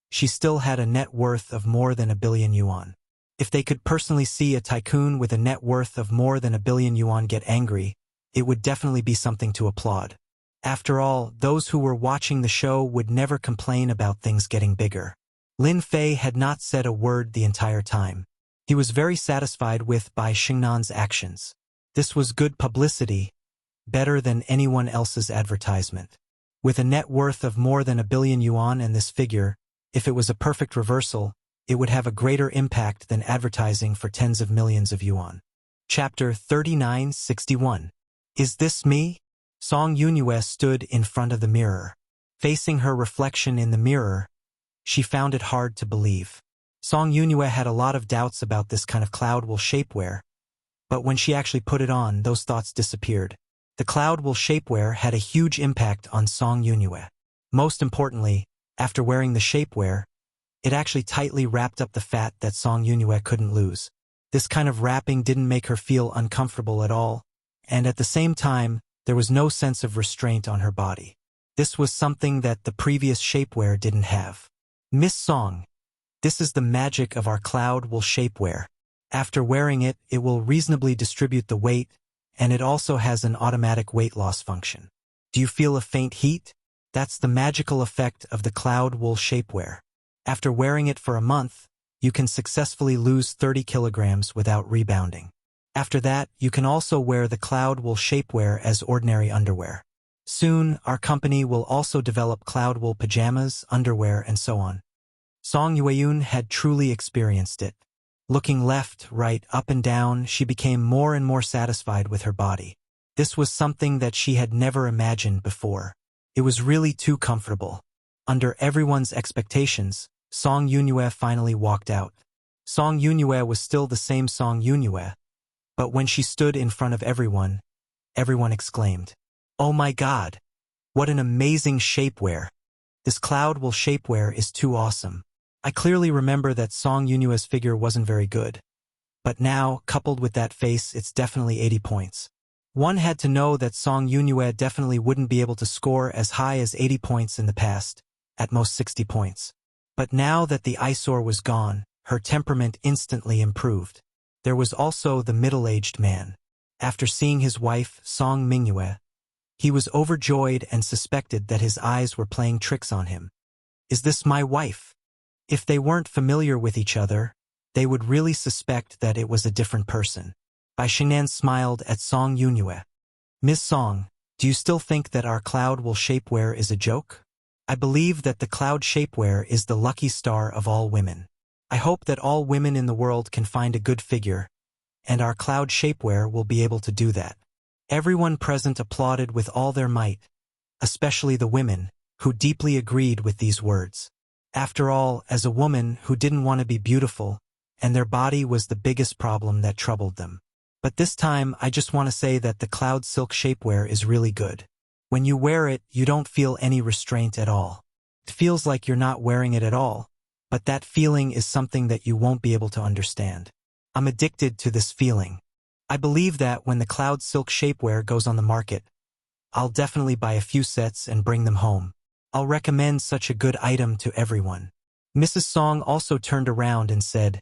Speaker 1: she still had a net worth of more than 1 billion yuan. If they could personally see a tycoon with a net worth of more than 1 billion yuan get angry, it would definitely be something to applaud. After all, those who were watching the show would never complain about things getting bigger. Lin Fei had not said a word the entire time. He was very satisfied with Bai Shengnan's actions. This was good publicity, better than anyone else's advertisement. With a net worth of more than 1 billion yuan and this figure, if it was a perfect reversal, it would have a greater impact than advertising for tens of millions of yuan. Chapter 3961. Is this me? Song Yunue stood in front of the mirror. Facing her reflection in the mirror, she found it hard to believe. Song Yunue had a lot of doubts about this kind of cloud wool shapewear, but when she actually put it on, those thoughts disappeared. The cloud wool shapewear had a huge impact on Song Yunue. Most importantly, after wearing the shapewear, it actually tightly wrapped up the fat that Song Yunue couldn't lose. This kind of wrapping didn't make her feel uncomfortable at all, and at the same time, there was no sense of restraint on her body. This was something that the previous shapewear didn't have. Miss Song, this is the magic of our cloud wool shapewear. After wearing it, it will reasonably distribute the weight, and it also has an automatic weight loss function. Do you feel a faint heat? That's the magical effect of the cloud wool shapewear. After wearing it for a month, you can successfully lose 30 kilograms without rebounding. After that, you can also wear the cloud wool shapewear as ordinary underwear. Soon, our company will also develop cloud wool pajamas, underwear, and so on. Song Yueyun had truly experienced it. Looking left, right, up and down, she became more and more satisfied with her body. This was something that she had never imagined before. It was really too comfortable. Under everyone's expectations, Song Yunue finally walked out. Song Yunue was still the same Song Yunue, but when she stood in front of everyone exclaimed, "Oh my God! What an amazing shapewear! This cloud wool shapewear is too awesome." I clearly remember that Song Yunue's figure wasn't very good, But now, coupled with that face, it's definitely 80 points. One had to know that Song Yunyue definitely wouldn't be able to score as high as 80 points in the past, at most 60 points. But now that the eyesore was gone, her temperament instantly improved. There was also the middle-aged man. After seeing his wife, Song Mingyue, he was overjoyed and suspected that his eyes were playing tricks on him. Is this my wife? If they weren't familiar with each other, they would really suspect that it was a different person. Bai Shengnan smiled at Song Yunyue. Ms. Song, do you still think that our cloud will shapewear is a joke? I believe that the cloud shapewear is the lucky star of all women. I hope that all women in the world can find a good figure, and our cloud shapewear will be able to do that. Everyone present applauded with all their might, especially the women, who deeply agreed with these words. After all, as a woman who didn't want to be beautiful, and their body was the biggest problem that troubled them. But this time, I just want to say that the cloud silk shapewear is really good. When you wear it, you don't feel any restraint at all. It feels like you're not wearing it at all, but that feeling is something that you won't be able to understand. I'm addicted to this feeling. I believe that when the cloud silk shapewear goes on the market, I'll definitely buy a few sets and bring them home. I'll recommend such a good item to everyone. Mrs. Song also turned around and said,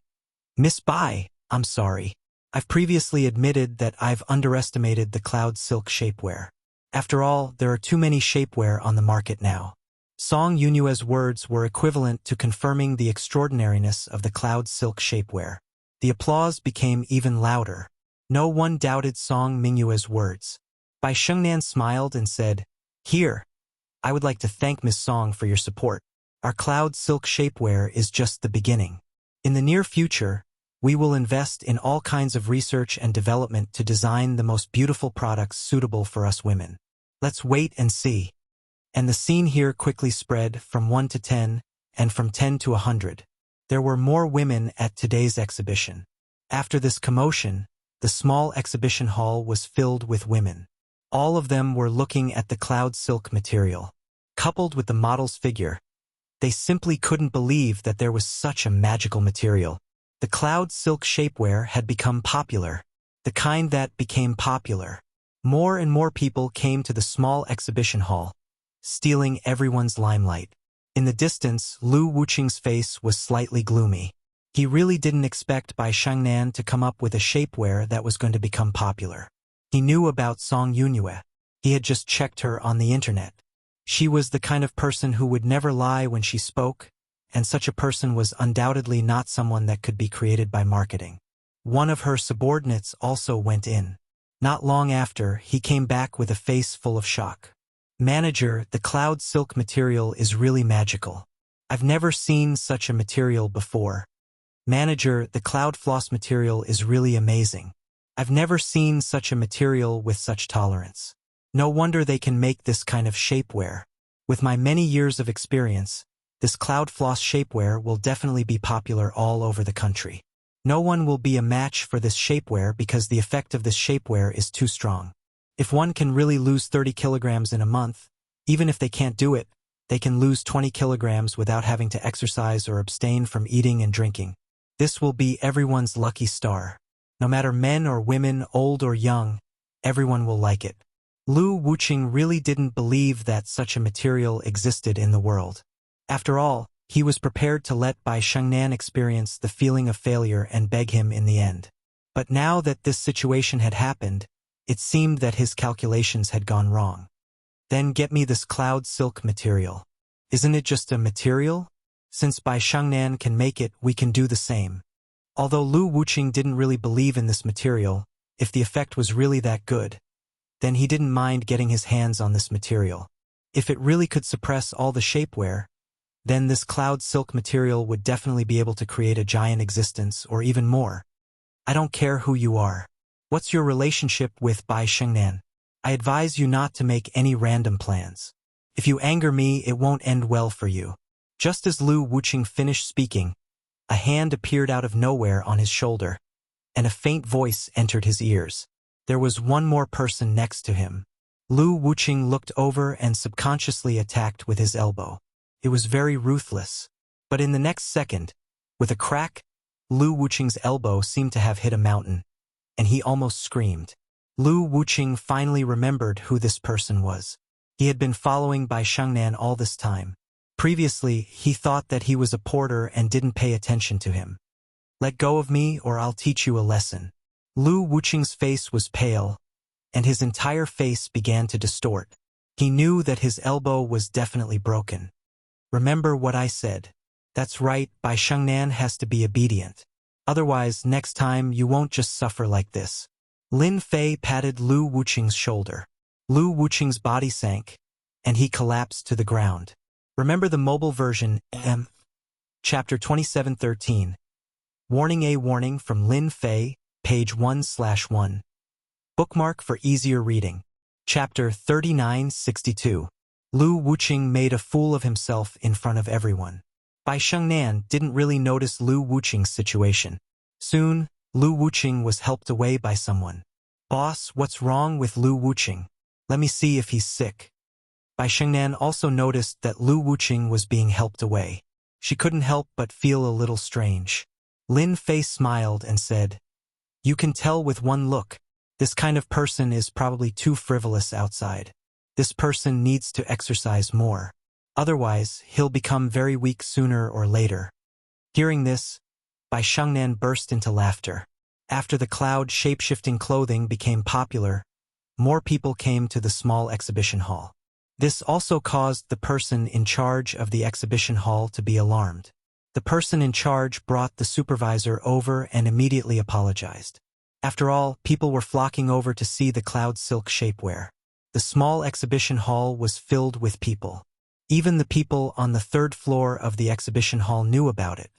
Speaker 1: Miss Bai, I'm sorry. I've previously admitted that I've underestimated the cloud silk shapewear. After all, there are too many shapewear on the market now. Song Yunyue's words were equivalent to confirming the extraordinariness of the cloud silk shapewear. The applause became even louder. No one doubted Song Mingyue's words. Bai Shengnan smiled and said, Here, I would like to thank Miss Song for your support. Our cloud silk shapewear is just the beginning. In the near future, we will invest in all kinds of research and development to design the most beautiful products suitable for us women. Let's wait and see. And the scene here quickly spread from 1 to 10, and from 10 to 100. There were more women at today's exhibition. After this commotion, the small exhibition hall was filled with women. All of them were looking at the cloud silk material. Coupled with the model's figure, they simply couldn't believe that there was such a magical material. The cloud silk shapewear had become popular, the kind that became popular. More and more people came to the small exhibition hall, stealing everyone's limelight. In the distance, Lu Wuqing's face was slightly gloomy. He really didn't expect Bai Shengnan to come up with a shapewear that was going to become popular. He knew about Song Yunyue. He had just checked her on the internet. She was the kind of person who would never lie when she spoke, and such a person was undoubtedly not someone that could be created by marketing. One of her subordinates also went in. Not long after, he came back with a face full of shock. Manager, the cloud silk material is really magical. I've never seen such a material before. Manager, the cloud floss material is really amazing. I've never seen such a material with such tolerance. No wonder they can make this kind of shapewear. With my many years of experience, this cloud floss shapewear will definitely be popular all over the country. No one will be a match for this shapewear because the effect of this shapewear is too strong. If one can really lose 30 kilograms in a month, even if they can't do it, they can lose 20 kilograms without having to exercise or abstain from eating and drinking. This will be everyone's lucky star. No matter men or women, old or young, everyone will like it. Lu Wuqing really didn't believe that such a material existed in the world. After all, he was prepared to let Bai Shengnan experience the feeling of failure and beg him in the end. But now that this situation had happened, it seemed that his calculations had gone wrong. Then get me this cloud silk material. Isn't it just a material? Since Bai Shengnan can make it, we can do the same. Although Lu Wuqing didn't really believe in this material, if the effect was really that good, then he didn't mind getting his hands on this material. If it really could suppress all the shapewear, then this cloud silk material would definitely be able to create a giant existence or even more. I don't care who you are. What's your relationship with Bai Shengnan? I advise you not to make any random plans. If you anger me, it won't end well for you. Just as Lu Wuqing finished speaking, a hand appeared out of nowhere on his shoulder, and a faint voice entered his ears. There was one more person next to him. Lu Wuqing looked over and subconsciously attacked with his elbow. It was very ruthless. But in the next second, with a crack, Lu Wuqing's elbow seemed to have hit a mountain, and he almost screamed. Lu Wuqing finally remembered who this person was. He had been following Bai Shengnan all this time. Previously, he thought that he was a porter and didn't pay attention to him. "Let go of me or I'll teach you a lesson." Lu Wuqing's face was pale, and his entire face began to distort. He knew that his elbow was definitely broken. "Remember what I said." "That's right, Bai Shengnan has to be obedient. Otherwise, next time you won't just suffer like this." Lin Fei patted Lu Wuqing's shoulder. Lu Wuqing's body sank, and he collapsed to the ground. Remember the mobile version, Chapter 2713. Warning: A warning from Lin Fei, page 1/1. Bookmark for easier reading. Chapter 3962. Lu Wuqing made a fool of himself in front of everyone. Bai Shengnan didn't really notice Lu Wuqing's situation. Soon, Lu Wuqing was helped away by someone. "Boss, what's wrong with Lu Wuqing? Let me see if he's sick." Bai Shengnan also noticed that Lu Wuqing was being helped away. She couldn't help but feel a little strange. Lin Fei smiled and said, "You can tell with one look. This kind of person is probably too frivolous outside. This person needs to exercise more. Otherwise, he'll become very weak sooner or later." Hearing this, Bai Shengnan burst into laughter. After the cloud shape-shifting clothing became popular, more people came to the small exhibition hall. This also caused the person in charge of the exhibition hall to be alarmed. The person in charge brought the supervisor over and immediately apologized. After all, people were flocking over to see the cloud silk shapewear. The small exhibition hall was filled with people. Even the people on the third floor of the exhibition hall knew about it.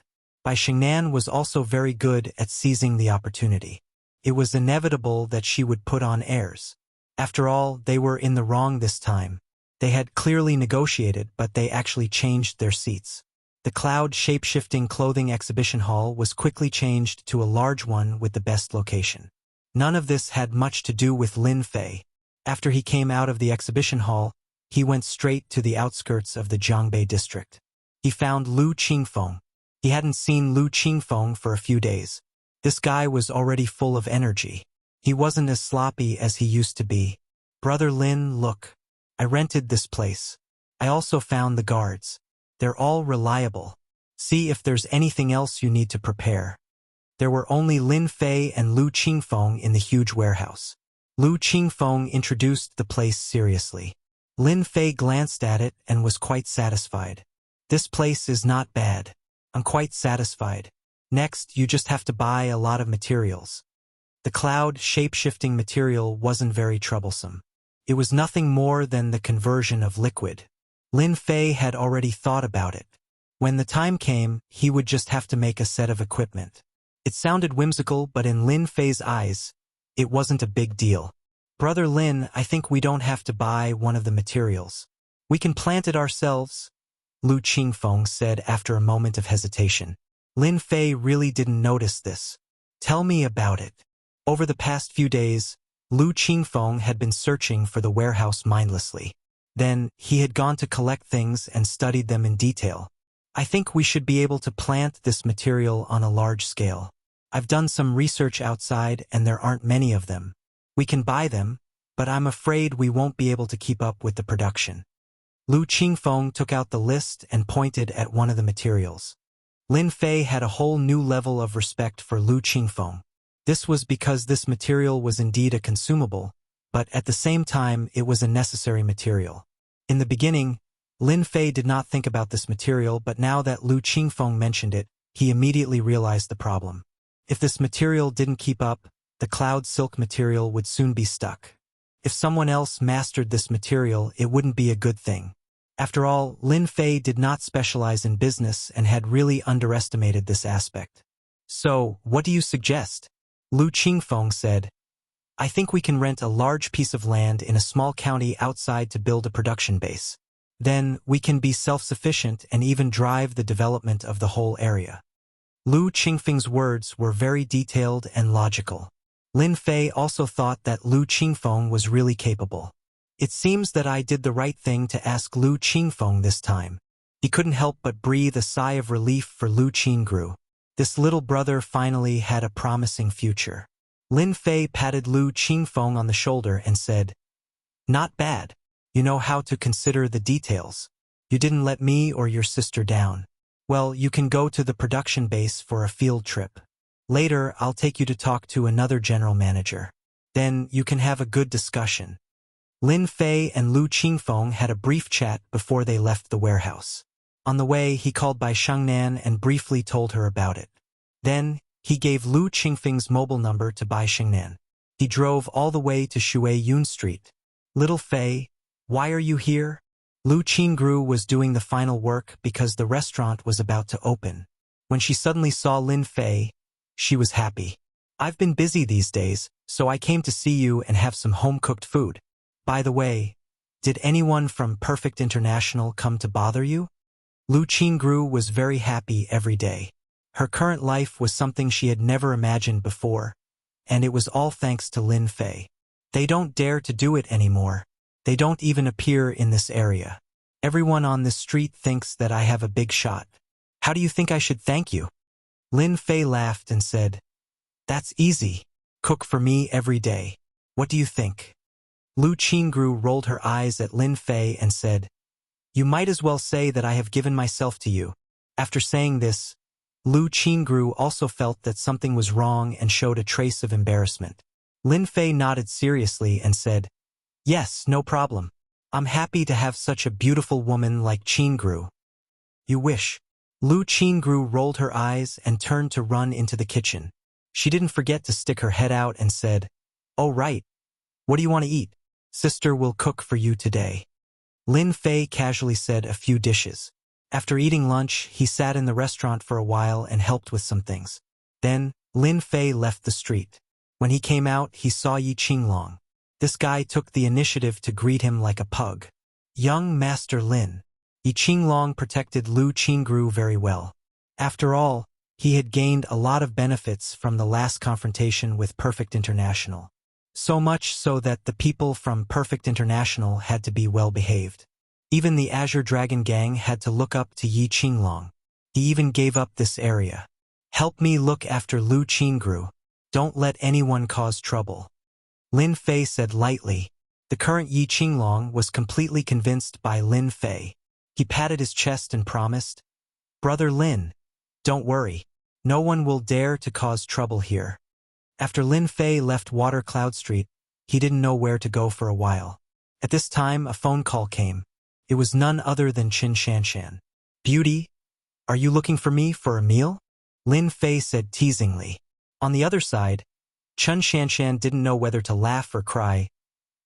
Speaker 1: Bai Shengnan was also very good at seizing the opportunity. It was inevitable that she would put on airs. After all, they were in the wrong this time. They had clearly negotiated, but they actually changed their seats. The cloud shape-shifting clothing exhibition hall was quickly changed to a large one with the best location. None of this had much to do with Lin Fei. After he came out of the exhibition hall, he went straight to the outskirts of the Jiangbei district. He found Lu Qingfeng. He hadn't seen Lu Qingfeng for a few days. This guy was already full of energy. He wasn't as sloppy as he used to be. "Brother Lin, look. I rented this place. I also found the guards. They're all reliable. See if there's anything else you need to prepare." There were only Lin Fei and Lu Qingfeng in the huge warehouse. Lu Qingfeng introduced the place seriously. Lin Fei glanced at it and was quite satisfied. "This place is not bad. I'm quite satisfied. Next, you just have to buy a lot of materials." The cloud shape-shifting material wasn't very troublesome. It was nothing more than the conversion of liquid. Lin Fei had already thought about it. When the time came, he would just have to make a set of equipment. It sounded whimsical, but in Lin Fei's eyes, it wasn't a big deal. "Brother Lin, I think we don't have to buy one of the materials. We can plant it ourselves," Lu Qingfeng said after a moment of hesitation. Lin Fei really didn't notice this. "Tell me about it." Over the past few days, Lu Qingfeng had been searching for the warehouse mindlessly. Then, he had gone to collect things and studied them in detail. "I think we should be able to plant this material on a large scale. I've done some research outside and there aren't many of them. We can buy them, but I'm afraid we won't be able to keep up with the production." Lu Qingfeng took out the list and pointed at one of the materials. Lin Fei had a whole new level of respect for Lu Qingfeng. This was because this material was indeed a consumable, but at the same time it was a necessary material. In the beginning, Lin Fei did not think about this material, but now that Lu Qingfeng mentioned it, he immediately realized the problem. If this material didn't keep up, the cloud silk material would soon be stuck. If someone else mastered this material, it wouldn't be a good thing. After all, Lin Fei did not specialize in business and had really underestimated this aspect. "So, what do you suggest?" Lu Qingfeng said. "I think we can rent a large piece of land in a small county outside to build a production base. Then, we can be self-sufficient and even drive the development of the whole area." Lu Qingfeng's words were very detailed and logical. Lin Fei also thought that Lu Qingfeng was really capable. "It seems that I did the right thing to ask Lu Qingfeng this time." He couldn't help but breathe a sigh of relief for Lu Qingru. This little brother finally had a promising future. Lin Fei patted Lu Qingfeng on the shoulder and said, "Not bad. You know how to consider the details. You didn't let me or your sister down. Well, you can go to the production base for a field trip. Later, I'll take you to talk to another general manager. Then you can have a good discussion." Lin Fei and Lu Qingfeng had a brief chat before they left the warehouse. On the way, he called Bai Shengnan and briefly told her about it. Then, he gave Lu Qingfeng's mobile number to Bai Shengnan. He drove all the way to Shui Yun Street. "Little Fei, why are you here?" Lu Qingru was doing the final work because the restaurant was about to open. When she suddenly saw Lin Fei, she was happy. "I've been busy these days, so I came to see you and have some home-cooked food. By the way, did anyone from Perfect International come to bother you?" Lu Qingru was very happy every day. Her current life was something she had never imagined before, and it was all thanks to Lin Fei. "They don't dare to do it anymore. They don't even appear in this area. Everyone on this street thinks that I have a big shot. How do you think I should thank you?" Lin Fei laughed and said, "That's easy. Cook for me every day. What do you think?" Lu Qingru rolled her eyes at Lin Fei and said, "You might as well say that I have given myself to you." After saying this, Lu Qingru also felt that something was wrong and showed a trace of embarrassment. Lin Fei nodded seriously and said, "Yes, no problem. I'm happy to have such a beautiful woman like Qingru." "You wish." Lu Qingru rolled her eyes and turned to run into the kitchen. She didn't forget to stick her head out and said, "Oh right. What do you want to eat? Sister will cook for you today." Lin Fei casually said a few dishes. After eating lunch, he sat in the restaurant for a while and helped with some things. Then, Lin Fei left the street. When he came out, he saw Yi Qinglong. This guy took the initiative to greet him like a pug. "Young Master Lin." Yi Qinglong protected Lu Qingru very well. After all, he had gained a lot of benefits from the last confrontation with Perfect International. So much so that the people from Perfect International had to be well behaved. Even the Azure Dragon Gang had to look up to Yi Qinglong. He even gave up this area. "Help me look after Lu Qingru. Don't let anyone cause trouble." Lin Fei said lightly. The current Yi Qinglong was completely convinced by Lin Fei. He patted his chest and promised, "Brother Lin, don't worry. No one will dare to cause trouble here." After Lin Fei left Water Cloud Street, he didn't know where to go for a while. At this time, a phone call came. It was none other than Qin Shanshan. "Beauty, are you looking for me for a meal?" Lin Fei said teasingly. On the other side, Qin Shanshan didn't know whether to laugh or cry.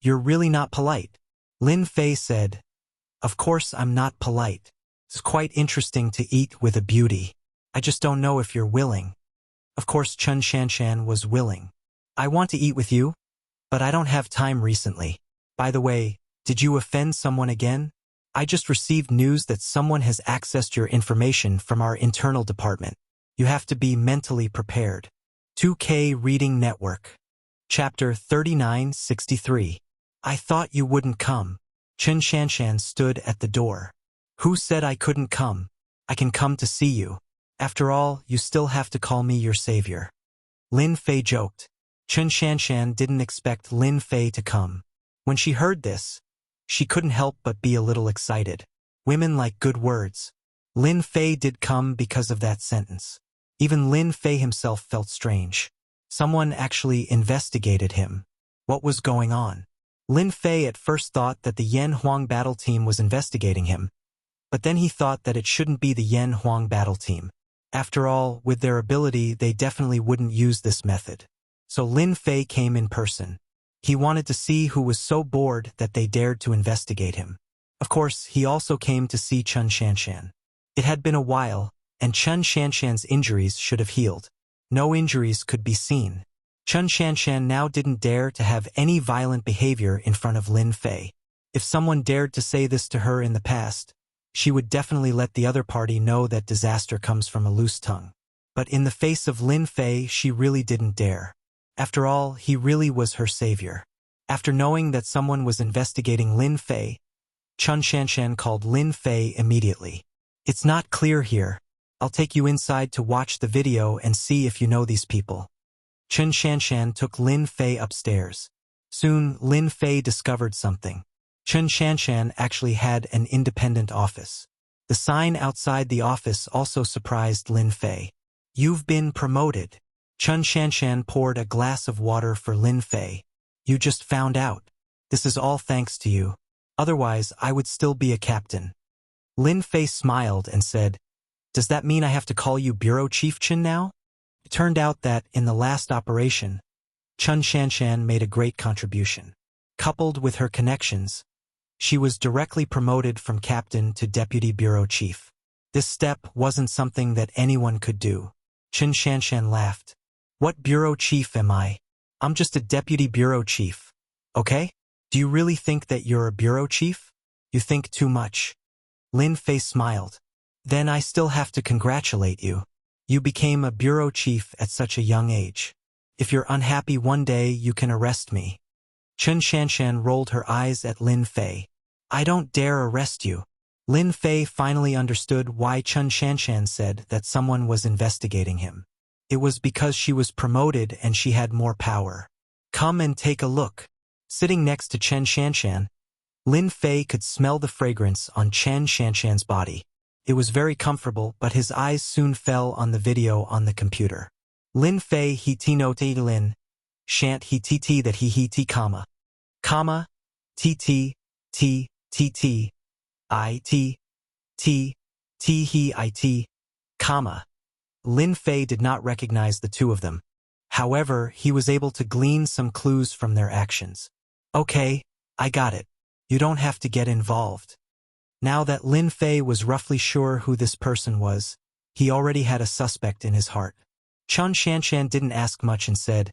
Speaker 1: "You're really not polite." Lin Fei said, "Of course I'm not polite. It's quite interesting to eat with a beauty. I just don't know if you're willing." Of course Qin Shanshan was willing. "I want to eat with you, but I don't have time recently. By the way, did you offend someone again? I just received news that someone has accessed your information from our internal department. You have to be mentally prepared." 2K Reading Network. Chapter 3963. "I thought you wouldn't come." Qin Shanshan stood at the door. "Who said I couldn't come? I can come to see you. After all, you still have to call me your savior." Lin Fei joked. Qin Shanshan didn't expect Lin Fei to come. When she heard this, she couldn't help but be a little excited. Women like good words. Lin Fei did come because of that sentence. Even Lin Fei himself felt strange. Someone actually investigated him. What was going on? Lin Fei at first thought that the Yan Huang battle team was investigating him, but then he thought that it shouldn't be the Yan Huang battle team. After all, with their ability, they definitely wouldn't use this method. So Lin Fei came in person. He wanted to see who was so bored that they dared to investigate him. Of course, he also came to see Qin Shanshan. It had been a while, and Qin Shanshan's injuries should have healed. No injuries could be seen. Qin Shanshan now didn't dare to have any violent behavior in front of Lin Fei. If someone dared to say this to her in the past, she would definitely let the other party know that disaster comes from a loose tongue. But in the face of Lin Fei, she really didn't dare. After all, he really was her savior. After knowing that someone was investigating Lin Fei, Qin Shanshan called Lin Fei immediately. "It's not clear here. I'll take you inside to watch the video and see if you know these people. Chen Shanshan took Lin Fei upstairs. Soon, Lin Fei discovered something. Chen Shanshan actually had an independent office. The sign outside the office also surprised Lin Fei. You've been promoted. Chen Shanshan poured a glass of water for Lin Fei. You just found out. This is all thanks to you. Otherwise, I would still be a captain. Lin Fei smiled and said, Does that mean I have to call you Bureau Chief Chen now? It turned out that, in the last operation, Chen Shanshan made a great contribution. Coupled with her connections, she was directly promoted from captain to deputy bureau chief. This step wasn't something that anyone could do. Chen Shanshan laughed. What bureau chief am I? I'm just a deputy bureau chief. Okay? Do you really think that you're a bureau chief? You think too much. Lin Fei smiled. Then I still have to congratulate you. You became a bureau chief at such a young age. If you're unhappy one day, you can arrest me. Chen Shanshan rolled her eyes at Lin Fei. I don't dare arrest you. Lin Fei finally understood why Chen Shanshan said that someone was investigating him. It was because she was promoted and she had more power. Come and take a look. Sitting next to Chen Shanshan, Lin Fei could smell the fragrance on Chen Shanshan's body. It was very comfortable, but his eyes soon fell on the video on the computer. Lin Fei he ti no te lin, shan't he ti that he ti comma, ti I t he I t, comma. Lin Fei did not recognize the two of them. However, he was able to glean some clues from their actions. Okay, I got it. You don't have to get involved. Now that Lin Fei was roughly sure who this person was, he already had a suspect in his heart. Chen Shanshan didn't ask much and said,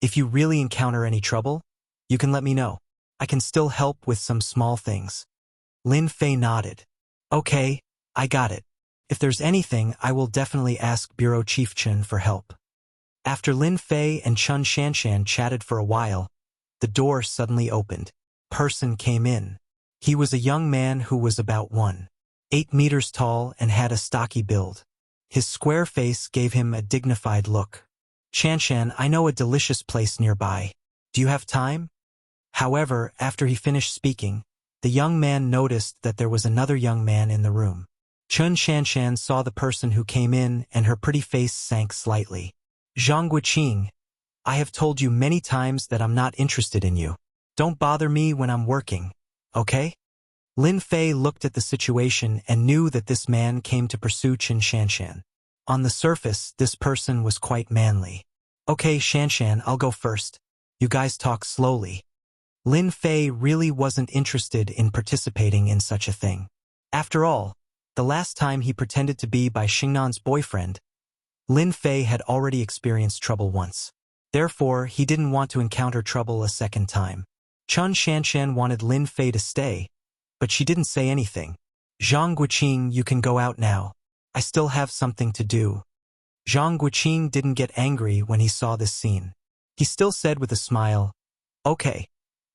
Speaker 1: If you really encounter any trouble, you can let me know. I can still help with some small things. Lin Fei nodded. Okay, I got it. If there's anything, I will definitely ask Bureau Chief Chen for help. After Lin Fei and Chen Shanshan chatted for a while, the door suddenly opened. Person came in. He was a young man who was about 1.8 meters tall and had a stocky build. His square face gave him a dignified look. Shanshan, I know a delicious place nearby. Do you have time? However, after he finished speaking, the young man noticed that there was another young man in the room. Chen Shanshan saw the person who came in and her pretty face sank slightly. Zhang Guiqing, I have told you many times that I'm not interested in you. Don't bother me when I'm working, okay? Lin Fei looked at the situation and knew that this man came to pursue Chen Shanshan. On the surface, this person was quite manly. Okay, Shanshan, I'll go first. You guys talk slowly. Lin Fei really wasn't interested in participating in such a thing. After all, the last time he pretended to be Bai Xingnan's boyfriend, Lin Fei had already experienced trouble once. Therefore, he didn't want to encounter trouble a second time. Chen Shanshan wanted Lin Fei to stay, but she didn't say anything. Zhang Guiqing, you can go out now. I still have something to do. Zhang Guiqing didn't get angry when he saw this scene. He still said with a smile, Okay,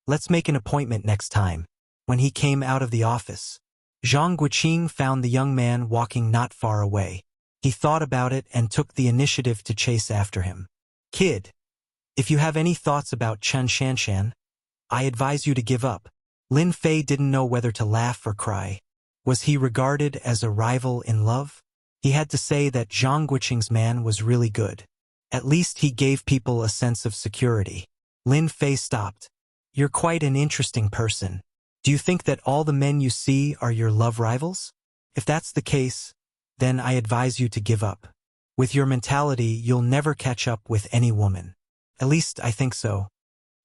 Speaker 1: let's make an appointment next time. When he came out of the office, Zhang Guiqing found the young man walking not far away. He thought about it and took the initiative to chase after him. Kid, if you have any thoughts about Chen Shanshan, I advise you to give up. Lin Fei didn't know whether to laugh or cry. Was he regarded as a rival in love? He had to say that Zhang Guiqing's man was really good. At least he gave people a sense of security. Lin Fei stopped. You're quite an interesting person. Do you think that all the men you see are your love rivals? If that's the case, then I advise you to give up. With your mentality, you'll never catch up with any woman. At least I think so.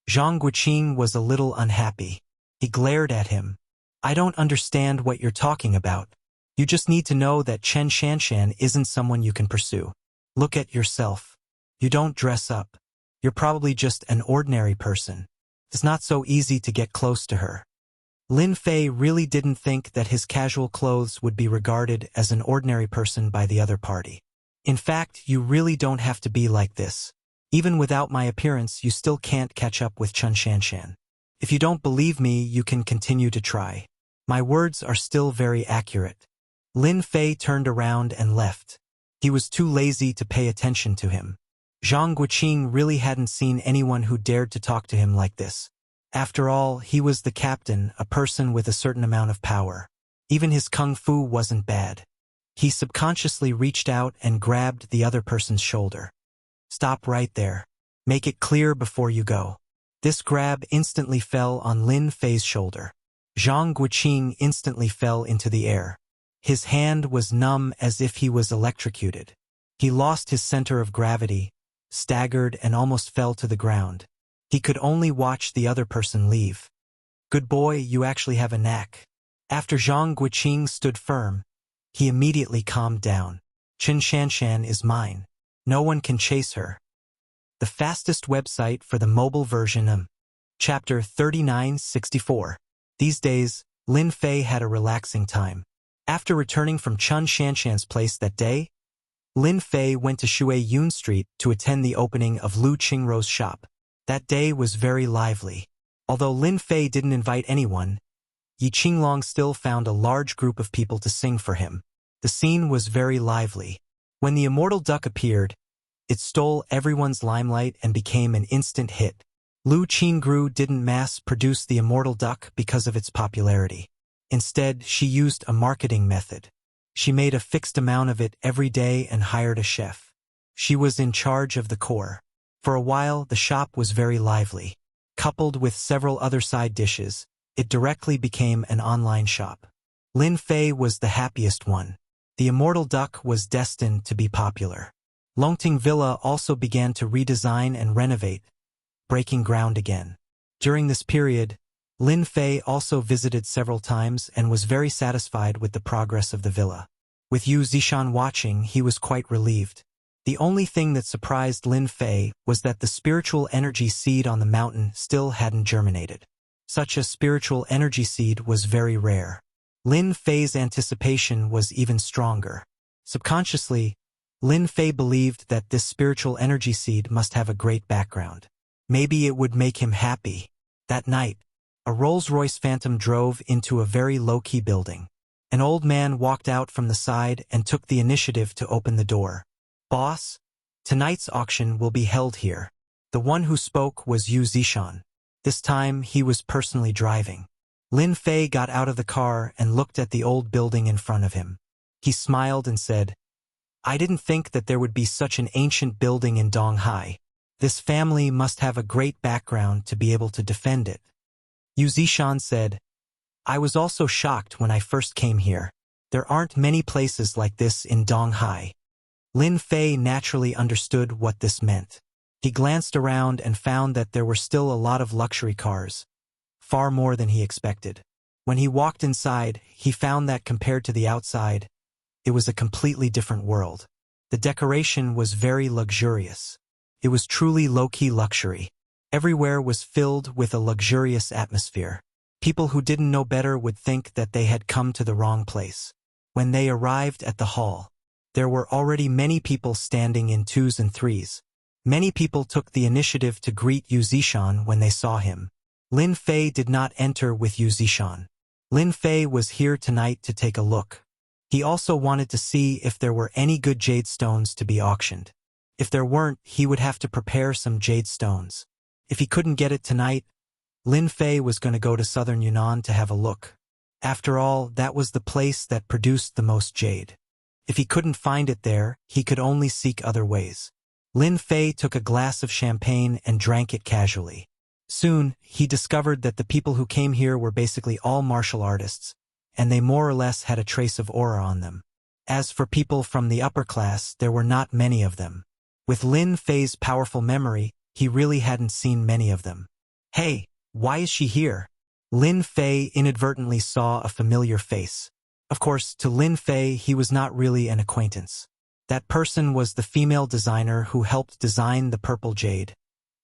Speaker 1: Zhang Guiqing was a little unhappy. He glared at him. I don't understand what you're talking about. You just need to know that Chen Shanshan isn't someone you can pursue. Look at yourself. You don't dress up. You're probably just an ordinary person. It's not so easy to get close to her. Lin Fei really didn't think that his casual clothes would be regarded as an ordinary person by the other party. In fact, you really don't have to be like this. Even without my appearance, you still can't catch up with Chen Shanshan. If you don't believe me, you can continue to try. My words are still very accurate. Lin Fei turned around and left. He was too lazy to pay attention to him. Zhang Guiqing really hadn't seen anyone who dared to talk to him like this. After all, he was the captain, a person with a certain amount of power. Even his kung fu wasn't bad. He subconsciously reached out and grabbed the other person's shoulder. "Stop right there. Make it clear before you go." This grab instantly fell on Lin Fei's shoulder. Zhang Guiqing instantly fell into the air. His hand was numb as if he was electrocuted. He lost his center of gravity, staggered and almost fell to the ground. He could only watch the other person leave. "Good boy, you actually have a knack." After Zhang Guiqing stood firm, he immediately calmed down. "Qin Shanshan is mine. No one can chase her." The fastest website for the mobile version of Chapter 3964. These days, Lin Fei had a relaxing time. After returning from Qin Shanshan's place that day, Lin Fei went to Shui Yun Street to attend the opening of Lu Qingrou's shop. That day was very lively. Although Lin Fei didn't invite anyone, Yi Qinglong still found a large group of people to sing for him. The scene was very lively. When the immortal duck appeared, it stole everyone's limelight and became an instant hit. Lu Qingru didn't mass-produce the immortal duck because of its popularity. Instead, she used a marketing method. She made a fixed amount of it every day and hired a chef. She was in charge of the core. For a while, the shop was very lively. Coupled with several other side dishes, it directly became an online shop. Lin Fei was the happiest one. The immortal duck was destined to be popular. Longting Villa also began to redesign and renovate, breaking ground again. During this period, Lin Fei also visited several times and was very satisfied with the progress of the villa. With Yu Zishan watching, he was quite relieved. The only thing that surprised Lin Fei was that the spiritual energy seed on the mountain still hadn't germinated. Such a spiritual energy seed was very rare. Lin Fei's anticipation was even stronger. Subconsciously, Lin Fei believed that this spiritual energy seed must have a great background. Maybe it would make him happy. That night, a Rolls-Royce Phantom drove into a very low-key building. An old man walked out from the side and took the initiative to open the door. "Boss, tonight's auction will be held here." The one who spoke was Yu Zishan. This time, he was personally driving. Lin Fei got out of the car and looked at the old building in front of him. He smiled and said, "I didn't think that there would be such an ancient building in Donghai. This family must have a great background to be able to defend it." Yu Zishan said, "I was also shocked when I first came here. There aren't many places like this in Donghai." Lin Fei naturally understood what this meant. He glanced around and found that there were still a lot of luxury cars, far more than he expected. When he walked inside, he found that compared to the outside, it was a completely different world. The decoration was very luxurious. It was truly low-key luxury. Everywhere was filled with a luxurious atmosphere. People who didn't know better would think that they had come to the wrong place. When they arrived at the hall, there were already many people standing in twos and threes. Many people took the initiative to greet Yu Zishan when they saw him. Lin Fei did not enter with Yu Zishan. Lin Fei was here tonight to take a look. He also wanted to see if there were any good jade stones to be auctioned. If there weren't, he would have to prepare some jade stones. If he couldn't get it tonight, Lin Fei was going to go to southern Yunnan to have a look. After all, that was the place that produced the most jade. If he couldn't find it there, he could only seek other ways. Lin Fei took a glass of champagne and drank it casually. Soon, he discovered that the people who came here were basically all martial artists, and they more or less had a trace of aura on them. As for people from the upper class, there were not many of them. With Lin Fei's powerful memory, he really hadn't seen many of them. "Hey, why is she here?" Lin Fei inadvertently saw a familiar face. Of course, to Lin Fei, he was not really an acquaintance. That person was the female designer who helped design the purple jade,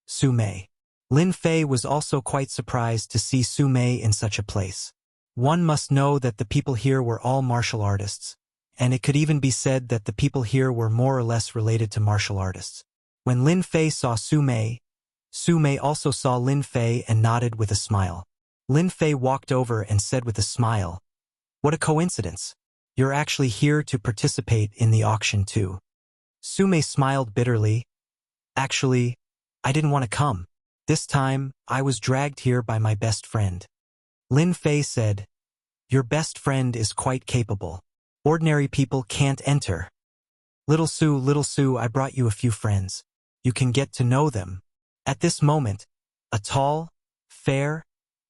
Speaker 1: Su Mei. Lin Fei was also quite surprised to see Su Mei in such a place. One must know that the people here were all martial artists, and it could even be said that the people here were more or less related to martial artists. When Lin Fei saw Su Mei also saw Lin Fei and nodded with a smile. Lin Fei walked over and said with a smile, "What a coincidence. You're actually here to participate in the auction too. Sume smiled bitterly. Actually, I didn't want to come. This time, I was dragged here by my best friend. Lin Fei said, your best friend is quite capable. Ordinary people can't enter. Little Sue, I brought you a few friends. You can get to know them. At this moment, a tall, fair,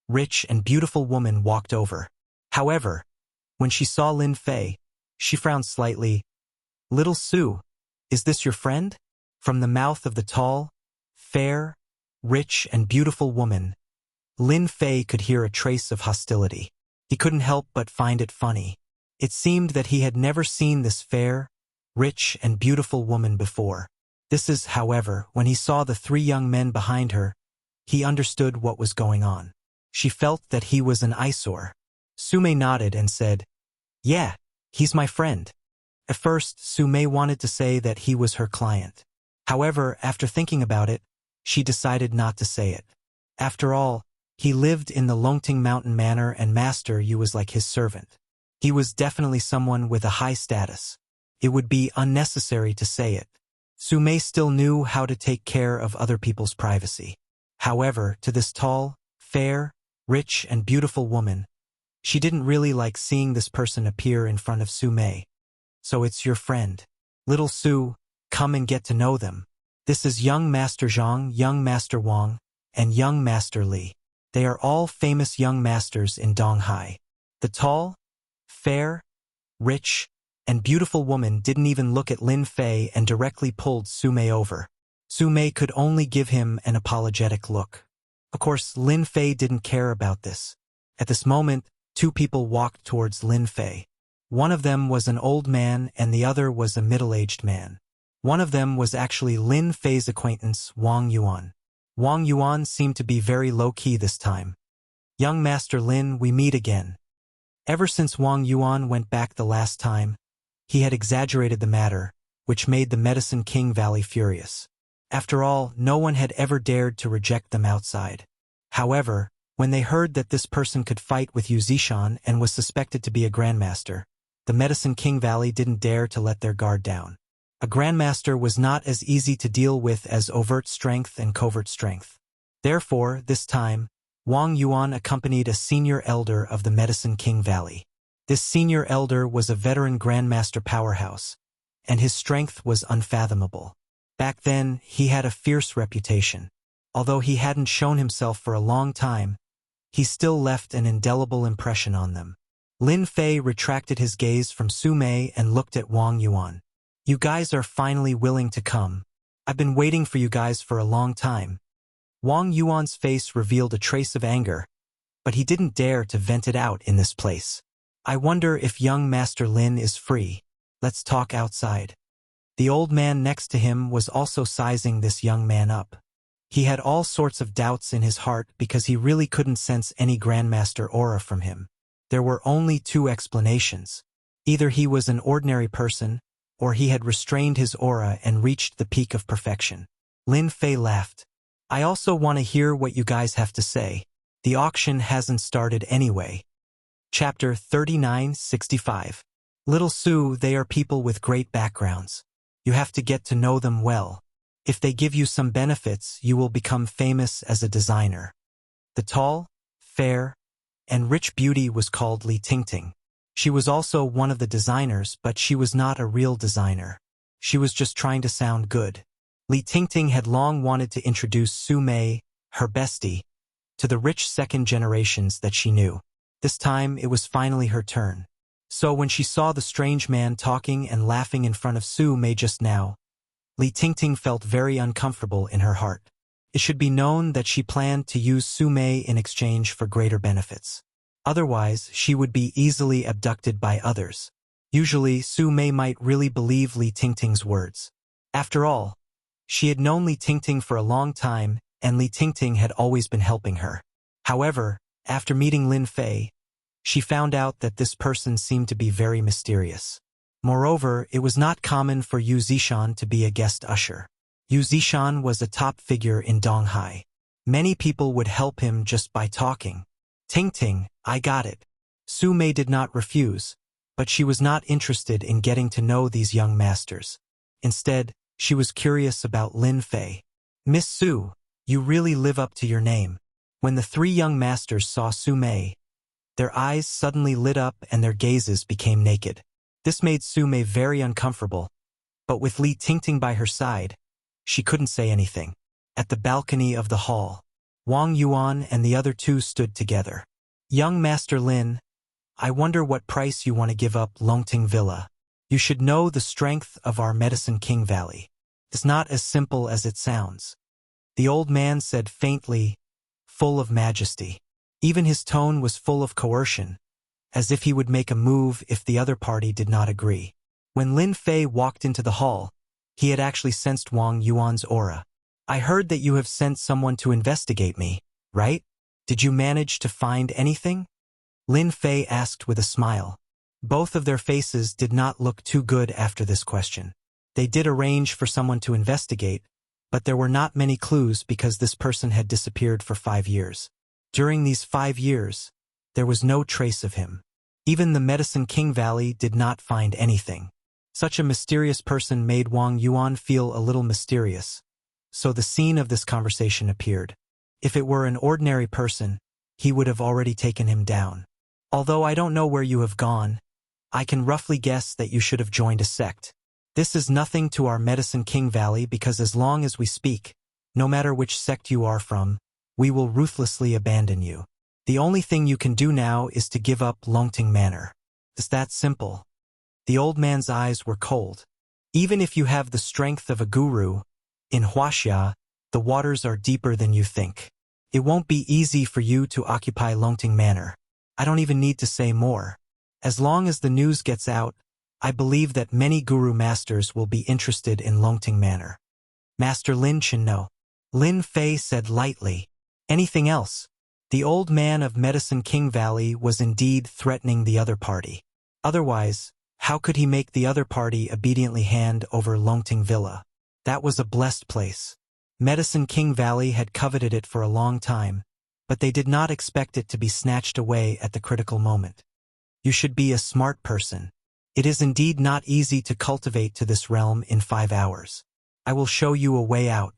Speaker 1: rich and beautiful woman walked over. However, when she saw Lin Fei, she frowned slightly. Little Sue, is this your friend? From the mouth of the tall, fair, rich and beautiful woman, Lin Fei could hear a trace of hostility. He couldn't help but find it funny. It seemed that he had never seen this fair, rich and beautiful woman before. This is, however, when he saw the three young men behind her, he understood what was going on. She felt that he was an eyesore. Sume nodded and said, yeah, he's my friend. At first, Sume wanted to say that he was her client. However, after thinking about it, she decided not to say it. After all, he lived in the Longting Mountain Manor and Master Yu was like his servant. He was definitely someone with a high status. It would be unnecessary to say it. Sume still knew how to take care of other people's privacy. However, to this tall, fair, rich and beautiful woman, she didn't really like seeing this person appear in front of Sume. So it's your friend. Little Sue, come and get to know them. This is young Master Zhang, young Master Wang, and young Master Li. They are all famous young masters in Donghai. The tall, fair, rich, and beautiful woman didn't even look at Lin Fei and directly pulled Sume over. Sume could only give him an apologetic look. Of course, Lin Fei didn't care about this. At this moment, two people walked towards Lin Fei. One of them was an old man and the other was a middle-aged man. One of them was actually Lin Fei's acquaintance, Wang Yuan. Wang Yuan seemed to be very low-key this time. Young Master Lin, we meet again. Ever since Wang Yuan went back the last time, he had exaggerated the matter, which made the Medicine King Valley furious. After all, no one had ever dared to reject them outside. However, when they heard that this person could fight with Yu Zishan and was suspected to be a grandmaster, the Medicine King Valley didn't dare to let their guard down. A grandmaster was not as easy to deal with as overt strength and covert strength. Therefore, this time, Wang Yuan accompanied a senior elder of the Medicine King Valley. This senior elder was a veteran grandmaster powerhouse, and his strength was unfathomable. Back then, he had a fierce reputation. Although he hadn't shown himself for a long time, he still left an indelible impression on them. Lin Fei retracted his gaze from Sume and looked at Wang Yuan. You guys are finally willing to come. I've been waiting for you guys for a long time. Wang Yuan's face revealed a trace of anger, but he didn't dare to vent it out in this place. I wonder if young Master Lin is free. Let's talk outside. The old man next to him was also sizing this young man up. He had all sorts of doubts in his heart because he really couldn't sense any grandmaster aura from him. There were only two explanations. Either he was an ordinary person, or he had restrained his aura and reached the peak of perfection. Lin Fei laughed. I also want to hear what you guys have to say. The auction hasn't started anyway. Chapter 3965. Little Sue, they are people with great backgrounds. You have to get to know them well. If they give you some benefits, you will become famous as a designer. The tall, fair, and rich beauty was called Li Tingting. She was also one of the designers, but she was not a real designer. She was just trying to sound good. Li Tingting had long wanted to introduce Sume, her bestie, to the rich second generations that she knew. This time, it was finally her turn. So when she saw the strange man talking and laughing in front of Sume just now, Li Tingting felt very uncomfortable in her heart. It should be known that she planned to use Sume in exchange for greater benefits. Otherwise, she would be easily abducted by others. Usually, Sume might really believe Li Tingting's words. After all, she had known Li Tingting for a long time, and Li Tingting had always been helping her. However, after meeting Lin Fei, she found out that this person seemed to be very mysterious. Moreover, it was not common for Yu Zishan to be a guest usher. Yu Zishan was a top figure in Donghai. Many people would help him just by talking. Ting, I got it. Sume did not refuse. But she was not interested in getting to know these young masters. Instead, she was curious about Lin Fei. Miss Su, you really live up to your name. When the three young masters saw Su Mei, their eyes suddenly lit up and their gazes became naked. This made Su Mei very uncomfortable, but with Li Tingting by her side, she couldn't say anything. At the balcony of the hall, Wang Yuan and the other two stood together. Young Master Lin, I wonder what price you want to give up Longting Villa. You should know the strength of our Medicine King Valley. It's not as simple as it sounds. The old man said faintly, full of majesty. Even his tone was full of coercion, as if he would make a move if the other party did not agree. When Lin Fei walked into the hall, he had actually sensed Wang Yuan's aura. I heard that you have sent someone to investigate me, right? Did you manage to find anything? Lin Fei asked with a smile. Both of their faces did not look too good after this question. They did arrange for someone to investigate, but there were not many clues because this person had disappeared for 5 years. During these 5 years, there was no trace of him. Even the Medicine King Valley did not find anything. Such a mysterious person made Wang Yuan feel a little mysterious. So the scene of this conversation appeared. If it were an ordinary person, he would have already taken him down. Although I don't know where you have gone, I can roughly guess that you should have joined a sect. This is nothing to our Medicine King Valley because as long as we speak, no matter which sect you are from, we will ruthlessly abandon you. The only thing you can do now is to give up Longting Manor. It's that simple. The old man's eyes were cold. Even if you have the strength of a guru, in Wuxia, the waters are deeper than you think. It won't be easy for you to occupy Longting Manor. I don't even need to say more. As long as the news gets out, I believe that many guru masters will be interested in Longting Manor. Master Lin should know. Lin Fei said lightly. Anything else? The old man of Medicine King Valley was indeed threatening the other party. Otherwise, how could he make the other party obediently hand over Longting Villa? That was a blessed place. Medicine King Valley had coveted it for a long time, but they did not expect it to be snatched away at the critical moment. You should be a smart person. It is indeed not easy to cultivate to this realm in 5 hours. I will show you a way out.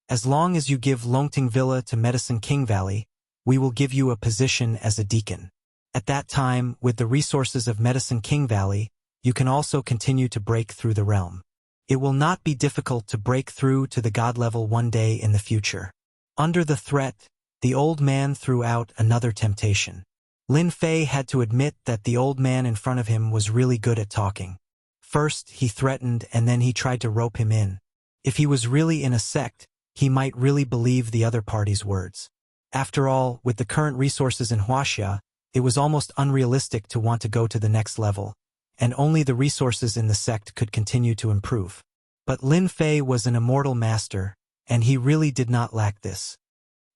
Speaker 1: As long as you give Longting Villa to Medicine King Valley, we will give you a position as a deacon. At that time, with the resources of Medicine King Valley, you can also continue to break through the realm. It will not be difficult to break through to the god level one day in the future. Under the threat, the old man threw out another temptation. Lin Fei had to admit that the old man in front of him was really good at talking. First, he threatened and then he tried to rope him in. If he was really in a sect, he might really believe the other party's words. After all, with the current resources in Wuxia, it was almost unrealistic to want to go to the next level, and only the resources in the sect could continue to improve. But Lin Fei was an immortal master, and he really did not lack this.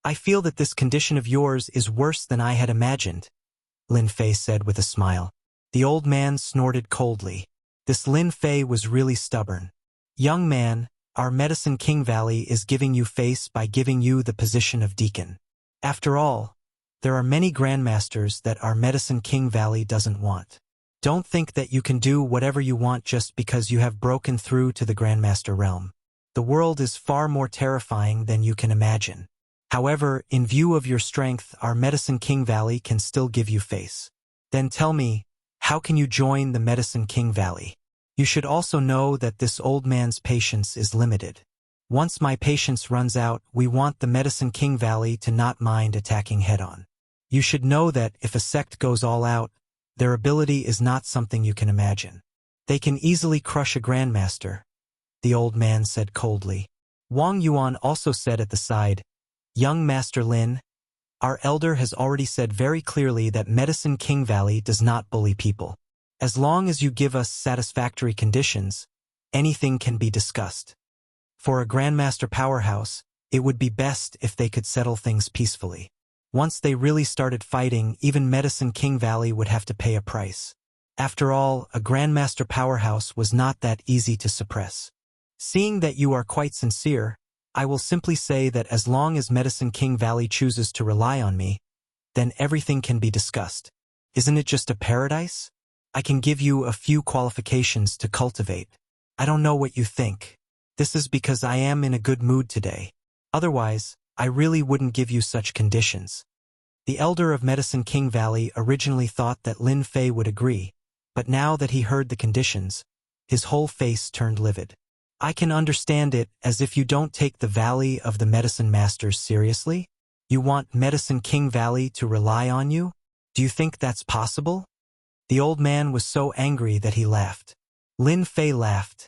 Speaker 1: I feel that this condition of yours is worse than I had imagined, Lin Fei said with a smile. The old man snorted coldly. This Lin Fei was really stubborn. Young man, our Medicine King Valley is giving you face by giving you the position of deacon. After all, there are many grandmasters that our Medicine King Valley doesn't want. Don't think that you can do whatever you want just because you have broken through to the grandmaster realm. The world is far more terrifying than you can imagine. However, in view of your strength, our Medicine King Valley can still give you face. Then tell me, how can you join the Medicine King Valley? You should also know that this old man's patience is limited. Once my patience runs out, we want the Medicine King Valley to not mind attacking head-on. You should know that if a sect goes all out, their ability is not something you can imagine. They can easily crush a grandmaster, the old man said coldly. Wang Yuan also said at the side, Young Master Lin, our elder has already said very clearly that Medicine King Valley does not bully people. As long as you give us satisfactory conditions, anything can be discussed. For a Grandmaster powerhouse, it would be best if they could settle things peacefully. Once they really started fighting, even Medicine King Valley would have to pay a price. After all, a Grandmaster powerhouse was not that easy to suppress. Seeing that you are quite sincere, I will simply say that as long as Medicine King Valley chooses to rely on me, then everything can be discussed. Isn't it just a paradise? I can give you a few qualifications to cultivate. I don't know what you think. This is because I am in a good mood today. Otherwise, I really wouldn't give you such conditions. The elder of Medicine King Valley originally thought that Lin Fei would agree, but now that he heard the conditions, his whole face turned livid. I can understand it, as if you don't take the Valley of the Medicine Masters seriously? You want Medicine King Valley to rely on you? Do you think that's possible? The old man was so angry that he laughed. Lin Fei laughed.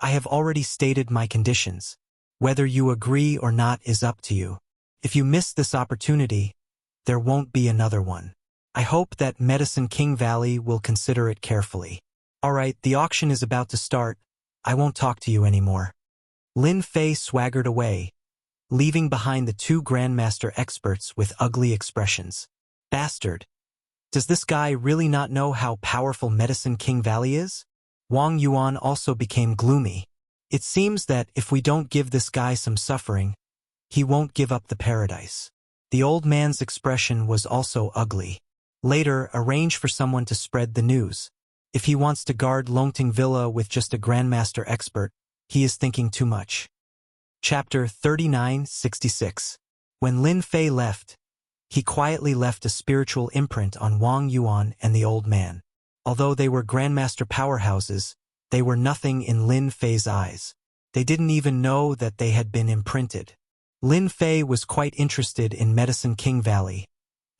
Speaker 1: I have already stated my conditions. Whether you agree or not is up to you. If you miss this opportunity, there won't be another one. I hope that Medicine King Valley will consider it carefully. Alright, the auction is about to start. I won't talk to you anymore. Lin Fei swaggered away, leaving behind the two Grandmaster experts with ugly expressions. Bastard. Does this guy really not know how powerful Medicine King Valley is? Wang Yuan also became gloomy. It seems that if we don't give this guy some suffering, he won't give up the paradise. The old man's expression was also ugly. Later, arrange for someone to spread the news. If he wants to guard Longting Villa with just a Grandmaster expert, he is thinking too much. Chapter 3966. When Lin Fei left, he quietly left a spiritual imprint on Wang Yuan and the old man. Although they were Grandmaster powerhouses, they were nothing in Lin Fei's eyes. They didn't even know that they had been imprinted. Lin Fei was quite interested in Medicine King Valley,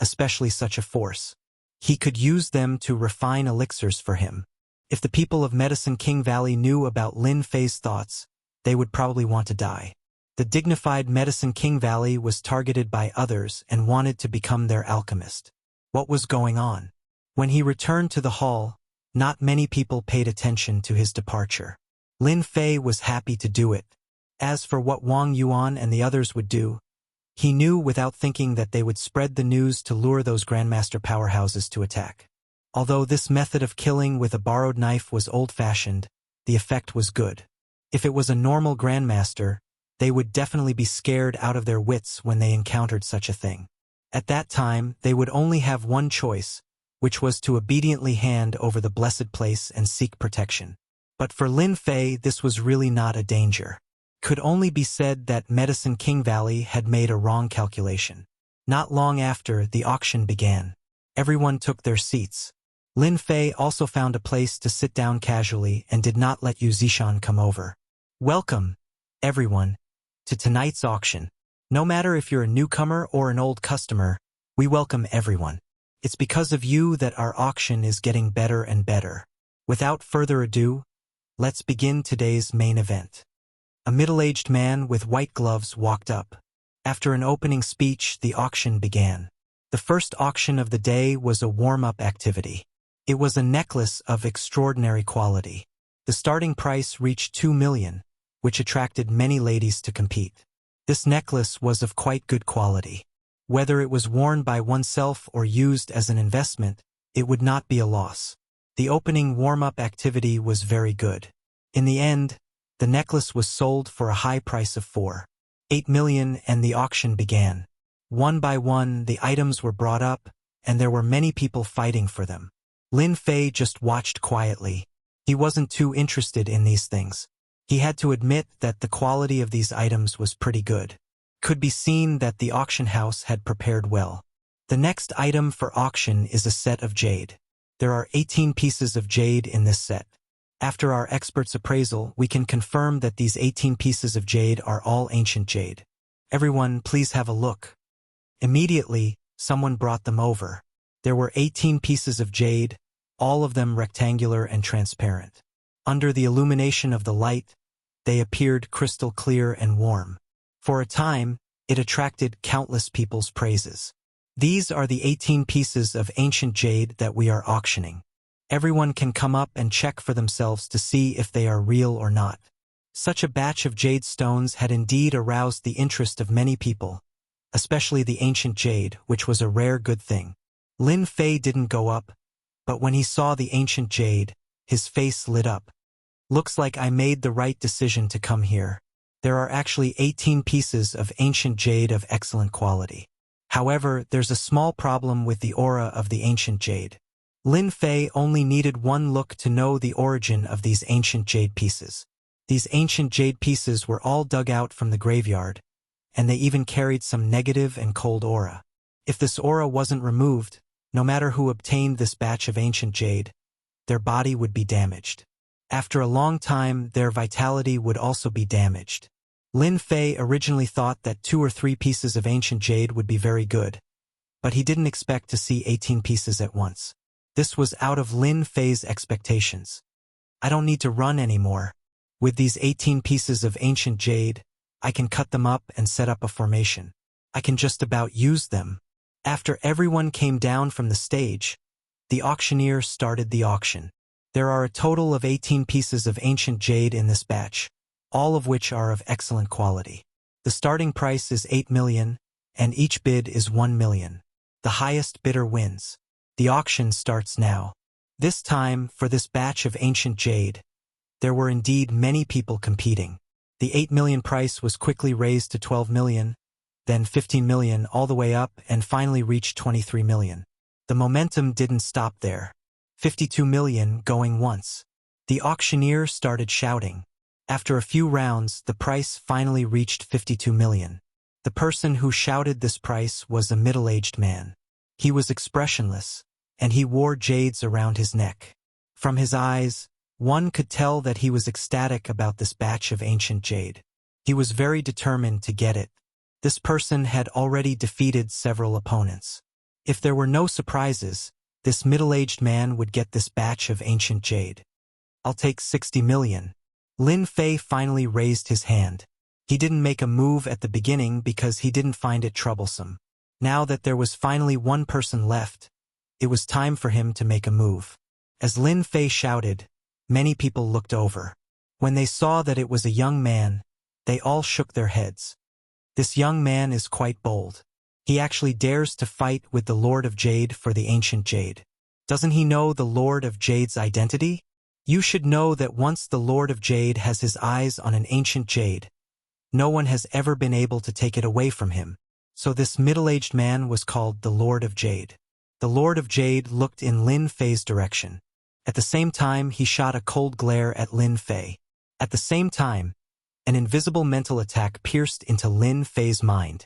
Speaker 1: especially such a force. He could use them to refine elixirs for him. If the people of Medicine King Valley knew about Lin Fei's thoughts, they would probably want to die. The dignified Medicine King Valley was targeted by others and wanted to become their alchemist. What was going on? When he returned to the hall, not many people paid attention to his departure. Lin Fei was happy to do it. As for what Wang Yuan and the others would do, he knew without thinking that they would spread the news to lure those Grandmaster powerhouses to attack. Although this method of killing with a borrowed knife was old-fashioned, the effect was good. If it was a normal Grandmaster, they would definitely be scared out of their wits when they encountered such a thing. At that time, they would only have one choice, which was to obediently hand over the blessed place and seek protection. But for Lin Fei, this was really not a danger. Could only be said that Medicine King Valley had made a wrong calculation. Not long after, the auction began. Everyone took their seats. Lin Fei also found a place to sit down casually and did not let Yu Zishan come over. Welcome, everyone, to tonight's auction. No matter if you're a newcomer or an old customer, we welcome everyone. It's because of you that our auction is getting better and better. Without further ado, let's begin today's main event. A middle-aged man with white gloves walked up. After an opening speech, the auction began. The first auction of the day was a warm-up activity. It was a necklace of extraordinary quality. The starting price reached 2 million, which attracted many ladies to compete. This necklace was of quite good quality. Whether it was worn by oneself or used as an investment, it would not be a loss. The opening warm-up activity was very good. In the end, the necklace was sold for a high price of 4.8 million and the auction began. One by one, the items were brought up, and there were many people fighting for them. Lin Fei just watched quietly. He wasn't too interested in these things. He had to admit that the quality of these items was pretty good. Could be seen that the auction house had prepared well. The next item for auction is a set of jade. There are 18 pieces of jade in this set. After our expert's appraisal, we can confirm that these 18 pieces of jade are all ancient jade. Everyone, please have a look. Immediately, someone brought them over. There were 18 pieces of jade, all of them rectangular and transparent. Under the illumination of the light, they appeared crystal clear and warm. For a time, it attracted countless people's praises. These are the 18 pieces of ancient jade that we are auctioning. Everyone can come up and check for themselves to see if they are real or not. Such a batch of jade stones had indeed aroused the interest of many people, especially the ancient jade, which was a rare good thing. Lin Fei didn't go up, but when he saw the ancient jade, his face lit up. Looks like I made the right decision to come here. There are actually 18 pieces of ancient jade of excellent quality. However, there's a small problem with the aura of the ancient jade. Lin Fei only needed one look to know the origin of these ancient jade pieces. These ancient jade pieces were all dug out from the graveyard, and they even carried some negative and cold aura. If this aura wasn't removed, no matter who obtained this batch of ancient jade, their body would be damaged. After a long time, their vitality would also be damaged. Lin Fei originally thought that 2 or 3 pieces of ancient jade would be very good, but he didn't expect to see 18 pieces at once. This was out of Lin Fei's expectations. I don't need to run anymore. With these 18 pieces of ancient jade, I can cut them up and set up a formation. I can just about use them. After everyone came down from the stage, the auctioneer started the auction. There are a total of 18 pieces of ancient jade in this batch, all of which are of excellent quality. The starting price is 8 million, and each bid is 1 million. The highest bidder wins. The auction starts now. This time, for this batch of ancient jade, there were indeed many people competing. The 8 million price was quickly raised to 12 million, then 15 million all the way up and finally reached 23 million. The momentum didn't stop there. 52 million going once. The auctioneer started shouting. After a few rounds, the price finally reached 52 million. The person who shouted this price was a middle-aged man. He was expressionless, and he wore jades around his neck. From his eyes, one could tell that he was ecstatic about this batch of ancient jade. He was very determined to get it. This person had already defeated several opponents. If there were no surprises, this middle-aged man would get this batch of ancient jade. I'll take 60 million. Lin Fei finally raised his hand. He didn't make a move at the beginning because he didn't find it troublesome. Now that there was finally one person left, it was time for him to make a move. As Lin Fei shouted, many people looked over. When they saw that it was a young man, they all shook their heads. This young man is quite bold. He actually dares to fight with the Lord of Jade for the ancient jade. Doesn't he know the Lord of Jade's identity? You should know that once the Lord of Jade has his eyes on an ancient jade, no one has ever been able to take it away from him. So this middle-aged man was called the Lord of Jade. The Lord of Jade looked in Lin Fei's direction. At the same time, he shot a cold glare at Lin Fei. At the same time, an invisible mental attack pierced into Lin Fei's mind.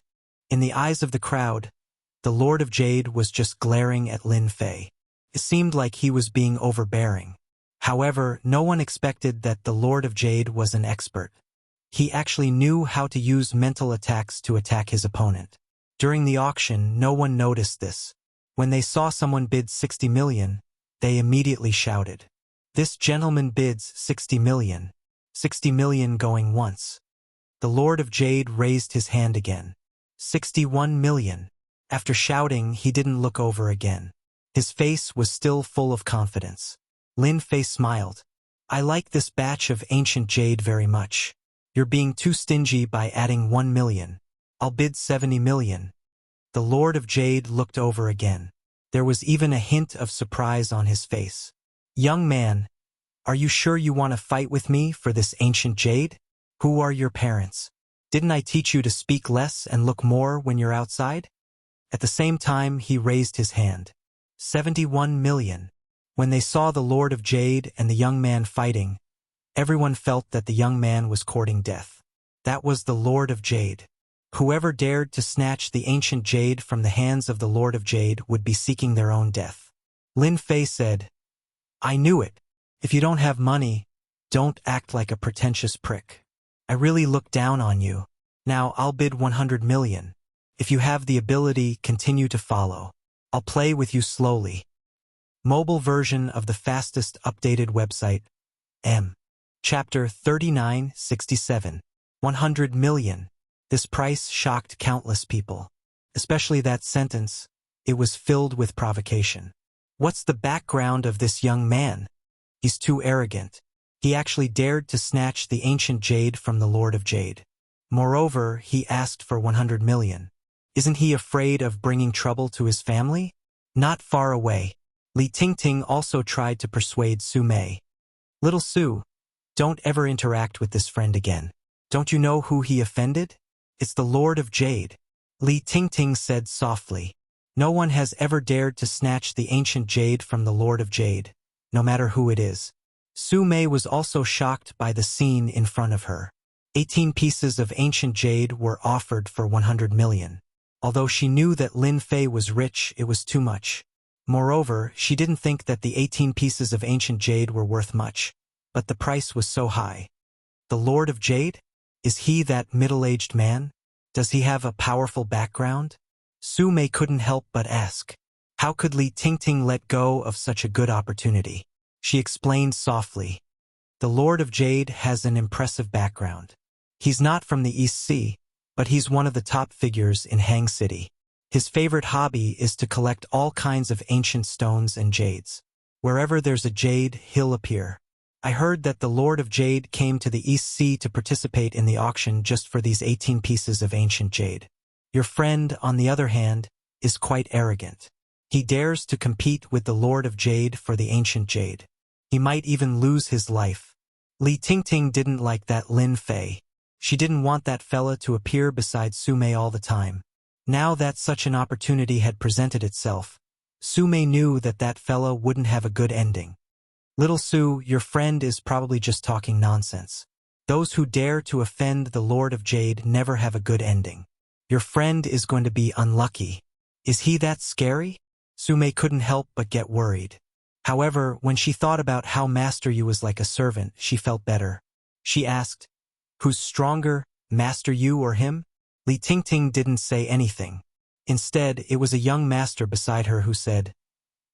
Speaker 1: In the eyes of the crowd, the Lord of Jade was just glaring at Lin Fei. It seemed like he was being overbearing. However, no one expected that the Lord of Jade was an expert. He actually knew how to use mental attacks to attack his opponent. During the auction, no one noticed this. When they saw someone bid 60 million, they immediately shouted, "This gentleman bids 60 million. 60 million going once." The Lord of Jade raised his hand again. 61 million. After shouting, he didn't look over again. His face was still full of confidence. Lin Fei smiled. "I like this batch of ancient jade very much. You're being too stingy by adding 1 million. I'll bid 70 million. The Lord of Jade looked over again. There was even a hint of surprise on his face. "Young man, are you sure you want to fight with me for this ancient jade? Who are your parents? Didn't I teach you to speak less and look more when you're outside?" At the same time, he raised his hand. 71 million. When they saw the Lord of Jade and the young man fighting, everyone felt that the young man was courting death. That was the Lord of Jade. Whoever dared to snatch the ancient jade from the hands of the Lord of Jade would be seeking their own death. Lin Fei said, "I knew it. If you don't have money, don't act like a pretentious prick. I really look down on you. Now I'll bid 100 million. If you have the ability, continue to follow. I'll play with you slowly." Mobile version of the fastest updated website, M. Chapter 3967. 100 million. This price shocked countless people. Especially that sentence. It was filled with provocation. What's the background of this young man? He's too arrogant. He actually dared to snatch the ancient jade from the Lord of Jade. Moreover, he asked for 100 million. Isn't he afraid of bringing trouble to his family? Not far away, Li Tingting also tried to persuade Su Mei. "Little Su, don't ever interact with this friend again. Don't you know who he offended? It's the Lord of Jade." Li Tingting said softly. No one has ever dared to snatch the ancient jade from the Lord of Jade, no matter who it is. Su Mei was also shocked by the scene in front of her. 18 pieces of ancient jade were offered for 100 million. Although she knew that Lin Fei was rich, it was too much. Moreover, she didn't think that the 18 pieces of ancient jade were worth much, but the price was so high. The Lord of Jade? Is he that middle-aged man? Does he have a powerful background? Su Mei couldn't help but ask. How could Li Tingting let go of such a good opportunity? She explained softly. The Lord of Jade has an impressive background. He's not from the East Sea, but he's one of the top figures in Hang City. His favorite hobby is to collect all kinds of ancient stones and jades. Wherever there's a jade, he'll appear. I heard that the Lord of Jade came to the East Sea to participate in the auction just for these 18 pieces of ancient jade. Your friend, on the other hand, is quite arrogant. He dares to compete with the Lord of Jade for the ancient jade. He might even lose his life. Li Tingting didn't like that Lin Fei. She didn't want that fella to appear beside Su Mei all the time. Now that such an opportunity had presented itself, Su Mei knew that that fella wouldn't have a good ending. Little Su, your friend is probably just talking nonsense. Those who dare to offend the Lord of Jade never have a good ending. Your friend is going to be unlucky. Is he that scary? Su Mei couldn't help but get worried. However, when she thought about how Master Yu was like a servant, she felt better. She asked, who's stronger, Master Yu or him? Li Tingting didn't say anything. Instead, it was a young master beside her who said,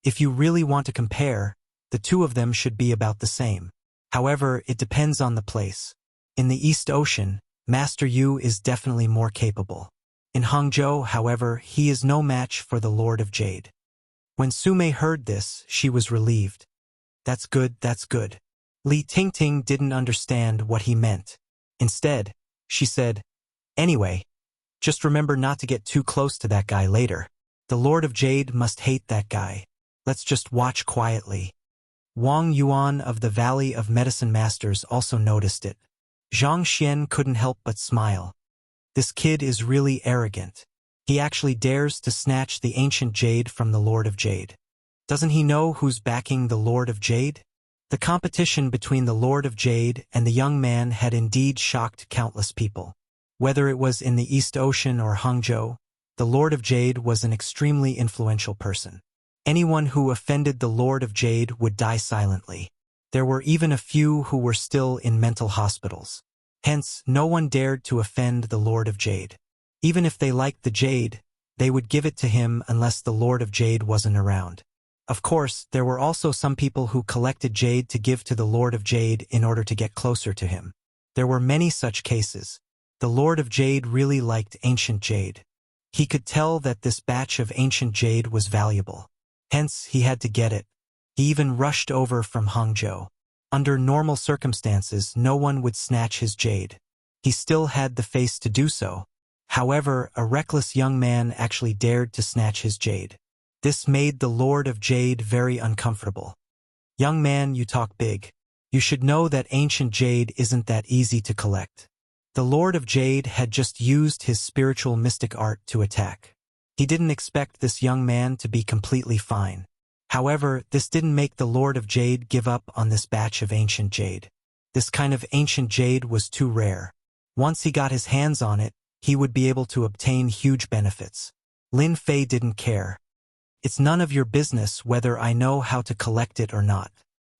Speaker 1: if you really want to compare, the two of them should be about the same. However, it depends on the place. In the East Ocean, Master Yu is definitely more capable. In Hangzhou, however, he is no match for the Lord of Jade. When Su Mei heard this, she was relieved. That's good, that's good. Li Tingting didn't understand what he meant. Instead, she said, anyway, just remember not to get too close to that guy later. The Lord of Jade must hate that guy. Let's just watch quietly. Wang Yuan of the Valley of Medicine Masters also noticed it. Zhang Xian couldn't help but smile. This kid is really arrogant. He actually dares to snatch the ancient jade from the Lord of Jade. Doesn't he know who's backing the Lord of Jade? The competition between the Lord of Jade and the young man had indeed shocked countless people. Whether it was in the East Ocean or Hangzhou, the Lord of Jade was an extremely influential person. Anyone who offended the Lord of Jade would die silently. There were even a few who were still in mental hospitals. Hence, no one dared to offend the Lord of Jade. Even if they liked the jade, they would give it to him unless the Lord of Jade wasn't around. Of course, there were also some people who collected jade to give to the Lord of Jade in order to get closer to him. There were many such cases. The Lord of Jade really liked ancient jade. He could tell that this batch of ancient jade was valuable. Hence, he had to get it. He even rushed over from Hangzhou. Under normal circumstances, no one would snatch his jade. He still had the face to do so. However, a reckless young man actually dared to snatch his jade. This made the Lord of Jade very uncomfortable. Young man, you talk big. You should know that ancient jade isn't that easy to collect. The Lord of Jade had just used his spiritual mystic art to attack. He didn't expect this young man to be completely fine. However, this didn't make the Lord of Jade give up on this batch of ancient jade. This kind of ancient jade was too rare. Once he got his hands on it, he would be able to obtain huge benefits. Lin Fei didn't care. It's none of your business whether I know how to collect it or not.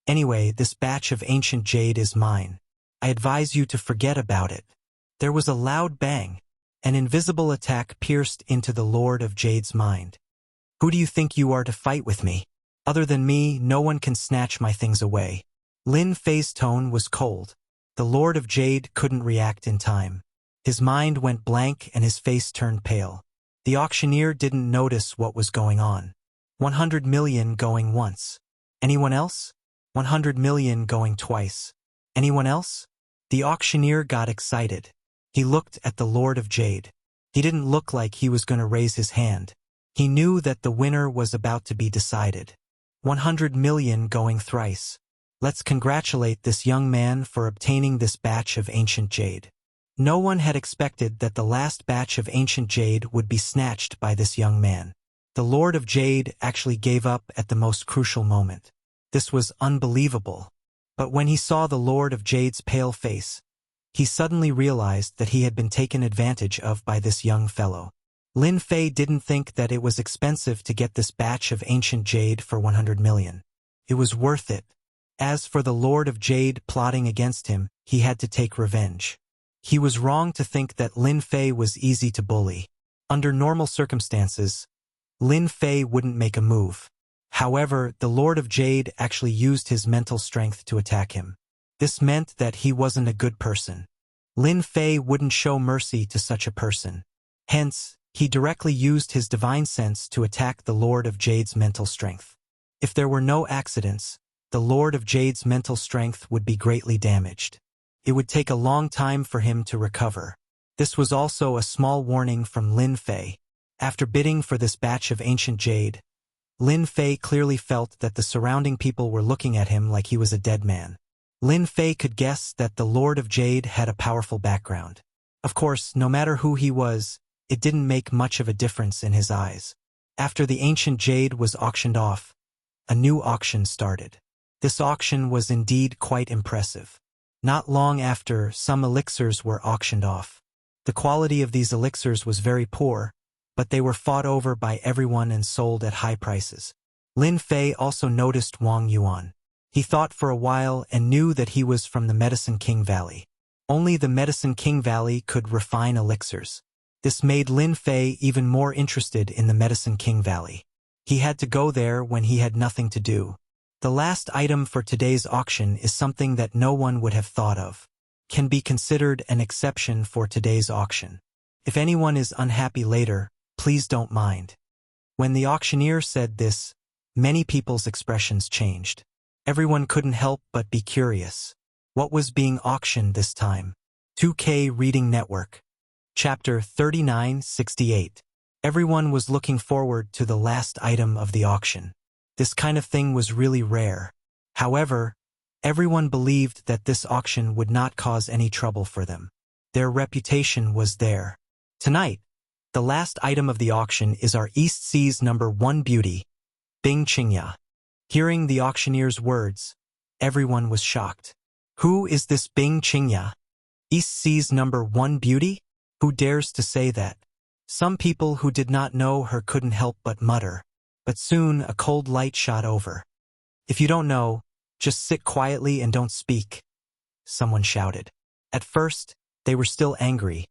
Speaker 1: Anyway, this batch of ancient jade is mine. I advise you to forget about it. There was a loud bang. An invisible attack pierced into the Lord of Jade's mind. Who do you think you are to fight with me? Other than me, no one can snatch my things away. Lin Fei's tone was cold. The Lord of Jade couldn't react in time. His mind went blank and his face turned pale. The auctioneer didn't notice what was going on. 100 million going once. Anyone else? 100 million going twice. Anyone else? The auctioneer got excited. He looked at the Lord of Jade. He didn't look like he was going to raise his hand. He knew that the winner was about to be decided. 100 million going thrice. Let's congratulate this young man for obtaining this batch of ancient jade. No one had expected that the last batch of ancient jade would be snatched by this young man. The Lord of Jade actually gave up at the most crucial moment. This was unbelievable. But when he saw the Lord of Jade's pale face, he suddenly realized that he had been taken advantage of by this young fellow. Lin Fei didn't think that it was expensive to get this batch of ancient jade for 100 million. It was worth it. As for the Lord of Jade plotting against him, he had to take revenge. He was wrong to think that Lin Fei was easy to bully. Under normal circumstances, Lin Fei wouldn't make a move. However, the Lord of Jade actually used his mental strength to attack him. This meant that he wasn't a good person. Lin Fei wouldn't show mercy to such a person. Hence, he directly used his divine sense to attack the Lord of Jade's mental strength. If there were no accidents, the Lord of Jade's mental strength would be greatly damaged. It would take a long time for him to recover. This was also a small warning from Lin Fei. After bidding for this batch of ancient jade, Lin Fei clearly felt that the surrounding people were looking at him like he was a dead man. Lin Fei could guess that the Lord of Jade had a powerful background. Of course, no matter who he was, it didn't make much of a difference in his eyes. After the ancient jade was auctioned off, a new auction started. This auction was indeed quite impressive. Not long after, some elixirs were auctioned off. The quality of these elixirs was very poor, but they were fought over by everyone and sold at high prices. Lin Fei also noticed Wang Yuan. He thought for a while and knew that he was from the Medicine King Valley. Only the Medicine King Valley could refine elixirs. This made Lin Fei even more interested in the Medicine King Valley. He had to go there when he had nothing to do. The last item for today's auction is something that no one would have thought of. Can be considered an exception for today's auction. If anyone is unhappy later, please don't mind. When the auctioneer said this, many people's expressions changed. Everyone couldn't help but be curious. What was being auctioned this time? 2K Reading Network. Chapter 3968. Everyone was looking forward to the last item of the auction. This kind of thing was really rare. However, everyone believed that this auction would not cause any trouble for them. Their reputation was there. Tonight, the last item of the auction is our East Sea's #1 beauty, Bing Qingya. Hearing the auctioneer's words, everyone was shocked. Who is this Bing Qingya? East Sea's #1 beauty? Who dares to say that? Some people who did not know her couldn't help but mutter. But soon a cold light shot over. If you don't know, just sit quietly and don't speak, someone shouted. At first, they were still angry,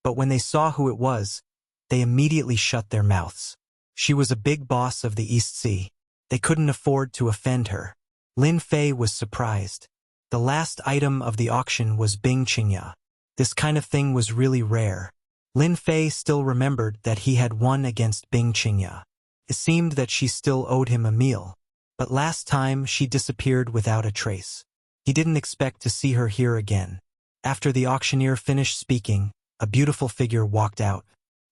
Speaker 1: but when they saw who it was, they immediately shut their mouths. She was a big boss of the East Sea. They couldn't afford to offend her. Lin Fei was surprised. The last item of the auction was Bing Qingya. This kind of thing was really rare. Lin Fei still remembered that he had won against Bing Qingya. It seemed that she still owed him a meal, but last time she disappeared without a trace. He didn't expect to see her here again. After the auctioneer finished speaking, a beautiful figure walked out.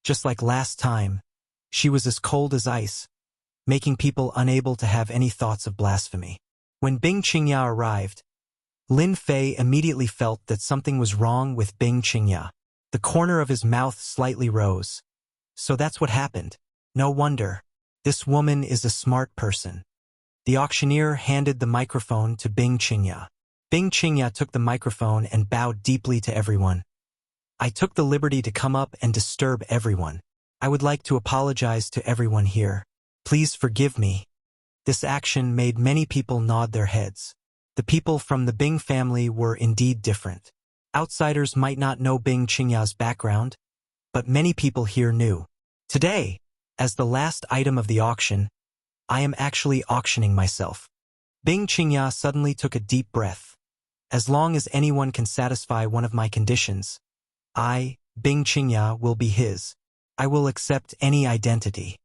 Speaker 1: Just like last time, she was as cold as ice, making people unable to have any thoughts of blasphemy. When Bing Qingya arrived, Lin Fei immediately felt that something was wrong with Bing Qingya. The corner of his mouth slightly rose. So that's what happened. No wonder. This woman is a smart person. The auctioneer handed the microphone to Bing Qingya. Bing Qingya took the microphone and bowed deeply to everyone. I took the liberty to come up and disturb everyone. I would like to apologize to everyone here. Please forgive me. This action made many people nod their heads. The people from the Bing family were indeed different. Outsiders might not know Bing Qingya's background, but many people here knew. Today, as the last item of the auction, I am actually auctioning myself. Bing Qingya suddenly took a deep breath. As long as anyone can satisfy one of my conditions, I, Bing Qingya, will be his. I will accept any identity.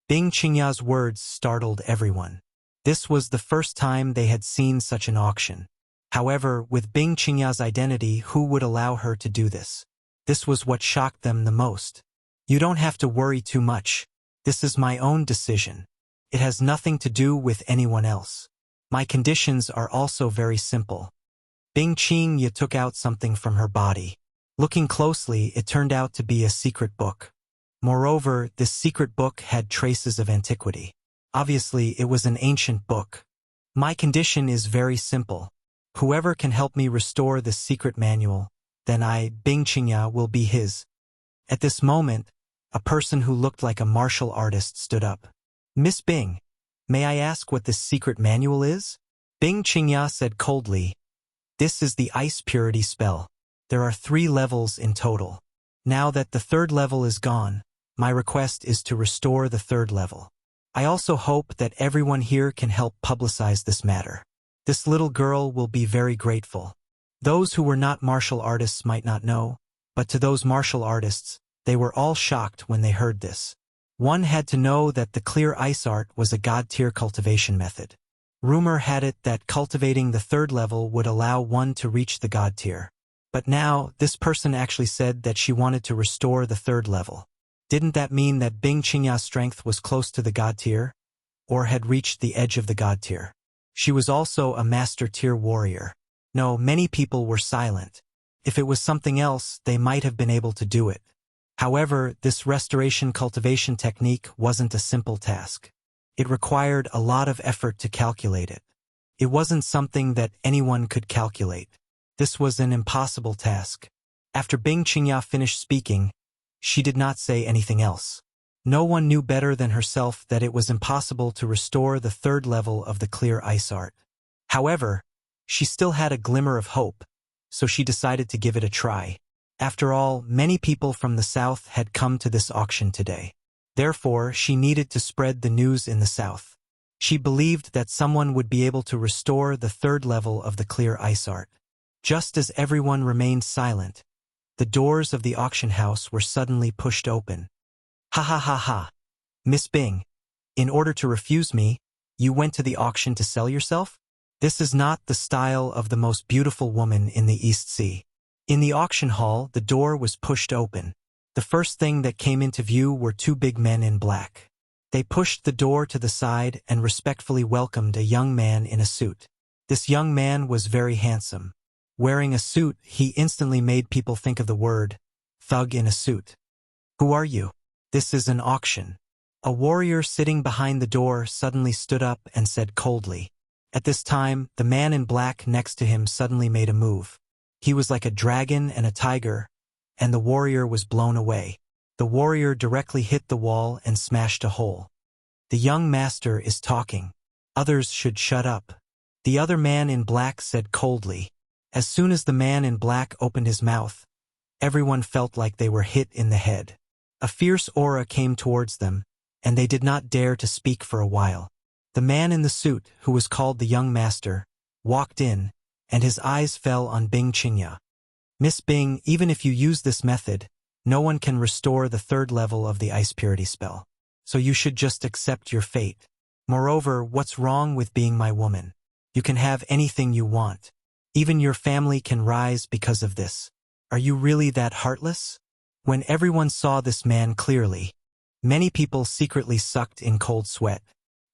Speaker 1: Bing Qingya's words startled everyone. This was the first time they had seen such an auction. However, with Bing Qingya's identity, who would allow her to do this? This was what shocked them the most. You don't have to worry too much. This is my own decision. It has nothing to do with anyone else. My conditions are also very simple. Bing Qingya took out something from her body. Looking closely, it turned out to be a secret book. Moreover, this secret book had traces of antiquity. Obviously, it was an ancient book. My condition is very simple. Whoever can help me restore this secret manual, then I, Bing Qingya, will be his. At this moment, a person who looked like a martial artist stood up. Miss Bing, may I ask what this secret manual is? Bing Qingya said coldly, this is the ice purity spell. There are 3 levels in total. Now that the 3rd level is gone, my request is to restore the 3rd level. I also hope that everyone here can help publicize this matter. This little girl will be very grateful. Those who were not martial artists might not know, but to those martial artists, they were all shocked when they heard this. One had to know that the clear ice art was a god-tier cultivation method. Rumor had it that cultivating the 3rd level would allow one to reach the god tier. But now, this person actually said that she wanted to restore the 3rd level. Didn't that mean that Bing Qingya's strength was close to the god tier? Or had reached the edge of the god tier? She was also a master tier warrior. No, many people were silent. If it was something else, they might have been able to do it. However, this restoration cultivation technique wasn't a simple task. It required a lot of effort to calculate it. It wasn't something that anyone could calculate. This was an impossible task. After Bing Qingya finished speaking, she did not say anything else. No one knew better than herself that it was impossible to restore the 3rd level of the clear ice art. However, she still had a glimmer of hope, so she decided to give it a try. After all, many people from the south had come to this auction today. Therefore, she needed to spread the news in the south. She believed that someone would be able to restore the 3rd level of the clear ice art. Just as everyone remained silent, the doors of the auction house were suddenly pushed open. Ha ha ha ha. Miss Bing, in order to refuse me, you went to the auction to sell yourself? This is not the style of the most beautiful woman in the East Sea. In the auction hall, the door was pushed open. The first thing that came into view were 2 big men in black. They pushed the door to the side and respectfully welcomed a young man in a suit. This young man was very handsome. Wearing a suit, he instantly made people think of the word, thug in a suit. Who are you? This is an auction. A warrior sitting behind the door suddenly stood up and said coldly. At this time, the man in black next to him suddenly made a move. He was like a dragon and a tiger, and the warrior was blown away. The warrior directly hit the wall and smashed a hole. The young master is talking. Others should shut up. The other man in black said coldly. As soon as the man in black opened his mouth, everyone felt like they were hit in the head. A fierce aura came towards them, and they did not dare to speak for a while. The man in the suit, who was called the young master, walked in, and his eyes fell on Bing Qingya. Miss Bing, even if you use this method, no one can restore the 3rd level of the ice purity spell. So you should just accept your fate. Moreover, what's wrong with being my woman? You can have anything you want. Even your family can rise because of this. Are you really that heartless? When everyone saw this man clearly, many people secretly sucked in cold sweat.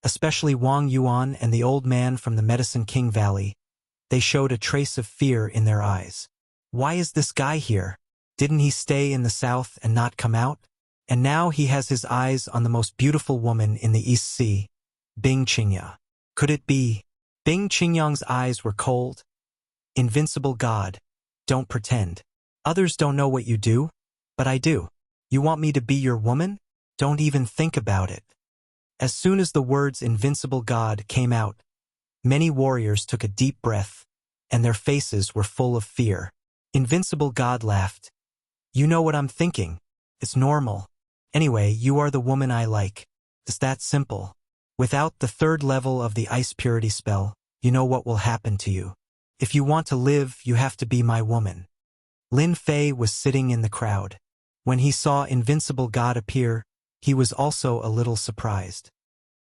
Speaker 1: Especially Wang Yuan and the old man from the Medicine King Valley. They showed a trace of fear in their eyes. Why is this guy here? Didn't he stay in the south and not come out? And now he has his eyes on the most beautiful woman in the East Sea, Bing Qingya. Could it be? Bing Qingyang's eyes were cold. Invincible God, don't pretend. Others don't know what you do, but I do. You want me to be your woman? Don't even think about it. As soon as the words invincible God came out, many warriors took a deep breath, and their faces were full of fear. Invincible God laughed. You know what I'm thinking. It's normal. Anyway, you are the woman I like. It's that simple. Without the 3rd level of the ice purity spell, you know what will happen to you. If you want to live, you have to be my woman. Lin Fei was sitting in the crowd. When he saw Invincible God appear, he was also a little surprised.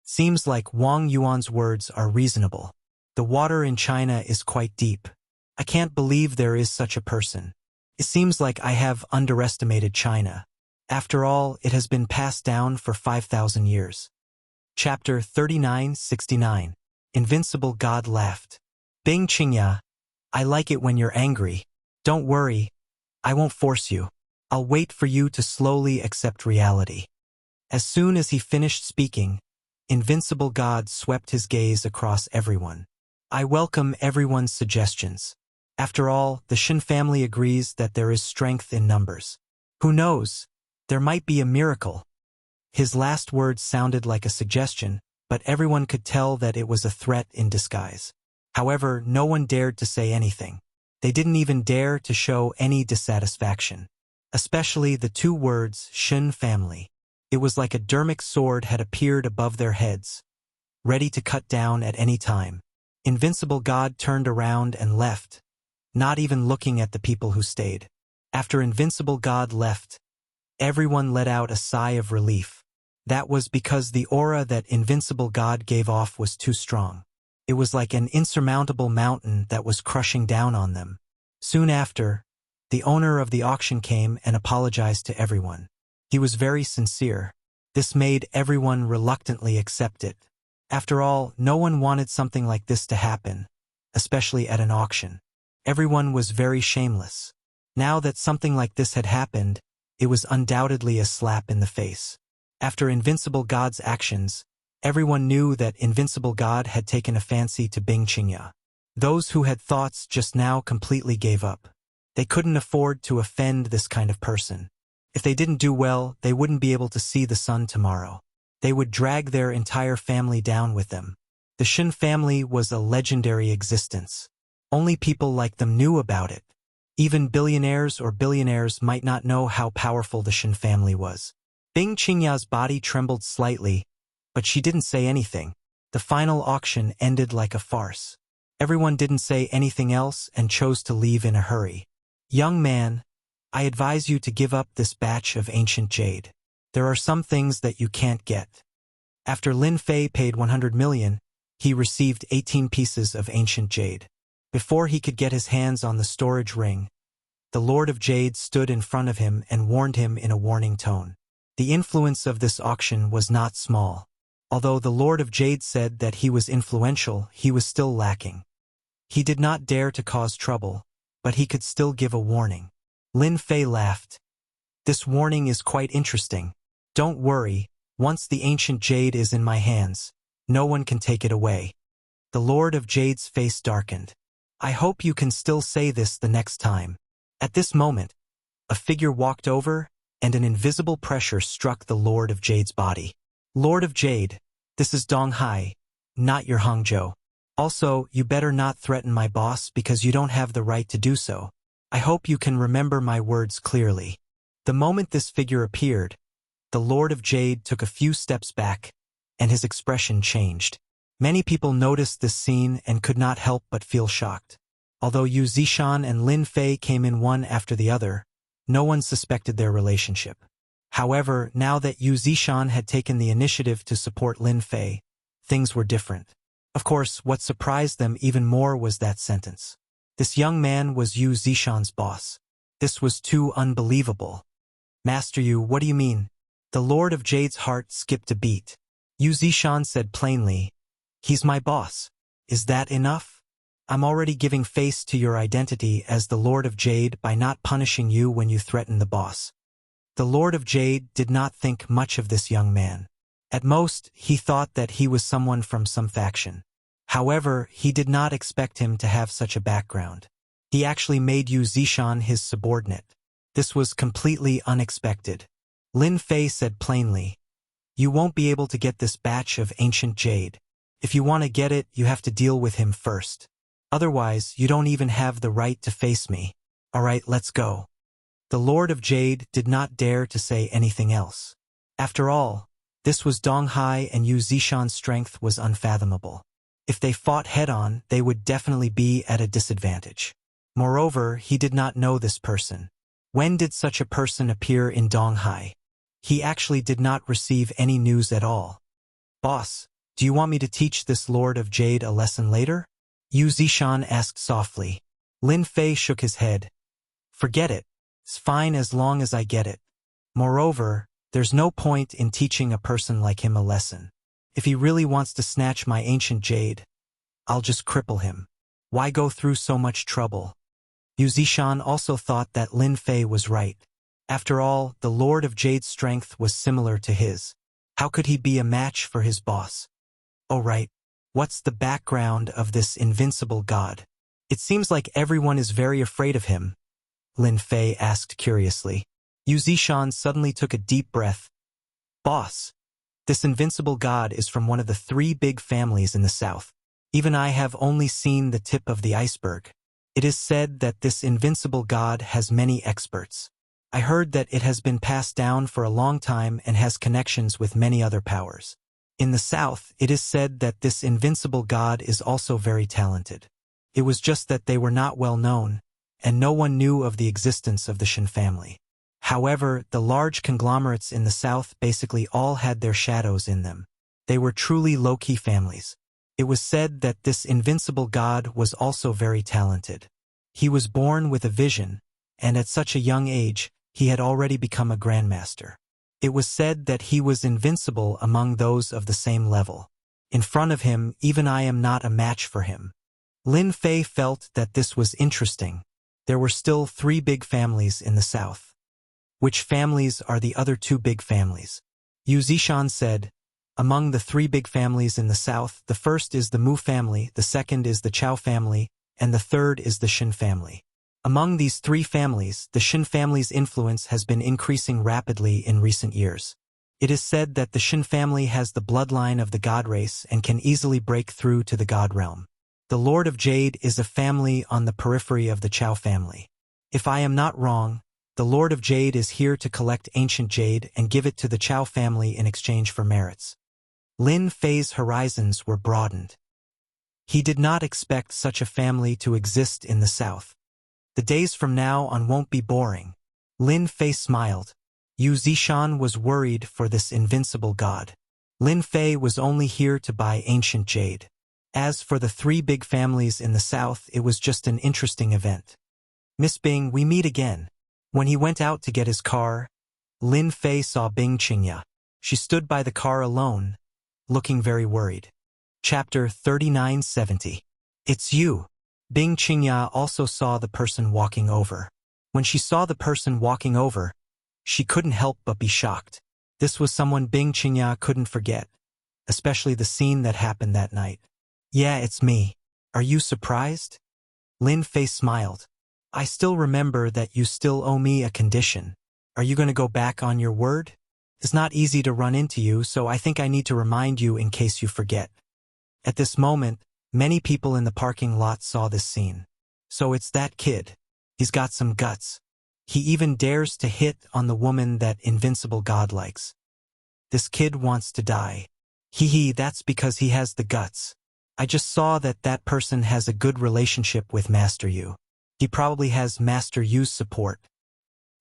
Speaker 1: Seems like Wang Yuan's words are reasonable. The water in China is quite deep. I can't believe there is such a person. It seems like I have underestimated China. After all, it has been passed down for 5,000 years. Chapter 3969. Invincible God laughed. Bing Qingya, I like it when you're angry. Don't worry, I won't force you. I'll wait for you to slowly accept reality." As soon as he finished speaking, Invincible God swept his gaze across everyone. "I welcome everyone's suggestions. After all, the Shin family agrees that there is strength in numbers. Who knows? There might be a miracle." His last words sounded like a suggestion, but everyone could tell that it was a threat in disguise. However, no one dared to say anything. They didn't even dare to show any dissatisfaction. Especially the two words, Shin family. It was like a dermic sword had appeared above their heads, ready to cut down at any time. Invincible God turned around and left, not even looking at the people who stayed. After Invincible God left, everyone let out a sigh of relief. That was because the aura that Invincible God gave off was too strong. It was like an insurmountable mountain that was crushing down on them. Soon after, the owner of the auction came and apologized to everyone. He was very sincere. This made everyone reluctantly accept it. After all, no one wanted something like this to happen, especially at an auction. Everyone was very shameless. Now that something like this had happened, it was undoubtedly a slap in the face. After Invincible God's actions, everyone knew that Invincible God had taken a fancy to Bing Qingya. Those who had thoughts just now completely gave up. They couldn't afford to offend this kind of person. If they didn't do well, they wouldn't be able to see the sun tomorrow. They would drag their entire family down with them. The Shin family was a legendary existence. Only people like them knew about it. Even billionaires or billionaires might not know how powerful the Shin family was. Bing Qingya's body trembled slightly, but she didn't say anything. The final auction ended like a farce. Everyone didn't say anything else and chose to leave in a hurry. "Young man, I advise you to give up this batch of ancient jade. There are some things that you can't get." After Lin Fei paid 100 million, he received 18 pieces of ancient jade. Before he could get his hands on the storage ring, the Lord of Jade stood in front of him and warned him in a warning tone. The influence of this auction was not small. Although the Lord of Jade said that he was influential, he was still lacking. He did not dare to cause trouble, but he could still give a warning. Lin Fei laughed. "This warning is quite interesting. Don't worry, once the ancient jade is in my hands, no one can take it away." The Lord of Jade's face darkened. "I hope you can still say this the next time." At this moment, a figure walked over, and an invisible pressure struck the Lord of Jade's body. "Lord of Jade, this is Dong Hai, not your Hangzhou. Also, you better not threaten my boss because you don't have the right to do so. I hope you can remember my words clearly." The moment this figure appeared, the Lord of Jade took a few steps back, and his expression changed. Many people noticed this scene and could not help but feel shocked. Although Yu Zishan and Lin Fei came in one after the other, no one suspected their relationship. However, now that Yu Zishan had taken the initiative to support Lin Fei, things were different. Of course, what surprised them even more was that sentence. This young man was Yu Zishan's boss. This was too unbelievable. "Master Yu, what do you mean?" The Lord of Jade's heart skipped a beat. Yu Zishan said plainly, "He's my boss. Is that enough? I'm already giving face to your identity as the Lord of Jade by not punishing you when you threaten the boss." The Lord of Jade did not think much of this young man. At most, he thought that he was someone from some faction. However, he did not expect him to have such a background. He actually made Yu Zishan his subordinate. This was completely unexpected. Lin Fei said plainly, "You won't be able to get this batch of ancient jade. If you want to get it, you have to deal with him first. Otherwise, you don't even have the right to face me. Alright, let's go." The Lord of Jade did not dare to say anything else. After all, this was Dong Hai and Yu Zishan's strength was unfathomable. If they fought head-on, they would definitely be at a disadvantage. Moreover, he did not know this person. When did such a person appear in Dong Hai? He actually did not receive any news at all. "Boss, do you want me to teach this Lord of Jade a lesson later?" Yu Zishan asked softly. Lin Fei shook his head. "Forget it. It's fine as long as I get it. Moreover, there's no point in teaching a person like him a lesson. If he really wants to snatch my ancient jade, I'll just cripple him. Why go through so much trouble?" Yu Zishan also thought that Lin Fei was right. After all, the Lord of Jade's strength was similar to his. How could he be a match for his boss? Oh right, what's the background of this invincible god? It seems like everyone is very afraid of him, Lin Fei asked curiously. Yu Zishan suddenly took a deep breath. Boss, this invincible god is from one of the 3 big families in the south. Even I have only seen the tip of the iceberg. It is said that this invincible god has many experts. I heard that it has been passed down for a long time and has connections with many other powers. In the south, it is said that this invincible god is also very talented. It was just that they were not well known, and no one knew of the existence of the Shen family. However, the large conglomerates in the south basically all had their shadows in them. They were truly low-key families. It was said that this invincible god was also very talented. He was born with a vision, and at such a young age, he had already become a grandmaster. It was said that he was invincible among those of the same level. In front of him, even I am not a match for him. Lin Fei felt that this was interesting. There were still 3 big families in the south. Which families are the other 2 big families? Yu Zishan said, among the 3 big families in the south, the first is the Mu family, the second is the Chao family, and the third is the Shen family. Among these 3 families, the Shen family's influence has been increasing rapidly in recent years. It is said that the Shen family has the bloodline of the god race and can easily break through to the god realm. The Lord of Jade is a family on the periphery of the Chao family. If I am not wrong, the Lord of Jade is here to collect ancient jade and give it to the Chao family in exchange for merits. Lin Fei's horizons were broadened. He did not expect such a family to exist in the south. The days from now on won't be boring. Lin Fei smiled. Yu Zishan was worried for this invincible god. Lin Fei was only here to buy ancient jade. As for the 3 big families in the south, it was just an interesting event. Miss Bing, we meet again. When he went out to get his car, Lin Fei saw Bing Qingya. She stood by the car alone, looking very worried. Chapter 3970. It's you. Bing Qingya also saw the person walking over. When she saw the person walking over, she couldn't help but be shocked. This was someone Bing Qingya couldn't forget, especially the scene that happened that night. Yeah, it's me. Are you surprised? Lin Fei smiled. I still remember that you still owe me a condition. Are you going to go back on your word? It's not easy to run into you, so I think I need to remind you in case you forget. At this moment, many people in the parking lot saw this scene. So it's that kid. He's got some guts. He even dares to hit on the woman that invincible god likes. This kid wants to die. Hee, that's because he has the guts. I just saw that that person has a good relationship with Master Yu. He probably has Master Yu's support.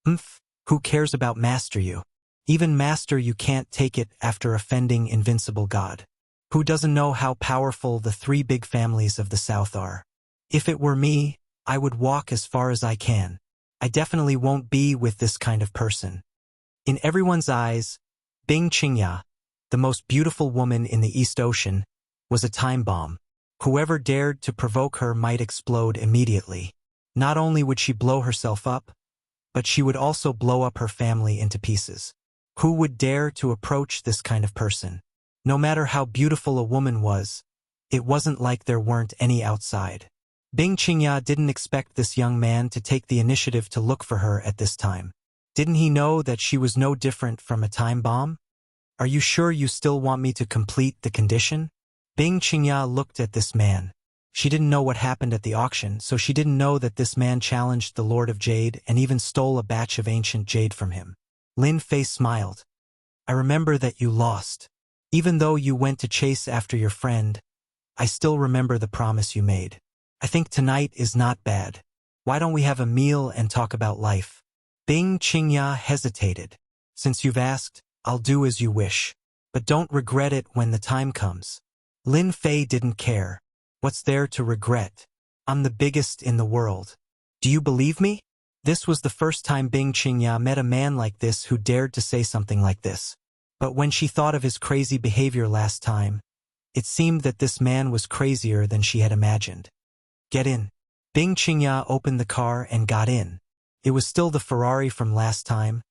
Speaker 1: Who cares about Master Yu? Even Master Yu can't take it after offending invincible god. Who doesn't know how powerful the 3 big families of the south are? If it were me, I would walk as far as I can. I definitely won't be with this kind of person. In everyone's eyes, Bing Qingya, the most beautiful woman in the East Ocean, was a time bomb. Whoever dared to provoke her might explode immediately. Not only would she blow herself up, but she would also blow up her family into pieces. Who would dare to approach this kind of person? No matter how beautiful a woman was, it wasn't like there weren't any outside. Bing Qingya didn't expect this young man to take the initiative to look for her at this time. Didn't he know that she was no different from a time bomb? Are you sure you still want me to complete the condition? Bing Qingya looked at this man. She didn't know what happened at the auction, so she didn't know that this man challenged the Lord of Jade and even stole a batch of ancient jade from him. Lin Fei smiled. I remember that you lost. Even though you went to chase after your friend, I still remember the promise you made. I think tonight is not bad. Why don't we have a meal and talk about life? Bing Qingya hesitated. Since you've asked, I'll do as you wish. But don't regret it when the time comes. Lin Fei didn't care. What's there to regret? I'm the biggest in the world. Do you believe me? This was the first time Bing Qingya met a man like this who dared to say something like this. But when she thought of his crazy behavior last time, it seemed that this man was crazier than she had imagined. Get in. Bing Qingya opened the car and got in. It was still the Ferrari from last time,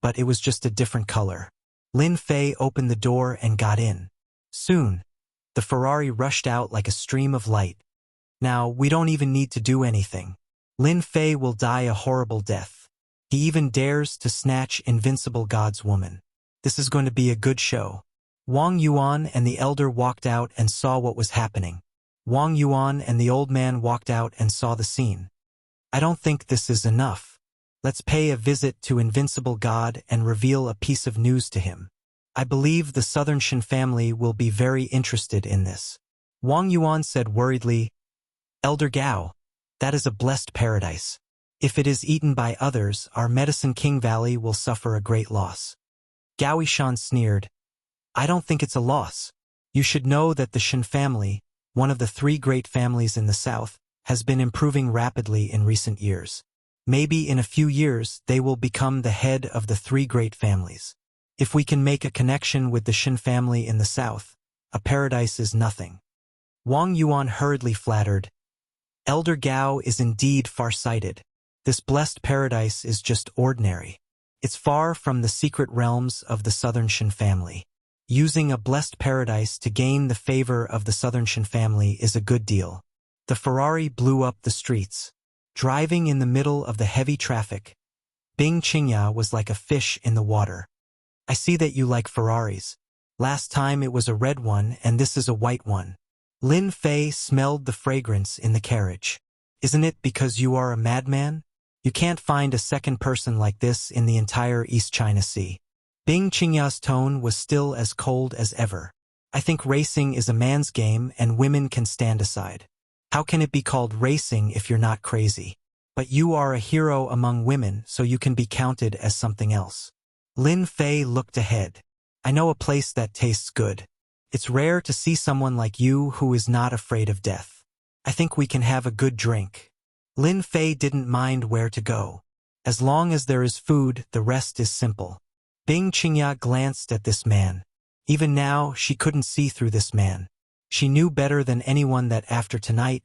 Speaker 1: but it was just a different color. Lin Fei opened the door and got in. Soon, the Ferrari rushed out like a stream of light. Now, we don't even need to do anything. Lin Fei will die a horrible death. He even dares to snatch Invincible God's woman. This is going to be a good show. Wang Yuan and the elder walked out and saw what was happening. Wang Yuan and the old man walked out and saw the scene. I don't think this is enough. Let's pay a visit to Invincible God and reveal a piece of news to him. I believe the Southern Shan family will be very interested in this. Wang Yuan said worriedly, Elder Gao, that is a blessed paradise. If it is eaten by others, our Medicine King Valley will suffer a great loss. Gao Yishan sneered, I don't think it's a loss. You should know that the Shan family, one of the 3 great families in the south, has been improving rapidly in recent years. Maybe in a few years they will become the head of the 3 great families. If we can make a connection with the Shan family in the south, a paradise is nothing. Wang Yuan hurriedly flattered, Elder Gao is indeed far-sighted. This blessed paradise is just ordinary. It's far from the secret realms of the Southern Shan family. Using a blessed paradise to gain the favor of the Southern Shan family is a good deal. The Ferrari blew up the streets. Driving in the middle of the heavy traffic, Bing Qingya was like a fish in the water. I see that you like Ferraris. Last time it was a red one and this is a white one. Lin Fei smelled the fragrance in the carriage. Isn't it because you are a madman? You can't find a second person like this in the entire East China Sea. Bing Qingya's tone was still as cold as ever. I think racing is a man's game and women can stand aside. How can it be called racing if you're not crazy? But you are a hero among women, so you can be counted as something else. Lin Fei looked ahead. I know a place that tastes good. It's rare to see someone like you who is not afraid of death. I think we can have a good drink. Lin Fei didn't mind where to go. As long as there is food, the rest is simple. Bing Qingya glanced at this man. Even now, she couldn't see through this man. She knew better than anyone that after tonight,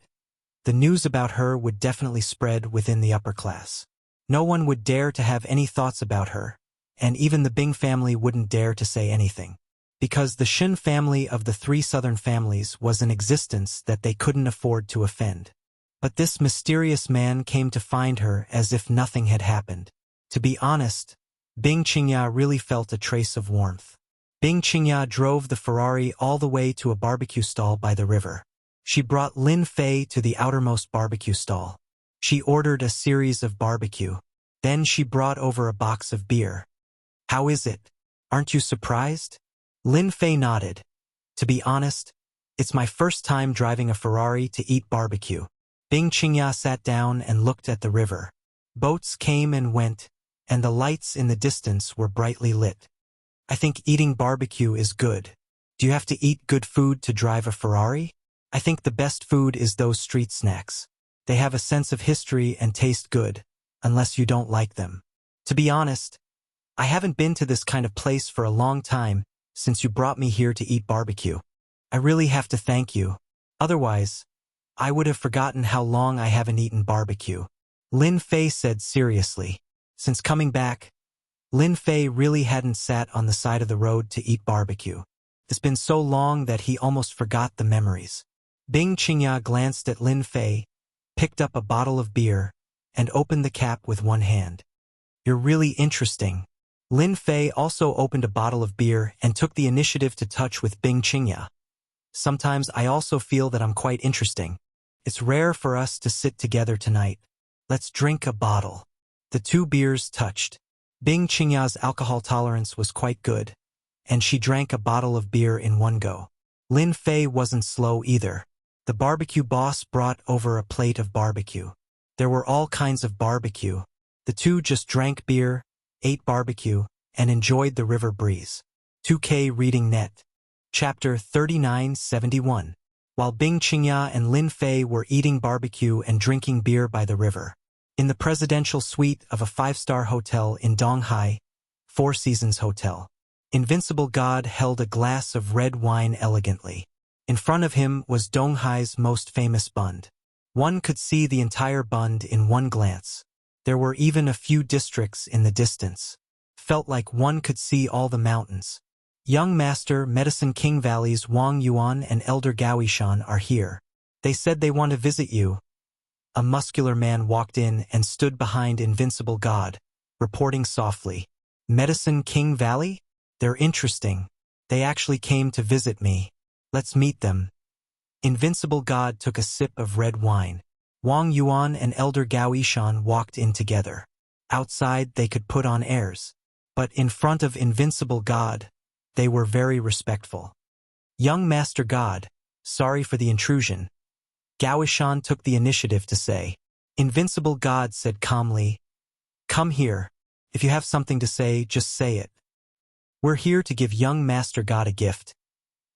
Speaker 1: the news about her would definitely spread within the upper class. No one would dare to have any thoughts about her, and even the Bing family wouldn't dare to say anything. Because the Shan family of the 3 southern families was an existence that they couldn't afford to offend. But this mysterious man came to find her as if nothing had happened. To be honest, Bing Qingya really felt a trace of warmth. Bing Qingya drove the Ferrari all the way to a barbecue stall by the river. She brought Lin Fei to the outermost barbecue stall. She ordered a series of barbecue. Then she brought over a box of beer. How is it? Aren't you surprised? Lin Fei nodded. To be honest, it's my first time driving a Ferrari to eat barbecue. Bing Qingya sat down and looked at the river. Boats came and went, and the lights in the distance were brightly lit. I think eating barbecue is good. Do you have to eat good food to drive a Ferrari? I think the best food is those street snacks. They have a sense of history and taste good, unless you don't like them. To be honest, I haven't been to this kind of place for a long time since you brought me here to eat barbecue. I really have to thank you. Otherwise, I would have forgotten how long I haven't eaten barbecue. Lin Fei said seriously. Since coming back, Lin Fei really hadn't sat on the side of the road to eat barbecue. It's been so long that he almost forgot the memories. Bing Qingya glanced at Lin Fei, picked up a bottle of beer, and opened the cap with one hand. You're really interesting. Lin Fei also opened a bottle of beer and took the initiative to touch with Bing Qingya. Sometimes I also feel that I'm quite interesting. It's rare for us to sit together tonight. Let's drink a bottle. The 2 beers touched. Bing Qingya's alcohol tolerance was quite good, and she drank a bottle of beer in one go. Lin Fei wasn't slow either. The barbecue boss brought over a plate of barbecue. There were all kinds of barbecue. The 2 just drank beer, ate barbecue, and enjoyed the river breeze. 2K Reading Net. Chapter 3971. While Bing Qingya and Lin Fei were eating barbecue and drinking beer by the river, in the presidential suite of a 5-star hotel in Donghai, 4 Seasons Hotel, Invincible God held a glass of red wine elegantly. In front of him was Donghai's most famous bund. One could see the entire bund in one glance. There were even a few districts in the distance. Felt like one could see all the mountains. Young Master Medicine King Valley's Wang Yuan and Elder Gao Shan are here. They said they want to visit you. A muscular man walked in and stood behind Invincible God, reporting softly. Medicine King Valley? They're interesting. They actually came to visit me. Let's meet them. Invincible God took a sip of red wine. Wang Yuan and Elder Gao Shan walked in together. Outside they could put on airs. But in front of Invincible God, they were very respectful. Young Master God, sorry for the intrusion. Gao Shan took the initiative to say. Invincible God said calmly, come here. If you have something to say, just say it. We're here to give young Master God a gift.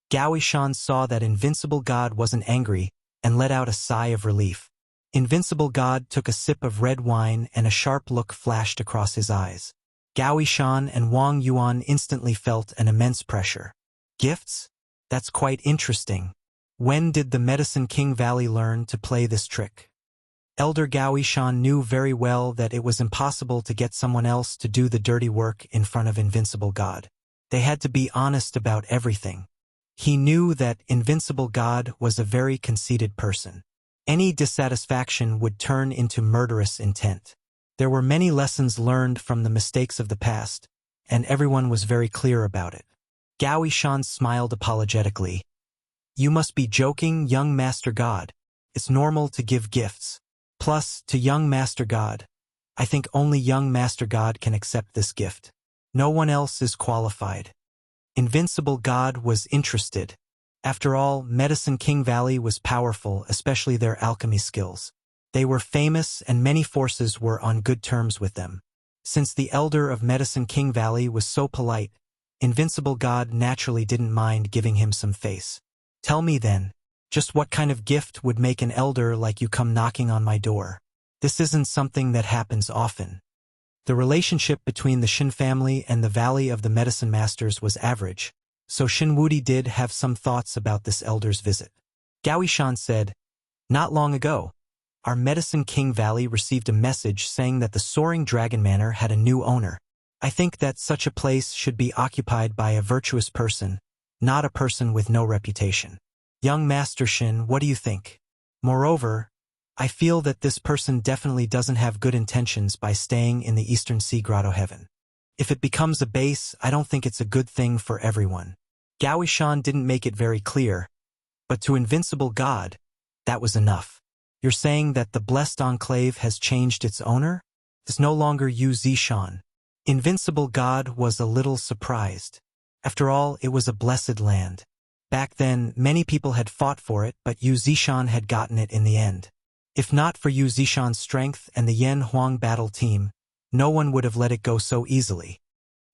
Speaker 1: Gao Shan saw that Invincible God wasn't angry and let out a sigh of relief. Invincible God took a sip of red wine and a sharp look flashed across his eyes. Gao Shan and Wang Yuan instantly felt an immense pressure. Gifts? That's quite interesting. When did the Medicine King Valley learn to play this trick? Elder Gao Shan knew very well that it was impossible to get someone else to do the dirty work in front of Invincible God. They had to be honest about everything. He knew that Invincible God was a very conceited person. Any dissatisfaction would turn into murderous intent. There were many lessons learned from the mistakes of the past, and everyone was very clear about it. Gao Shan smiled apologetically. You must be joking, young Master God. It's normal to give gifts. Plus, to young Master God, I think only young Master God can accept this gift. No one else is qualified. Invincible God was interested. After all, Medicine King Valley was powerful, especially their alchemy skills. They were famous and many forces were on good terms with them. Since the elder of Medicine King Valley was so polite, Invincible God naturally didn't mind giving him some face. Tell me then, just what kind of gift would make an elder like you come knocking on my door? This isn't something that happens often. The relationship between the Shin family and the Valley of the Medicine Masters was average, so Shin Wudi did have some thoughts about this elder's visit. Gao Shan said, not long ago, our Medicine King Valley received a message saying that the Soaring Dragon Manor had a new owner. I think that such a place should be occupied by a virtuous person, not a person with no reputation. Young Master Shin, what do you think? Moreover, I feel that this person definitely doesn't have good intentions by staying in the Eastern Sea Grotto Heaven. If it becomes a base, I don't think it's a good thing for everyone. Gao Shan didn't make it very clear, but to Invincible God, that was enough. You're saying that the Blessed Enclave has changed its owner? It's no longer Yu Zishan. Invincible God was a little surprised. After all, it was a blessed land. Back then, many people had fought for it, but Yu Zishan had gotten it in the end. If not for Yu Zishan's strength and the Yan Huang battle team, no one would have let it go so easily.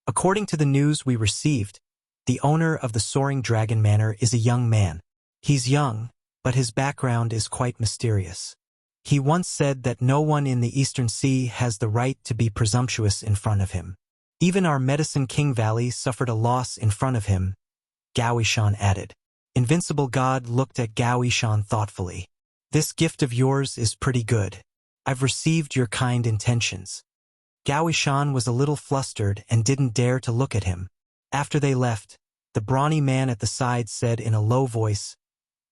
Speaker 1: According to the news we received, the owner of the Soaring Dragon Manor is a young man. He's young, but his background is quite mysterious. He once said that no one in the Eastern Sea has the right to be presumptuous in front of him. Even our Medicine King Valley suffered a loss in front of him, Gao Shan added. Invincible God looked at Gao Shan thoughtfully. This gift of yours is pretty good. I've received your kind intentions. Gao Shan was a little flustered and didn't dare to look at him. After they left, the brawny man at the side said in a low voice,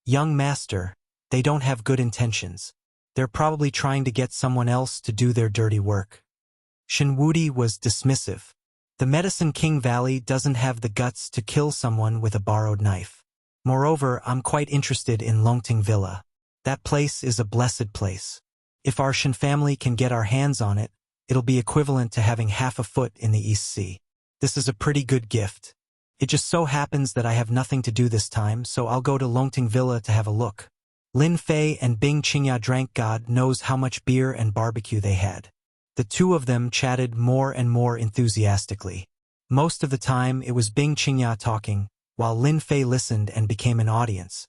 Speaker 1: Young Master, they don't have good intentions. They're probably trying to get someone else to do their dirty work. Shin Wudi was dismissive. The Medicine King Valley doesn't have the guts to kill someone with a borrowed knife. Moreover, I'm quite interested in Longting Villa. That place is a blessed place. If our Shin family can get our hands on it, it'll be equivalent to having half a foot in the East Sea. This is a pretty good gift. It just so happens that I have nothing to do this time, so I'll go to Longting Villa to have a look. Lin Fei and Bing Qingya drank God knows how much beer and barbecue they had. The two of them chatted more and more enthusiastically. Most of the time it was Bing Qingya talking, while Lin Fei listened and became an audience.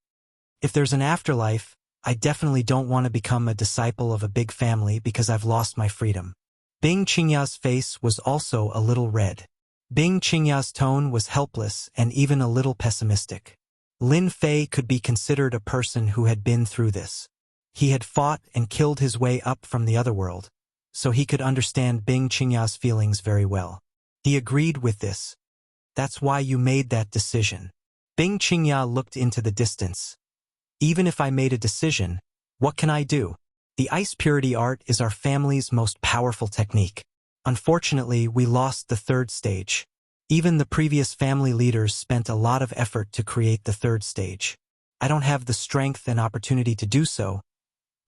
Speaker 1: If there's an afterlife, I definitely don't want to become a disciple of a big family because I've lost my freedom. Bing Qingya's face was also a little red. Bing Qingya's tone was helpless and even a little pessimistic. Lin Fei could be considered a person who had been through this. He had fought and killed his way up from the other world, so he could understand Bing Qingya's feelings very well. He agreed with this. That's why you made that decision. Bing Qingya looked into the distance. Even if I made a decision, what can I do? The ice purity art is our family's most powerful technique. Unfortunately, we lost the third stage. Even the previous family leaders spent a lot of effort to create the third stage. I don't have the strength and opportunity to do so,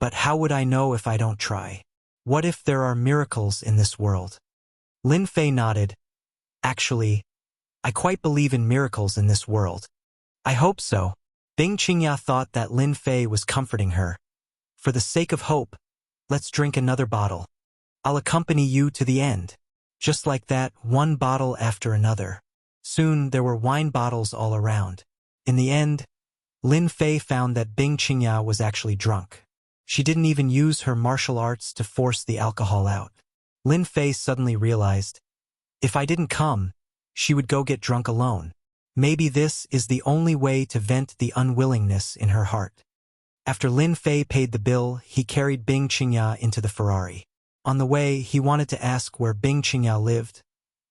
Speaker 1: but how would I know if I don't try? What if there are miracles in this world? Lin Fei nodded. Actually, I quite believe in miracles in this world. I hope so. Bing Qingya thought that Lin Fei was comforting her. For the sake of hope, let's drink another bottle. I'll accompany you to the end. Just like that, one bottle after another. Soon there were wine bottles all around. In the end, Lin Fei found that Bing Qingya was actually drunk. She didn't even use her martial arts to force the alcohol out. Lin Fei suddenly realized, if I didn't come, she would go get drunk alone. Maybe this is the only way to vent the unwillingness in her heart. After Lin Fei paid the bill, he carried Bing Qingya into the Ferrari. On the way, he wanted to ask where Bing Qingya lived,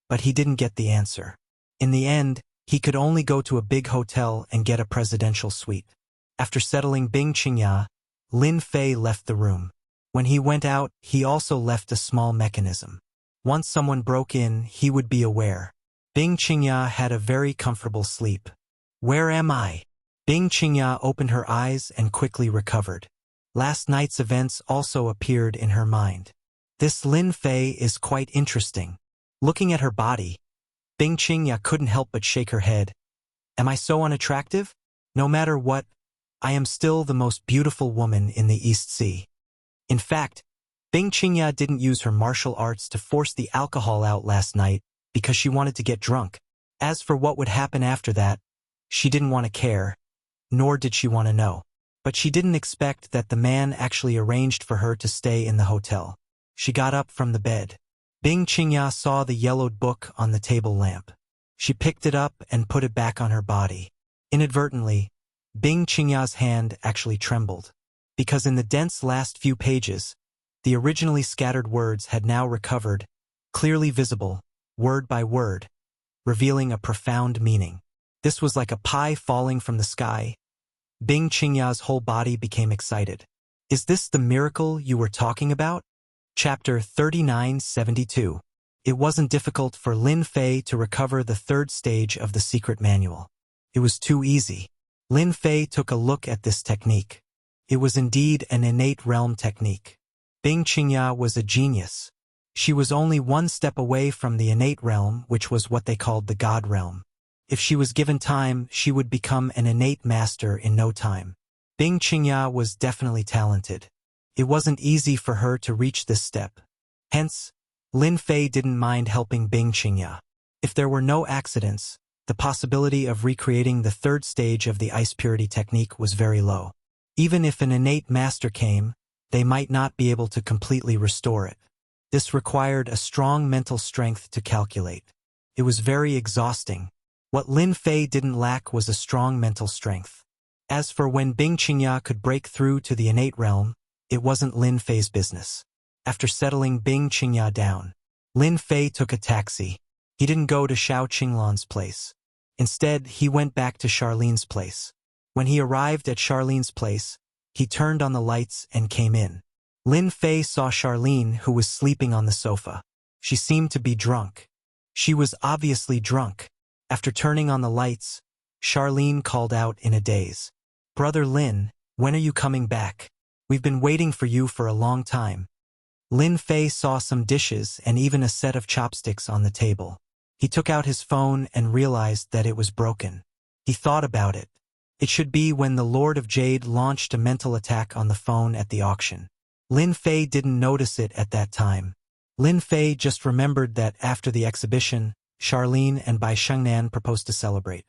Speaker 1: but he didn't get the answer. In the end, he could only go to a big hotel and get a presidential suite. After settling Bing Qingya, Lin Fei left the room. When he went out, he also left a small mechanism. Once someone broke in, he would be aware. Bing Qingya had a very comfortable sleep. Where am I? Bing Qingya opened her eyes and quickly recovered. Last night's events also appeared in her mind. This Lin Fei is quite interesting. Looking at her body, Bing Qingya couldn't help but shake her head. Am I so unattractive? No matter what, I am still the most beautiful woman in the East Sea. In fact, Bing Qingya didn't use her martial arts to force the alcohol out last night because she wanted to get drunk. As for what would happen after that, she didn't want to care, nor did she want to know. But she didn't expect that the man actually arranged for her to stay in the hotel. She got up from the bed. Bing Qingya saw the yellowed book on the table lamp. She picked it up and put it back on her body. Inadvertently, Bing Qingya's hand actually trembled, because in the dense last few pages, the originally scattered words had now recovered, clearly visible, word by word, revealing a profound meaning. This was like a pie falling from the sky. Bing Qingya's whole body became excited. Is this the miracle you were talking about? Chapter 3972. It wasn't difficult for Lin Fei to recover the third stage of the secret manual. It was too easy. Lin Fei took a look at this technique. It was indeed an innate realm technique. Bing Qingya was a genius. She was only one step away from the innate realm, which was what they called the God realm. If she was given time, she would become an innate master in no time. Bing Qingya was definitely talented. It wasn't easy for her to reach this step. Hence, Lin Fei didn't mind helping Bing Qingya. If there were no accidents, the possibility of recreating the third stage of the ice purity technique was very low. Even if an innate master came, they might not be able to completely restore it. This required a strong mental strength to calculate. It was very exhausting. What Lin Fei didn't lack was a strong mental strength. As for when Bing Qingya could break through to the innate realm, it wasn't Lin Fei's business. After settling Bing Qingya down, Lin Fei took a taxi. He didn't go to Xiao Qinglan's place. Instead, he went back to Charlene's place. When he arrived at Charlene's place, he turned on the lights and came in. Lin Fei saw Charlene, who was sleeping on the sofa. She seemed to be drunk. She was obviously drunk. After turning on the lights, Charlene called out in a daze. "Brother Lin, when are you coming back? We've been waiting for you for a long time." Lin Fei saw some dishes and even a set of chopsticks on the table. He took out his phone and realized that it was broken. He thought about it. It should be when the Lord of Jade launched a mental attack on the phone at the auction. Lin Fei didn't notice it at that time. Lin Fei just remembered that after the exhibition, Charlene and Bai Shengnan proposed to celebrate.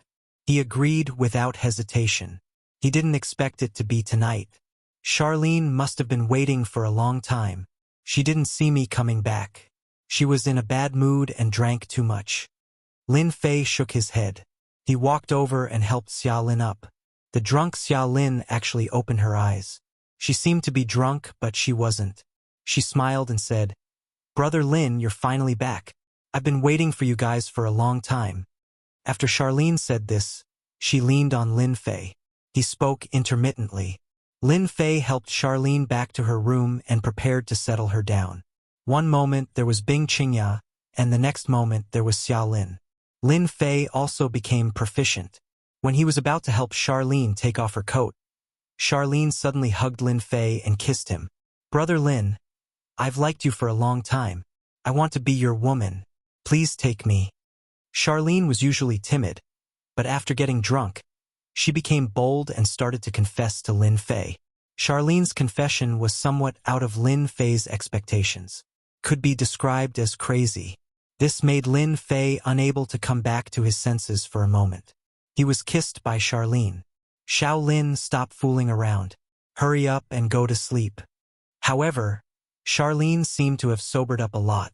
Speaker 1: He agreed without hesitation. He didn't expect it to be tonight. Charlene must have been waiting for a long time. She didn't see me coming back. She was in a bad mood and drank too much. Lin Fei shook his head. He walked over and helped Xia Lin up. The drunk Xia Lin actually opened her eyes. She seemed to be drunk, but she wasn't. She smiled and said, Brother Lin, you're finally back. I've been waiting for you guys for a long time. After Charlene said this, she leaned on Lin Fei. He spoke intermittently. Lin Fei helped Charlene back to her room and prepared to settle her down. One moment there was Bing Qingya, and the next moment there was Xiao Lin. Lin Fei also became proficient. When he was about to help Charlene take off her coat, Charlene suddenly hugged Lin Fei and kissed him. Brother Lin, I've liked you for a long time. I want to be your woman. Please take me. Charlene was usually timid, but after getting drunk, she became bold and started to confess to Lin Fei. Charlene's confession was somewhat out of Lin Fei's expectations. Could be described as crazy. This made Lin Fei unable to come back to his senses for a moment. He was kissed by Charlene. Xiao Lin, stop fooling around. Hurry up and go to sleep. However, Charlene seemed to have sobered up a lot.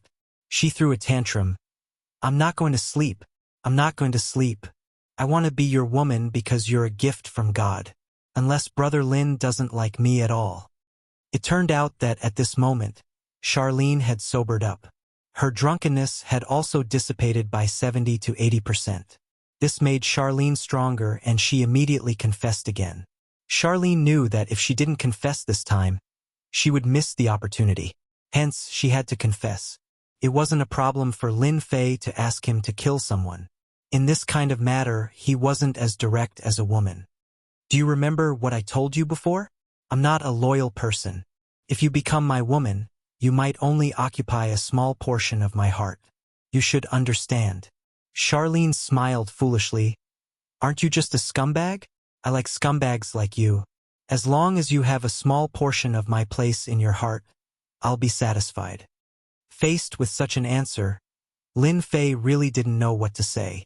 Speaker 1: She threw a tantrum. I'm not going to sleep. I'm not going to sleep. I want to be your woman because you're a gift from God. Unless Brother Lin doesn't like me at all. It turned out that at this moment, Charlene had sobered up. Her drunkenness had also dissipated by 70 to 80%. This made Charlene stronger and she immediately confessed again. Charlene knew that if she didn't confess this time, she would miss the opportunity. Hence, she had to confess. It wasn't a problem for Lin Fei to ask him to kill someone. In this kind of matter, he wasn't as direct as a woman. Do you remember what I told you before? I'm not a loyal person. If you become my woman, you might only occupy a small portion of my heart. You should understand. Charlene smiled foolishly. Aren't you just a scumbag? I like scumbags like you. As long as you have a small portion of my place in your heart, I'll be satisfied. Faced with such an answer, Lin Fei really didn't know what to say.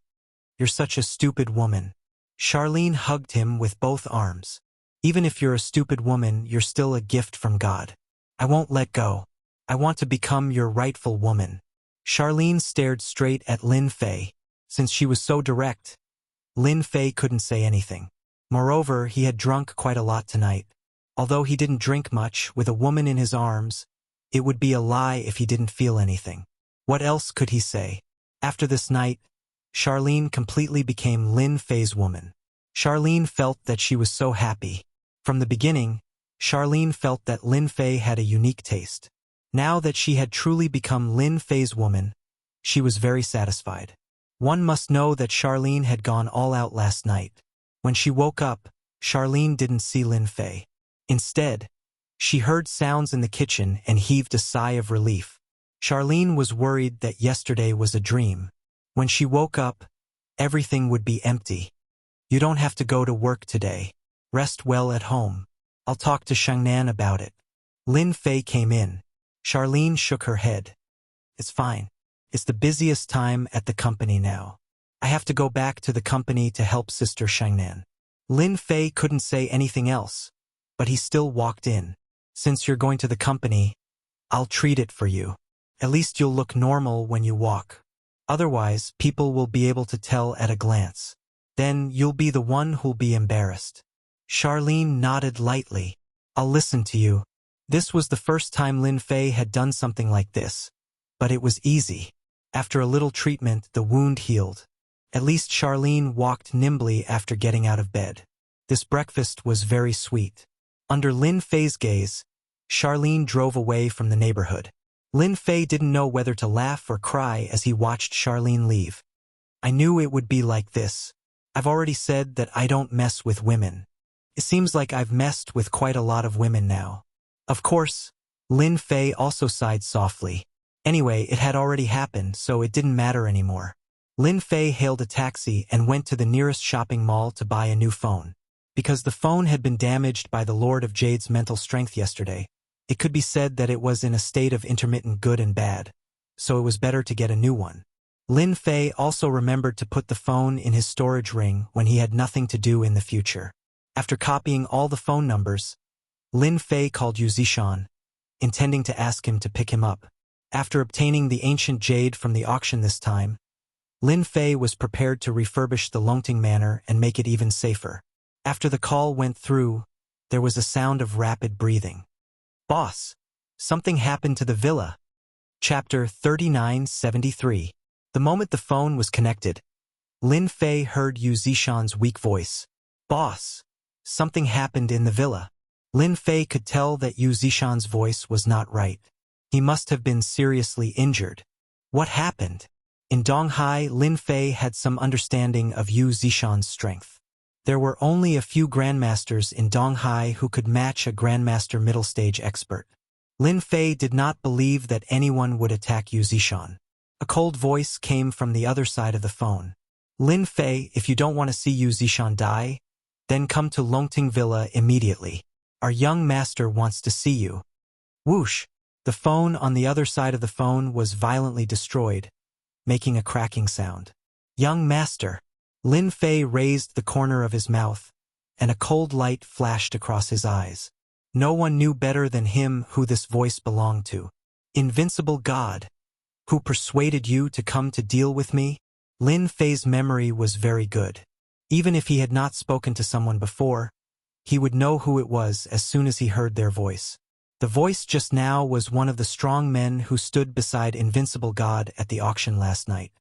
Speaker 1: You're such a stupid woman. Charlene hugged him with both arms. Even if you're a stupid woman, you're still a gift from God. I won't let go. I want to become your rightful woman. Charlene stared straight at Lin Fei. Since she was so direct, Lin Fei couldn't say anything. Moreover, he had drunk quite a lot tonight. Although he didn't drink much, with a woman in his arms, it would be a lie if he didn't feel anything. What else could he say? After this night, Charlene completely became Lin Fei's woman. Charlene felt that she was so happy. From the beginning, Charlene felt that Lin Fei had a unique taste. Now that she had truly become Lin Fei's woman, she was very satisfied. One must know that Charlene had gone all out last night. When she woke up, Charlene didn't see Lin Fei. Instead, she heard sounds in the kitchen and heaved a sigh of relief. Charlene was worried that yesterday was a dream. When she woke up, everything would be empty. You don't have to go to work today. Rest well at home. I'll talk to Shangnan about it. Lin Fei came in. Charlene shook her head. It's fine. It's the busiest time at the company now. I have to go back to the company to help Sister Shangnan. Lin Fei couldn't say anything else, but he still walked in. Since you're going to the company, I'll treat it for you. At least you'll look normal when you walk. Otherwise, people will be able to tell at a glance. Then you'll be the one who'll be embarrassed. Charlene nodded lightly. I'll listen to you. This was the first time Lin Fei had done something like this. But it was easy. After a little treatment, the wound healed. At least Charlene walked nimbly after getting out of bed. This breakfast was very sweet. Under Lin Fei's gaze, Charlene drove away from the neighborhood. Lin Fei didn't know whether to laugh or cry as he watched Charlene leave. I knew it would be like this. I've already said that I don't mess with women. It seems like I've messed with quite a lot of women now. Of course, Lin Fei also sighed softly. Anyway, it had already happened, so it didn't matter anymore. Lin Fei hailed a taxi and went to the nearest shopping mall to buy a new phone. Because the phone had been damaged by the Lord of Jade's mental strength yesterday, it could be said that it was in a state of intermittent good and bad, so it was better to get a new one. Lin Fei also remembered to put the phone in his storage ring when he had nothing to do in the future. After copying all the phone numbers, Lin Fei called Yu Zishan, intending to ask him to pick him up. After obtaining the ancient jade from the auction this time, Lin Fei was prepared to refurbish the Longting Manor and make it even safer. After the call went through, there was a sound of rapid breathing. Boss, something happened to the villa. Chapter 3973. The moment the phone was connected, Lin Fei heard Yu Zishan's weak voice. "Boss, something happened in the villa." Lin Fei could tell that Yu Zishan's voice was not right. He must have been seriously injured. What happened? In Donghai, Lin Fei had some understanding of Yu Zishan's strength. There were only a few grandmasters in Donghai who could match a grandmaster middle stage expert. Lin Fei did not believe that anyone would attack Yu Zishan. A cold voice came from the other side of the phone. "Lin Fei, if you don't want to see Yu Zishan die, then come to Longting Villa immediately. Our young master wants to see you." Whoosh! The phone on the other side of the phone was violently destroyed, making a cracking sound. "Young master." Lin Fei raised the corner of his mouth, and a cold light flashed across his eyes. No one knew better than him who this voice belonged to. "Invincible God, who persuaded you to come to deal with me?" Lin Fei's memory was very good. Even if he had not spoken to someone before, he would know who it was as soon as he heard their voice. The voice just now was one of the strong men who stood beside Invincible God at the auction last night.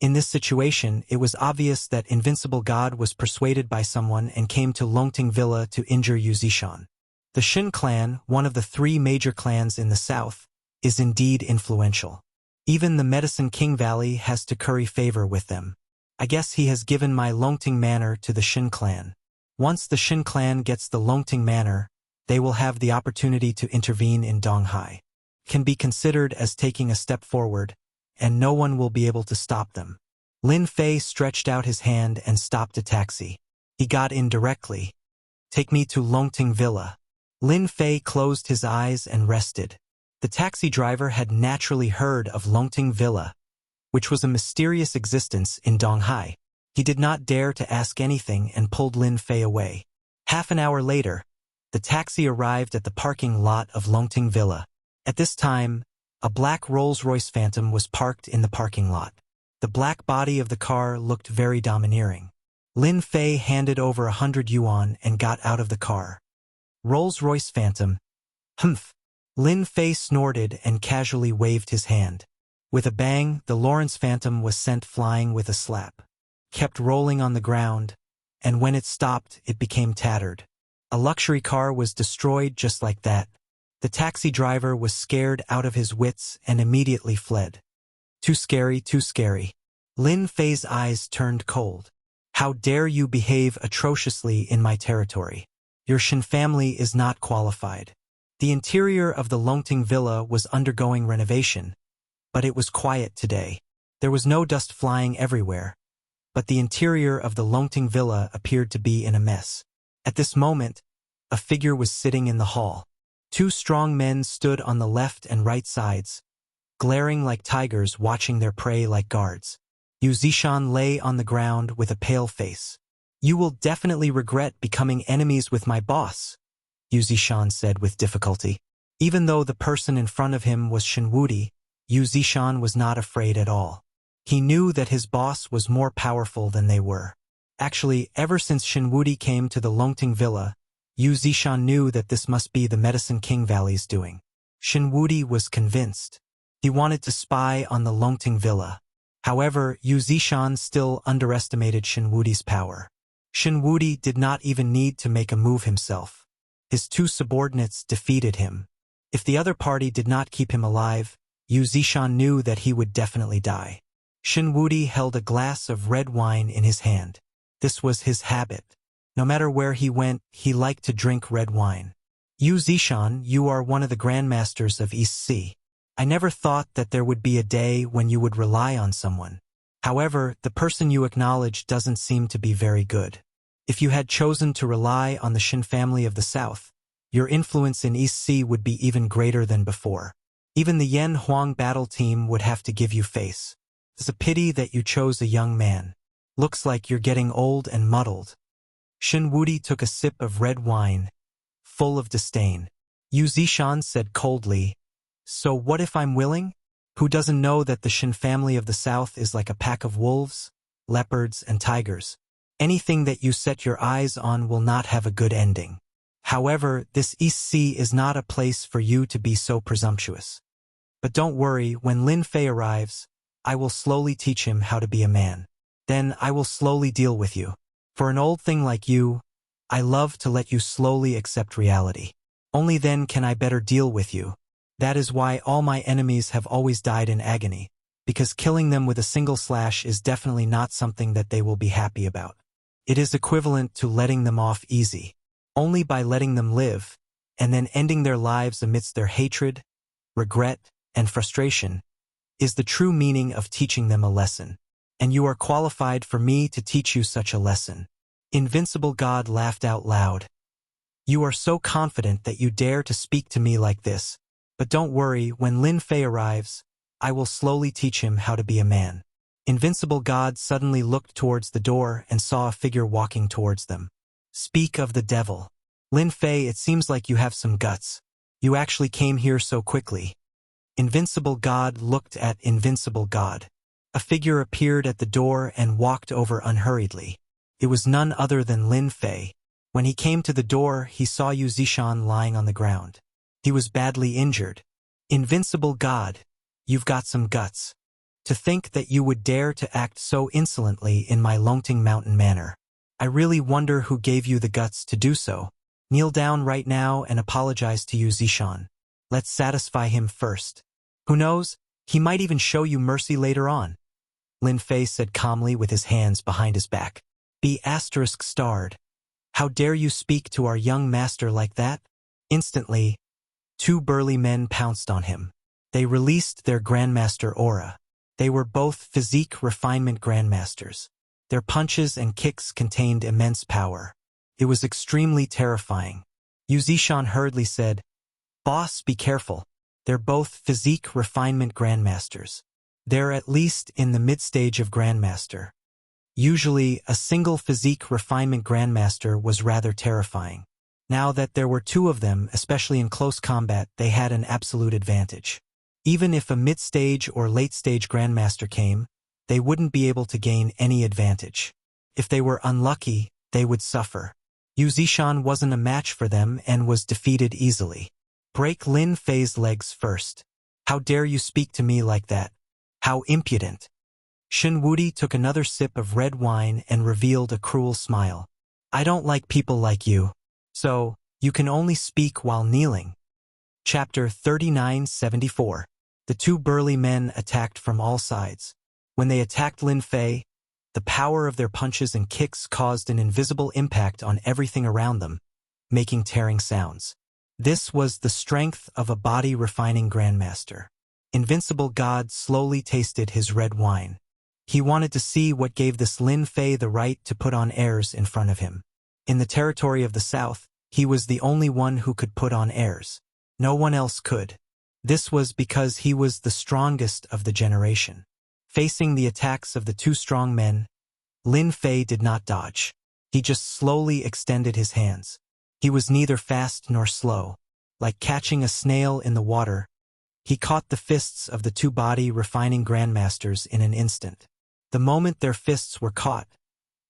Speaker 1: In this situation, it was obvious that Invincible God was persuaded by someone and came to Longting Villa to injure Yu Zishan. The Shin clan, one of the three major clans in the south, is indeed influential. Even the Medicine King Valley has to curry favor with them. I guess he has given my Longting Manor to the Shin clan. Once the Shin clan gets the Longting Manor, they will have the opportunity to intervene in Donghai. Can be considered as taking a step forward, and no one will be able to stop them. Lin Fei stretched out his hand and stopped a taxi. He got in directly. "Take me to Longting Villa." Lin Fei closed his eyes and rested. The taxi driver had naturally heard of Longting Villa, which was a mysterious existence in Donghai. He did not dare to ask anything and pulled Lin Fei away. Half an hour later, the taxi arrived at the parking lot of Longting Villa. At this time, a black Rolls-Royce Phantom was parked in the parking lot. The black body of the car looked very domineering. Lin Fei handed over 100 yuan and got out of the car. "Rolls-Royce Phantom." "Humph." Lin Fei snorted and casually waved his hand. With a bang, the Lawrence Phantom was sent flying with a slap. Kept rolling on the ground, and when it stopped, it became tattered. A luxury car was destroyed just like that. The taxi driver was scared out of his wits and immediately fled. "Too scary, too scary." Lin Fei's eyes turned cold. "How dare you behave atrociously in my territory? Your Shin family is not qualified." The interior of the Longting Villa was undergoing renovation, but it was quiet today. There was no dust flying everywhere, but the interior of the Longting Villa appeared to be in a mess. At this moment, a figure was sitting in the hall. Two strong men stood on the left and right sides, glaring like tigers watching their prey like guards. Yu Zishan lay on the ground with a pale face. "You will definitely regret becoming enemies with my boss," Yu Zishan said with difficulty. Even though the person in front of him was Shinwudi, Yu Zishan was not afraid at all. He knew that his boss was more powerful than they were. Actually, ever since Shinwudi came to the Longting Villa, Yu Zishan knew that this must be the Medicine King Valley's doing. Shinwudi was convinced. He wanted to spy on the Longting Villa. However, Yu Zishan still underestimated Shinwudi's power. Shinwudi did not even need to make a move himself. His two subordinates defeated him. If the other party did not keep him alive, Yu Zishan knew that he would definitely die. Shinwudi held a glass of red wine in his hand. This was his habit. No matter where he went, he liked to drink red wine. "Yu Zishan, you are one of the grandmasters of East Sea. I never thought that there would be a day when you would rely on someone. However, the person you acknowledge doesn't seem to be very good. If you had chosen to rely on the Shin family of the South, your influence in East Sea would be even greater than before. Even the Yen Huang battle team would have to give you face. It's a pity that you chose a young man. Looks like you're getting old and muddled." Shinwudi took a sip of red wine, full of disdain. Yu Zishan said coldly, "So what if I'm willing? Who doesn't know that the Shin family of the South is like a pack of wolves, leopards, and tigers? Anything that you set your eyes on will not have a good ending. However, this East Sea is not a place for you to be so presumptuous." But don't worry, when Lin Fei arrives, I will slowly teach him how to be a man. Then I will slowly deal with you. For an old thing like you, I love to let you slowly accept reality. Only then can I better deal with you. That is why all my enemies have always died in agony, because killing them with a single slash is definitely not something that they will be happy about. It is equivalent to letting them off easy. Only by letting them live, and then ending their lives amidst their hatred, regret, and frustration, is the true meaning of teaching them a lesson. And you are qualified for me to teach you such a lesson. Invincible God laughed out loud. You are so confident that you dare to speak to me like this. But don't worry, when Lin Fei arrives, I will slowly teach him how to be a man. Invincible God suddenly looked towards the door and saw a figure walking towards them. Speak of the devil. Lin Fei, it seems like you have some guts. You actually came here so quickly. Invincible God looked at Invincible God. A figure appeared at the door and walked over unhurriedly. It was none other than Lin Fei. When he came to the door, he saw Yu Zishan lying on the ground. He was badly injured. Invincible God, you've got some guts. To think that you would dare to act so insolently in my Longting Mountain manor. I really wonder who gave you the guts to do so. Kneel down right now and apologize to Yu Zishan. Let's satisfy him first. Who knows, he might even show you mercy later on. Lin Fei said calmly with his hands behind his back. Be ****. How dare you speak to our young master like that? Instantly, two burly men pounced on him. They released their grandmaster aura. They were both physique refinement grandmasters. Their punches and kicks contained immense power. It was extremely terrifying. Yu Zishan hurriedly said, Boss, be careful. They're both physique refinement grandmasters. They're at least in the mid-stage of grandmaster. Usually, a single physique refinement grandmaster was rather terrifying. Now that there were two of them, especially in close combat, they had an absolute advantage. Even if a mid-stage or late-stage grandmaster came, they wouldn't be able to gain any advantage. If they were unlucky, they would suffer. Yu Zishan wasn't a match for them and was defeated easily. Break Lin Fei's legs first. How dare you speak to me like that? How impudent. Shen Wudi took another sip of red wine and revealed a cruel smile. I don't like people like you. So, you can only speak while kneeling. Chapter 3974. The two burly men attacked from all sides. When they attacked Lin Fei, the power of their punches and kicks caused an invisible impact on everything around them, making tearing sounds. This was the strength of a body-refining grandmaster. Invincible God slowly tasted his red wine. He wanted to see what gave this Lin Fei the right to put on airs in front of him. In the territory of the south, he was the only one who could put on airs. No one else could. This was because he was the strongest of the generation. Facing the attacks of the two strong men, Lin Fei did not dodge. He just slowly extended his hands. He was neither fast nor slow. Like catching a snail in the water, he caught the fists of the two body-refining grandmasters in an instant. The moment their fists were caught,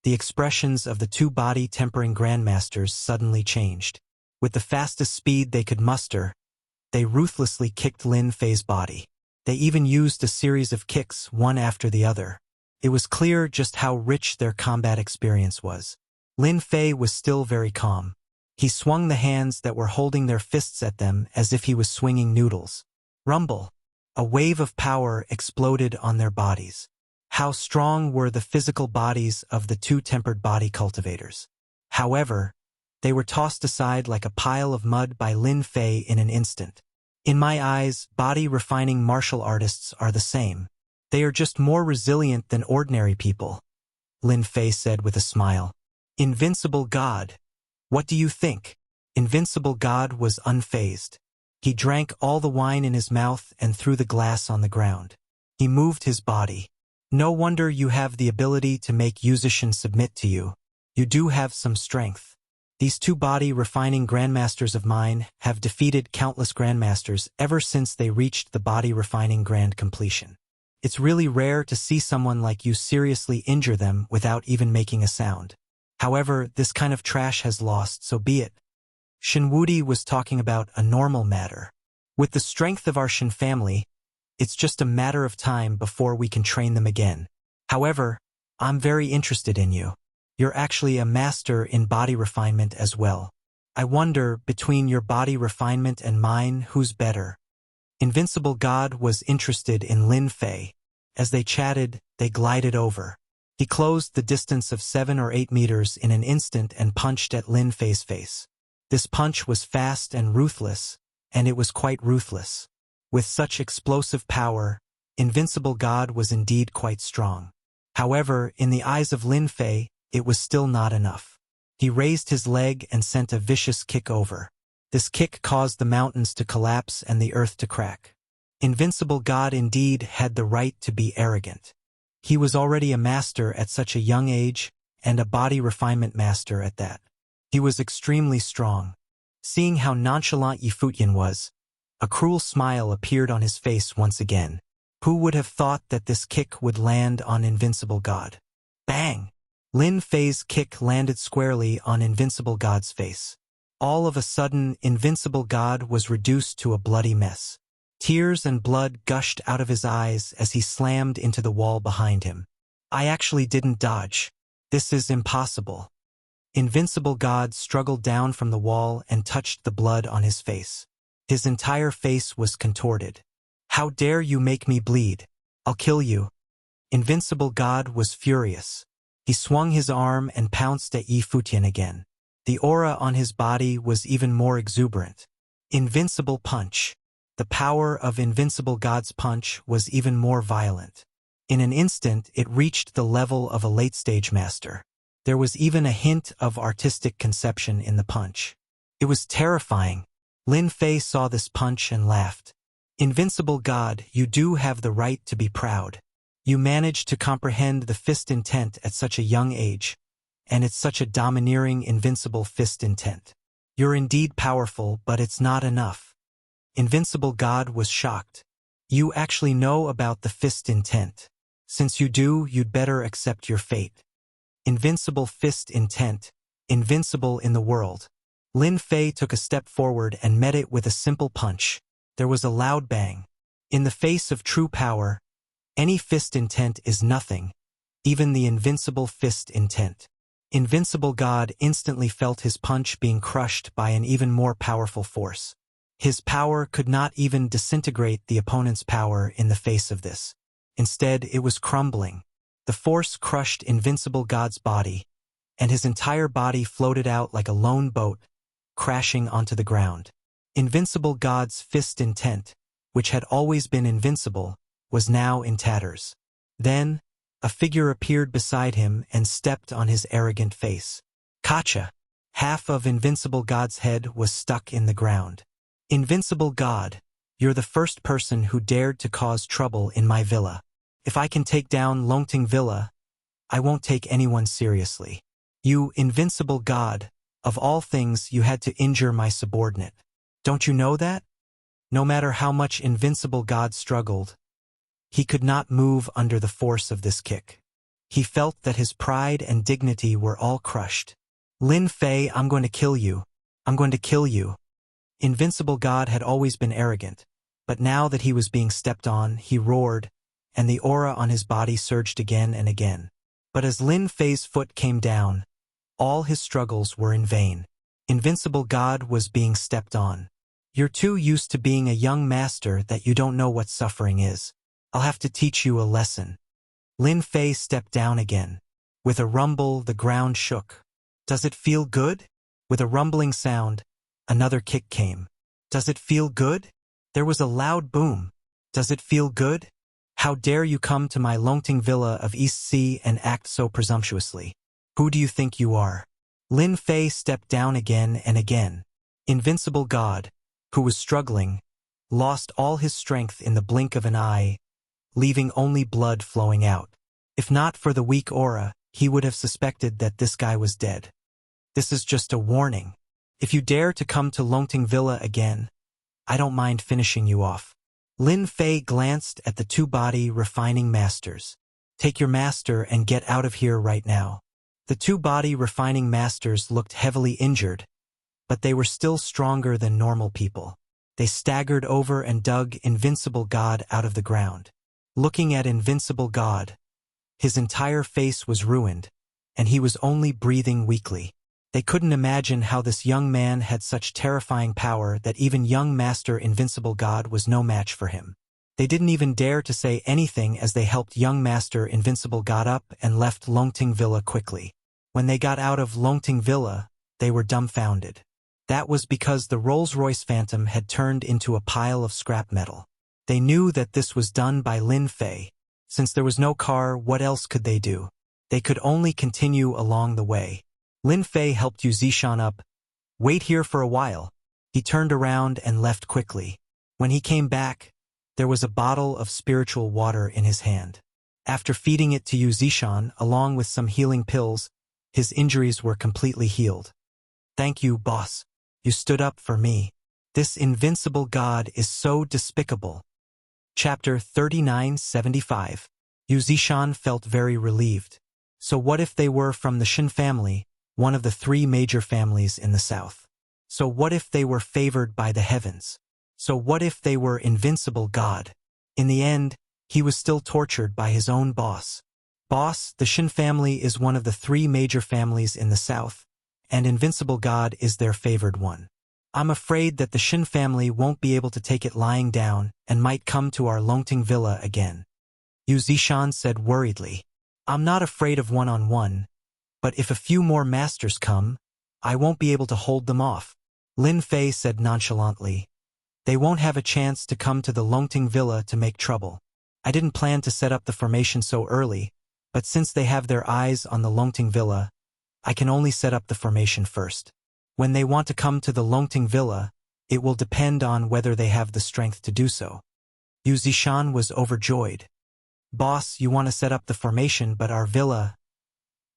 Speaker 1: the expressions of the two body-tempering grandmasters suddenly changed. With the fastest speed they could muster, they ruthlessly kicked Lin Fei's body. They even used a series of kicks, one after the other. It was clear just how rich their combat experience was. Lin Fei was still very calm. He swung the hands that were holding their fists at them as if he was swinging noodles. Rumble! A wave of power exploded on their bodies. How strong were the physical bodies of the two tempered body cultivators. However, they were tossed aside like a pile of mud by Lin Fei in an instant. In my eyes, body-refining martial artists are the same. They are just more resilient than ordinary people, Lin Fei said with a smile. Invincible God. What do you think? Invincible God was unfazed. He drank all the wine in his mouth and threw the glass on the ground. He moved his body. No wonder you have the ability to make Yuzishin submit to you. You do have some strength. These two body-refining grandmasters of mine have defeated countless grandmasters ever since they reached the body-refining grand completion. It's really rare to see someone like you seriously injure them without even making a sound. However, this kind of trash has lost, so be it. Shen Wudi was talking about a normal matter. With the strength of our Shen family, It's just a matter of time before we can train them again. However, I'm very interested in you. You're actually a master in body refinement as well. I wonder, between your body refinement and mine, who's better? Invincible God was interested in Lin Fei. As they chatted, they glided over. He closed the distance of 7 or 8 meters in an instant and punched at Lin Fei's face. This punch was fast and ruthless, and it was quite ruthless. With such explosive power, Invincible God was indeed quite strong. However, in the eyes of Lin Fei, it was still not enough. He raised his leg and sent a vicious kick over. This kick caused the mountains to collapse and the earth to crack. Invincible God indeed had the right to be arrogant. He was already a master at such a young age, and a body refinement master at that. He was extremely strong. Seeing how nonchalant Yifutian was, a cruel smile appeared on his face once again. Who would have thought that this kick would land on Invincible God? Bang! Lin Fei's kick landed squarely on Invincible God's face. All of a sudden, Invincible God was reduced to a bloody mess. Tears and blood gushed out of his eyes as he slammed into the wall behind him. I actually didn't dodge. This is impossible. Invincible God struggled down from the wall and touched the blood on his face. His entire face was contorted. How dare you make me bleed? I'll kill you. Invincible God was furious. He swung his arm and pounced at Yifutian again. The aura on his body was even more exuberant. Invincible punch. The power of Invincible God's punch was even more violent. In an instant, it reached the level of a late-stage master. There was even a hint of artistic conception in the punch. It was terrifying. Lin Fei saw this punch and laughed. Invincible God, you do have the right to be proud. You managed to comprehend the fist intent at such a young age, and it's such a domineering, invincible fist intent. You're indeed powerful, but it's not enough. Invincible God was shocked. You actually know about the fist intent. Since you do, you'd better accept your fate. Invincible fist intent, invincible in the world. Lin Fei took a step forward and met it with a simple punch. There was a loud bang. In the face of true power, any fist intent is nothing, even the invincible fist intent. Invincible God instantly felt his punch being crushed by an even more powerful force. His power could not even disintegrate the opponent's power in the face of this. Instead, it was crumbling. The force crushed Invincible God's body, and his entire body floated out like a lone boat, crashing onto the ground. Invincible God's fist intent, which had always been invincible, was now in tatters. Then, a figure appeared beside him and stepped on his arrogant face. Kacha! Half of Invincible God's head was stuck in the ground. Invincible God, you're the first person who dared to cause trouble in my villa. If I can take down Longting Villa, I won't take anyone seriously. You, Invincible God, of all things you had to injure my subordinate. Don't you know that? No matter how much Invincible God struggled, he could not move under the force of this kick. He felt that his pride and dignity were all crushed. Lin Fei, I'm going to kill you. I'm going to kill you. Invincible God had always been arrogant, but now that he was being stepped on, he roared, and the aura on his body surged again and again. But as Lin Fei's foot came down, all his struggles were in vain. Invincible God was being stepped on. You're too used to being a young master that you don't know what suffering is. I'll have to teach you a lesson. Lin Fei stepped down again. With a rumble, the ground shook. Does it feel good? With a rumbling sound, another kick came. Does it feel good? There was a loud boom. Does it feel good? How dare you come to my Longting Villa of East Sea and act so presumptuously? Who do you think you are? Lin Fei stepped down again and again. Invincible God, who was struggling, lost all his strength in the blink of an eye, leaving only blood flowing out. If not for the weak aura, he would have suspected that this guy was dead. This is just a warning. If you dare to come to Longting Villa again, I don't mind finishing you off. Lin Fei glanced at the two body refining masters. Take your master and get out of here right now. The two body refining masters looked heavily injured, but they were still stronger than normal people. They staggered over and dug Invincible God out of the ground. Looking at Invincible God, his entire face was ruined, and he was only breathing weakly. They couldn't imagine how this young man had such terrifying power that even young Master Invincible God was no match for him. They didn't even dare to say anything as they helped young Master Invincible God up and left Longting Villa quickly. When they got out of Longting Villa, they were dumbfounded. That was because the Rolls-Royce Phantom had turned into a pile of scrap metal. They knew that this was done by Lin Fei. Since there was no car, what else could they do? They could only continue along the way. Lin Fei helped Yu Zishan up. Wait here for a while. He turned around and left quickly. When he came back, there was a bottle of spiritual water in his hand. After feeding it to Yu Zishan, along with some healing pills, his injuries were completely healed. Thank you, boss. You stood up for me. This invincible God is so despicable. Chapter 3975. Yu Zishan felt very relieved. So what if they were from the Shin family, one of the 3 major families in the south? So what if they were favored by the heavens? So what if they were Invincible God? In the end, he was still tortured by his own boss. Boss, the Shin family is one of the 3 major families in the south, and Invincible God is their favored one. I'm afraid that the Shin family won't be able to take it lying down and might come to our Longting Villa again. Yu Zishan said worriedly. I'm not afraid of one-on-one, but if a few more masters come, I won't be able to hold them off. Lin Fei said nonchalantly. They won't have a chance to come to the Longting Villa to make trouble. I didn't plan to set up the formation so early, but since they have their eyes on the Longting Villa, I can only set up the formation first. When they want to come to the Longting Villa, it will depend on whether they have the strength to do so. Yu Zishan was overjoyed. Boss, you want to set up the formation, but our villa...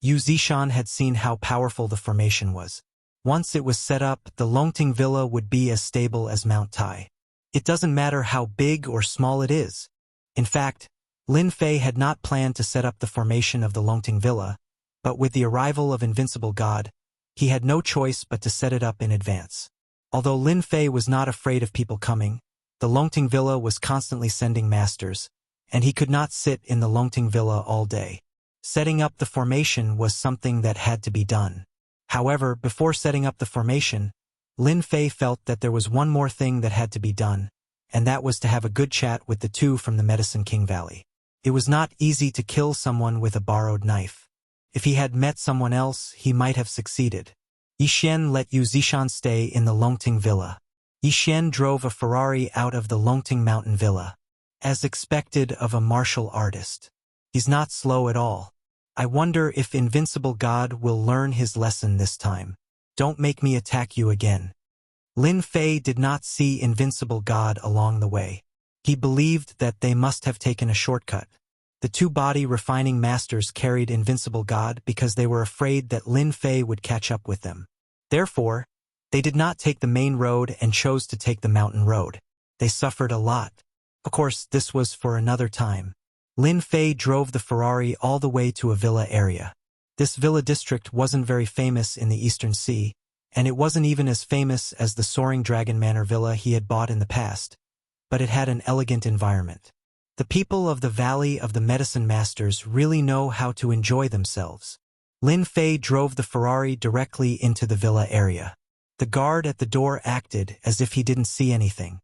Speaker 1: Yu Zishan had seen how powerful the formation was. Once it was set up, the Longting Villa would be as stable as Mount Tai. It doesn't matter how big or small it is. In fact, Lin Fei had not planned to set up the formation of the Longting Villa, but with the arrival of Invincible God, he had no choice but to set it up in advance. Although Lin Fei was not afraid of people coming, the Longting Villa was constantly sending masters, and he could not sit in the Longting Villa all day. Setting up the formation was something that had to be done. However, before setting up the formation, Lin Fei felt that there was one more thing that had to be done, and that was to have a good chat with the 2 from the Medicine King Valley. It was not easy to kill someone with a borrowed knife. If he had met someone else, he might have succeeded. Yixian let Yu Zishan stay in the Longting Villa. Yixian drove a Ferrari out of the Longting Mountain Villa. As expected of a martial artist. He's not slow at all. I wonder if Invincible God will learn his lesson this time. Don't make me attack you again. Lin Fei did not see Invincible God along the way. He believed that they must have taken a shortcut. The 2 body refining masters carried Invincible God because they were afraid that Lin Fei would catch up with them. Therefore, they did not take the main road and chose to take the mountain road. They suffered a lot. Of course, this was for another time. Lin Fei drove the Ferrari all the way to a villa area. This villa district wasn't very famous in the Eastern Sea, and it wasn't even as famous as the Soaring Dragon Manor villa he had bought in the past, but it had an elegant environment. The people of the Valley of the Medicine Masters really know how to enjoy themselves. Lin Fei drove the Ferrari directly into the villa area. The guard at the door acted as if he didn't see anything.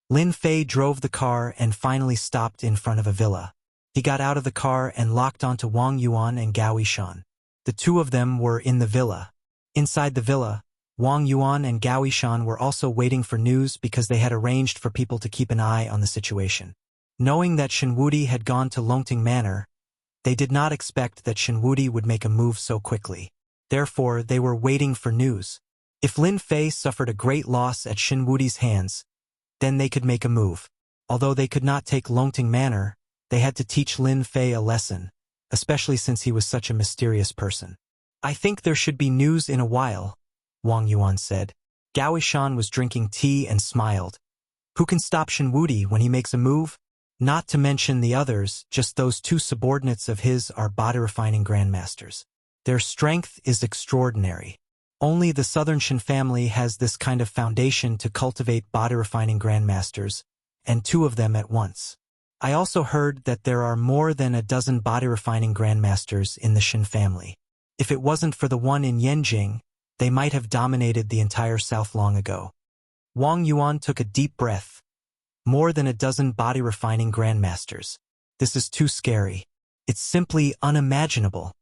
Speaker 1: Lin Fei drove the car and finally stopped in front of a villa. He got out of the car and locked onto Wang Yuan and Gao Yishan. The 2 of them were in the villa. Inside the villa, Wang Yuan and Gao Yishan were also waiting for news because they had arranged for people to keep an eye on the situation. Knowing that Shinwudi had gone to Longting Manor, they did not expect that Shinwudi would make a move so quickly. Therefore, they were waiting for news. If Lin Fei suffered a great loss at Shinwudi's hands, then they could make a move. Although they could not take Longting Manor, they had to teach Lin Fei a lesson, especially since he was such a mysterious person. I think there should be news in a while, Wang Yuan said. Gao Yishan was drinking tea and smiled. Who can stop Shinwudi when he makes a move? Not to mention the others, just those 2 subordinates of his are body refining grandmasters. Their strength is extraordinary. Only the Southern Shan family has this kind of foundation to cultivate body-refining grandmasters, and 2 of them at once. I also heard that there are more than a dozen body-refining grandmasters in the Shan family. If it wasn't for the one in Yanjing, they might have dominated the entire South long ago. Wang Yuan took a deep breath. More than a dozen body-refining grandmasters. This is too scary. It's simply unimaginable.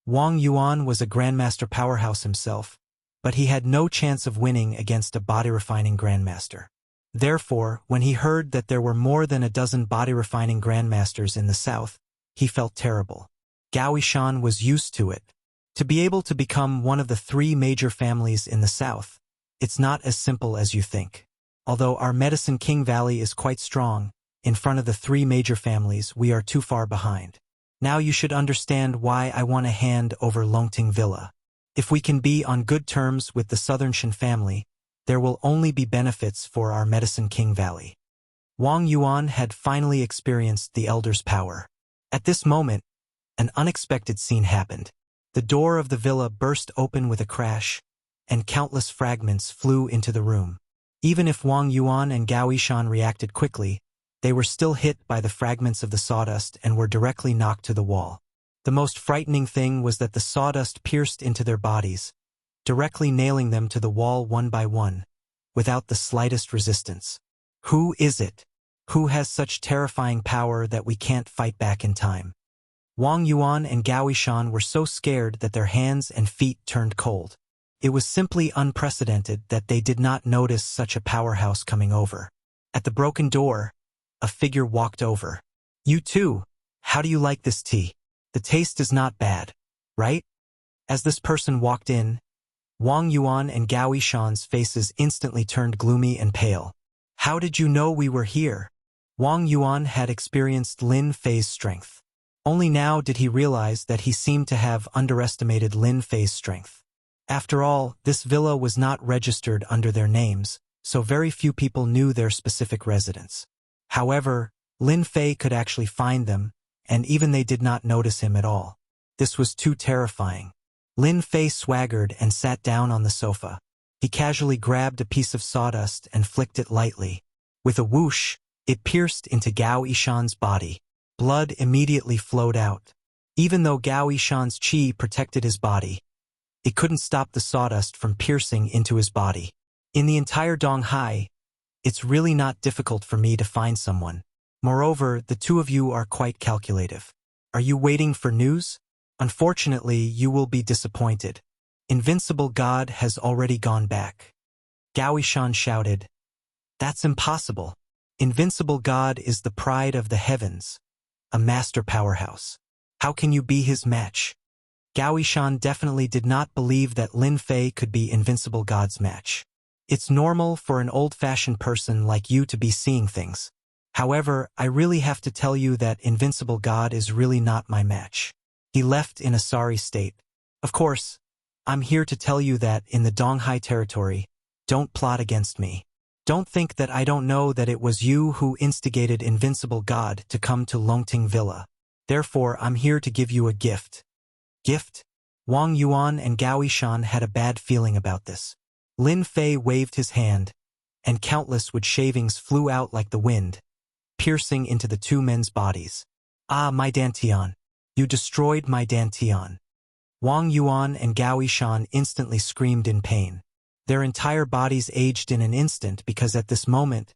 Speaker 1: Wang Yuan was a grandmaster powerhouse himself, but he had no chance of winning against a body-refining grandmaster. Therefore, when he heard that there were more than a dozen body-refining grandmasters in the south, he felt terrible. Gao Yishan was used to it. To be able to become one of the 3 major families in the south, it's not as simple as you think. Although our Medicine King Valley is quite strong, in front of the 3 major families we are too far behind. Now you should understand why I want to hand over Longting Villa. If we can be on good terms with the Southern Shan family, there will only be benefits for our Medicine King Valley. Wang Yuan had finally experienced the Elder's power. At this moment, an unexpected scene happened. The door of the villa burst open with a crash, and countless fragments flew into the room. Even if Wang Yuan and Gao Yishan reacted quickly, they were still hit by the fragments of the sawdust and were directly knocked to the wall. The most frightening thing was that the sawdust pierced into their bodies, directly nailing them to the wall one by one, without the slightest resistance. Who is it? Who has such terrifying power that we can't fight back in time? Wang Yuan and Gao Yishan were so scared that their hands and feet turned cold. It was simply unprecedented that they did not notice such a powerhouse coming over. At the broken door, a figure walked over. You too, how do you like this tea? The taste is not bad, right? As this person walked in, Wang Yuan and Gao Yishan's faces instantly turned gloomy and pale. How did you know we were here? Wang Yuan had experienced Lin Fei's strength. Only now did he realize that he seemed to have underestimated Lin Fei's strength. After all, this villa was not registered under their names, so very few people knew their specific residence. However, Lin Fei could actually find them, and even they did not notice him at all. This was too terrifying. Lin Fei swaggered and sat down on the sofa. He casually grabbed a piece of sawdust and flicked it lightly. With a whoosh, it pierced into Gao Yishan's body. Blood immediately flowed out. Even though Gao Yishan's qi protected his body, it couldn't stop the sawdust from piercing into his body. In the entire Donghai, it's really not difficult for me to find someone. Moreover, the 2 of you are quite calculative. Are you waiting for news? Unfortunately, you will be disappointed. Invincible God has already gone back. Gao Yishan shouted. That's impossible. Invincible God is the pride of the heavens, a master powerhouse. How can you be his match? Gao Yishan definitely did not believe that Lin Fei could be Invincible God's match. It's normal for an old-fashioned person like you to be seeing things. However, I really have to tell you that Invincible God is really not my match. He left in a sorry state. Of course, I'm here to tell you that in the Donghai territory, don't plot against me. Don't think that I don't know that it was you who instigated Invincible God to come to Longting Villa. Therefore, I'm here to give you a gift. Gift? Wang Yuan and Gao Yishan had a bad feeling about this. Lin Fei waved his hand, and countless wood shavings flew out like the wind, piercing into the 2 men's bodies. Ah, my Dantian! You destroyed my Dantian! Wang Yuan and Gao Yishan instantly screamed in pain. Their entire bodies aged in an instant because at this moment,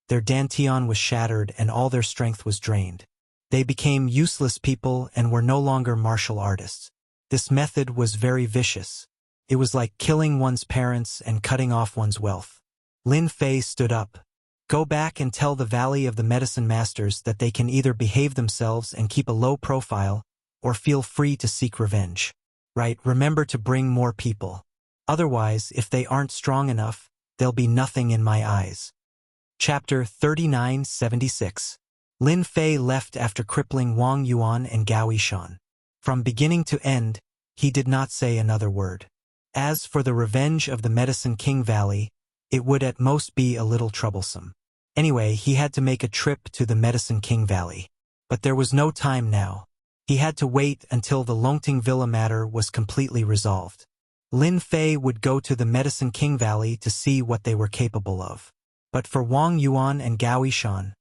Speaker 1: their Dantian was shattered and all their strength was drained. They became useless people and were no longer martial artists. This method was very vicious. It was like killing one's parents and cutting off one's wealth. Lin Fei stood up. Go back and tell the Valley of the Medicine Masters that they can either behave themselves and keep a low profile, or feel free to seek revenge. Right, remember to bring more people. Otherwise, if they aren't strong enough, there'll be nothing in my eyes. Chapter 3976. Lin Fei left after crippling Wang Yuan and Gao Yishan. From beginning to end, he did not say another word. As for the revenge of the Medicine King Valley, it would at most be a little troublesome. Anyway, he had to make a trip to the Medicine King Valley. But there was no time now. He had to wait until the Longting Villa matter was completely resolved. Lin Fei would go to the Medicine King Valley to see what they were capable of. But for Wang Yuan and Gao Yishan,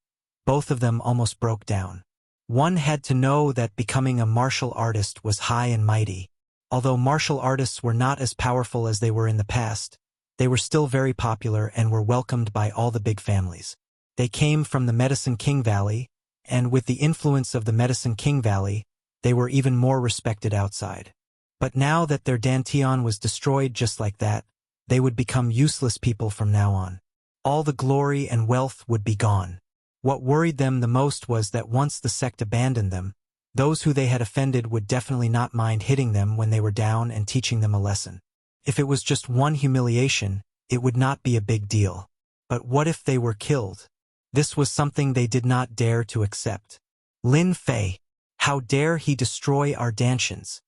Speaker 1: both of them almost broke down. One had to know that becoming a martial artist was high and mighty. Although martial artists were not as powerful as they were in the past, they were still very popular and were welcomed by all the big families. They came from the Medicine King Valley, and with the influence of the Medicine King Valley, they were even more respected outside. But now that their Dantian was destroyed just like that, they would become useless people from now on. All the glory and wealth would be gone. What worried them the most was that once the sect abandoned them, those who they had offended would definitely not mind hitting them when they were down and teaching them a lesson. If it was just one humiliation, it would not be a big deal. But what if they were killed? This was something they did not dare to accept. Lin Fei, how dare he destroy our Dantians?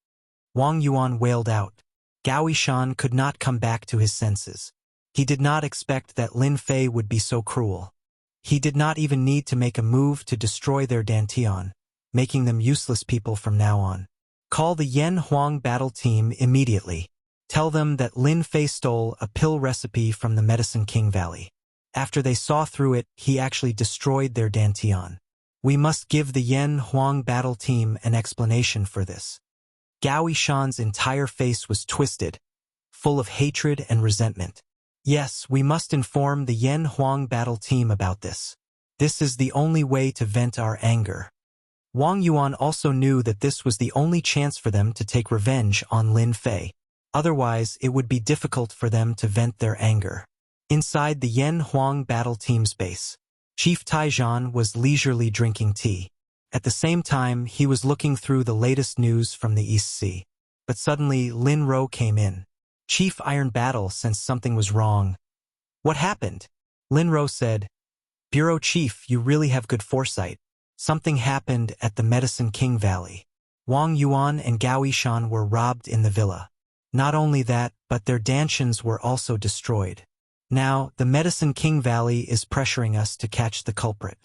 Speaker 1: Wang Yuan wailed out. Gao Yishan could not come back to his senses. He did not expect that Lin Fei would be so cruel. He did not even need to make a move to destroy their Dantian, making them useless people from now on. Call the Yan Huang battle team immediately. Tell them that Lin Fei stole a pill recipe from the Medicine King Valley. After they saw through it, he actually destroyed their Dantian. We must give the Yan Huang battle team an explanation for this. Gao Yishan's entire face was twisted, full of hatred and resentment. Yes, we must inform the Yan Huang battle team about this. This is the only way to vent our anger. Wang Yuan also knew that this was the only chance for them to take revenge on Lin Fei. Otherwise, it would be difficult for them to vent their anger. Inside the Yan Huang battle team's base, Chief Taijan was leisurely drinking tea. At the same time, he was looking through the latest news from the East Sea. But suddenly, Lin Ro came in. Chief Iron Battle sensed something was wrong. What happened? Lin Ro said, Bureau Chief, you really have good foresight. Something happened at the Medicine King Valley. Wang Yuan and Gao Yishan were robbed in the villa. Not only that, but their Dantians were also destroyed. Now, the Medicine King Valley is pressuring us to catch the culprit.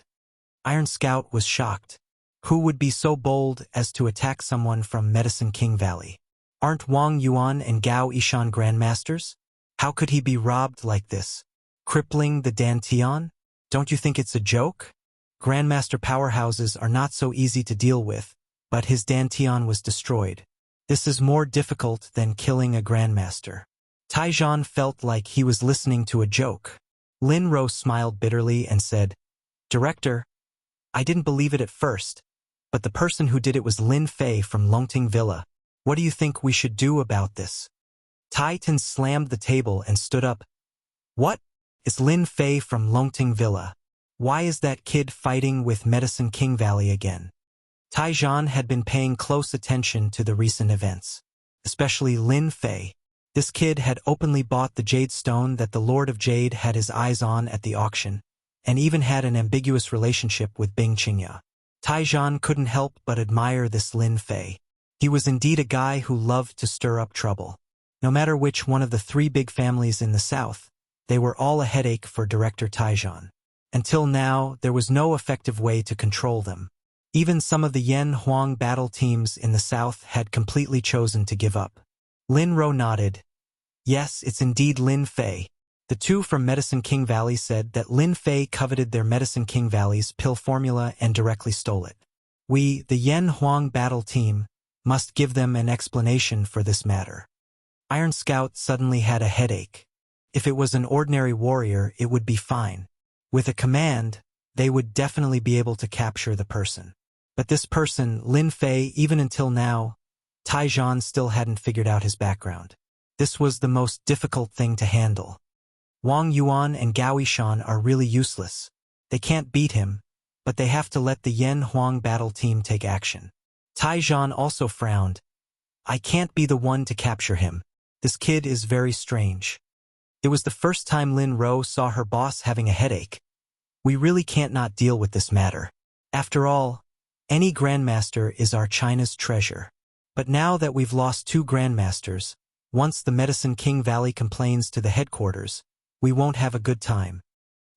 Speaker 1: Iron Scout was shocked. Who would be so bold as to attack someone from Medicine King Valley? Aren't Wang Yuan and Gao Yishan grandmasters? How could he be robbed like this? Crippling the Dantian? Don't you think it's a joke? Grandmaster powerhouses are not so easy to deal with, but his Dantian was destroyed. This is more difficult than killing a grandmaster. Taijan felt like he was listening to a joke. Lin Ro smiled bitterly and said, Director, I didn't believe it at first, but the person who did it was Lin Fei from Longting Villa. What do you think we should do about this? Titan slammed the table and stood up. What? It's Lin Fei from Longting Villa. Why is that kid fighting with Medicine King Valley again? Taijan had been paying close attention to the recent events, especially Lin Fei. This kid had openly bought the jade stone that the Lord of Jade had his eyes on at the auction, and even had an ambiguous relationship with Bing Qingya. Taijan couldn't help but admire this Lin Fei. He was indeed a guy who loved to stir up trouble. No matter which one of the three big families in the south, they were all a headache for Director Taijan. Until now, there was no effective way to control them. Even some of the Yan Huang battle teams in the south had completely chosen to give up. Lin Ro nodded. Yes, it's indeed Lin Fei. The two from Medicine King Valley said that Lin Fei coveted their Medicine King Valley's pill formula and directly stole it. We, the Yan Huang battle team, must give them an explanation for this matter. Iron Scout suddenly had a headache. If it was an ordinary warrior, it would be fine. With a command, they would definitely be able to capture the person. But this person, Lin Fei, even until now, Taijan still hadn't figured out his background. This was the most difficult thing to handle. Wang Yuan and Gao Yishan are really useless. They can't beat him, but they have to let the Yan Huang battle team take action. Taijan also frowned. I can't be the one to capture him. This kid is very strange. It was the first time Lin Ro saw her boss having a headache. We really can't not deal with this matter. After all, any grandmaster is our China's treasure. But now that we've lost two grandmasters, once the Medicine King Valley complains to the headquarters, we won't have a good time.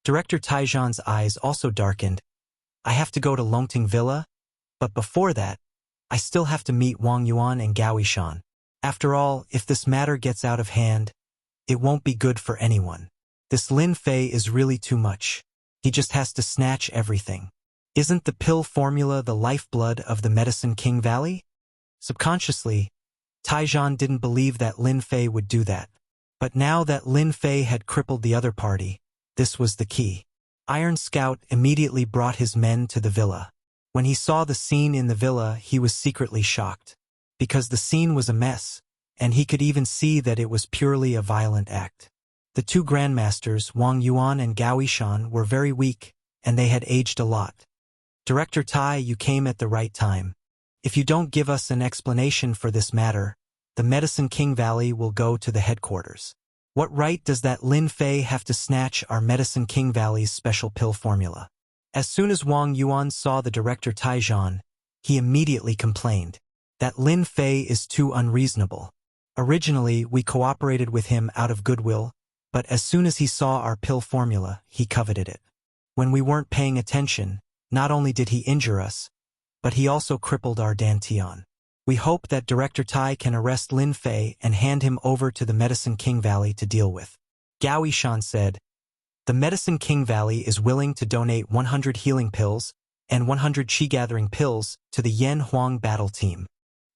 Speaker 1: Director Taijan's eyes also darkened. I have to go to Longting Villa, but before that, I still have to meet Wang Yuan and Gao Yishan. After all, if this matter gets out of hand, it won't be good for anyone. This Lin Fei is really too much. He just has to snatch everything. Isn't the pill formula the lifeblood of the Medicine King Valley? Subconsciously, Taijan didn't believe that Lin Fei would do that. But now that Lin Fei had crippled the other party, this was the key. Iron Scout immediately brought his men to the villa. When he saw the scene in the villa, he was secretly shocked. Because the scene was a mess, and he could even see that it was purely a violent act. The two grandmasters, Wang Yuan and Gao Yishan, were very weak, and they had aged a lot. Director Tai, you came at the right time. If you don't give us an explanation for this matter, the Medicine King Valley will go to the headquarters. What right does that Lin Fei have to snatch our Medicine King Valley's special pill formula? As soon as Wang Yuan saw the director Taijan, he immediately complained. That Lin Fei is too unreasonable. Originally, we cooperated with him out of goodwill, but as soon as he saw our pill formula, he coveted it. When we weren't paying attention, not only did he injure us, but he also crippled our Dantian. We hope that Director Tai can arrest Lin Fei and hand him over to the Medicine King Valley to deal with. Gao Yishan said, the Medicine King Valley is willing to donate 100 healing pills and 100 chi-gathering pills to the Yan Huang battle team.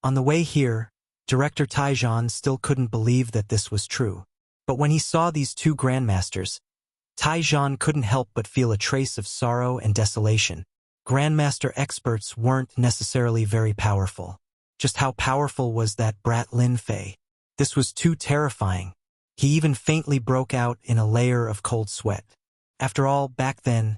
Speaker 1: On the way here, Director Taijan still couldn't believe that this was true. But when he saw these two grandmasters, Taijan couldn't help but feel a trace of sorrow and desolation. Grandmaster experts weren't necessarily very powerful. Just how powerful was that brat Lin Fei? This was too terrifying. He even faintly broke out in a layer of cold sweat. After all, back then,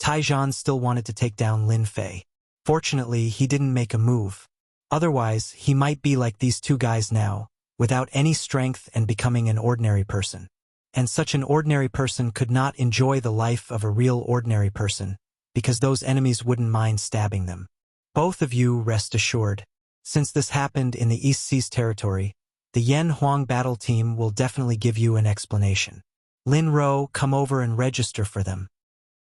Speaker 1: Taijan still wanted to take down Lin Fei. Fortunately, he didn't make a move. Otherwise, he might be like these two guys now, without any strength and becoming an ordinary person. And such an ordinary person could not enjoy the life of a real ordinary person, because those enemies wouldn't mind stabbing them. Both of you rest assured. Since this happened in the East Seas territory, the Yan Huang battle team will definitely give you an explanation. Lin Ro, come over and register for them.